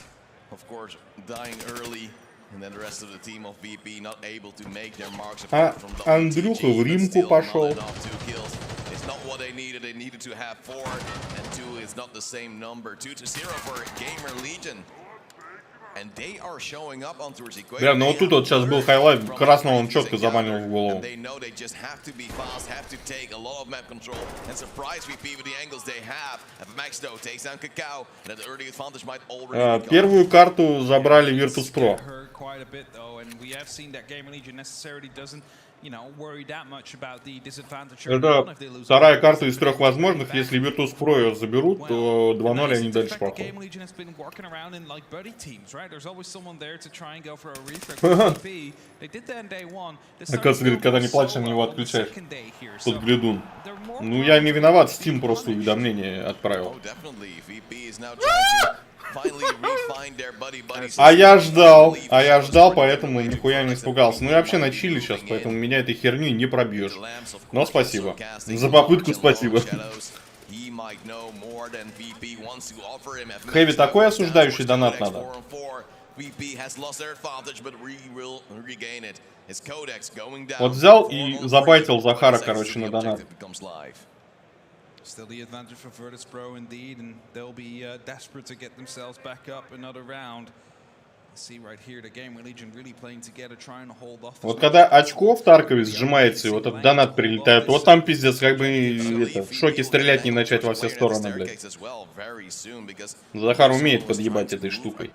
of course, dying early. And then the rest of the team of VP not able to make their marks apart from the Андрюха в римку пошел. It's not what they needed. They needed to have 4, and 2 is not the same number. 2-0 for Gamer Legion. And they are showing up on towards equation. Бля, ну вот тут вот сейчас был хайлайт, красного он четко забанил в голову. They know they just have to be fast, have to take a lot of map control, and surprise VP with the angles they have. Max though takes down Kakao, and the early advantage might already be Первую карту забрали Virtus.pro. Quite a bit though, and we have seen that Gamer Legion necessarily doesn't, you know, worry that much about the disadvantage. Это вторая карта из 3 возможных. Если Virtus.pro ее заберут, то 2-0 они дальше проходят. Оказывается, говорит, когда не плачешь, на него отключаешь. Тот грядун. Ну, я не виноват, Steam просто уведомление отправил. А я ждал, поэтому нихуя не испугался. Ну, я вообще на чили сейчас, поэтому меня этой херней не пробьешь. Но спасибо. За попытку спасибо. Хэви, такой осуждающий донат надо. Вот взял и забайтил Захара, короче, на донат. Still the advantage for Virtus.pro indeed, and they'll be desperate to get themselves back up another round. See right here the Gamer Legion really playing together, trying to hold off. Вот когда очко в Таркове сжимается, и вот этот донат прилетает, вот там пиздец, как бы это, в шоке стрелять не начать во все стороны, блядь. Захар умеет подъебать этой штукой.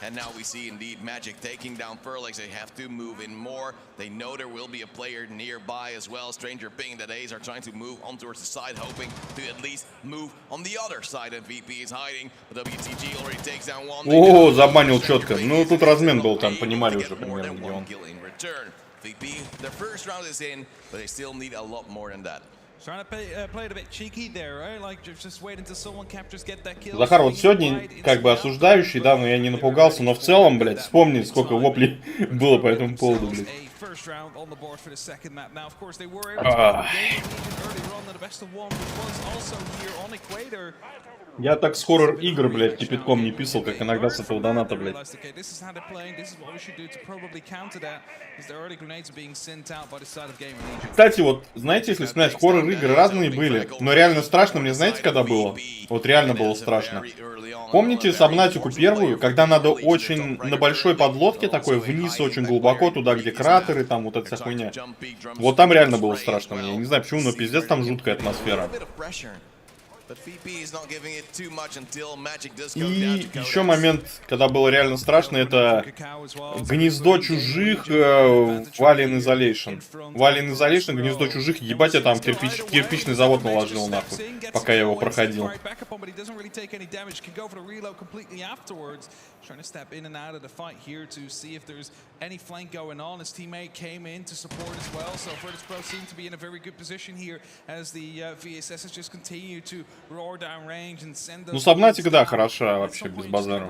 And now we see indeed Magic taking down Furlex. They have to move in more. They know there will be a player nearby as well. Stranger ping that A's are trying to move on towards the side, hoping to at least move on the other side. And VP is hiding. But WTG already takes down one. О, забанил четко. Ну, тут размен был, там понимали уже примерно, где он. VP, their first round is in, but they still need a lot more than that. Захар, вот сегодня как бы осуждающий, да, но я не напугался, но в целом, блядь, вспомни, сколько воплей было по этому поводу, блядь. Я так с хоррор-игр, блядь, кипятком не писал, как иногда с этого доната, блядь. Кстати, вот, знаете, если вспоминать, хоррор-игры разные были, но реально страшно, мне знаете, когда было? Вот реально было страшно. Помните Сабнатику первую, когда надо очень на большой подлодке такой, вниз очень глубоко, туда, где кратеры, там вот эта вся хуйня. Вот там реально было страшно мне, я не знаю почему, но пиздец, там жуткая атмосфера. И еще момент, когда было реально страшно, это гнездо чужих, Вален Isolation. Вален Isolation, гнездо чужих, ебать, я там кирпичный завод наложил нахуй, пока я его проходил. Trying to step in and out of the fight here to see if there's any flank going on. His teammate came in to support as well, so Virtus.pro seem to be in a very good position here as the VSSs just continue to roar down range and send those. Ну, Сабнатика, да, хороша вообще, без базара.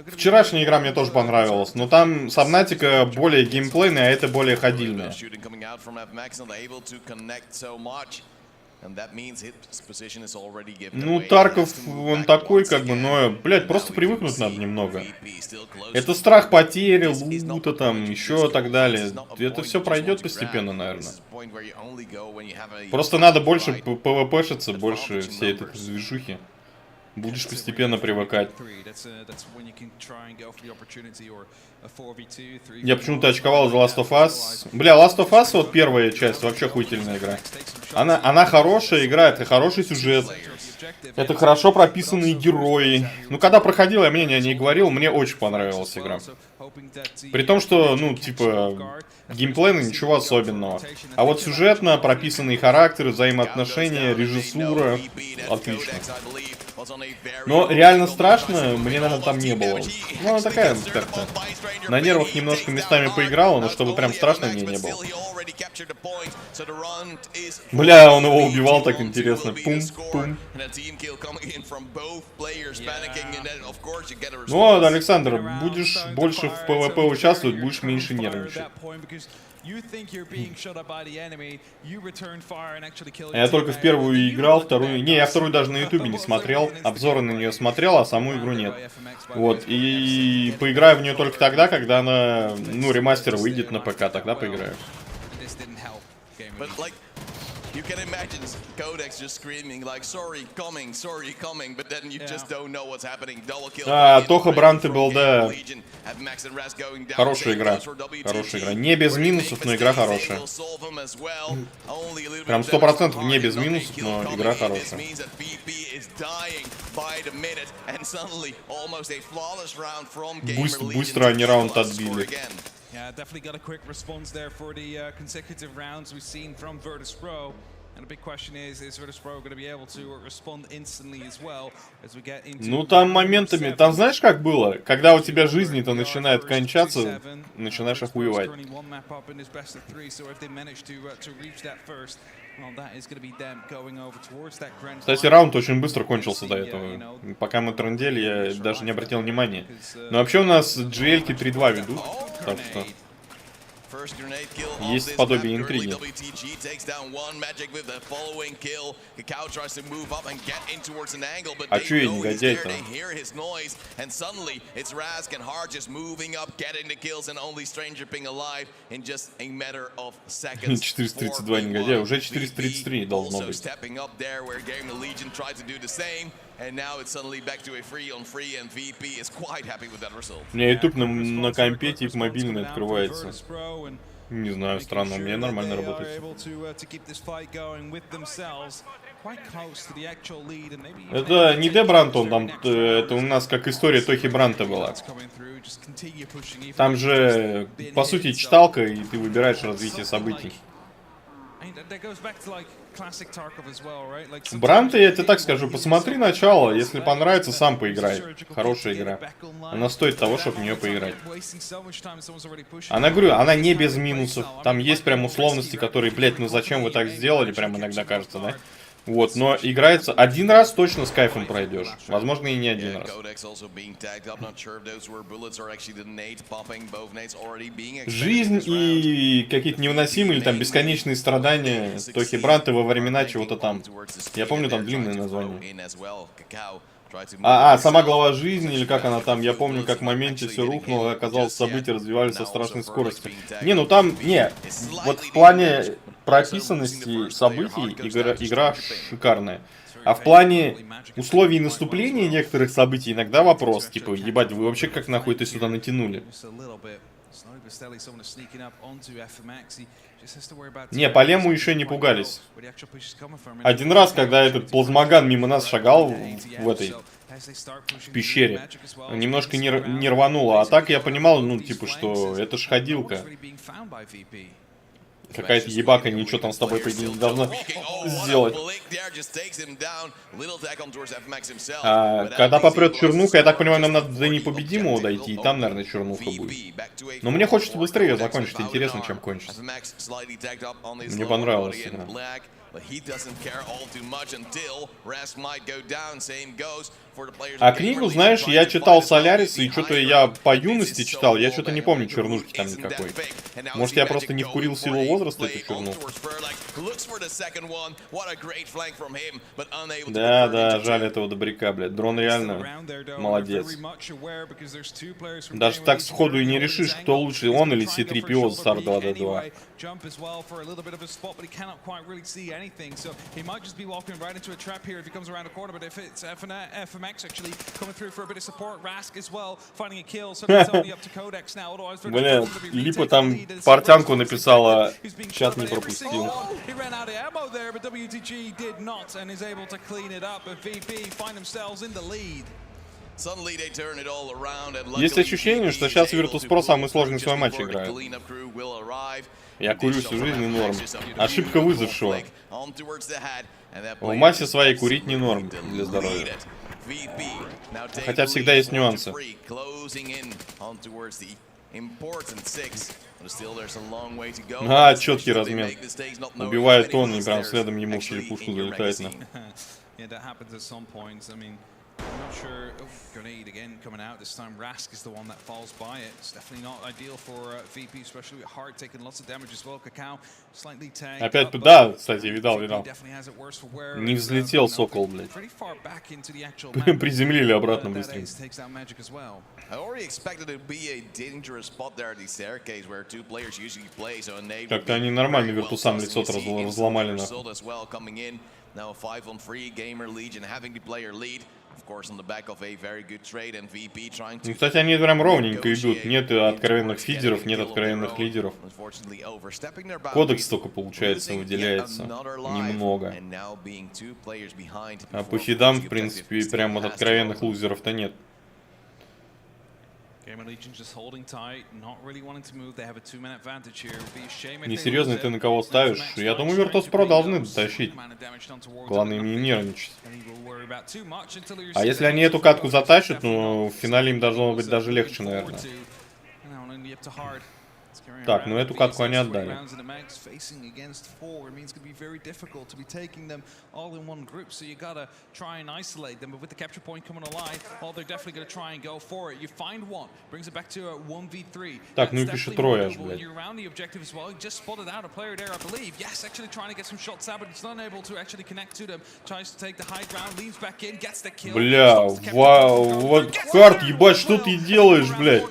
Вчерашняя игра мне тоже понравилась, но там Сабнатика более геймплейная, а это более ходильная. Ну, Тарков, он такой, как бы, но, блядь, просто привыкнуть надо немного. Это страх потери, лута там, еще так далее. Это все пройдет постепенно, наверное. Просто надо больше пвпшиться, больше всей этой движухи. Будешь постепенно привыкать. Я почему-то очковал за Last of Us. Бля, Last of Us, вот первая часть, вообще охуительная игра. Она хорошая игра, это хороший сюжет. Это хорошо прописанные герои. Ну, когда проходил, я мнение о ней говорил, мне очень понравилась игра. При том, что, ну, типа, геймплейно ничего особенного. А вот сюжетно прописанные характеры, взаимоотношения, режиссура, отлично. Но реально страшно, мне, наверное, там не было. Ну, она такая, как-то. На нервах немножко местами поиграла, но чтобы прям страшно мне не было. Бля, он его убивал так интересно. Пум-пум. Ну, Александр, будешь больше в ПВП участвовать, будешь меньше нервничать. Я только в первую играл, вторую... Не, я вторую даже на ютубе не смотрел. Обзоры на нее смотрел, а саму игру нет. Вот, и поиграю в нее только тогда, когда она, ну, ремастер выйдет на ПК, тогда поиграю. You can imagine Codex just screaming like sorry coming, but then you just don't know what's happening. Double kill. Тоха Бранты был, да. Хорошая игра. Хорошая игра. Не без минусов, но игра хорошая. Прям 100% не без минусов, но игра хорошая. Быстро они раунд отбили. Yeah, definitely got a quick response there for the consecutive rounds we've seen from Virtus Pro. And the big question is Virtus Pro going to be able to respond instantly as well as we get into... Ну там моментами, там знаешь как было? Когда у тебя жизни-то начинает кончаться, начинаешь охуевать. Кстати, раунд очень быстро кончился до этого. Пока мы трындели, я даже не обратил внимания. Но вообще у нас GL-ки 3-2 ведут, так что... Есть подобие интриги. А чё я негодяй-то? 432 негодяя, уже 433 должно быть. У меня YouTube на компе типа мобильный открывается. Не знаю, странно, у меня нормально работает. Это не Де Брантон, там, это у нас как история Тохи Бранта была. Там же, по сути, читалка, и ты выбираешь развитие событий. Бранты, я тебе так скажу, посмотри начало, если понравится, сам поиграй. Хорошая игра. Она стоит того, чтобы в нее поиграть. Она, говорю, она не без минусов. Там есть прям условности, которые, блять, ну зачем вы так сделали, прям иногда кажется, да? Вот, но играется один раз, точно с кайфом пройдешь. Возможно, и не один раз. Жизнь и какие-то невыносимые или там бесконечные страдания Тохи Бранты во времена чего-то там. Я помню там длинное название. Сама глава жизни, или как она там, я помню, как в моменте все рухнуло, и оказалось, события развивались со страшной скоростью. Не, ну там, не, вот в плане прописанности событий игра шикарная. А в плане условий наступления некоторых событий иногда вопрос, типа, ебать, вы вообще как нахуй это сюда натянули? Не, по лему еще не пугались. Один раз, когда этот плазмоган мимо нас шагал в пещере, немножко не рвануло. А так я понимал, ну, типа, что это ж ходилка. Какая-то ебака ничего там с тобой, по идее, не должна сделать. Когда попрет чернуха, я так понимаю, нам надо до непобедимого дойти, и там, наверное, чернуха будет. Но мне хочется быстрее ее закончить, интересно, чем кончится. Мне понравилась игра. А книгу, знаешь, я читал Соляриса, и что-то я по юности читал, я что-то не помню чернушки там никакой. Может, я просто не вкурил силу возраста эту чернуху? Да, жаль этого добряка, блядь. Дрон реально молодец. Даже так сходу и не решишь, кто лучше, он или C3PO за Star 2D2. Бля, Липа там портянку написала, чат не пропустил. Есть ощущение, что сейчас Virtus.pro самый сложный свой матч играет. Я курю всю жизнь и норм. Ошибка выжившего. В массе своей курить не норм для здоровья. Хотя всегда есть нюансы. А, четкий размен. Убивает он, и прям следом ему в черепушку залетает. I'm not sure. Oh, grenade again coming out. This time Rask is the one that falls by it. It's definitely not ideal for VP, especially with Hard taking lots of damage as well. Kakao slightly tagged. Опять, да, кстати, видал. Не взлетел сокол, блядь. Приземлили обратно быстрее. Как-то они нормально виртусам лицо разломали нахуй. Now a 5-on-3 Gamer Legion having the player lead. Of course, on the back of a very good trade and VP trying to. Ну, кстати, они прям ровненько идут. Нет откровенных фидеров, нет откровенных лидеров. Кодекс только, получается, выделяется немного. А по фидам, в принципе, прям от откровенных лузеров-то нет. Несерьезно, ты на кого ставишь? Я думаю, Virtus.pro должны дотащить. Главное им не нервничать. А если они эту катку затащат, ну, в финале им должно быть даже легче, наверное. Так, ну эту катку они отдали. Так, ну и пишет трое аж, блядь. Бля, вау, вот Хард, ебать, что ты делаешь, блядь?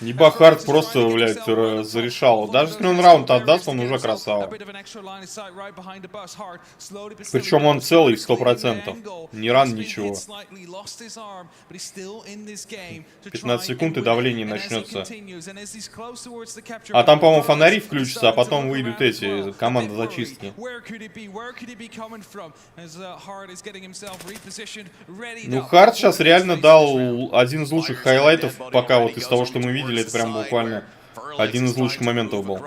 Еба Хард просто, блядь, зарешал. Даже если он раунд отдаст, он уже красава. Причем он целый, 100%. Не ран, ничего. 15 секунд и давление начнется. А там, по-моему, фонари включатся, а потом выйдут эти, команда зачистки. Ну, Хард сейчас реально дал один из лучших хайлайтов, пока вот из того, что мы видели, это прям буквально один из лучших моментов был.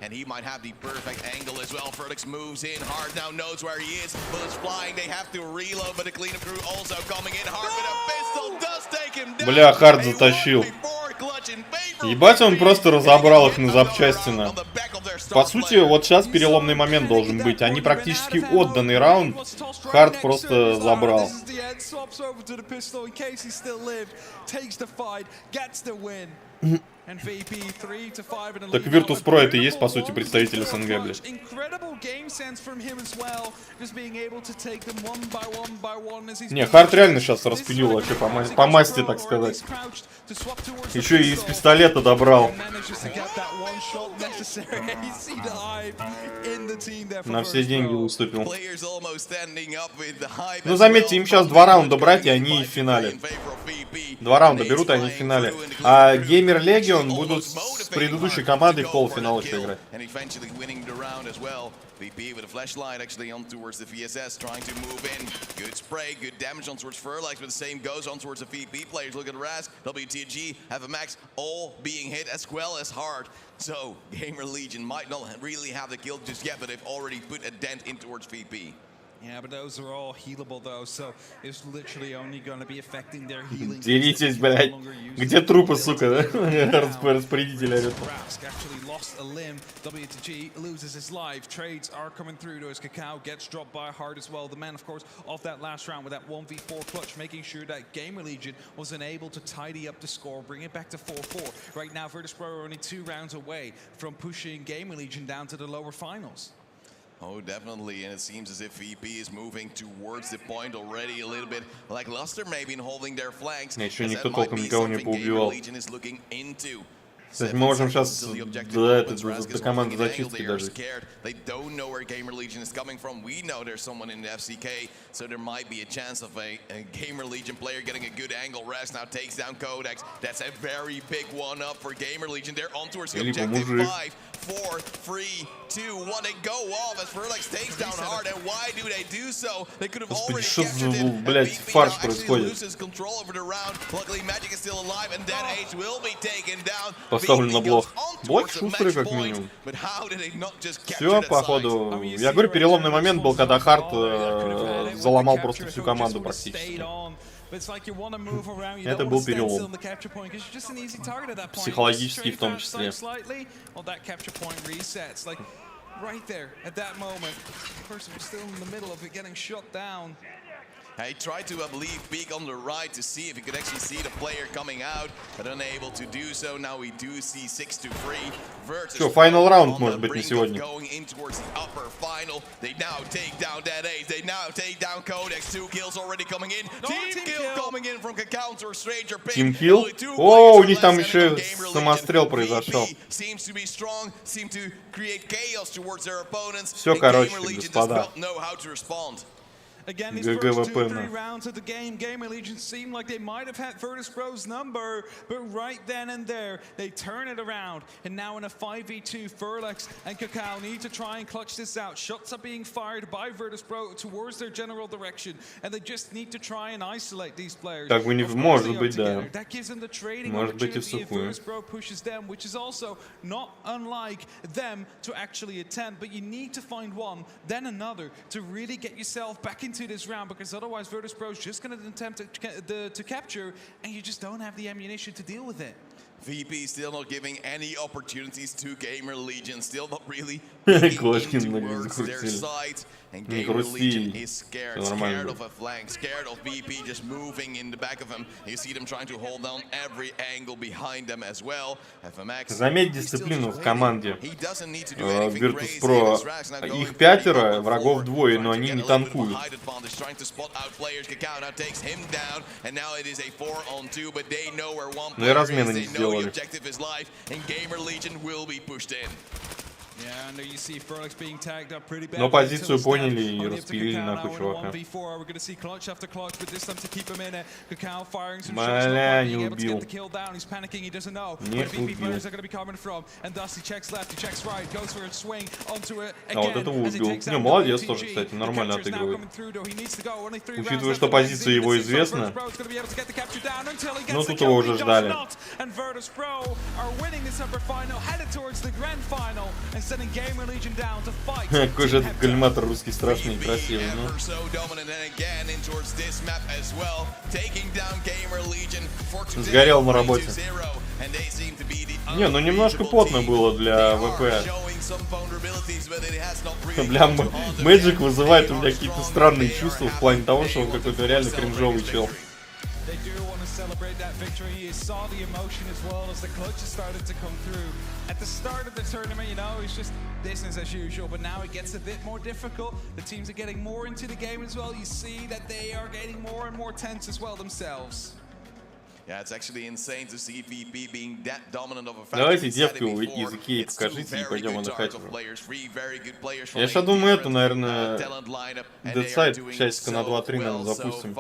And he might have the perfect angle as well. Ferlix moves in. Hard now knows where he is. Bullets flying. They have to reload, but the cleanup crew also coming in. Hard with a pistol does take him down. Бля, Хард затащил. Ебать, он просто разобрал их на запчасти. По сути, вот сейчас переломный момент должен быть. Они практически отданный раунд. Хард просто забрал. Так Virtus.pro это и есть, по сути, представитель СНГ, блядь. Не, Хард реально сейчас распилил вообще по масти, так сказать. Еще и из пистолета добрал. На все деньги выступил. Ну, заметьте, им сейчас 2 раунда брать, и они в финале. 2 раунда берут, и они в финале. А Геймер Легион будут с предыдущей командой в полуфинал еще играть. VP with a flashlight actually on towards the VSS, trying to move in. Good spray, good damage on towards Ferlax, but the same goes on towards the VP players. Look at Rask, WTG, have a max, all being hit as well as Hard. So, Gamer Legion might not really have the kill just yet, but they've already put a dent in towards VP. Yeah, but those are all healable though, so it's literally only going to be affecting their healing. Деритесь, блядь. Где трупы, сука, да? Распорядитель орёт. Rask actually lost a limb. WTG loses his life. Trades are coming through to as Kakao gets dropped by Hard as well. The man, of course, of that last round with that 1v4 clutch, making sure that Gamer Legion was unable to tidy up the score, bring it back to 4-4. Right now, Virtus.pro are only 2 rounds away from pushing Gamer Legion down to the lower finals. Oh, definitely, and it seems as if VP is moving towards the point already a little bit like Luster maybe in holding their flanks. Еще никто толком никого не поубивал. Кстати, мы можем сейчас до команды зачистки даже. They don't know where Gamer Legion is coming from. We know there's someone in the FCK, so there might be a chance of a Gamer Legion player getting a good angle. Rest now takes down Codex. That's a very big one up for Gamer Legion. They're on towards the objective. 5, 4, 3, 2, 1. They go off as Ferlax takes down Hard. And why do they do so? They could have already captured it. Блять, фарш происходит. Luckily, Magic is still alive, and that H will be taken down. поставлен на блок. Блок шустрый как минимум. Все, походу. Я говорю, переломный момент был, когда Харт заломал просто всю команду практически. Это был перелом. Психологический в том числе. Right there, at that moment, the person was still in the middle of it getting shot down. He tried to, I believe, peek on the right to see if he could actually see the player coming out, but unable to do so. Now we do see 6-3. Что, финал раунд может быть на сегодня? Going in towards the upper final. They now take down that ace. They now take down Codex. 2 kills already coming in. Team kill coming in from Counter Stranger Pink. Team kill? О, у них там еще самострел произошел. Seems to be strong. Seem to create chaos towards their opponents. Все, короче, господа. Again, these first 2-3 rounds of the game, Gamer Legion seemed like they might have had Virtus.pro's number, but right then and there, they turn it around. And now in a 5v2, Furlex and Kakao need to try and clutch this out. Shots are being fired by Virtus.pro towards their general direction, and they just need to try and isolate these players. Так бы не может быть, да. That gives them the trading Может быть и в opportunity if сухую. Virtus.pro pushes them, which is also not unlike them to actually attempt, but you need to find one, then another, to really get yourself back into this round, because otherwise Virtus.pro is just going to attempt to capture, and you just don't have the ammunition to deal with it. VP still not giving any opportunities to Gamer Legion, still not really Кошкин towards their side. And Gamer Legion is scared of a flank, scared of VP just moving in the back of him. You see them trying to hold down every angle behind them as well. FMX, заметь дисциплину в команде Virtus.pro. Их 5, врагов 2, но они не танкуют. Ну и размены не сделали. Но позицию поняли и распилили нахуй чувака. Бля, не убил. Не убил. А вот этого убил. Не, молодец тоже, кстати, нормально отыгрывает. Учитывая, что позиция его известна. Но тут его уже ждали. Какой же этот коллиматор русский страшный и красивый, ну. Сгорел на работе. Не, ну немножко потно было для ВП. Бля, Magic вызывает у меня какие-то странные чувства в плане того, что он какой-то реально кринжовый чел. They do want to celebrate that victory. You saw the emotion as well as the clutches started to come through. At the start of the tournament, you know, it's just business as usual, but now it gets a bit more difficult. The teams are getting more into the game as well. You see that they are getting more and more tense as well themselves. Yeah, it's actually insane to see VP being that dominant of a fact. Давайте девку из Икеи покажите и пойдем отдыхать. Я сейчас думаю, это, наверное, дедсайд часика на 2-3, наверное, запустим.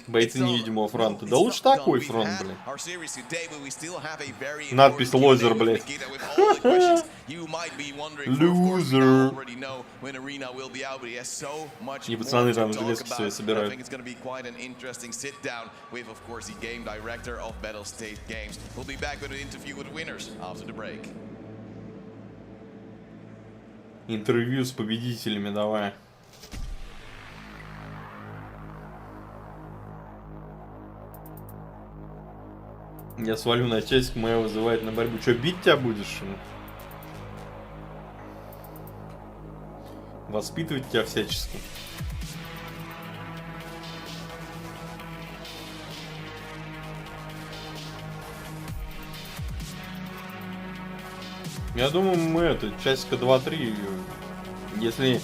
Бойцы невидимого фронта. Да лучше такой фронт, блин. Надпись лозер, блядь. Лузер. И пацаны там железки свои собирают. Director of Battle State Games. We'll be back with an interview with winners after the break. Интервью с победителями, давай. Я свалю на часик, моя вызывает на борьбу. Че, бить тебя будешь? Воспитывать тебя всячески. Я думаю, мы это, часика 2-3, если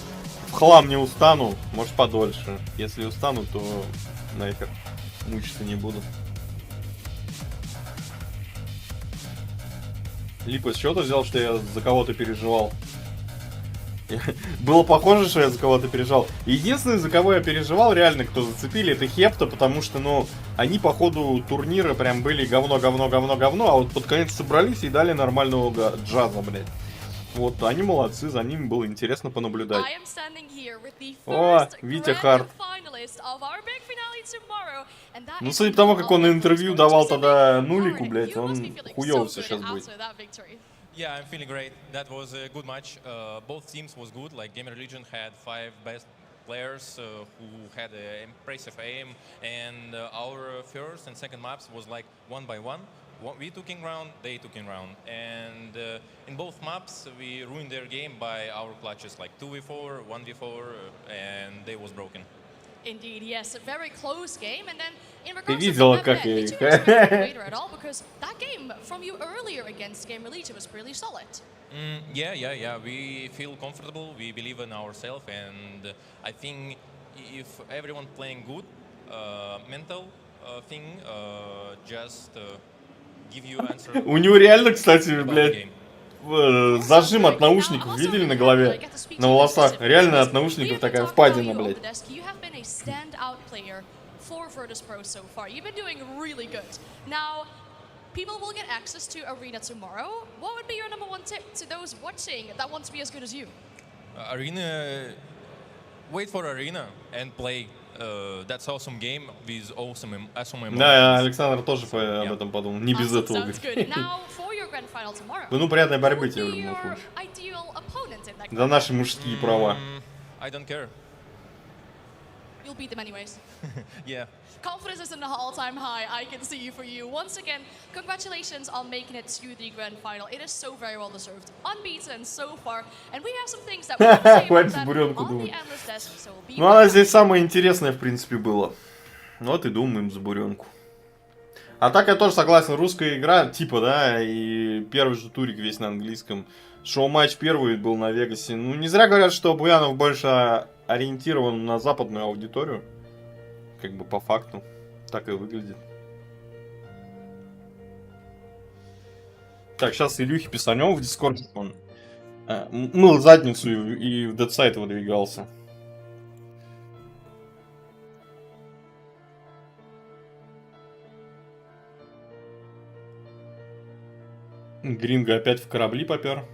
в хлам не устану, может подольше. Если устану, то нахер, мучиться не буду. Липа, с чего ты взял, что я за кого-то переживал? Было похоже, что я за кого-то переживал. Единственное, за кого я переживал, реально, кто зацепили, это Хепта, потому что, ну, они по ходу турнира прям были говно, а вот под конец собрались и дали нормального джаза, блядь. Вот, они молодцы, за ними было интересно понаблюдать. О, Витя Харт. Ну, судя по тому, как он интервью давал тогда нулику, блядь, он хуёво все сейчас будет. Yeah, I'm feeling great. That was a good match. Both teams was good. Like Gamer Legion had 5 best players who had impressive aim, and our first and second maps was like 1 by 1. We took in round, they took in round, and in both maps we ruined their game by our clutches, like 2v4, 1v4, and they was broken. Indeed, yes, a very close game, and then in Ты regards to видела, that как event, я did их... you respect the creator at all? Because that game from you earlier against Gamer Legion was pretty solid. Yeah. We feel comfortable. We believe in ourselves, and I think if everyone playing good, mental thing, just give you answer. У него реально, кстати, блядь, зажим от наушников, видели на голове, на волосах? Реально от наушников такая впадина, блядь. People will get access to Arena tomorrow. What would be your #1 tip to those watching that want to be as good as you? Arena, wait for Arena and play. That's awesome game with awesome emotions. Да, Александр тоже об этом подумал, не без этого. Ну, приятной борьбы тебе в любом случае. За наши мужские права. I don't care. You'll beat them anyways. Yeah. Confidence is in an all-time high. I can see you for you. Once again, congratulations on making it to the grand final. It is so very well deserved. Unbeaten so far. And we have some things that we can say about that on the endless desk. So we'll be ну, она здесь самое интересное, в принципе, было. Вот и думаем за буренку. А так я тоже согласен, русская игра, типа, да, и первый же турик весь на английском. Шоу-матч первый был на Вегасе. Ну, не зря говорят, что Буянов больше ориентирован на западную аудиторию. Как бы по факту. Так и выглядит. Так, сейчас Илюхе писанем в Дискорде. Он мыл задницу и в дедсайт выдвигался. Гринго опять в корабли попер.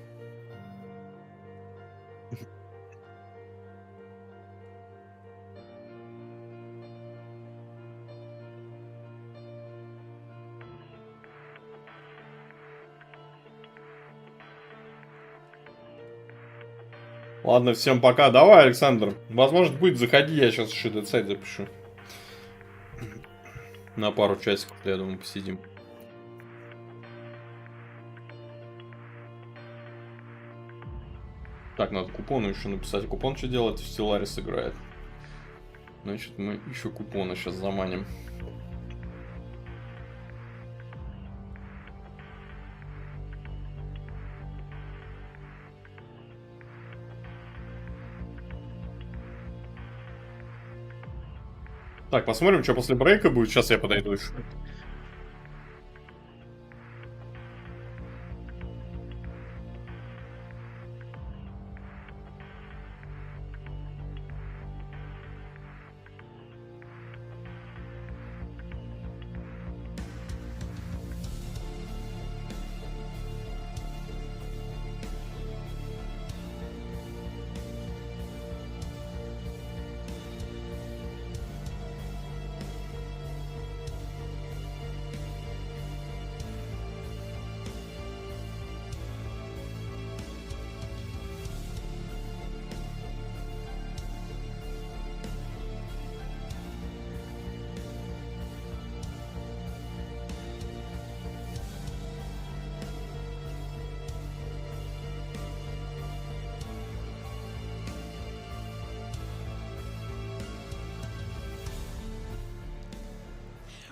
Ладно, всем пока. Давай, Александр. Возможно, будет, заходи, я сейчас еще этот сайт запишу. На пару часиков, я думаю, посидим. Так, надо купоны еще написать. Купон что делает? В Stellaris играет. Значит, мы еще купоны сейчас заманим. Так, посмотрим, что после брейка будет. Сейчас я подойду еще.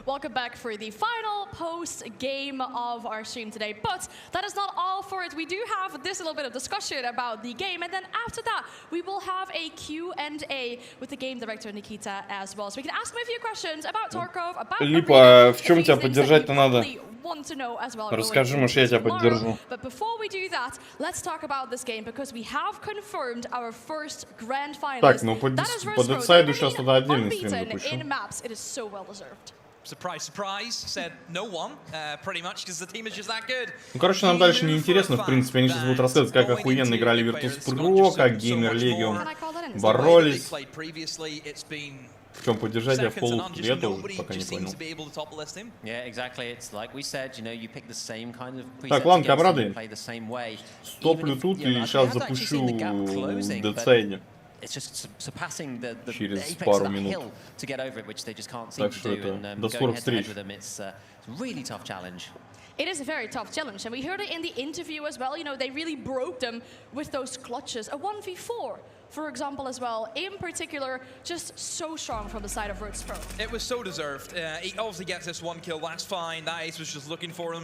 Welcome back for the final post-game of our stream today. But that is not all for it. We do have this little bit of discussion about the game. And then after that, we will have a Q&A with the game director, Nikita, as well. So we can ask him a few questions about Tarkov, about Липа, в чем тебя поддержать-то надо? Расскажи, может, я тебя поддержу. But before we do that, let's talk about this game because we have confirmed our first grand finalist. Так, ну по дедсайду сейчас тогда отдельный стрим запущу. In maps, it is so well deserved. Surprise, surprise, said no one, pretty much, because the team is just that good. Ну, короче, нам дальше не интересно, в принципе, они сейчас будут рассказывать, как охуенно играли Virtus.pro, как Gamer Legion боролись. В чем поддержать я в полу, я тоже пока не понял. Yeah, exactly. It's like we said, you know, you pick the same kind of presets. Так, ладно, камрады. Play the same way. Стоплю тут и сейчас запущу децейни. It's just surpassing the через apex пару of that минут. hill to get over it, which they just can't seem Так to что do. это And до going скорых head to head встреч. with them, it's a really tough challenge. It is a very tough challenge, and we heard it in the interview as well. You know, they really broke them with those clutches. A 1v4, for example, as well. In particular, just so strong from the side of Roots Pro. It was so deserved. He obviously gets this one kill, that's fine. That ace was just looking for him.